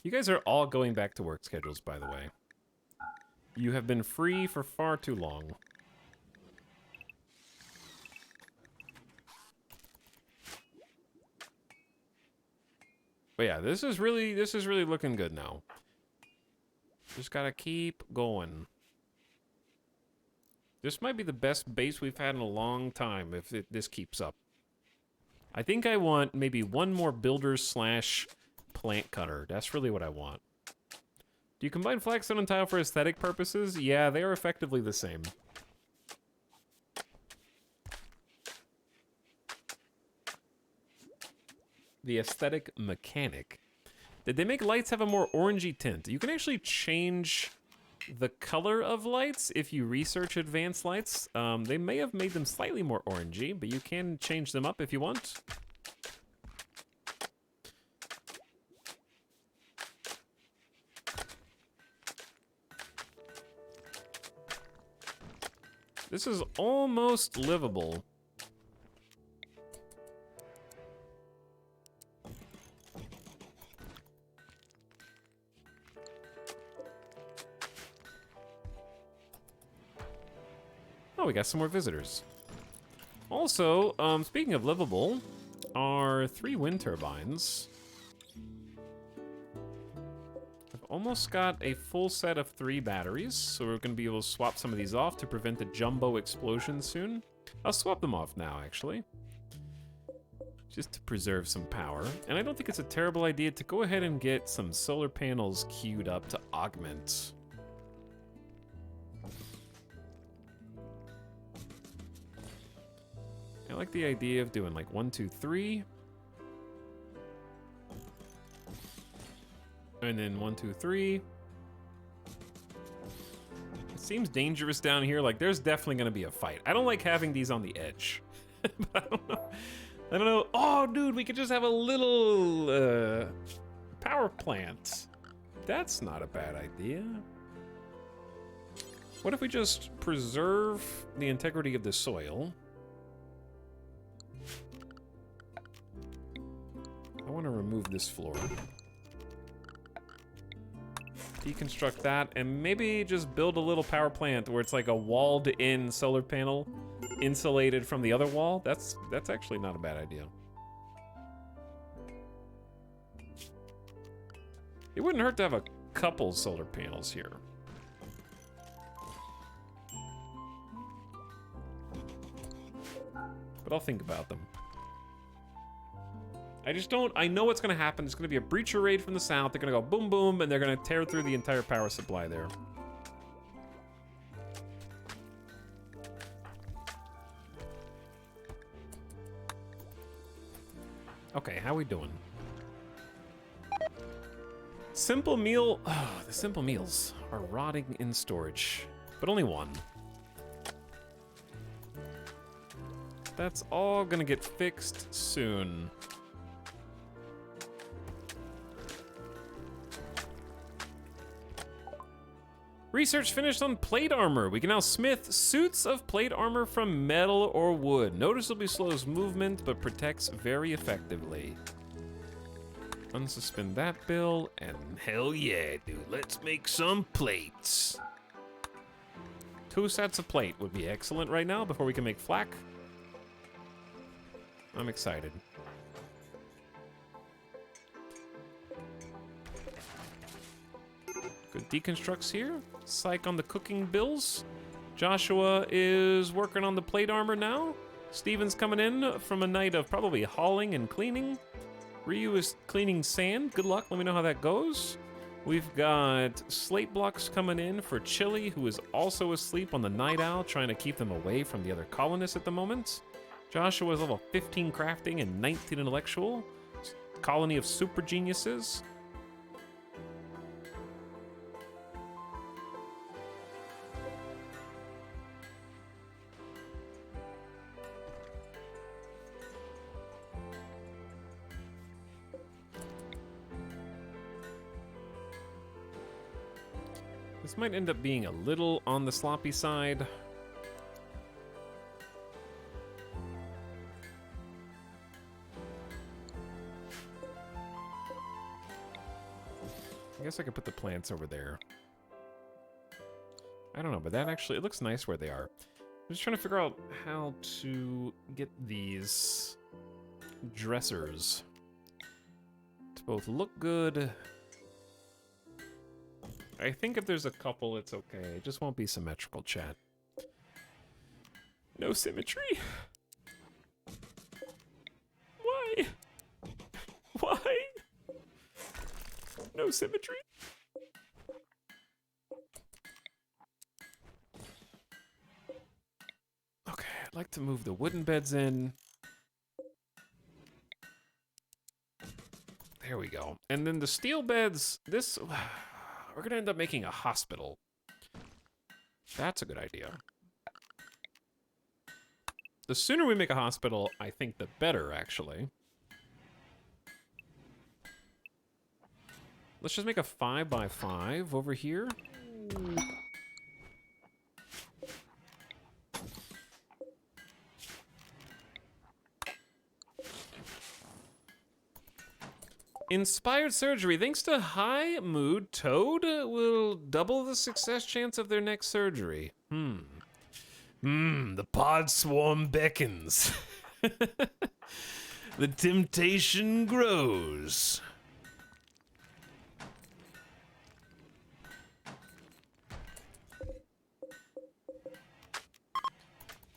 You guys are all going back to work schedules, by the way. You have been free for far too long. But yeah, this is really looking good now. Just gotta keep going. This might be the best base we've had in a long time if this keeps up. I think I want maybe one more builder slash plant cutter. That's really what I want. Do you combine flagstone and tile for aesthetic purposes? Yeah, they are effectively the same. The aesthetic mechanic. Did they make lights have a more orangey tint? You can actually change the color of lights if you research advanced lights. They may have made them slightly more orangey, but you can change them up if you want. This is almost livable. Oh, we got some more visitors. Also, speaking of livable, our 3 wind turbines. I've almost got a full set of 3 batteries, so we're going to be able to swap some of these off to prevent the jumbo explosion soon. I'll swap them off now, actually. Just to preserve some power. And I don't think it's a terrible idea to go ahead and get some solar panels queued up to augment. I like the idea of doing like 1, 2, 3. And then 1, 2, 3. It seems dangerous down here. Like, there's definitely going to be a fight. I don't like having these on the edge. But I don't know. I don't know. Oh, dude, we could just have a little power plant. That's not a bad idea. What if we just preserve the integrity of the soil? I want to remove this floor. Deconstruct that, and maybe just build a little power plant where it's like a walled-in solar panel insulated from the other wall. That's actually not a bad idea. It wouldn't hurt to have a couple solar panels here. But I'll think about them. I just don't... I know what's going to happen. There's going to be a breacher raid from the south. They're going to go boom, boom, and they're going to tear through the entire power supply there. Okay, how we doing? Simple meal... Oh, the simple meals are rotting in storage. But only one. That's all going to get fixed soon. Research finished on plate armor. We can now smith suits of plate armor from metal or wood. Noticeably slows movement, but protects very effectively. Unsuspend that bill, and Hell yeah, dude. Let's make some plates. 2 sets of plate would be excellent right now before we can make flak. I'm excited. Good deconstructs here. Psych on the cooking bills. Joshua is working on the plate armor now. Steven's coming in from a night of probably hauling and cleaning. Ryu is cleaning sand. Good luck. Let me know how that goes. We've got slate blocks coming in for Chili, who is also asleep on the night owl, trying to keep them away from the other colonists at the moment. Joshua is level 15 crafting and 19 intellectual. Colony of super geniuses. This might end up being a little on the sloppy side. I guess I could put the plants over there. I don't know, but that actually, it looks nice where they are. I'm just trying to figure out how to get these dressers to both look good. I think if there's a couple, it's okay. It just won't be symmetrical, chat. No symmetry? Why? Why? No symmetry? Okay, I'd like to move the wooden beds in. There we go. And then the steel beds, this... We're gonna end up making a hospital. That's a good idea. The sooner we make a hospital, I think the better, actually. Let's just make a 5x5 over here. Inspired surgery. Thanks to high mood, Toad will double the success chance of their next surgery. The pod swarm beckons. The temptation grows.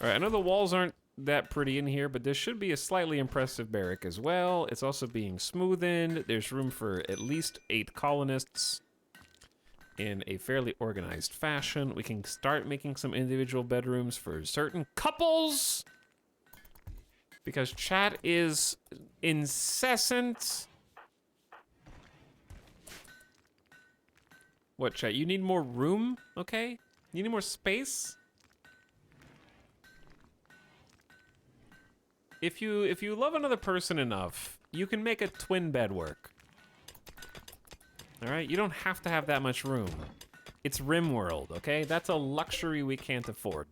All right, I know the walls aren't that pretty in here, but this should be a slightly impressive barrack as well. It's also being smoothened. There's room for at least 8 colonists in a fairly organized fashion. We can start making some individual bedrooms for certain couples because chat is incessant. What, chat? You need more room, okay? You need more space? If you love another person enough, you can make a twin bed work. All right, you don't have to have that much room. It's Rimworld, okay? That's a luxury we can't afford.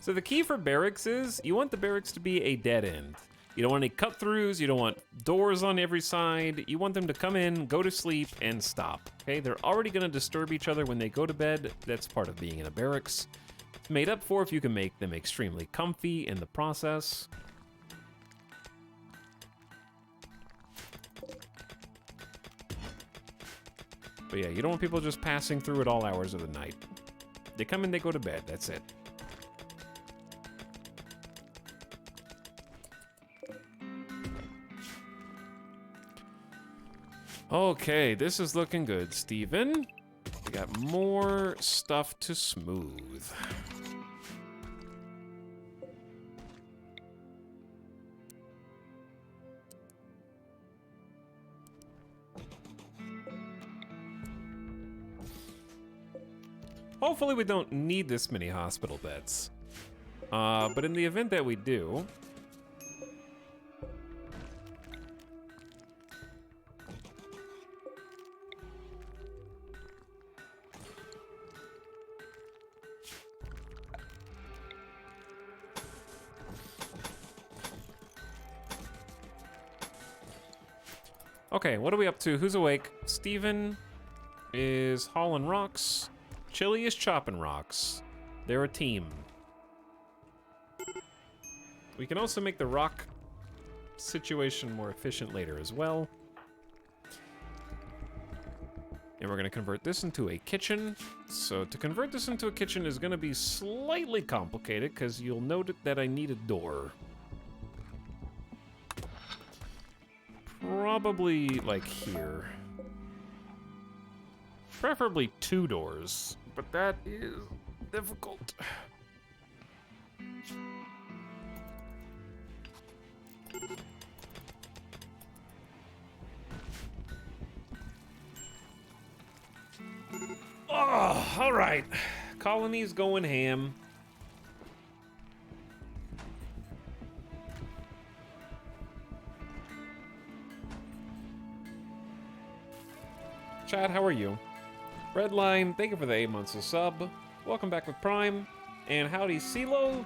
So the key for barracks is you want the barracks to be a dead end. You don't want any cut-throughs, you don't want doors on every side. You want them to come in, go to sleep, and stop. Okay, they're already gonna disturb each other when they go to bed. That's part of being in a barracks. It's made up for if you can make them extremely comfy in the process. But yeah, you don't want people just passing through at all hours of the night. They come in, they go to bed, that's it. Okay, this is looking good, Steven. We got more stuff to smooth. Hopefully we don't need this many hospital beds. But in the event that we do... Okay, what are we up to? Who's awake? Steven is hauling rocks. Chili is chopping rocks. They're a team. We can also make the rock situation more efficient later as well. And we're going to convert this into a kitchen. So to convert this into a kitchen is going to be slightly complicated because you'll note that I need a door. Probably like here. Preferably 2 doors, but that is difficult. Oh, all right. Colony's going ham. Chad, how are you? Redline, thank you for the 8 months of sub. Welcome back with Prime. And howdy, CeeLo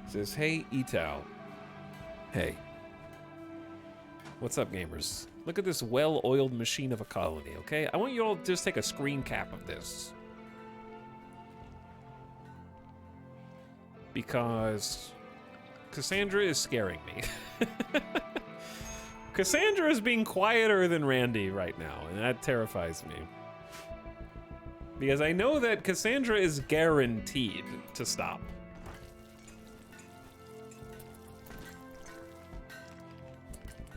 says, hey, Etal. Hey. What's up, gamers? Look at this well-oiled machine of a colony, okay? I want you all to just take a screen cap of this. Because Cassandra is scaring me. Cassandra is being quieter than Randy right now, and that terrifies me. Because I know that Cassandra is guaranteed to stop.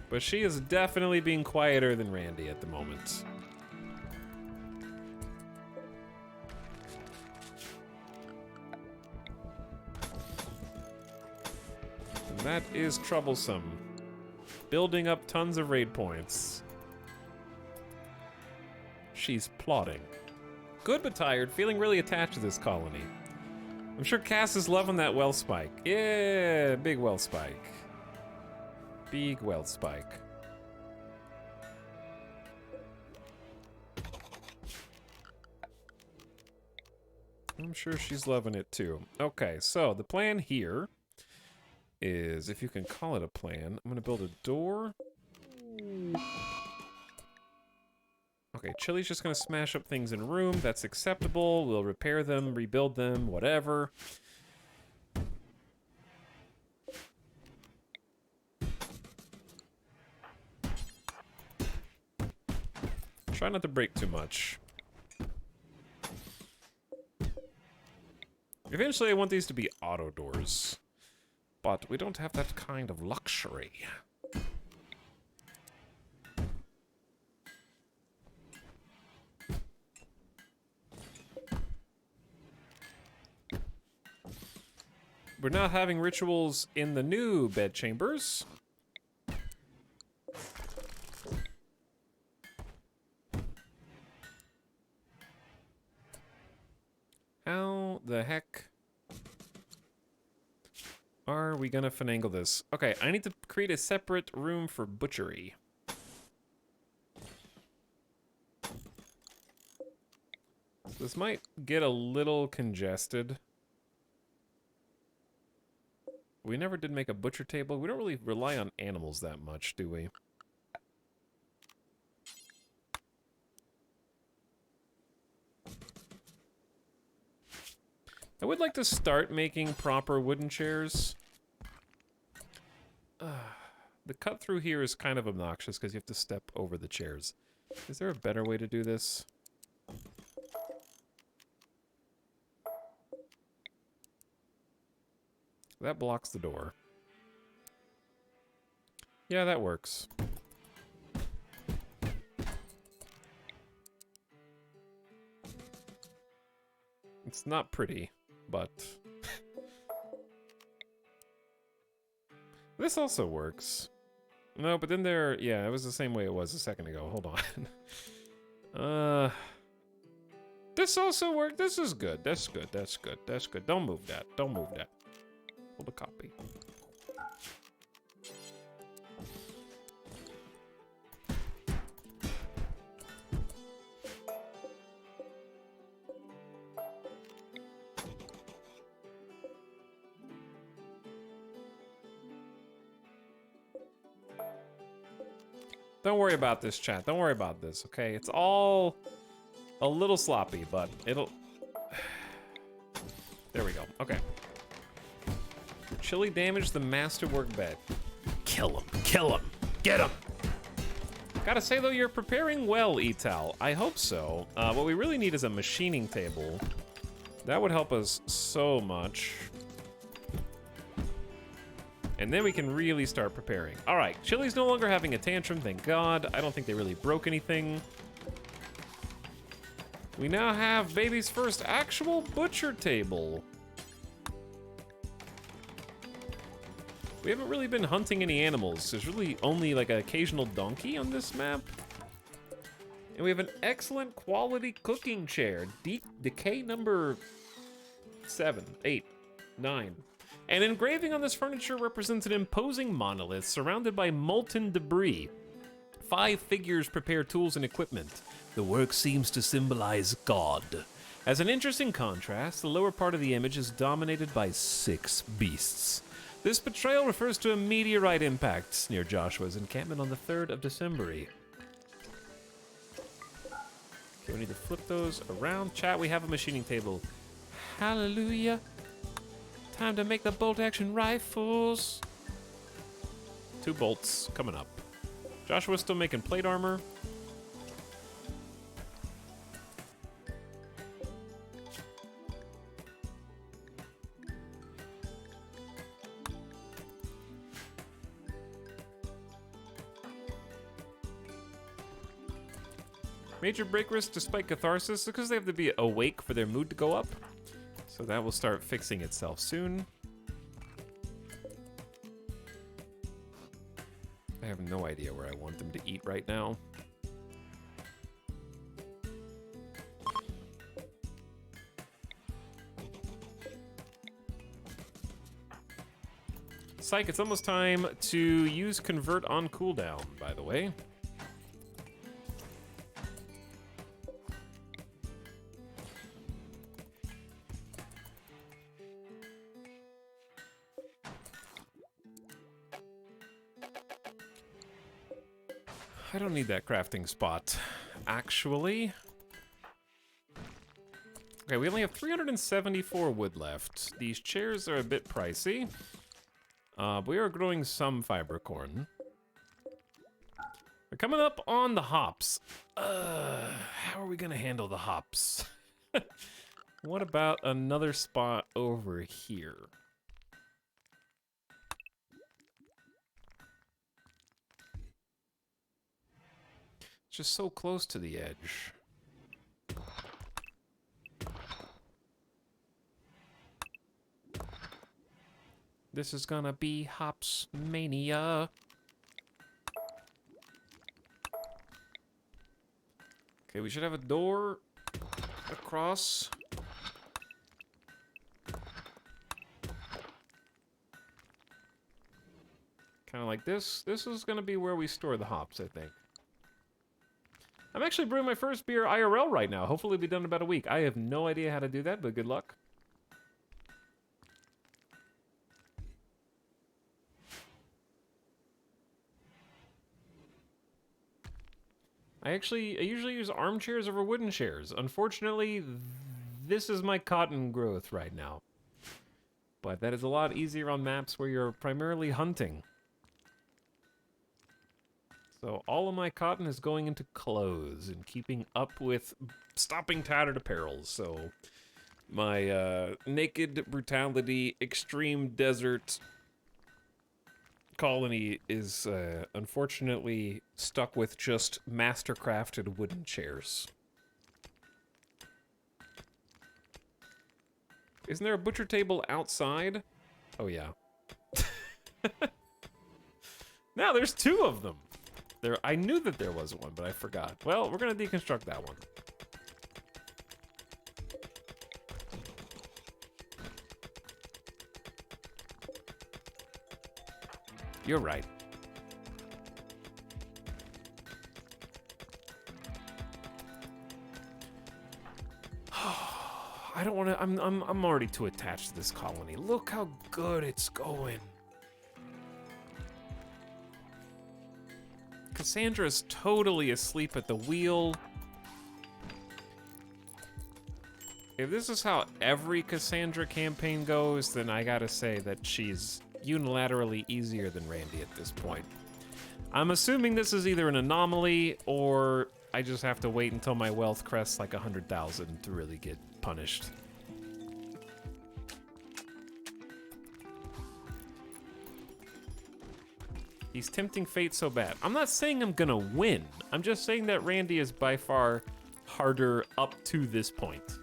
But she is definitely being quieter than Randy at the moment. And that is troublesome. Building up tons of raid points. She's plotting. Good but tired, feeling really attached to this colony. I'm sure Cass is loving that well spike. Yeah, big well spike. Big well spike. I'm sure she's loving it too. Okay, so the plan here is, if you can call it a plan, I'm gonna build a door. Okay, Chili's just gonna smash up things in a room. That's acceptable. We'll repair them, rebuild them, whatever. Try not to break too much. Eventually, I want these to be auto doors. But we don't have that kind of luxury. We're not having rituals in the new bed chambers. How the heck are we gonna finagle this? Okay, I need to create a separate room for butchery. This might get a little congested. We never did make a butcher table. We don't really rely on animals that much, do we? I would like to start making proper wooden chairs. The cut through here is kind of obnoxious because you have to step over the chairs. Is there a better way to do this? That blocks the door. Yeah, that works. It's not pretty, but... This also works. No, but then there... Yeah, it was the same way it was a second ago. Hold on. This also worked. This is good. That's good. That's good. That's good. Don't move that. Don't move that. Hold a copy. Don't worry about this, chat. Don't worry about this, okay? It's all a little sloppy, but it'll... There we go. Okay. Chili damaged the masterwork bed. Kill him. Kill him. Get him. Gotta say, though, you're preparing well, Etal. I hope so. What we really need is a machining table. That would help us so much. And then we can really start preparing. All right, Chili's no longer having a tantrum, thank God. I don't think they really broke anything. We now have baby's first actual butcher table. We haven't really been hunting any animals. There's really only like an occasional donkey on this map. And we have an excellent quality cooking chair. Decay number 7, 8, 9. An engraving on this furniture represents an imposing monolith surrounded by molten debris. 5 figures prepare tools and equipment. The work seems to symbolize God. As an interesting contrast, the lower part of the image is dominated by 6 beasts. This betrayal refers to a meteorite impact near Joshua's encampment on the 3rd of December. Okay, we need to flip those around. Chat, we have a machining table. Hallelujah. Time to make the bolt-action rifles. 2 bolts coming up. Joshua's still making plate armor. Major break risk despite catharsis because they have to be awake for their mood to go up. So that will start fixing itself soon. I have no idea where I want them to eat right now. Psych, it's almost time to use convert on cooldown, by the way. I don't need that crafting spot, actually. Okay, we only have 374 wood left. These chairs are a bit pricey. But we are growing some fiber corn. We're coming up on the hops. How are we gonna handle the hops? What about another spot over here? Just so close to the edge. This is gonna be hops mania. Okay, we should have a door across. Kind of like this. This is gonna be where we store the hops, I think. I'm actually brewing my first beer IRL right now. Hopefully it'll be done in about a week. I have no idea how to do that, but good luck. I usually use armchairs over wooden chairs. Unfortunately, this is my cotton growth right now. But that is a lot easier on maps where you're primarily hunting. So all of my cotton is going into clothes and keeping up with stopping tattered apparels. So my naked brutality extreme desert colony is unfortunately stuck with just master-crafted wooden chairs. Isn't there a butcher table outside? Oh, yeah. Now there's two of them. I knew that there was one, but I forgot. Well, we're gonna deconstruct that one. You're right. I don't want to. I'm already too attached to this colony. Look how good it's going. Cassandra's totally asleep at the wheel. If this is how every Cassandra campaign goes, then I gotta say that she's unilaterally easier than Randy at this point. I'm assuming this is either an anomaly or I just have to wait until my wealth crests like 100,000 to really get punished. He's tempting fate so bad. I'm not saying I'm gonna win. I'm just saying that Randy is by far harder up to this point.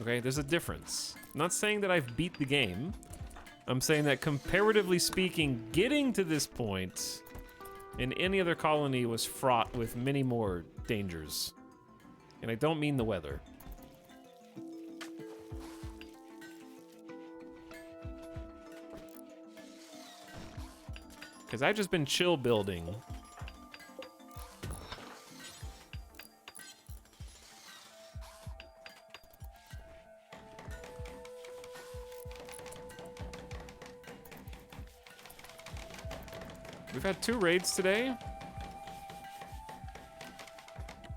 Okay, there's a difference. I'm not saying that I've beat the game. I'm saying that comparatively speaking, getting to this point in any other colony was fraught with many more dangers. And I don't mean the weather. Because I've just been chill building. We've had 2 raids today.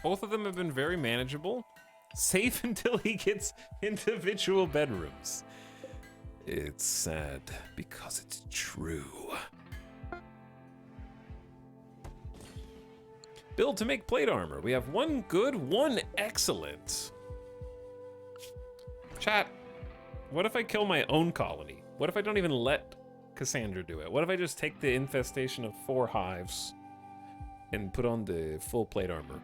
Both of them have been very manageable. Safe until he gets individual bedrooms. It's sad because it's true. Build to make plate armor. We have 1 good, 1 excellent. Chat, what if I kill my own colony? What if I don't even let Cassandra do it? What if I just take the infestation of 4 hives and put on the full plate armor?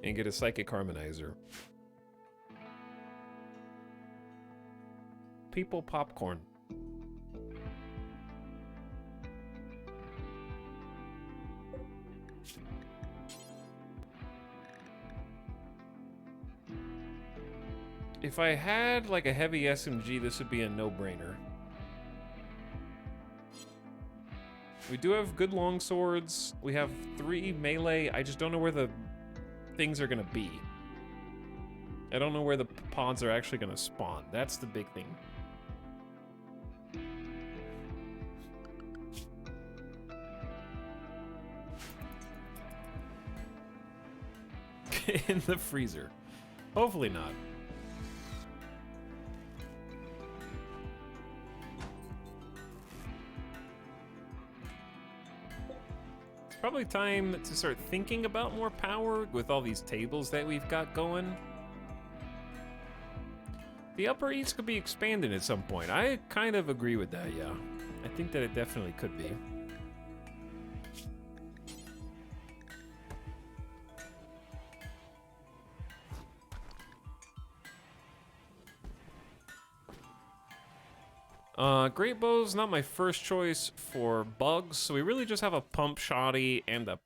And get a psychic harmonizer. People popcorn. If I had like a heavy SMG, this would be a no-brainer. We do have good long swords. We have 3 melee. I just don't know where the things are gonna be. I don't know where the pods are actually gonna spawn. That's the big thing. In the freezer. Hopefully not. It's probably time to start thinking about more power with all these tables that we've got going. The upper east could be expanded at some point. I kind of agree with that, yeah. I think that it definitely could be. Great bow's not my first choice for bugs, so we really just have a pump shotty and a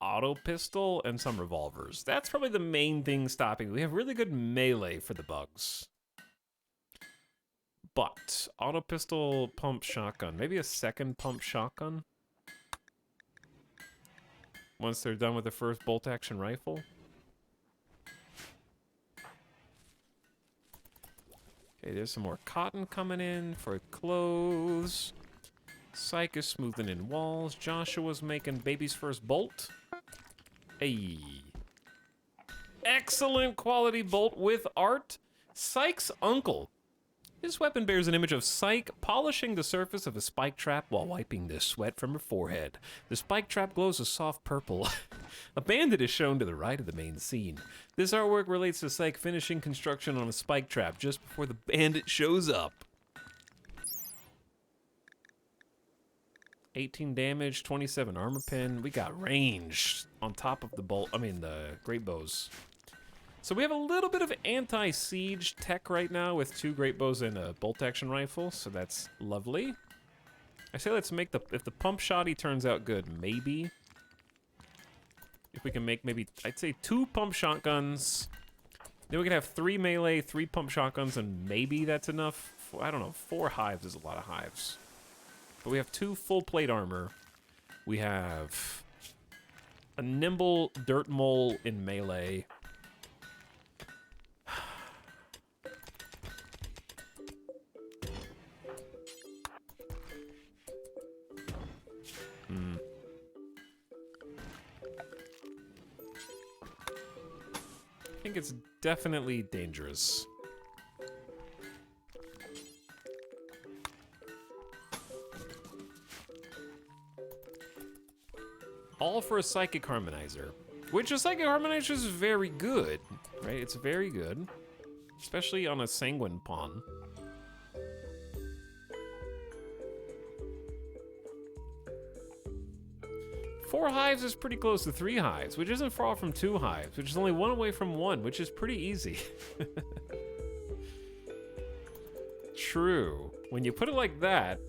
auto pistol and some revolvers. That's probably the main thing stopping. We have really good melee for the bugs. But auto pistol, pump shotgun, maybe a second pump shotgun once they're done with the first bolt action rifle. Okay, Okay, there's some more cotton coming in for clothes. Psych is smoothing in walls. Joshua's making baby's first bolt. Hey. Excellent quality bolt with art. Psych's uncle. This weapon bears an image of Psyche polishing the surface of a spike trap while wiping the sweat from her forehead. The spike trap glows a soft purple. A bandit is shown to the right of the main scene. This artwork relates to Psyche finishing construction on a spike trap just before the bandit shows up. 18 damage, 27 armor pen. We got range on top of the the great bows. So we have a little bit of anti-siege tech right now with 2 great bows and a bolt action rifle, so that's lovely. I say let's make if the pump shotty turns out good, maybe. If we can make maybe, I'd say 2 pump shotguns. Then we can have 3 melee, 3 pump shotguns, and maybe that's enough. I don't know, 4 hives is a lot of hives. But we have 2 full plate armor. We have a nimble dirt mole in melee. I think it's definitely dangerous. All for a psychic harmonizer, which a psychic harmonizer is very good, right? It's very good, especially on a sanguine pawn. Four hives is pretty close to 3 hives, which isn't far from 2 hives, which is only 1 away from 1, which is pretty easy. True. When you put it like that,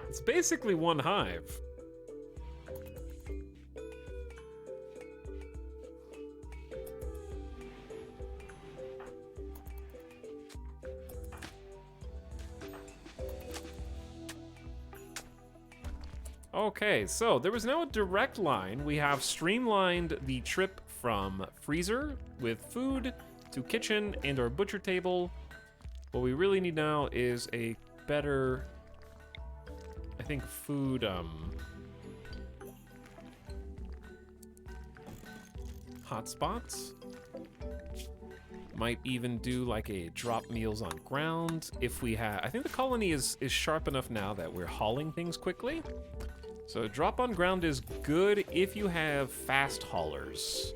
it's basically 1 hive. Okay, so there was now a direct line. We have streamlined the trip from freezer with food to kitchen and our butcher table. What we really need now is a better, I think, food, hotspots. Might even do like a drop meals on ground if we have, I think the colony is sharp enough now that we're hauling things quickly. So drop on ground is good if you have fast haulers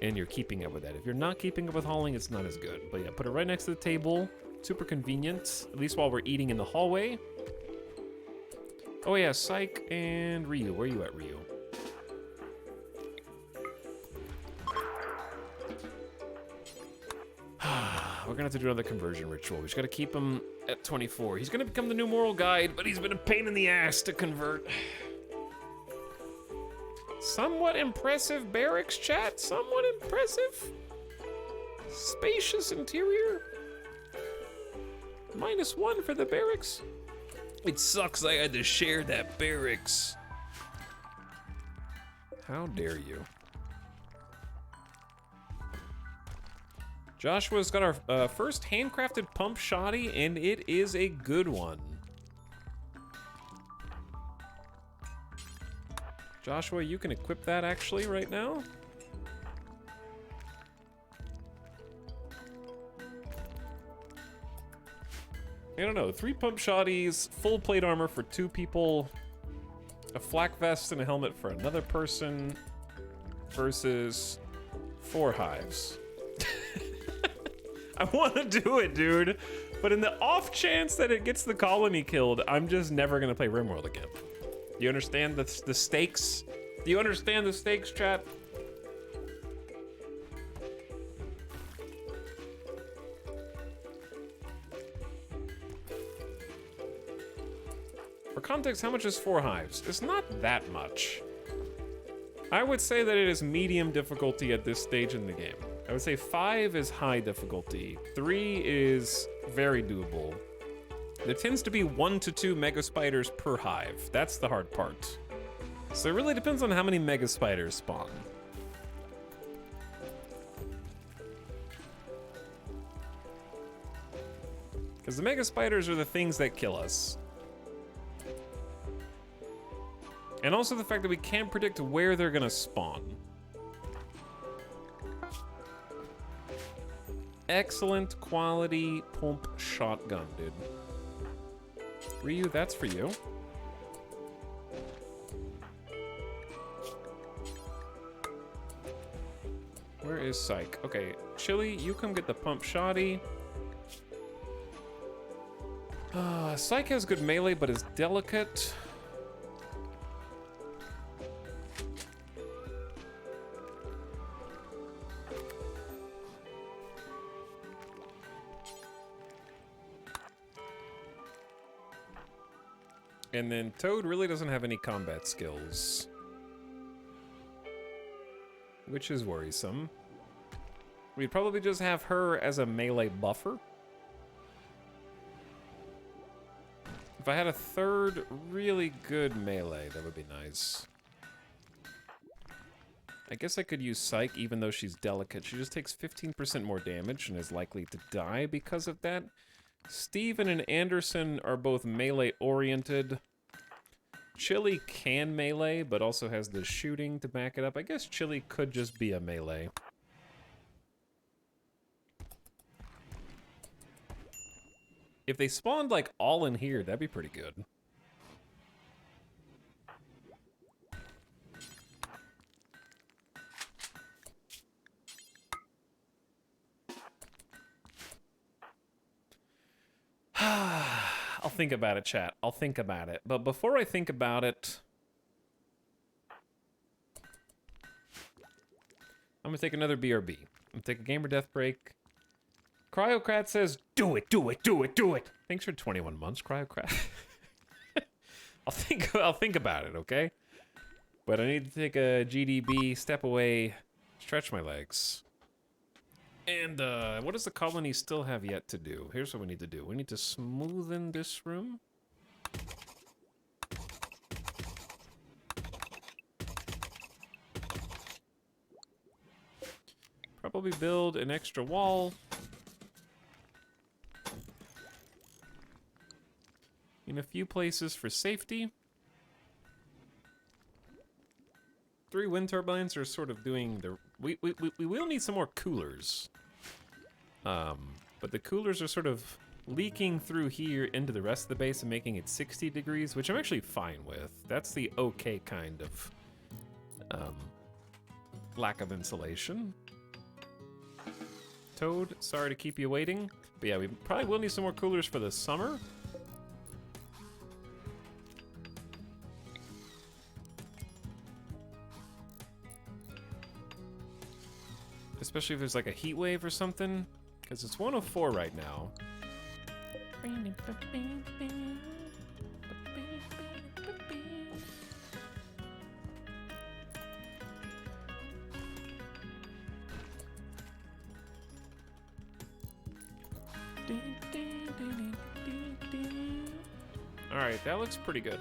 and you're keeping up with that. If you're not keeping up with hauling, it's not as good. But yeah, put it right next to the table. Super convenient, at least while we're eating in the hallway. Oh yeah, Psych and Ryu. Where are you at, Ryu? We're gonna have to do another conversion ritual. We just gotta keep him at 24. He's gonna become the new moral guide, but he's been a pain in the ass to convert. Somewhat impressive barracks, chat. Somewhat impressive. Spacious interior. -1 for the barracks. It sucks I had to share that barracks. How dare you? Joshua's got our first handcrafted pump shoddy, and it is a good one. Joshua, you can equip that actually right now. I don't know, 3 pump shotties, full plate armor for 2 people, a flak vest and a helmet for another person, versus 4 hives. I want to do it, dude, but in the off chance that it gets the colony killed, I'm just never gonna play Rimworld again. You understand the stakes? Do you understand the stakes, chat? For context, how much is 4 hives? It's not that much. I would say that it is medium difficulty at this stage in the game. I would say 5 is high difficulty. 3 is very doable. There tends to be 1 to 2 mega spiders per hive. That's the hard part. So it really depends on how many mega spiders spawn. Because the mega spiders are the things that kill us. And also the fact that we can't predict where they're gonna spawn. Excellent quality pump shotgun, dude. Ryu, that's for you. Where is Psych? Okay, Chili, you come get the pump shotty. Psych has good melee, but is delicate. And then Toad really doesn't have any combat skills, which is worrisome. We'd probably just have her as a melee buffer. If I had a third really good melee, that would be nice. I guess I could use Psych, even though she's delicate. She just takes 15% more damage and is likely to die because of that. Steven and Anderson are both melee-oriented. Chili can melee, but also has the shooting to back it up. I guess Chili could just be a melee. If they spawned, like, all in here, that'd be pretty good. I'll think about it, chat. I'll think about it. But before I think about it, I'm gonna take another BRB. I'm gonna take a gamer death break. Cryocrat says, do it, do it, do it, do it. Thanks for 21 months, Cryocrat. I'll think about it, okay? But I need to take a GDB, step away, stretch my legs. And what does the colony still have yet to do? Here's what we need to do. We need to smoothen this room. Probably build an extra wall. In a few places for safety. 3 wind turbines are sort of doing the... We will need some more coolers. But the coolers are sort of leaking through here into the rest of the base and making it 60 degrees, which I'm actually fine with. That's the okay kind of lack of insulation. Toad, sorry to keep you waiting. But yeah, we probably will need some more coolers for the summer. Especially if there's like a heat wave or something, because it's 104 right now. All right, that looks pretty good.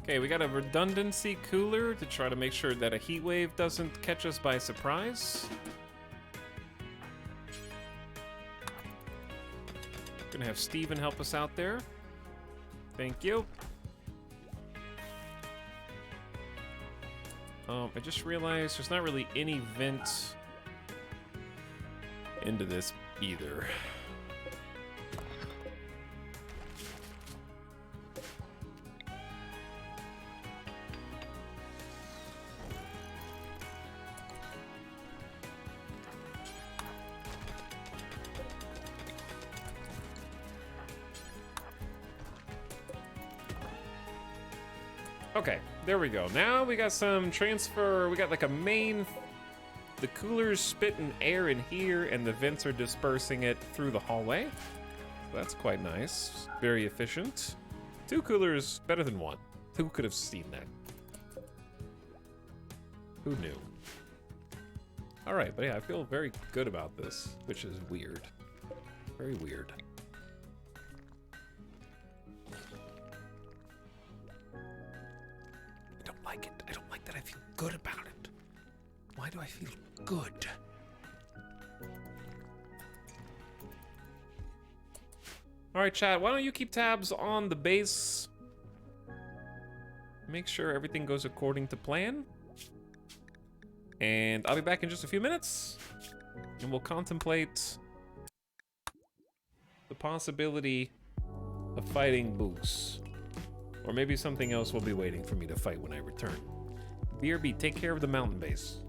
Okay, we got a redundancy cooler to try to make sure that a heat wave doesn't catch us by surprise. Gonna have Steven help us out there. Thank you. I just realized there's not really any vent into this either. Okay, there we go. Now we got some transfer. We got like a main... The cooler's spitting air in here, and the vents are dispersing it through the hallway. So that's quite nice. Very efficient. 2 coolers, better than 1. Who could have seen that? Who knew? Alright, but yeah, I feel very good about this, which is weird. Very weird. I don't like feel good about it? Why do I feel good? All right, chat, why don't you keep tabs on the base? Make sure everything goes according to plan. And I'll be back in just a few minutes. And we'll contemplate the possibility of fighting Boogs. Or maybe something else will be waiting for me to fight when I return. BRB, take care of the mountain base.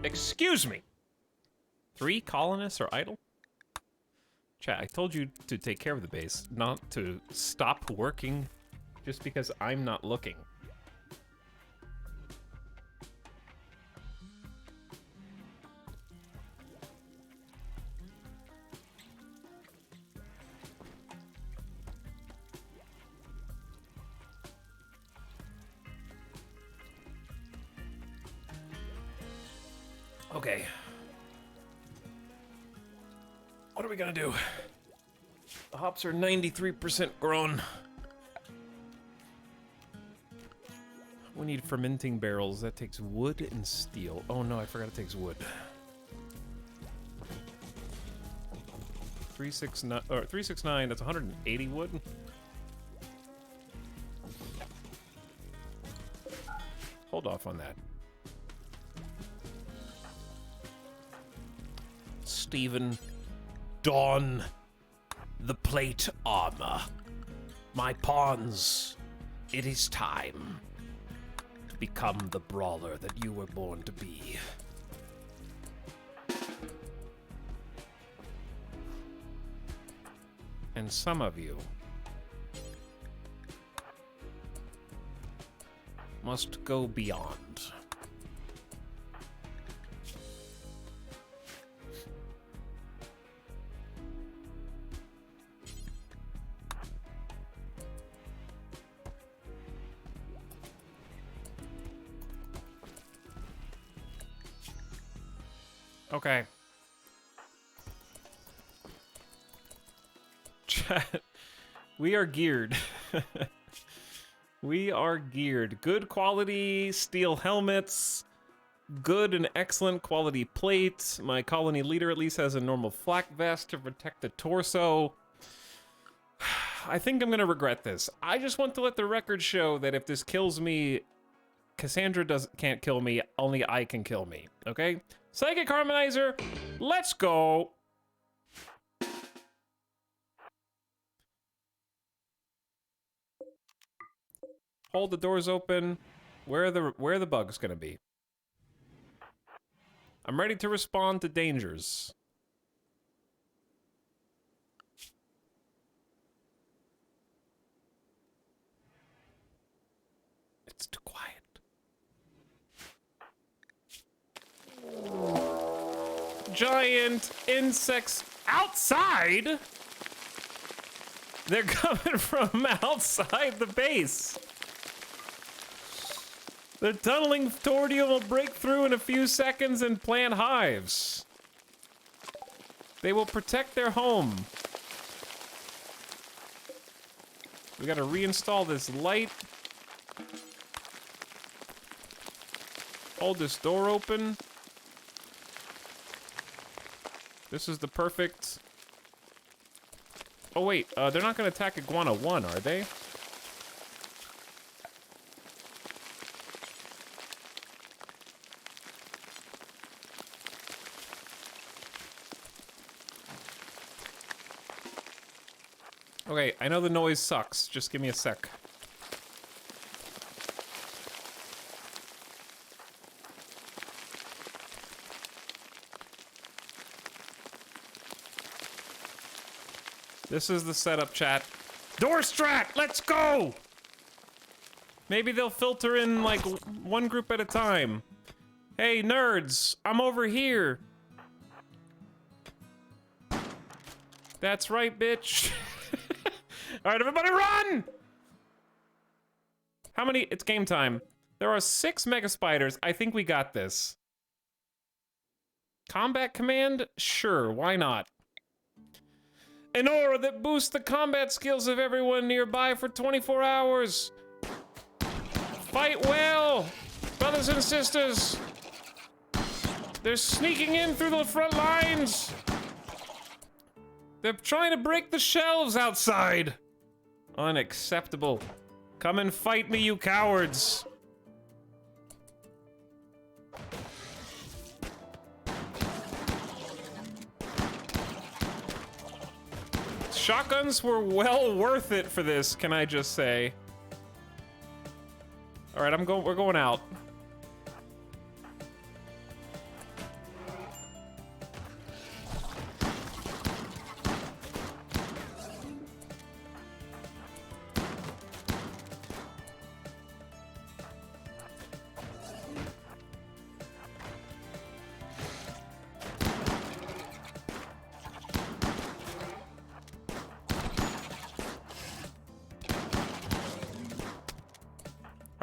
Excuse me. 3 colonists are idle? Chat, I told you to take care of the base, not to stop working just because I'm not looking. Okay. What are we gonna do? The hops are 93% grown. We need fermenting barrels. That takes wood and steel. Oh no, I forgot it takes wood. 369, or 369, that's 180 wood. Hold off on that. Stephen, don the plate armor. My pawns, it is time to become the brawler that you were born to be. And some of you must go beyond. Okay. Chat, we are geared. We are geared. Good quality steel helmets. Good and excellent quality plate. My colony leader at least has a normal flak vest to protect the torso. I think I'm gonna regret this. I just want to let the record show that if this kills me, Cassandra can't kill me, only I can kill me, okay? Psychic Harmonizer, let's go! Hold the doors open. Where are the bugs gonna be? I'm ready to respond to dangers. It's too quiet. Giant insects outside? They're coming from outside the base. They're tunneling toward you and will break through in a few seconds and plant hives. They will protect their home. We gotta reinstall this light. Hold this door open. This is the perfect... Oh wait, they're not gonna attack Iguana 1, are they? Okay, I know the noise sucks. Just give me a sec. This is the setup, chat. Door strat, let's go! Maybe they'll filter in, like, one group at a time. Hey, nerds, I'm over here. That's right, bitch. All right, everybody run! How many? It's game time. There are 6 mega spiders. I think we got this. Combat command? Sure, why not? An aura that boosts the combat skills of everyone nearby for 24 hours. Fight well, brothers and sisters. They're sneaking in through the front lines. They're trying to break the shelves outside. Unacceptable. Come and fight me, you cowards. Shotguns were well worth it for this, can I just say. All right, we're going out.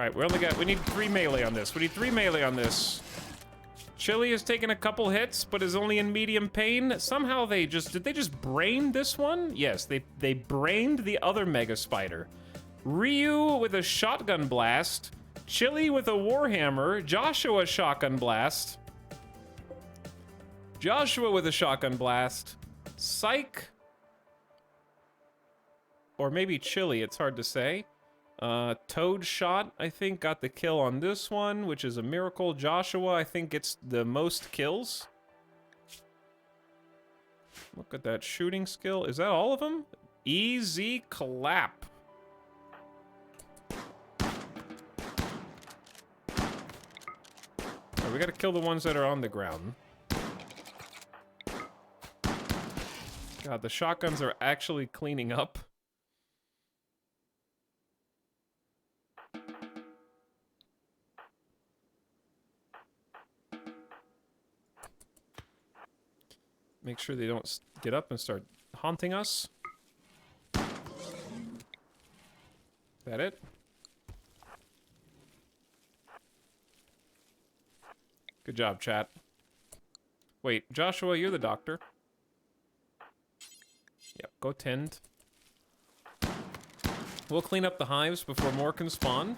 Alright, we need 3 melee on this. We need 3 melee on this. Chili has taken a couple hits, but is only in medium pain. Somehow did they just brain this one? Yes, they brained the other Mega Spider. Ryu with a shotgun blast. Chili with a warhammer. Joshua shotgun blast. Joshua with a shotgun blast. Psych. Or maybe Chili, it's hard to say. Toad shot, I think, got the kill on this one, which is a miracle. Joshua, I think, gets the most kills. Look at that shooting skill. Is that all of them? Easy clap. Right, we gotta kill the ones that are on the ground. God, the shotguns are actually cleaning up. Make sure they don't get up and start haunting us. Is that it? Good job, chat. Wait, Joshua, you're the doctor. Yep, go tend. We'll clean up the hives before more can spawn.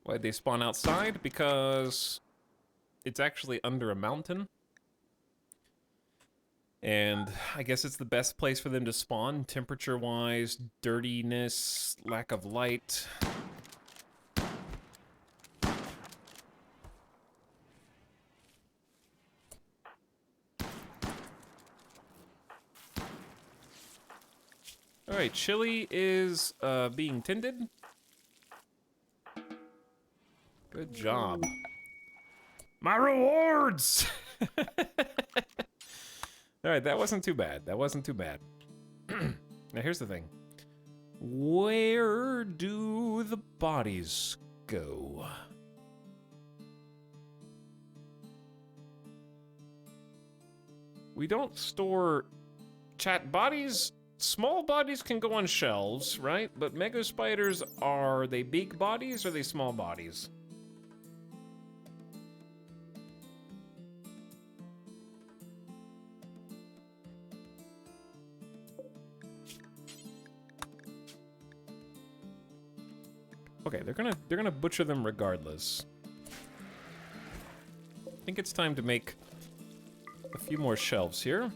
Why'd they spawn outside? Because it's actually under a mountain. And I guess it's the best place for them to spawn, temperature-wise, dirtiness, lack of light. Alright, Chili is being tended. Good job. My rewards! Alright, that wasn't too bad. That wasn't too bad. Now here's the thing. Where do the bodies go? We don't store chat bodies. Small bodies can go on shelves, right? But mega spiders, are they big bodies or are they small bodies? Okay, they're gonna butcher them regardless. I think it's time to make a few more shelves here.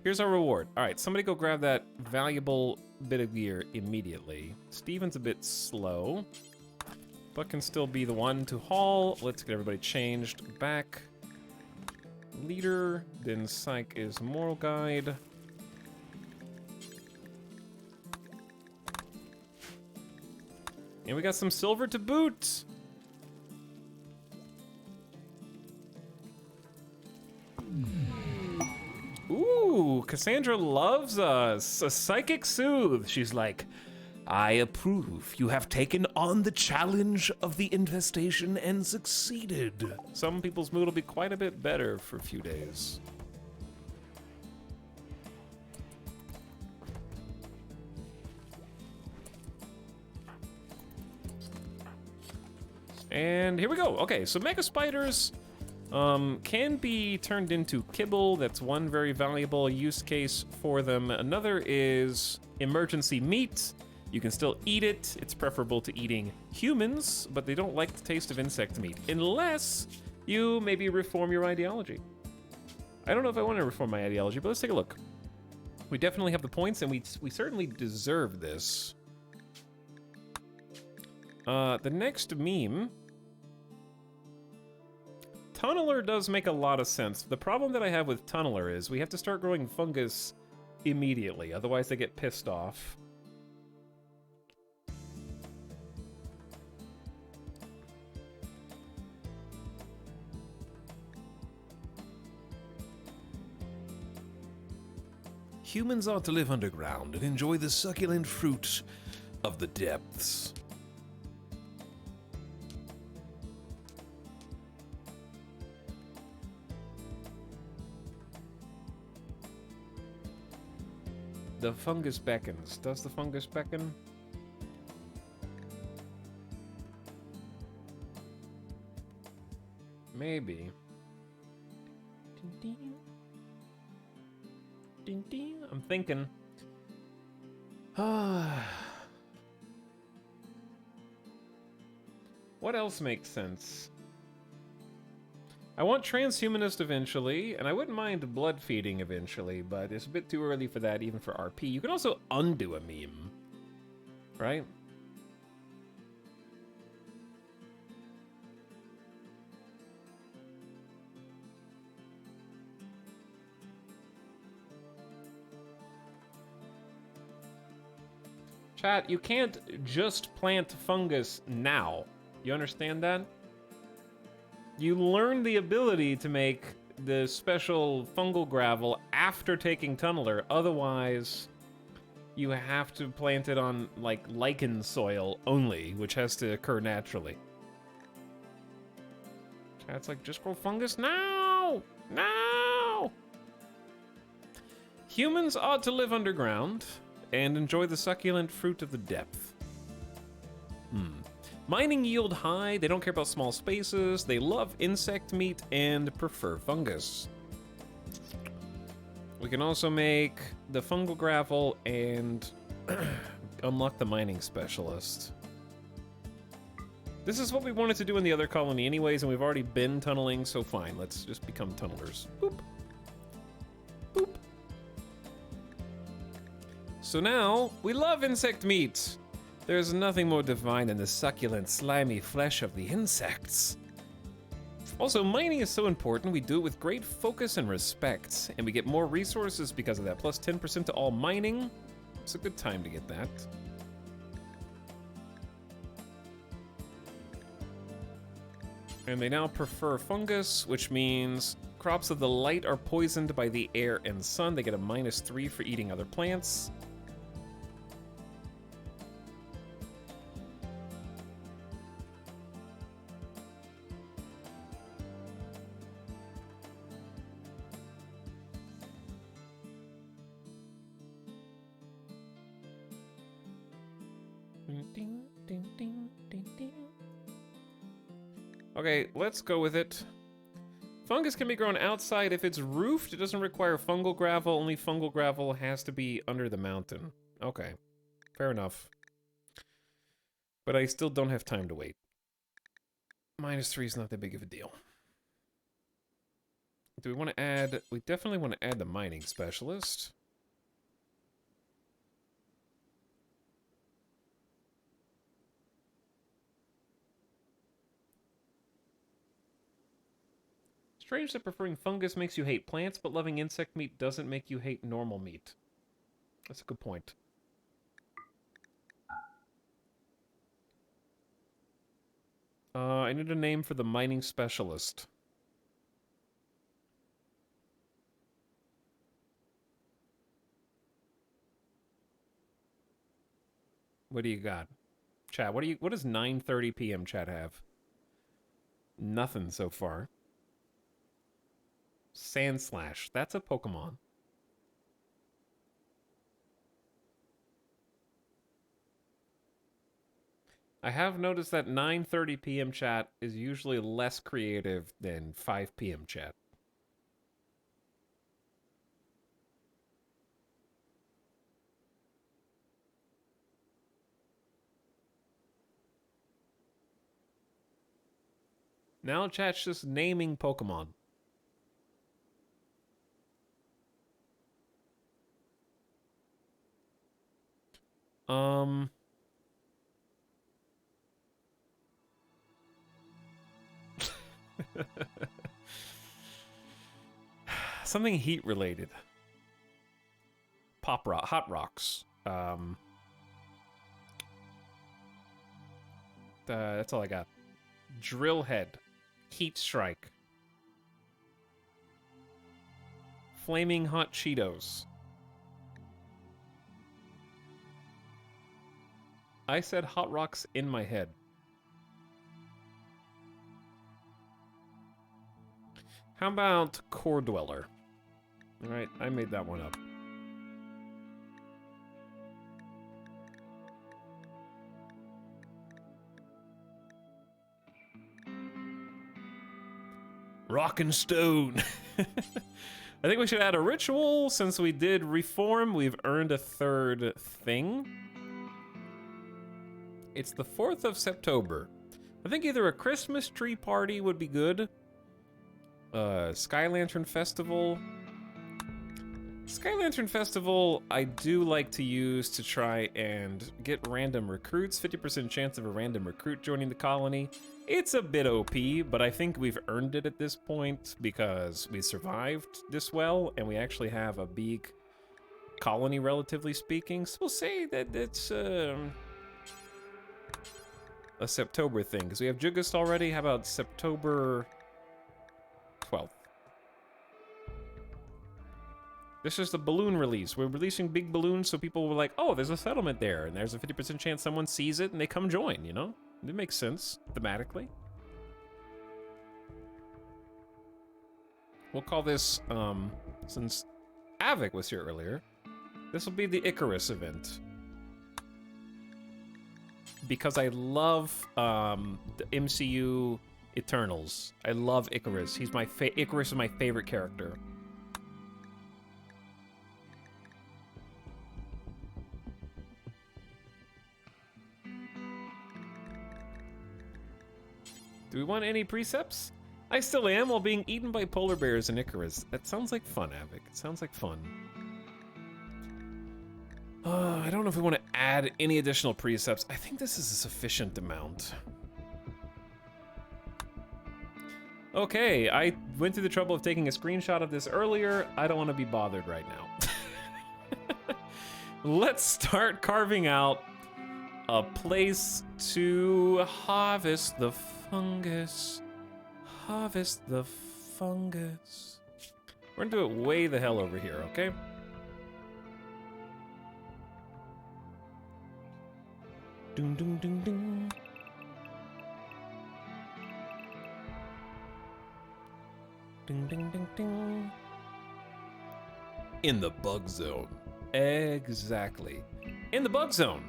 Here's our reward. All right, somebody go grab that valuable bit of gear immediately. Steven's a bit slow, but can still be the one to haul. Let's get everybody changed back. Leader, then Psych is moral guide. And we got some silver to boot. Ooh, Cassandra loves us. A psychic soothe. She's like, I approve. You have taken on the challenge of the infestation and succeeded. Some people's mood will be quite a bit better for a few days. And here we go. Okay, so mega spiders can be turned into kibble. That's one very valuable use case for them. Another is emergency meat. You can still eat it. It's preferable to eating humans, but they don't like the taste of insect meat, unless you maybe reform your ideology. I don't know if I want to reform my ideology, but let's take a look. We definitely have the points, and we certainly deserve this. The next meme... Tunneler does make a lot of sense. The problem that I have with Tunneler is we have to start growing fungus immediately, otherwise they get pissed off. Humans are to live underground and enjoy the succulent fruit of the depths. The fungus beckons. Does the fungus beckon? Maybe. I'm thinking. What else makes sense? I want transhumanist eventually, and I wouldn't mind blood feeding eventually, but it's a bit too early for that even for RP. You can also undo a meme, right? Chat, you can't just plant fungus now. You understand that? You learn the ability to make the special fungal gravel after taking Tunneler. Otherwise, you have to plant it on, like, lichen soil only, which has to occur naturally. Chat's like, just grow fungus now! No! Humans ought to live underground and enjoy the succulent fruit of the depth. Mining yield high, they don't care about small spaces, they love insect meat and prefer fungus. We can also make the fungal gravel and unlock the mining specialist. This is what we wanted to do in the other colony anyways, and we've already been tunneling, so fine, let's just become tunnelers. Boop. Boop. So now, we love insect meat. There's nothing more divine than the succulent, slimy flesh of the insects. Also, mining is so important, we do it with great focus and respect, and we get more resources because of that, plus 10% to all mining. It's a good time to get that. And they now prefer fungus, which means crops of the light are poisoned by the air and sun. They get a -3 for eating other plants. Okay, let's go with it. Fungus can be grown outside if it's roofed. It doesn't require fungal gravel. Only fungal gravel has to be under the mountain. Okay, fair enough. But I still don't have time to wait. -3 is not that big of a deal. Do we want to add... We definitely want to add the mining specialist. Strange that preferring fungus makes you hate plants, but loving insect meat doesn't make you hate normal meat. That's a good point. I need a name for the mining specialist. What do you got? Chat, what does 9:30 p.m. chat have? Nothing so far. Sandslash, that's a Pokemon. I have noticed that 9:30 p.m. chat is usually less creative than 5 p.m. chat. Now chat's just naming Pokemon. Something heat related. Hot rocks. That's all I got. Drill head. Heat strike. Flaming hot Cheetos. I said hot rocks in my head. How about Core Dweller? Alright, I made that one up. Rock and stone. I think we should add a ritual. Since we did reform, we've earned a third thing. It's the 4th of September. I think either a Christmas tree party would be good. Sky Lantern Festival. Sky Lantern Festival, I do like to use to try and get random recruits. 50% chance of a random recruit joining the colony. It's a bit OP, but I think we've earned it at this point because we survived this well, and we actually have a big colony, relatively speaking. So we'll say that it's a September thing, because we have Jugust already. How about September 12th? This is the balloon release. We're releasing big balloons so people were like, oh, there's a settlement there, and there's a 50% chance someone sees it and they come join, you know? It makes sense, thematically. We'll call this, since Avic was here earlier, this will be the Icarus event. Because I love the MCU Eternals. I love Icarus. He's my Icarus is my favorite character. Do we want any precepts? I still am while being eaten by polar bears and Icarus. That sounds like fun, Avic. It sounds like fun. I don't know if we want to add any additional precepts. I think this is a sufficient amount. Okay, I went through the trouble of taking a screenshot of this earlier. I don't want to be bothered right now. Let's start carving out a place to harvest the fungus. Harvest the fungus. We're gonna do it way the hell over here, okay? Ding, ding, ding, ding. Ding, ding, ding, ding. In the bug zone. Exactly. In the bug zone.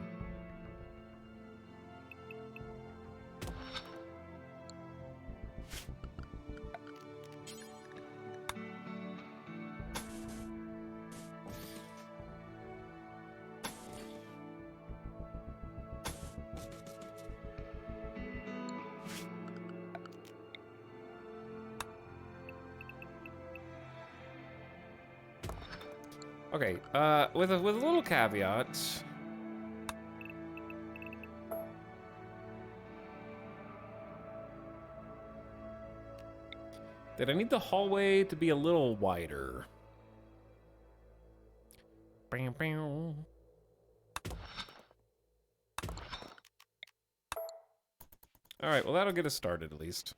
Okay, with a little caveat. That I need the hallway to be a little wider. Bam, bam. All right, well that'll get us started at least.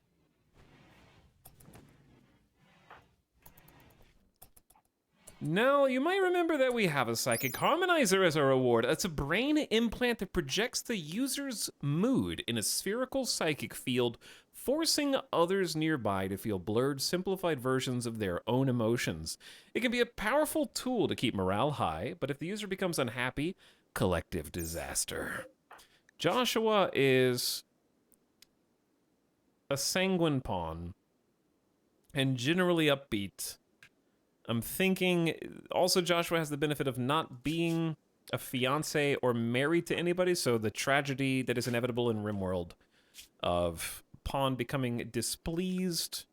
Now, you might remember that we have a Psychic Harmonizer as a reward. It's a brain implant that projects the user's mood in a spherical psychic field, forcing others nearby to feel blurred, simplified versions of their own emotions. It can be a powerful tool to keep morale high, but if the user becomes unhappy, collective disaster. Joshua is a sanguine pawn and generally upbeat. I'm thinking, also Joshua has the benefit of not being a fiance or married to anybody, so the tragedy that is inevitable in Rimworld of pawn becoming displeased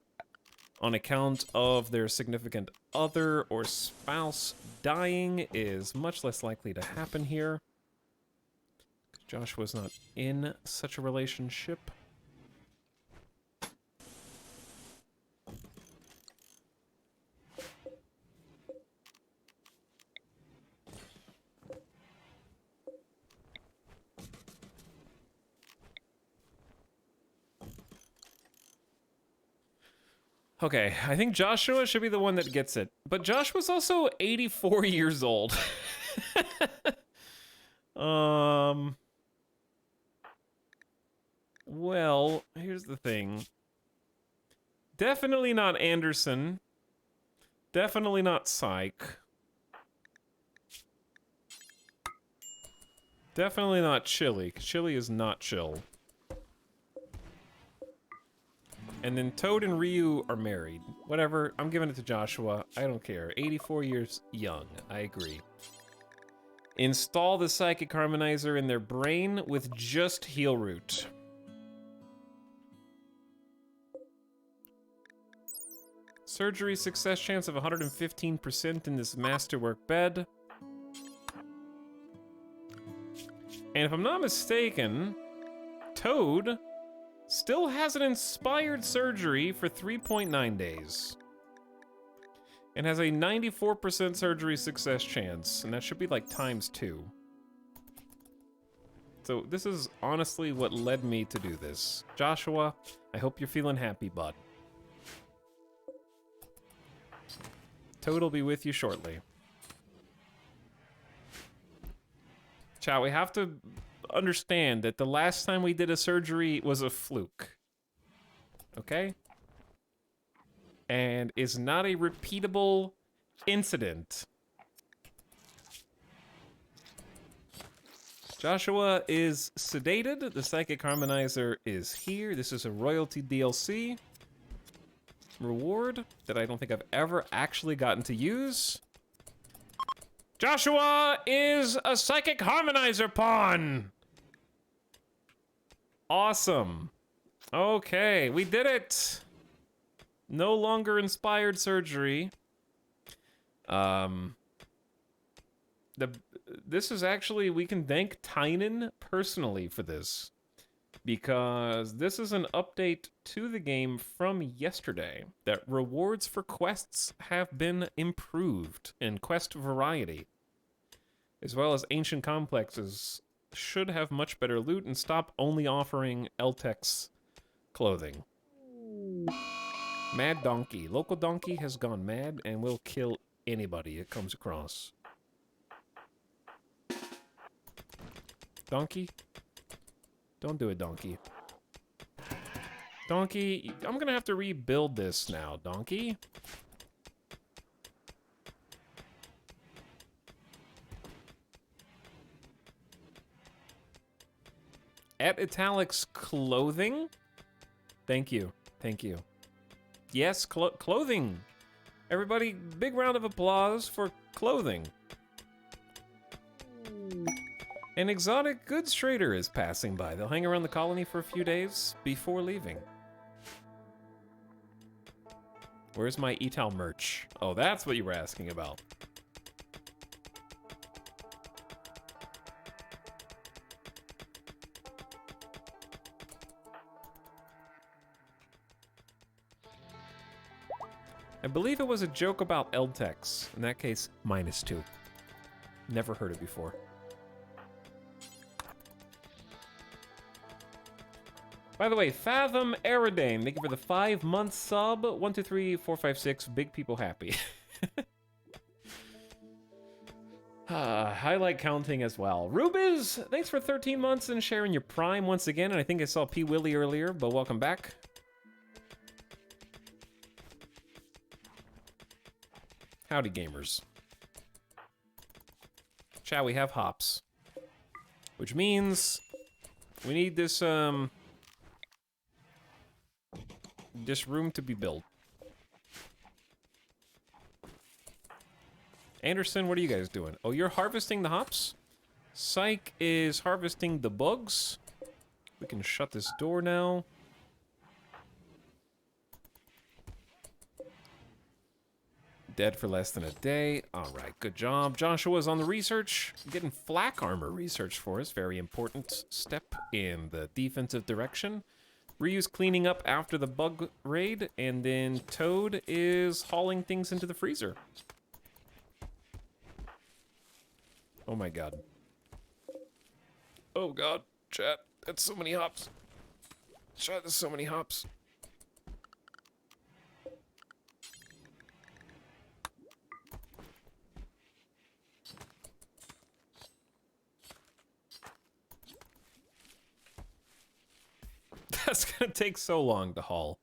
on account of their significant other or spouse dying is much less likely to happen here. Joshua's not in such a relationship. Okay, I think Joshua should be the one that gets it. But Joshua's also 84 years old. Well, here's the thing. Definitely not Anderson. Definitely not Psych. Definitely not Chili, 'cause Chili is not chill. And then Toad and Ryu are married. Whatever, I'm giving it to Joshua. I don't care. 84 years young. I agree. Install the Psychic Harmonizer in their brain with just Heal Root. Surgery success chance of 115% in this masterwork bed. And if I'm not mistaken, Toad still has an inspired surgery for 3.9 days. And has a 94% surgery success chance, and that should be like ×2. So this is honestly what led me to do this. Joshua, I hope you're feeling happy, bud. Toad will be with you shortly. Chat, we have to understand that the last time we did a surgery was a fluke. Okay? And is not a repeatable incident. Joshua is sedated. The Psychic Harmonizer is here. This is a royalty DLC reward that I don't think I've ever actually gotten to use. Joshua is a Psychic Harmonizer pawn! Awesome. Okay, we did it! No longer inspired surgery. This is actually, we can thank Tynan personally for this. Because this is an update to the game from yesterday that rewards for quests have been improved in quest variety. As well as ancient complexes should have much better loot and stop only offering Eltex clothing. Mad Donkey. Local Donkey has gone mad and will kill anybody it comes across. Donkey? Don't do it, Donkey. Donkey, I'm gonna have to rebuild this now, Donkey. At Italics Clothing? Thank you. Thank you. Yes, clothing. Everybody, big round of applause for clothing. An exotic goods trader is passing by. They'll hang around the colony for a few days before leaving. Where's my Etal merch? Oh, that's what you were asking about. I believe it was a joke about Eltex. In that case, -2. Never heard it before. By the way, Fathom Aerodane, thank you for the 5-month sub. 1, 2, 3, 4, 5, 6. Big people happy. I like counting as well. Rubiz, thanks for 13 months and sharing your Prime once again. And I think I saw P. Willie earlier, but welcome back. Howdy, gamers. Shall we have hops? Which means we need this, this room to be built. Anderson, what are you guys doing? Oh, you're harvesting the hops? Psych is harvesting the bugs. We can shut this door now. Dead for less than a day. All right, good job. Joshua's on the research. Getting flak armor research for us. Very important step in the defensive direction. Ryu's cleaning up after the bug raid, and then Toad is hauling things into the freezer. Oh my god. Oh god, chat. That's so many hops. Chat, there's so many hops. That's gonna take so long to haul.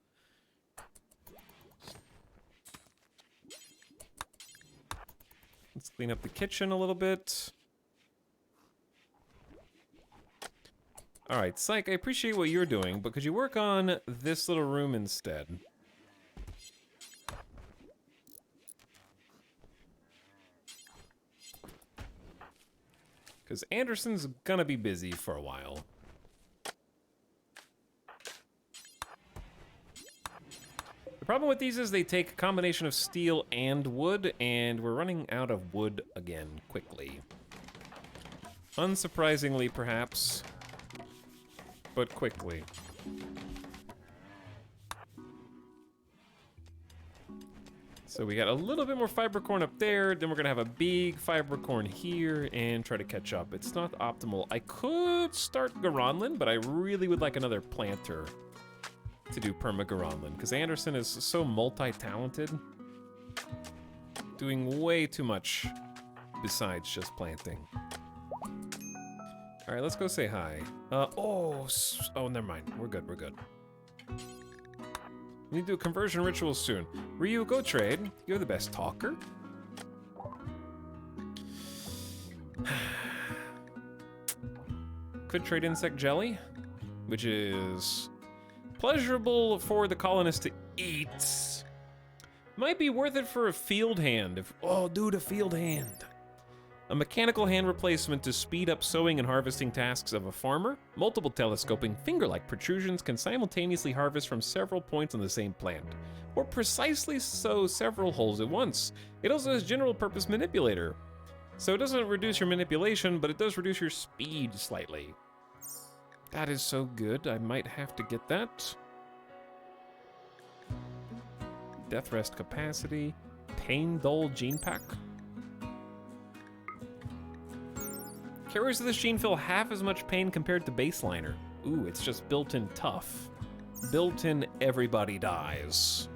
Let's clean up the kitchen a little bit. All right, Psych, I appreciate what you're doing, but could you work on this little room instead? Because Anderson's gonna be busy for a while. The problem with these is they take a combination of steel and wood, and we're running out of wood again quickly. Unsurprisingly, perhaps, but quickly. So we got a little bit more fiber corn up there, then we're gonna have a big fiber corn here and try to catch up. It's not optimal. I could start Garanlin, but I really would like another planter to do perma-Garanlin, because Anderson is so multi-talented, doing way too much besides just planting. All right, let's go say hi. Oh, never mind. We're good, we're good. We need to do a conversion ritual soon. Ryu, go trade. You're the best talker. Could trade insect jelly, which is pleasurable for the colonists to eat. Might be worth it for a field hand. Oh, dude, a field hand. A mechanical hand replacement to speed up sowing and harvesting tasks of a farmer. Multiple telescoping finger-like protrusions can simultaneously harvest from several points on the same plant, or precisely sow several holes at once. It also has general purpose manipulator. So it doesn't reduce your manipulation, but it does reduce your speed slightly. That is so good, I might have to get that. Death rest capacity. Pain dull gene pack. Carriers of this gene feel half as much pain compared to baseliner. Ooh, it's just built-in tough. Built-in everybody dies.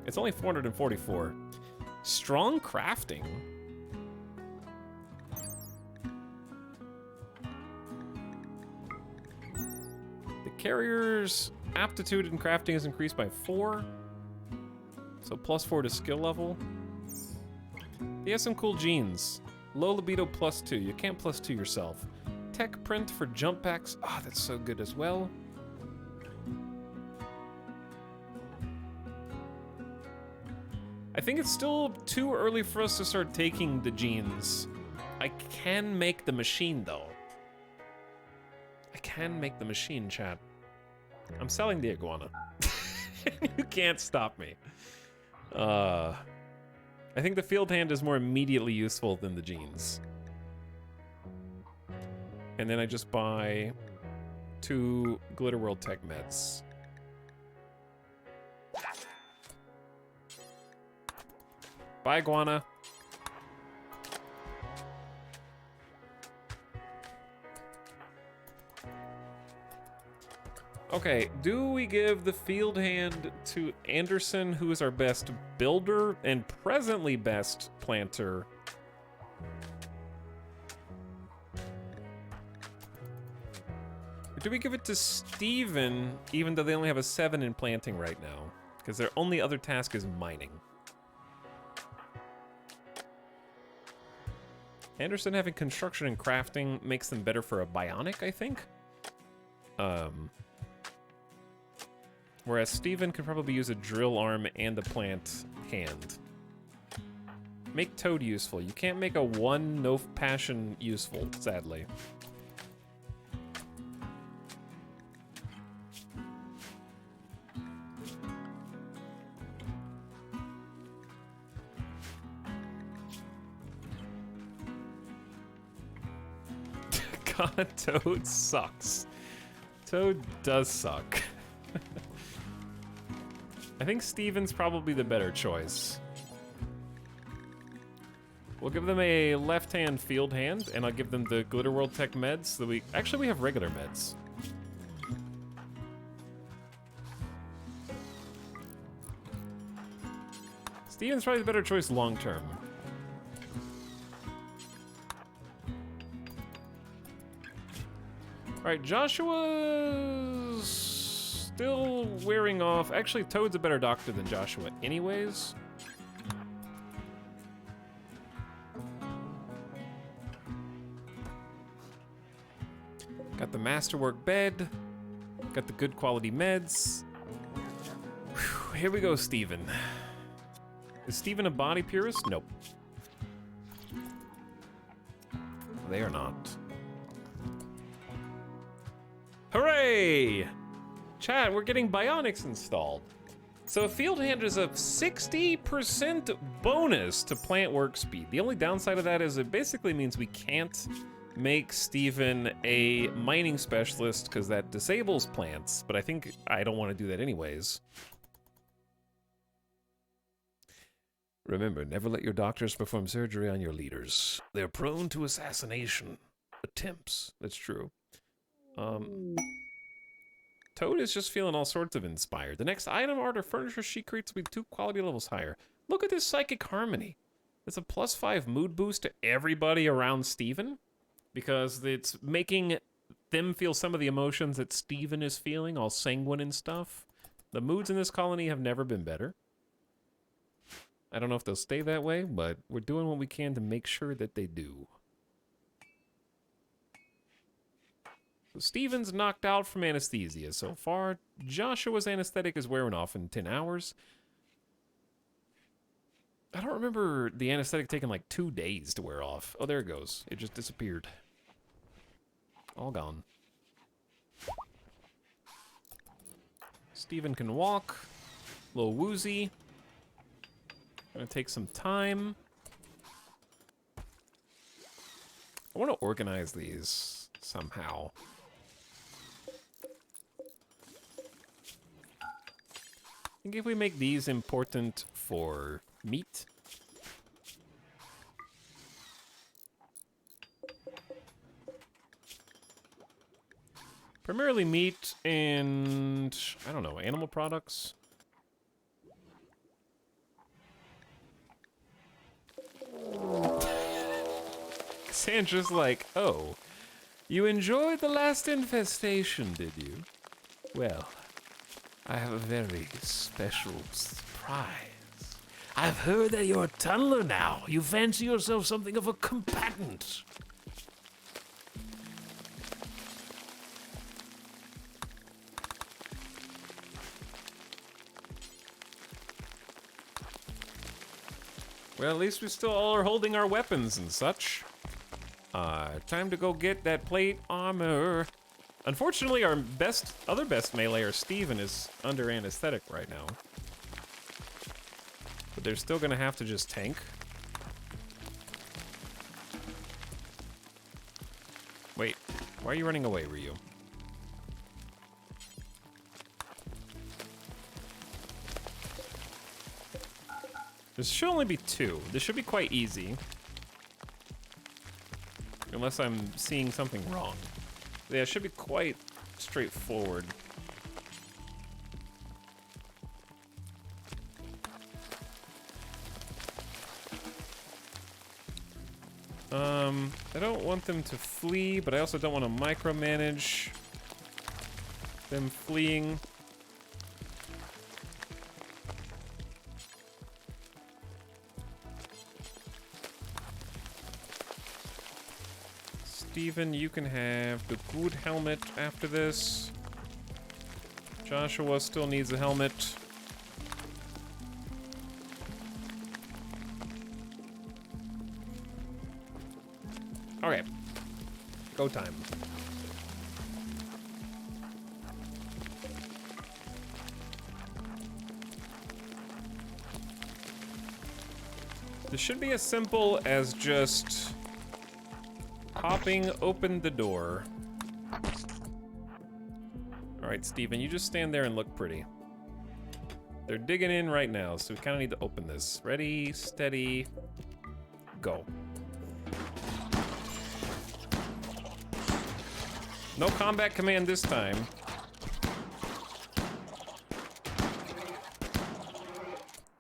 It's only 444. Strong crafting. The carrier's aptitude in crafting is increased by 4. So +4 to skill level. He has some cool genes. Low libido +2. You can't +2 yourself. Tech print for jump packs. Ah, oh, that's so good as well. I think it's still too early for us to start taking the genes. I can make the machine, though. I can make the machine, chat. I'm selling the iguana. You can't stop me. I think the field hand is more immediately useful than the genes. And then I just buy 2 Glitterworld Tech meds. Bye, iguana. Okay, do we give the field hand to Anderson, who is our best builder and presently best planter? Or do we give it to Steven, even though they only have a 7 in planting right now? Because their only other task is mining. Anderson having construction and crafting makes them better for a bionic, I think. Whereas Steven could probably use a drill arm and a plant hand. Make Toad useful. You can't make a 1 no passion useful, sadly. God, Toad sucks. Toad does suck. I think Steven's probably the better choice. We'll give them a left-hand field hand, and I'll give them the Glitterworld Tech meds. So we have regular meds. Steven's probably the better choice long-term. All right, Joshua's still wearing off. Actually, Toad's a better doctor than Joshua anyways. Got the masterwork bed. Got the good quality meds. Whew, here we go, Steven. Is Steven a body purist? Nope. They are not. Hooray! Chat, we're getting bionics installed. So a field hand is a 60% bonus to plant work speed. The only downside of that is it basically means we can't make Steven a mining specialist because that disables plants, but I think I don't want to do that anyways. Remember, never let your doctors perform surgery on your leaders. They're prone to assassination attempts. That's true. Toad is just feeling all sorts of inspired. The next item, art, or furniture she creates will be 2 quality levels higher. Look at this psychic harmony. It's a +5 mood boost to everybody around Steven, because it's making them feel some of the emotions that Steven is feeling, all sanguine and stuff. The moods in this colony have never been better. I don't know if they'll stay that way, but we're doing what we can to make sure that they do. So Steven's knocked out from anesthesia so far. Joshua's anesthetic is wearing off in 10 hours. I don't remember the anesthetic taking like 2 days to wear off. Oh, there it goes. It just disappeared. All gone. Steven can walk. A little woozy. Gonna take some time. I want to organize these somehow. I think if we make these important for meat. Primarily meat and, I don't know, animal products. Sandra's like, oh, you enjoyed the last infestation, did you? Well, I have a very special surprise. I've heard that you're a tunneler now. You fancy yourself something of a combatant. Well, at least we still all are holding our weapons and such. Time to go get that plate armor. Unfortunately, our other best meleeer, Steven, is under anesthetic right now. But they're still gonna have to just tank. Wait, why are you running away, Ryu? There should only be 2. This should be quite easy. Unless I'm seeing something wrong. Yeah, it should be quite straightforward. I don't want them to flee, but I also don't want to micromanage them fleeing. Steven, you can have the good helmet after this. Joshua still needs a helmet. Okay. Go time. This should be as simple as just popping open the door. Alright, Steven, you just stand there and look pretty. They're digging in right now, so we kind of need to open this. Ready, steady, go. No combat command this time.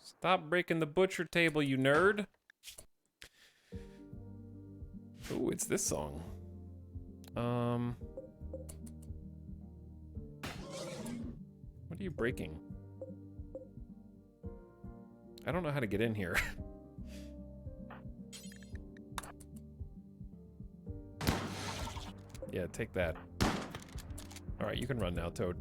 Stop breaking the butcher table, you nerd. Oh, it's this song. What are you breaking? I don't know how to get in here. Yeah, take that. All right, you can run now, Toad.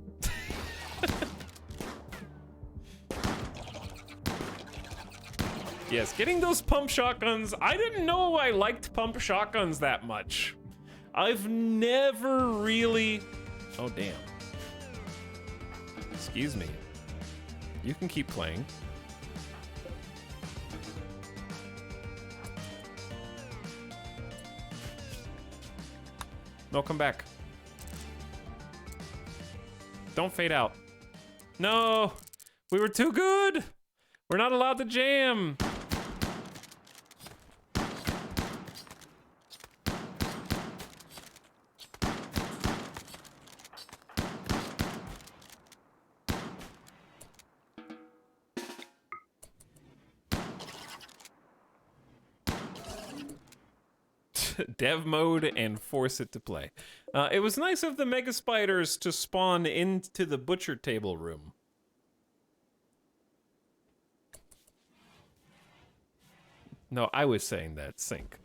Yes, getting those pump shotguns. I didn't know I liked pump shotguns that much. I've never really... Oh, damn. Excuse me. You can keep playing. No, come back. Don't fade out. No! We were too good! We're not allowed to jam! Dev mode and force it to play. It was nice of the mega spiders to spawn into the butcher table room. No, I was saying that. Sync.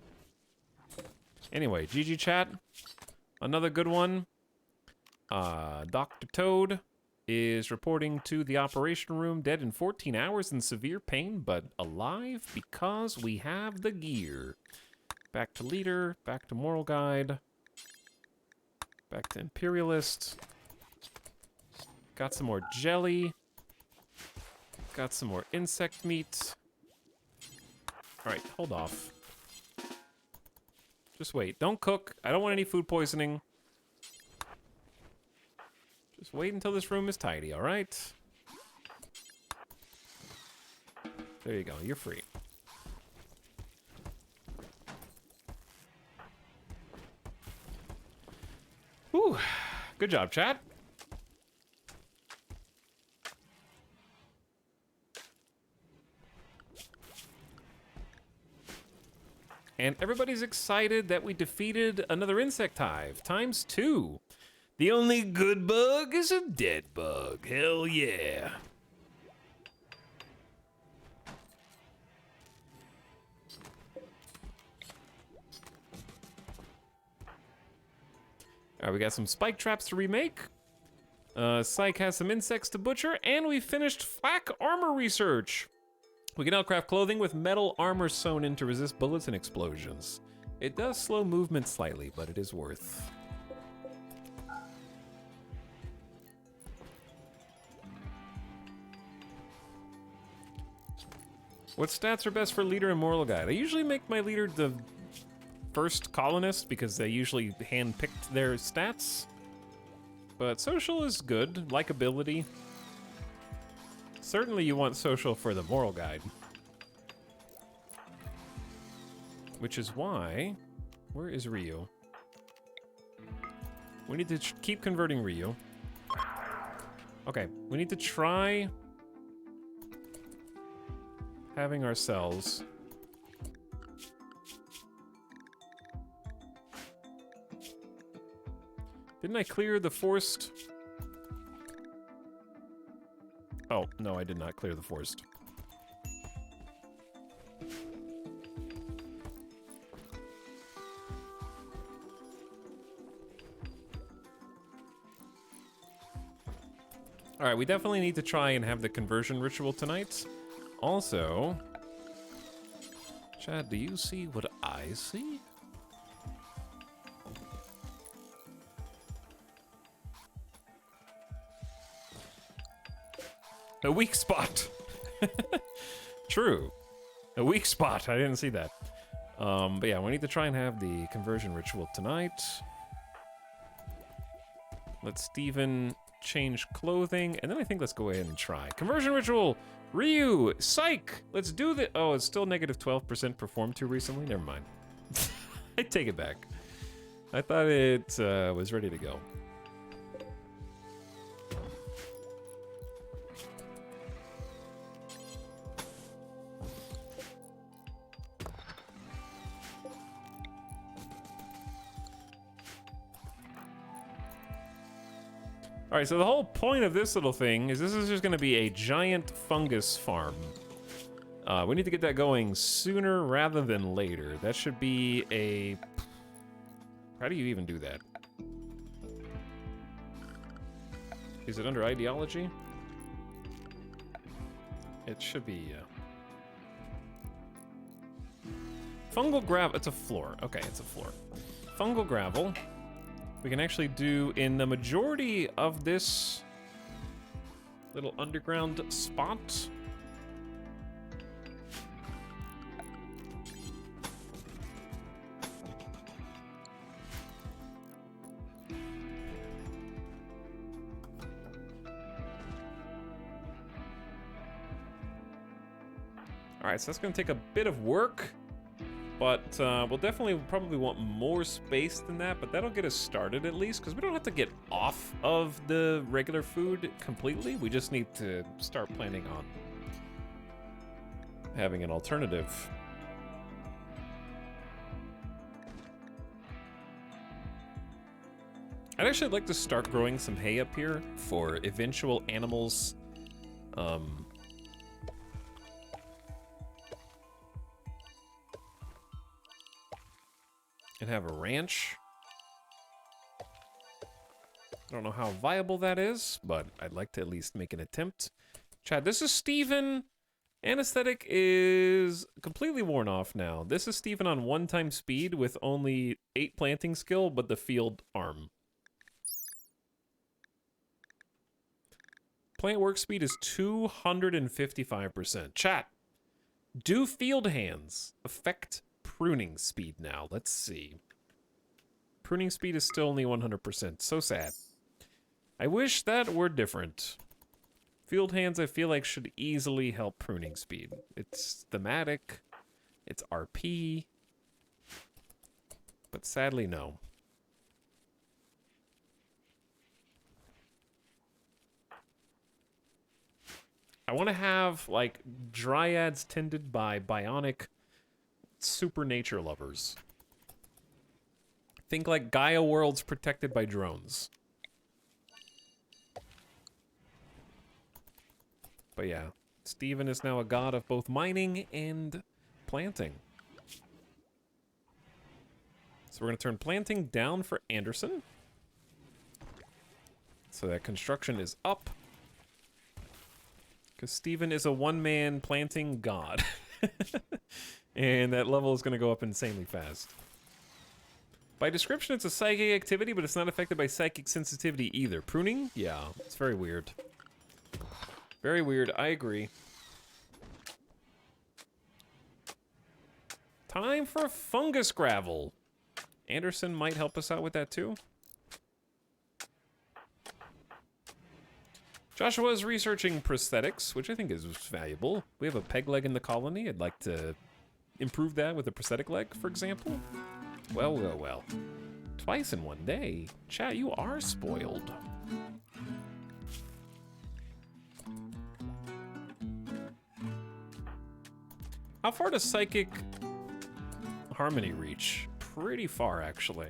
Anyway, GG chat. Another good one. Dr. Toad is reporting to the operation room, dead in 14 hours in severe pain, but alive because we have the gear. Back to leader, back to moral guide, back to imperialist. Got some more jelly. Got some more insect meat. All right, hold off. Just wait. Don't cook. I don't want any food poisoning. Just wait until this room is tidy, all right? There you go. You're free. Whew. Good job, chat. And everybody's excited that we defeated another insect hive, ×2. The only good bug is a dead bug. Hell yeah. All right, we got some spike traps to remake. Psych has some insects to butcher, and we finished flak armor research. We can now craft clothing with metal armor sewn in to resist bullets and explosions. It does slow movement slightly, but it is worth. What stats are best for leader and moral guide? I usually make my leader the first colonist because they usually hand-picked their stats. But social is good. Likability. Certainly you want social for the moral guide. Which is why... Where is Ryu? We need to keep converting Ryu. Okay, we need to try... having ourselves... Didn't I clear the forced... Oh, no, I did not clear the forced. Alright, we definitely need to try and have the conversion ritual tonight. Also... Chad, do you see what I see? A weak spot. True. A weak spot. I didn't see that. But yeah, we need to try and have the conversion ritual tonight. Let Steven change clothing, and then I think let's go ahead and try. Conversion ritual! Ryu! Psych! Let's do the... Oh, it's still negative 12% performed too recently? Never mind. I take it back. I thought it was ready to go. All right, so the whole point of this little thing is this is just going to be a giant fungus farm. We need to get that going sooner rather than later. That should be a... How do you even do that? Is it under ideology? It should be, fungal gravel, it's a floor. Okay, it's a floor. Fungal gravel. We can actually do in the majority of this little underground spot. All right, so that's gonna take a bit of work, but we'll definitely probably want more space than that, but that'll get us started at least, because we don't have to get off of the regular food completely. We just need to start planning on having an alternative. I'd actually like to start growing some hay up here for eventual animals. And have a ranch. I don't know how viable that is, but I'd like to at least make an attempt. Chad, this is Steven. Anesthetic is completely worn off now. This is Steven on 1-time speed with only 8 planting skill, but the field arm. Plant work speed is 255%. Chat, do field hands affect pruning speed now? Let's see. Pruning speed is still only 100%. So sad. I wish that were different. Field hands, I feel like, should easily help pruning speed. It's thematic. It's RP. But sadly, no. I want to have, like, dryads tended by bionic super nature lovers. Think like Gaia worlds protected by drones. But yeah, Steven is now a god of both mining and planting. So we're going to turn planting down for Anderson. So that construction is up. Because Steven is a one-man planting god. And that level is going to go up insanely fast. By description, it's a psychic activity, but it's not affected by psychic sensitivity either. Pruning? Yeah, it's very weird. Very weird, I agree. Time for fungus gravel. Anderson might help us out with that too. Joshua is researching prosthetics, which I think is valuable. We have a peg leg in the colony. I'd like to improve that with a prosthetic leg, for example. Well, well, well. Twice in one day. Chat, you are spoiled. How far does Psychic Harmony reach? Pretty far, actually.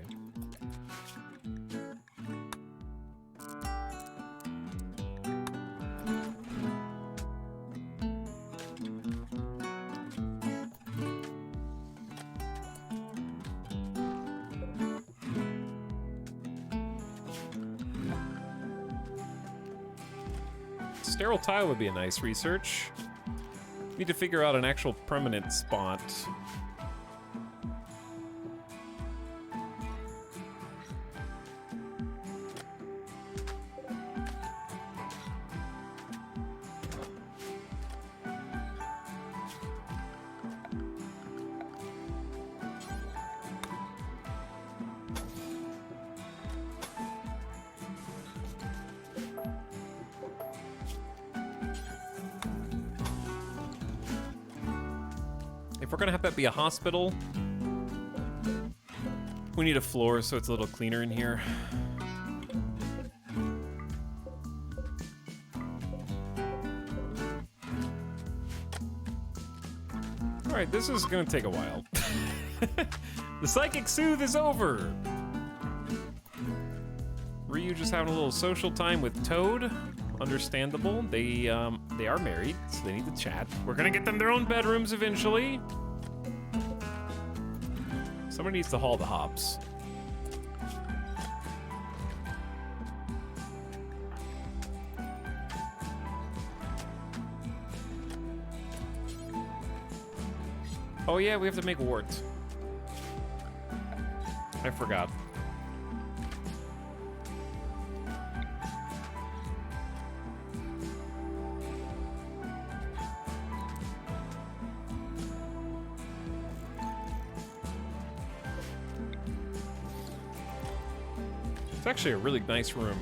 Sterile tile would be a nice research. Need to figure out an actual permanent spot. If we're gonna have that be a hospital, we need a floor so it's a little cleaner in here. All right, this is gonna take a while. The psychic soothe is over. Ryu just having a little social time with Toad. Understandable. They are married, so they need to chat. We're gonna get them their own bedrooms eventually. Somebody needs to haul the hops. Oh yeah, we have to make wart. I forgot. It's actually a really nice room.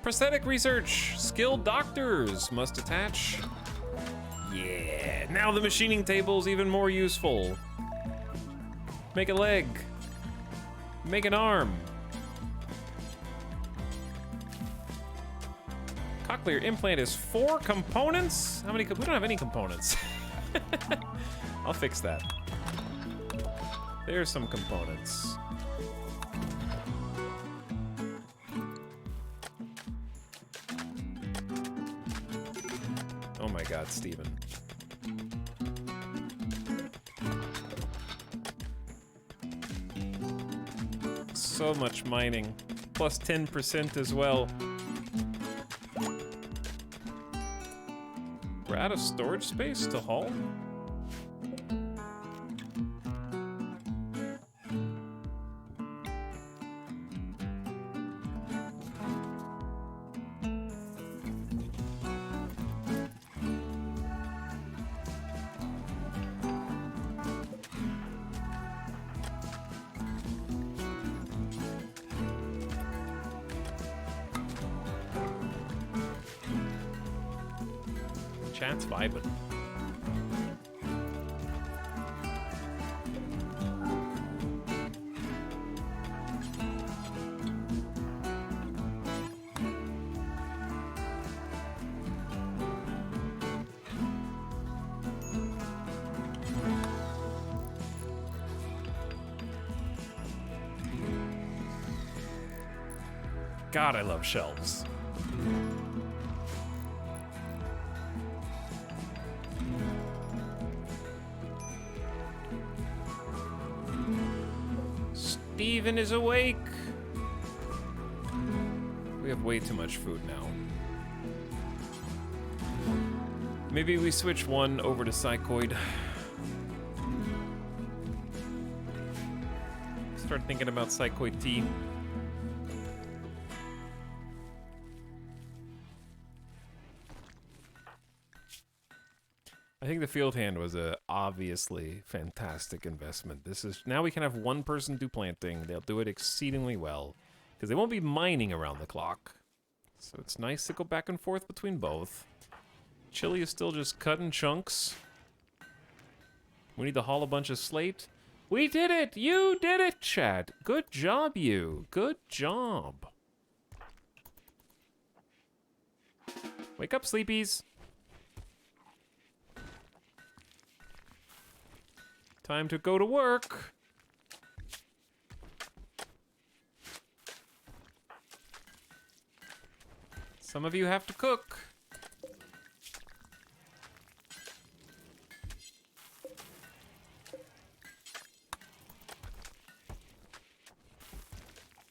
Prosthetic research. Skilled doctors must attach. Yeah, now the machining table's even more useful. Make a leg. Make an arm. Cochlear implant is 4 components? How many? We don't have any components. I'll fix that. There's some components. Oh my god, Steven. So much mining. Plus 10% as well. We're out of storage space to haul? Chat's vibing. God, I love shelves. Steven is awake. We have way too much food now. Maybe we switch one over to psychoid. Start thinking about psychoid tea. I think the field hand was a obviously fantastic investment. This is now we can have one person do planting. They'll do it exceedingly well because they won't be mining around the clock. So it's nice to go back and forth between both. Chili is still just cutting chunks. We need to haul a bunch of slate. We did it! You did it, Chad. Good job, you. Good job. Wake up, sleepies. Time to go to work. Some of you have to cook.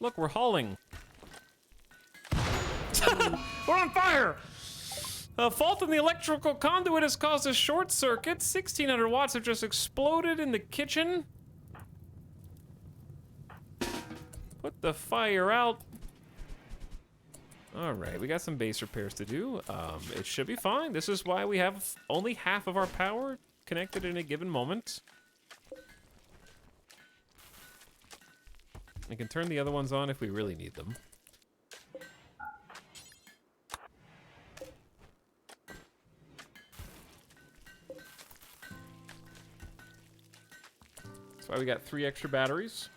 Look, we're hauling. We're on fire! A fault in the electrical conduit has caused a short circuit. 1,600 watts have just exploded in the kitchen. Put the fire out. All right, we got some base repairs to do. It should be fine. This is why we have only half of our power connected in a given moment. We can turn the other ones on if we really need them. That's why we got 3 extra batteries.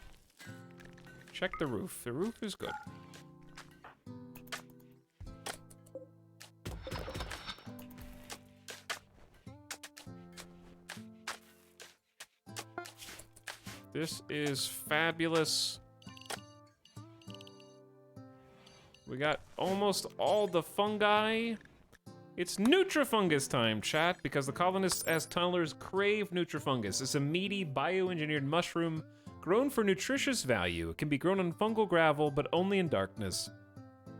Check the roof. The roof is good. This is fabulous. We got almost all the fungi. It's Nutrifungus time, chat, because the colonists as tunnelers crave Nutrifungus. It's a meaty, bioengineered mushroom grown for nutritious value. It can be grown on fungal gravel, but only in darkness.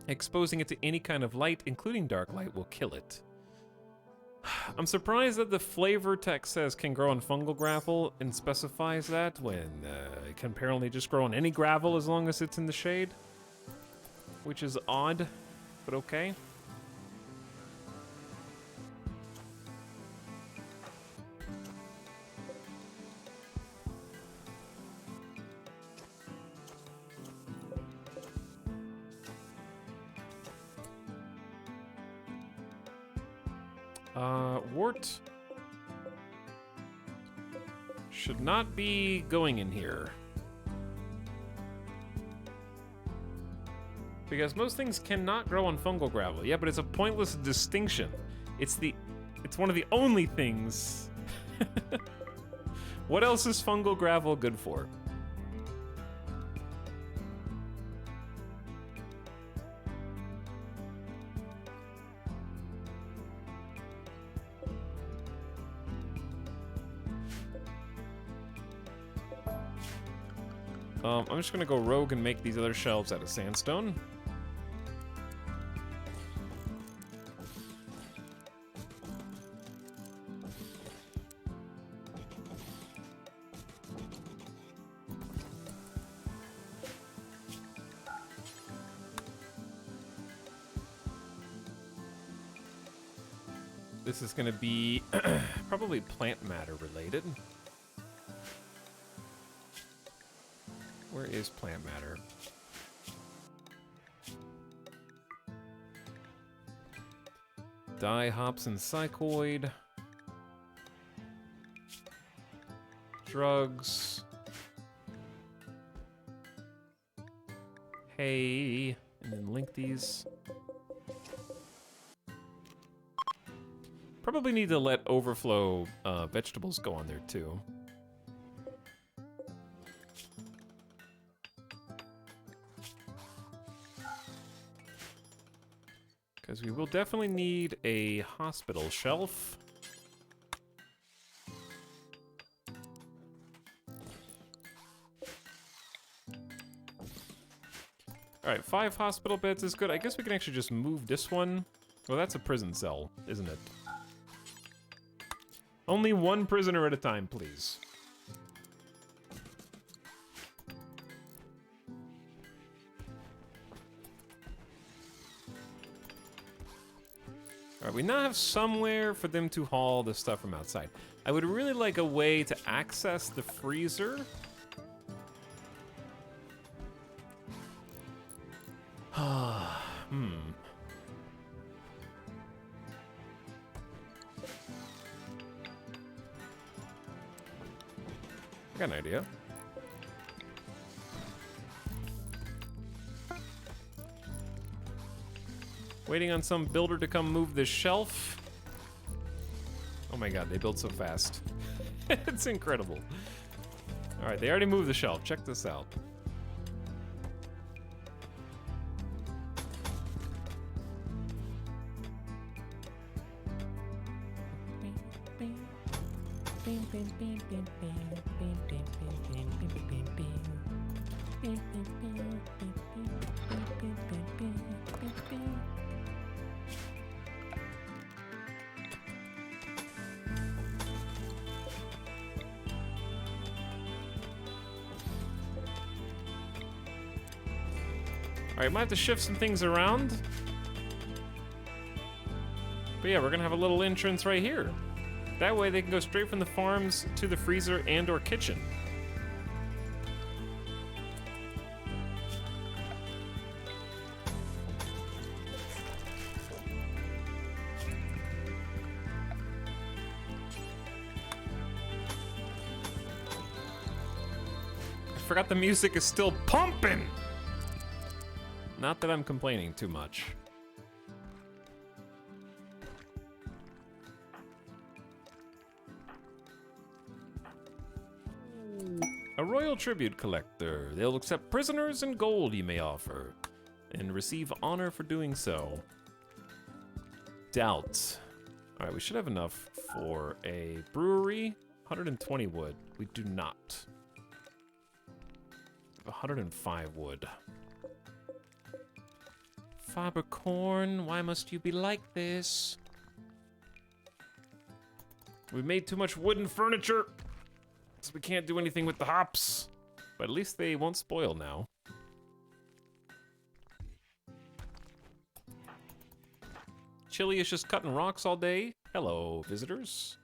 Exposing it to any kind of light, including dark light, will kill it. I'm surprised that the flavor text says can grow on fungal gravel and specifies that when it can apparently just grow on any gravel as long as it's in the shade. Which is odd, but okay. Wart should not be going in here. Because most things cannot grow on fungal gravel. Yeah, but it's a pointless distinction. It's one of the only things. What else is fungal gravel good for? I'm just gonna go rogue and make these other shelves out of sandstone. This is gonna be probably plant matter related. Where is plant matter? Dye, hops, and psychoid. Drugs. Hay. And then link these. Probably need to let overflow vegetables go on there too. Because we will definitely need a hospital shelf. Alright, 5 hospital beds is good. I guess we can actually just move this one. Well, that's a prison cell, isn't it? Only one prisoner at a time, please. Alright, we now have somewhere for them to haul the stuff from outside. I would really like a way to access the freezer. I got an idea. Waiting on some builder to come move the shelf. Oh my god, they build so fast. It's incredible. Alright, they already moved the shelf. Check this out. Alright, might have to shift some things around. But yeah, we're gonna have a little entrance right here. That way they can go straight from the farms to the freezer and or kitchen. I forgot the music is still pumping! Not that I'm complaining too much. A royal tribute collector. They'll accept prisoners and gold you may offer, and receive honor for doing so. Doubt. Alright, we should have enough for a brewery. 120 wood. We do not. 105 wood. Fabercorn, why must you be like this? We've made too much wooden furniture, so we can't do anything with the hops. But at least they won't spoil now. Chili is just cutting rocks all day. Hello, visitors.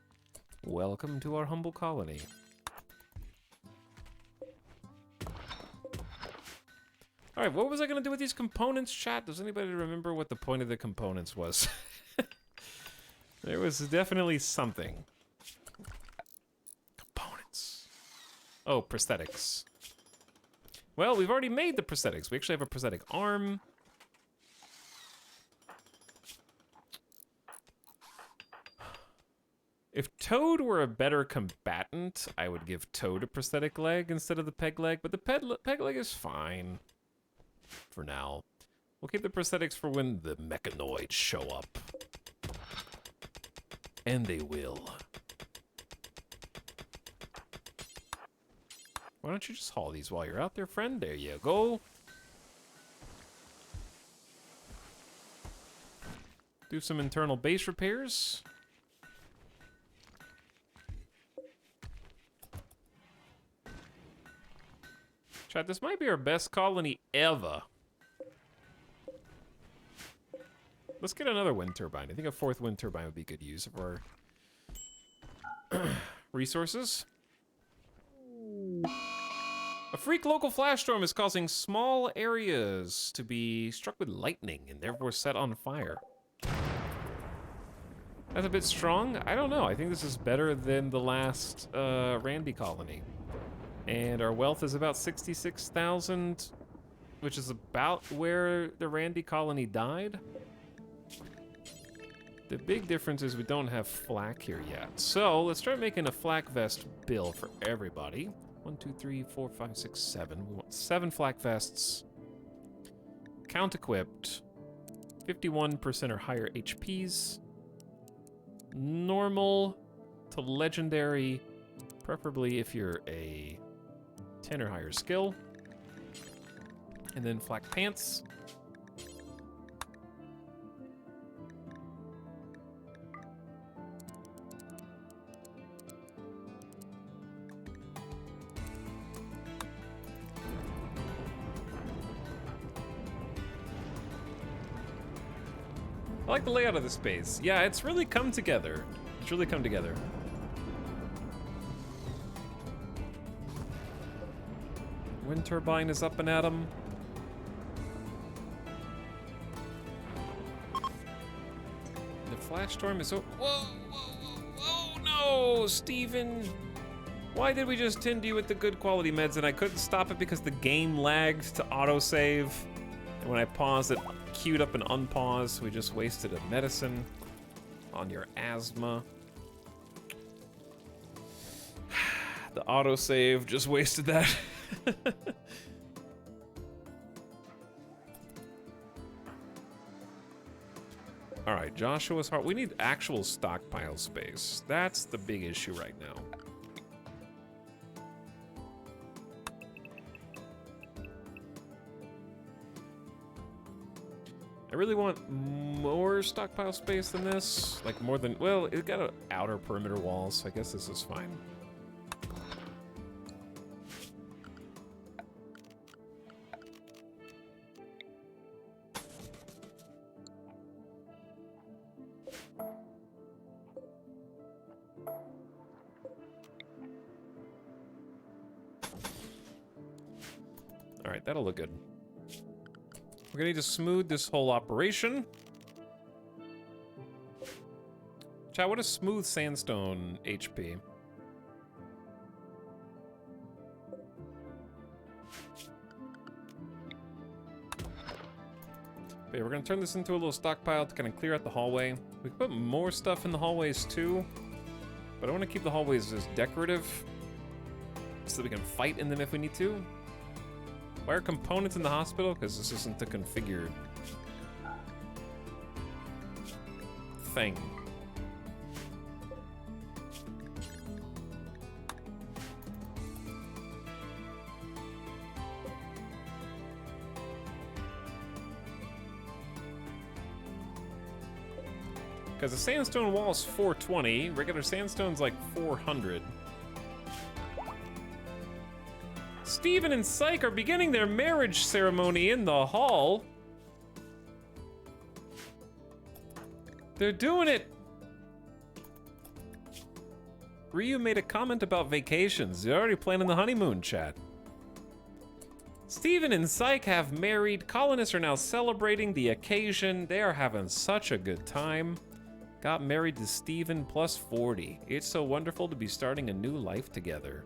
Welcome to our humble colony. All right, what was I gonna do with these components, chat? Does anybody remember what the point of the components was? There was definitely something. Components. Oh, prosthetics. Well, we've already made the prosthetics. We actually have a prosthetic arm. If Toad were a better combatant, I would give Toad a prosthetic leg instead of the peg leg, but the peg leg is fine for now. We'll keep the prosthetics for when the mechanoids show up. And they will. Why don't you just haul these while you're out there, friend? There you go. Do some internal base repairs. Chat, this might be our best colony ever. Let's get another wind turbine. I think a 4th wind turbine would be good use of our resources. A freak local flash storm is causing small areas to be struck with lightning and therefore set on fire. That's a bit strong. I don't know. I think this is better than the last Randy colony. And our wealth is about 66,000, which is about where the Randy colony died. The big difference is we don't have flak here yet. So let's start making a flak vest bill for everybody. 1, 2, 3, 4, 5, 6, 7. We want 7 flak vests. Count equipped. 51% or higher HPs. Normal to legendary, preferably if you're a 10 or higher skill. And then flak pants. I like the layout of the space. Yeah, it's really come together. It's really come together. Wind turbine is up and at 'em. The flash storm is so. Whoa, whoa, whoa, whoa, no, Steven. Why did we just tend you with the good quality meds and I couldn't stop it because the game lagged to autosave? And when I paused, it queued up and unpaused. We just wasted a medicine on your asthma. The autosave just wasted that. All right, Joshua's heart. We need actual stockpile space. That's the big issue right now. I really want more stockpile space than this. Like more than, well, it got an outer perimeter wall, so I guess this is fine. All right, that'll look good. We're gonna need to smooth this whole operation. Chat, what is smooth sandstone HP? Okay, we're gonna turn this into a little stockpile to kind of clear out the hallway. We can put more stuff in the hallways too, but I want to keep the hallways as decorative so that we can fight in them if we need to. Why are components in the hospital? Because this isn't the configured thing. Because the sandstone wall's 420, regular sandstone's like 400. Steven and Syke are beginning their marriage ceremony in the hall. They're doing it. Ryu made a comment about vacations. They're already planning the honeymoon, chat. Steven and Syke have married. Colonists are now celebrating the occasion. They are having such a good time. Got married to Steven plus 40. It's so wonderful to be starting a new life together.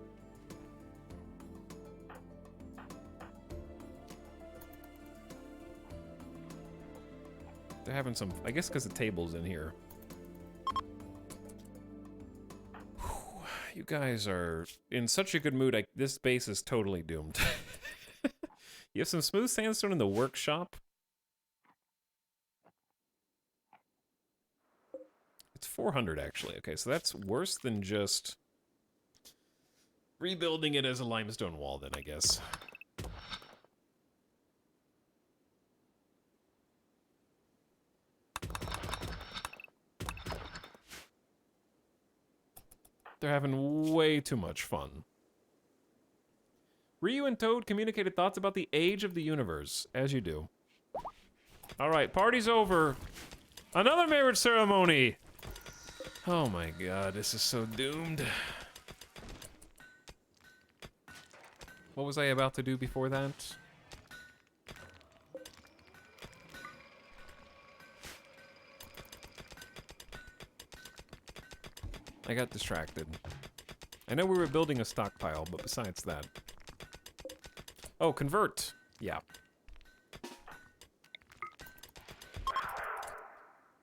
They're having some, I guess because the table's in here. You guys are in such a good mood. This base is totally doomed. You have some smooth sandstone in the workshop. It's 400 actually. Okay, so that's worse than just rebuilding it as a limestone wall then, I guess. They're having way too much fun. Ryu and Toad communicated thoughts about the age of the universe, as you do. All right, party's over. Another marriage ceremony. Oh my god, this is so doomed. What was I about to do before that? I got distracted. I know we were building a stockpile, but besides that... Oh, convert! Yeah.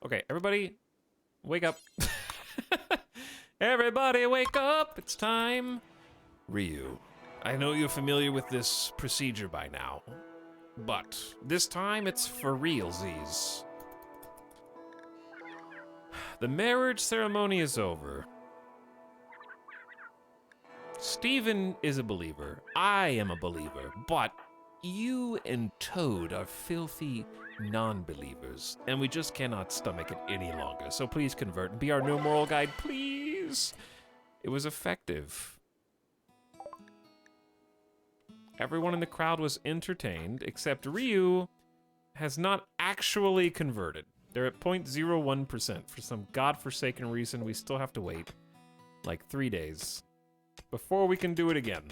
Okay, everybody, wake up. Everybody wake up! It's time! Ryu, I know you're familiar with this procedure by now, but this time it's for realsies. The marriage ceremony is over. Steven is a believer. I am a believer. But you and Toad are filthy non-believers, and we just cannot stomach it any longer. So please convert and be our new moral guide, please. It was effective. Everyone in the crowd was entertained, except Ryu has not actually converted. They're at 0.01%. For some godforsaken reason, we still have to wait like 3 days before we can do it again.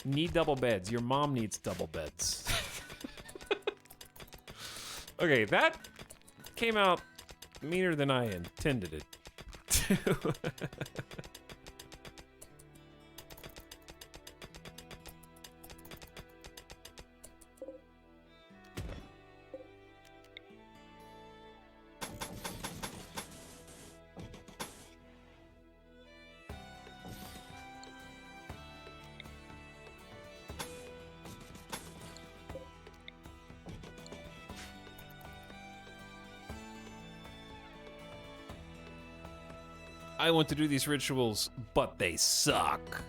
Need double beds. Your mom needs double beds. Okay, that came out meaner than I intended it to. I want to do these rituals, but they suck.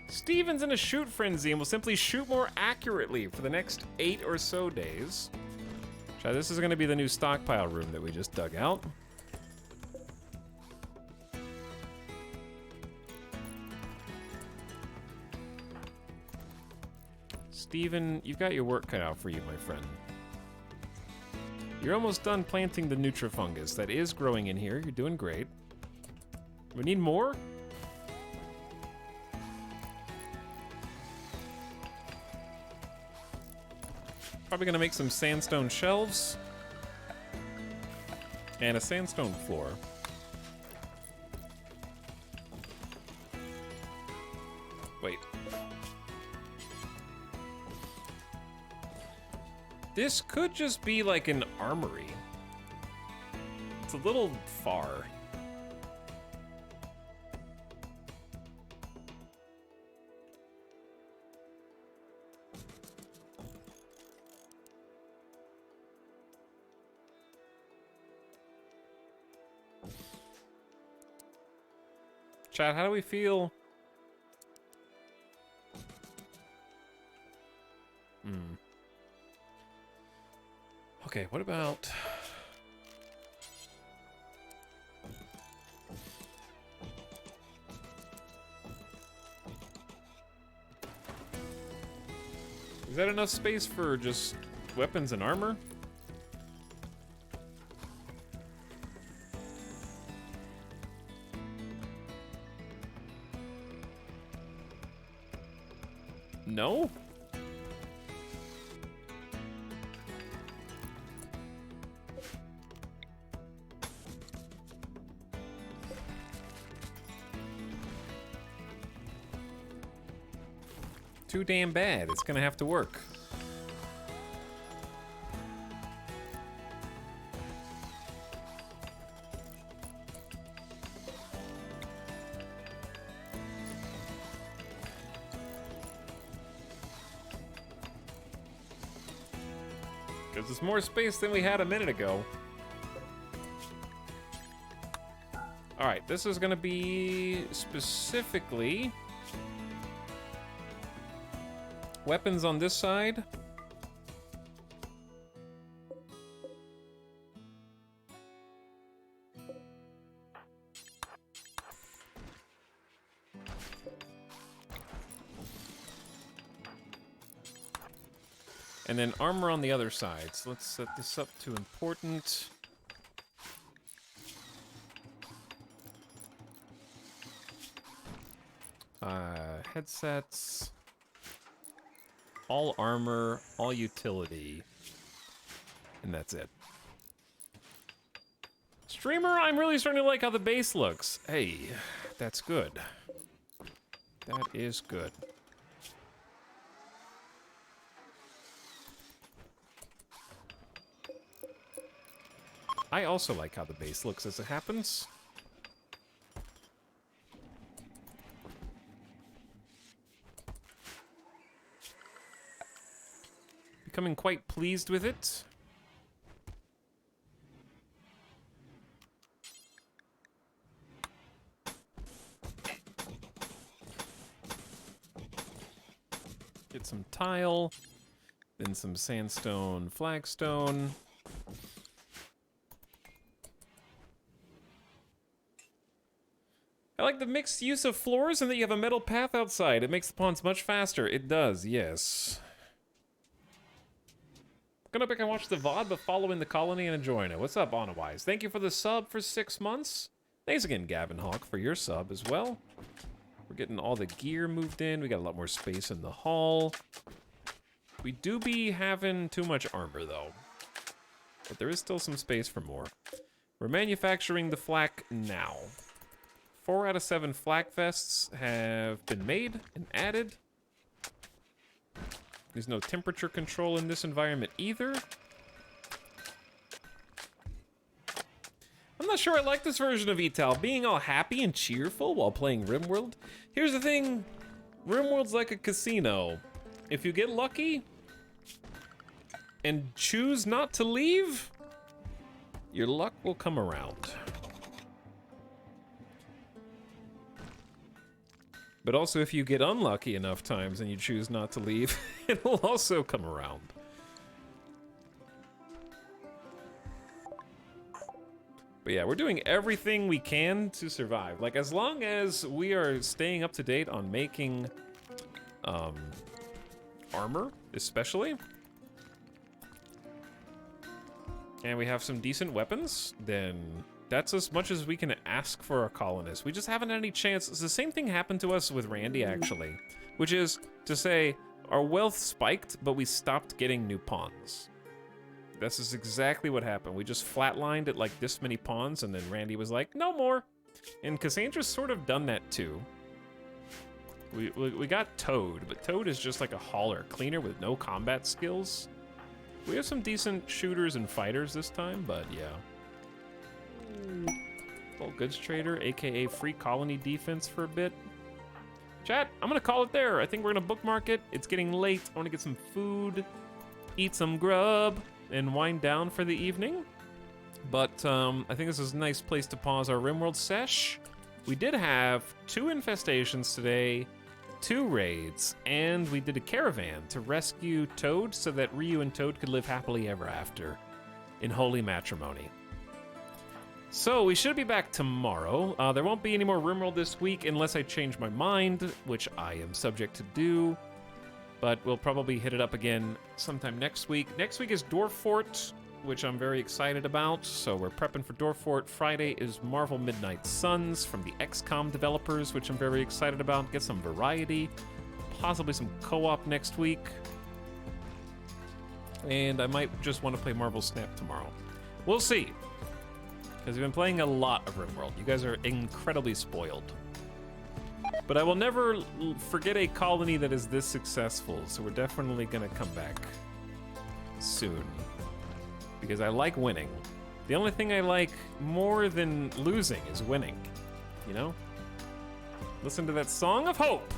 Steven's in a shoot frenzy and will simply shoot more accurately for the next 8 or so days. This is going to be the new stockpile room that we just dug out. Steven, you've got your work cut out for you, my friend. You're almost done planting the Nutrifungus. That is growing in here. You're doing great. We need more? Probably gonna make some sandstone shelves. And a sandstone floor. Wait. This could just be like an armory. It's a little far. Chat, how do we feel Okay, what about... Is that enough space for just weapons and armor? No? Too damn bad. It's gonna have to work. Because there's more space than we had a minute ago. Alright, this is gonna be specifically weapons on this side. And then armor on the other side. So let's set this up to important. Headsets. All armor, all utility. And that's it. Streamer, I'm really starting to like how the base looks. Hey, that's good. That is good. I also like how the base looks as it happens. Becoming quite pleased with it. Get some tile, then some sandstone, flagstone. I like the mixed use of floors and that you have a metal path outside. It makes the ponds much faster. It does, yes. Gonna back and watch the VOD, but following the colony and enjoying it. What's up, Onawise? Thank you for the sub for 6 months. Thanks again, Gavin Hawk, for your sub as well. We're getting all the gear moved in. We got a lot more space in the hall. We do be having too much armor, though. But there is still some space for more. We're manufacturing the flak now. 4 out of 7 flak vests have been made and added. There's no temperature control in this environment either. I'm not sure I like this version of Etal, being all happy and cheerful while playing Rimworld. Here's the thing, Rimworld's like a casino. If you get lucky and choose not to leave, your luck will come around. But also, if you get unlucky enough times and you choose not to leave, it'll also come around. But yeah, we're doing everything we can to survive. Like, as long as we are staying up to date on making armor, especially, and we have some decent weapons, then that's as much as we can ask for our colonists. We just haven't had any chance. It's the same thing happened to us with Randy, actually, which is to say our wealth spiked, but we stopped getting new pawns. This is exactly what happened. We just flatlined at like this many pawns, and then Randy was like, no more. And Cassandra's sort of done that too. We got Toad, but Toad is just like a hauler, cleaner with no combat skills. We have some decent shooters and fighters this time, but yeah. Full goods trader, aka free colony defense for a bit. Chat, I'm gonna call it there. I think we're gonna bookmark it. It's getting late. I wanna get some food, eat some grub, and wind down for the evening. But I think this is a nice place to pause our Rimworld sesh. We did have 2 infestations today, 2 raids, and we did a caravan to rescue Toad so that Ryu and Toad could live happily ever after in holy matrimony. So we should be back tomorrow. There won't be any more Rimworld this week unless I change my mind, which I am subject to do. But we'll probably hit it up again sometime next week. Next week is Dwarf Fort, which I'm very excited about. So we're prepping for Dwarf Fort. Friday is Marvel Midnight Suns from the XCOM developers, which I'm very excited about. Get some variety, possibly some co-op next week. And I might just want to play Marvel Snap tomorrow. We'll see. Because we've been playing a lot of Rimworld. You guys are incredibly spoiled. But I will never forget a colony that is this successful, so we're definitely gonna come back soon. Because I like winning. The only thing I like more than losing is winning, you know? Listen to that song of hope!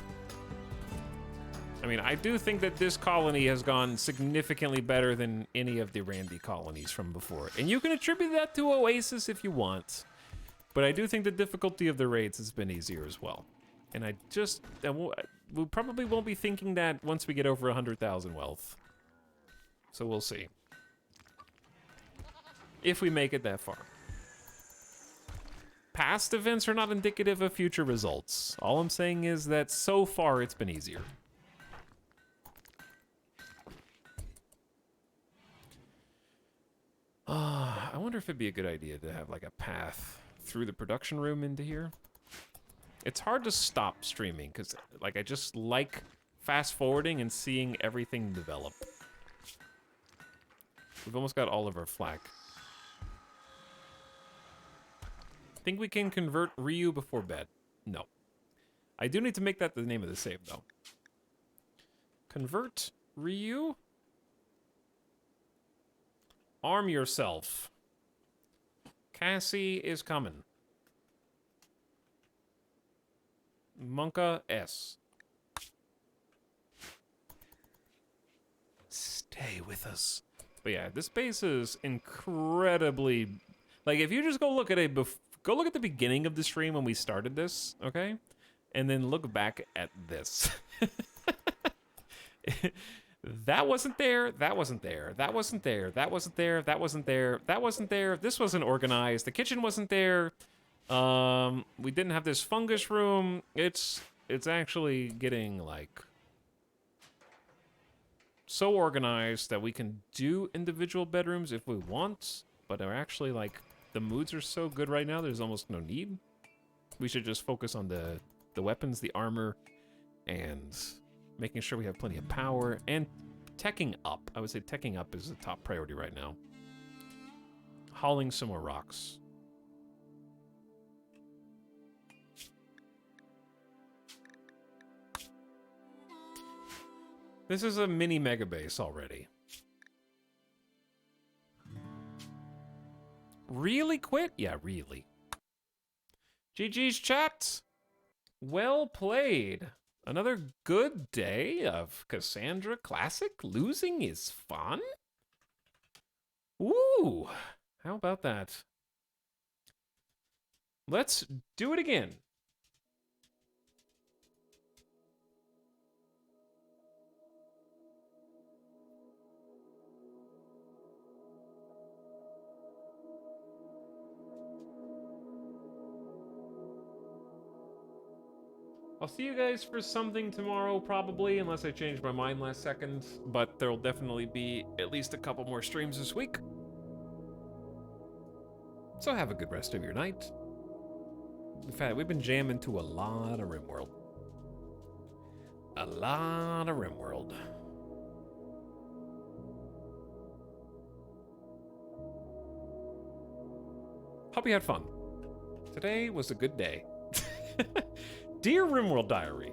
I mean, I do think that this colony has gone significantly better than any of the Randy colonies from before. And you can attribute that to Oasis if you want. But I do think the difficulty of the raids has been easier as well. And we probably won't be thinking that once we get over 100,000 wealth. So we'll see. If we make it that far. Past events are not indicative of future results. All I'm saying is that so far it's been easier. I wonder if it'd be a good idea to have like a path through the production room into here. It's hard to stop streaming because like I just like fast forwarding and seeing everything develop. We've almost got all of our flak. Think we can convert Ryu before bed? No. I do need to make that the name of the save though. Convert Ryu? Arm yourself. Cassie is coming. Monka S. Stay with us. But yeah, this base is incredibly... Like, if you just go look at go look at the beginning of the stream when we started this, okay? And then look back at this. That wasn't there, that wasn't there, that wasn't there, that wasn't there, that wasn't there, that wasn't there, this wasn't organized, the kitchen wasn't there, we didn't have this fungus room. It's actually getting, like, so organized that we can do individual bedrooms if we want, but are actually, like, the moods are so good right now, there's almost no need. We should just focus on the weapons, the armor, and making sure we have plenty of power, and teching up. I would say teching up is the top priority right now. Hauling some more rocks. This is a mini mega base already. Really quit? Yeah, really. GG's chat. Well played. Another good day of Cassandra Classic. Losing is fun? Ooh, how about that? Let's do it again. I'll see you guys for something tomorrow, probably, unless I change my mind last second. But there'll definitely be at least a couple more streams this week. So have a good rest of your night. In fact, we've been jamming to a lot of Rimworld. A lot of Rimworld. Hope you had fun. Today was a good day. Dear Rimworld Diary,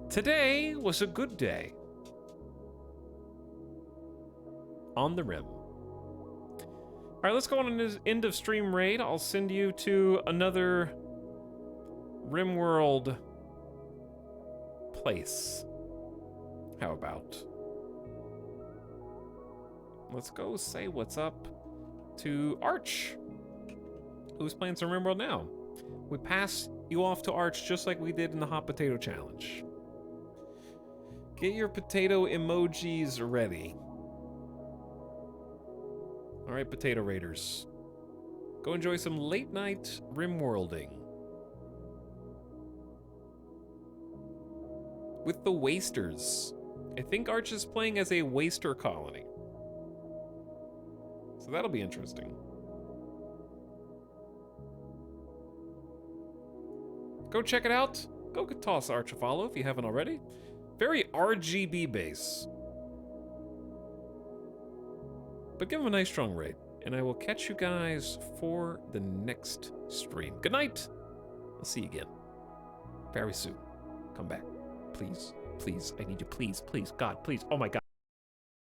today was a good day. On the Rim. All right, let's go on an end of stream raid. I'll send you to another Rimworld place. How about? Let's go say what's up to Arch, who's playing some Rimworld now. We pass you off to Arch just like we did in the Hot Potato Challenge. Get your potato emojis ready. All right, potato raiders. Go enjoy some late night Rimworlding. With the Wasters. I think Arch is playing as a Waster colony. So that'll be interesting. Go check it out. Go toss Arch a follow if you haven't already. Very RGB base. But give him a nice strong raid. And I will catch you guys for the next stream. Good night. I'll see you again very soon. Come back. Please. Please. I need you. Please. Please. God. Please. Oh my God.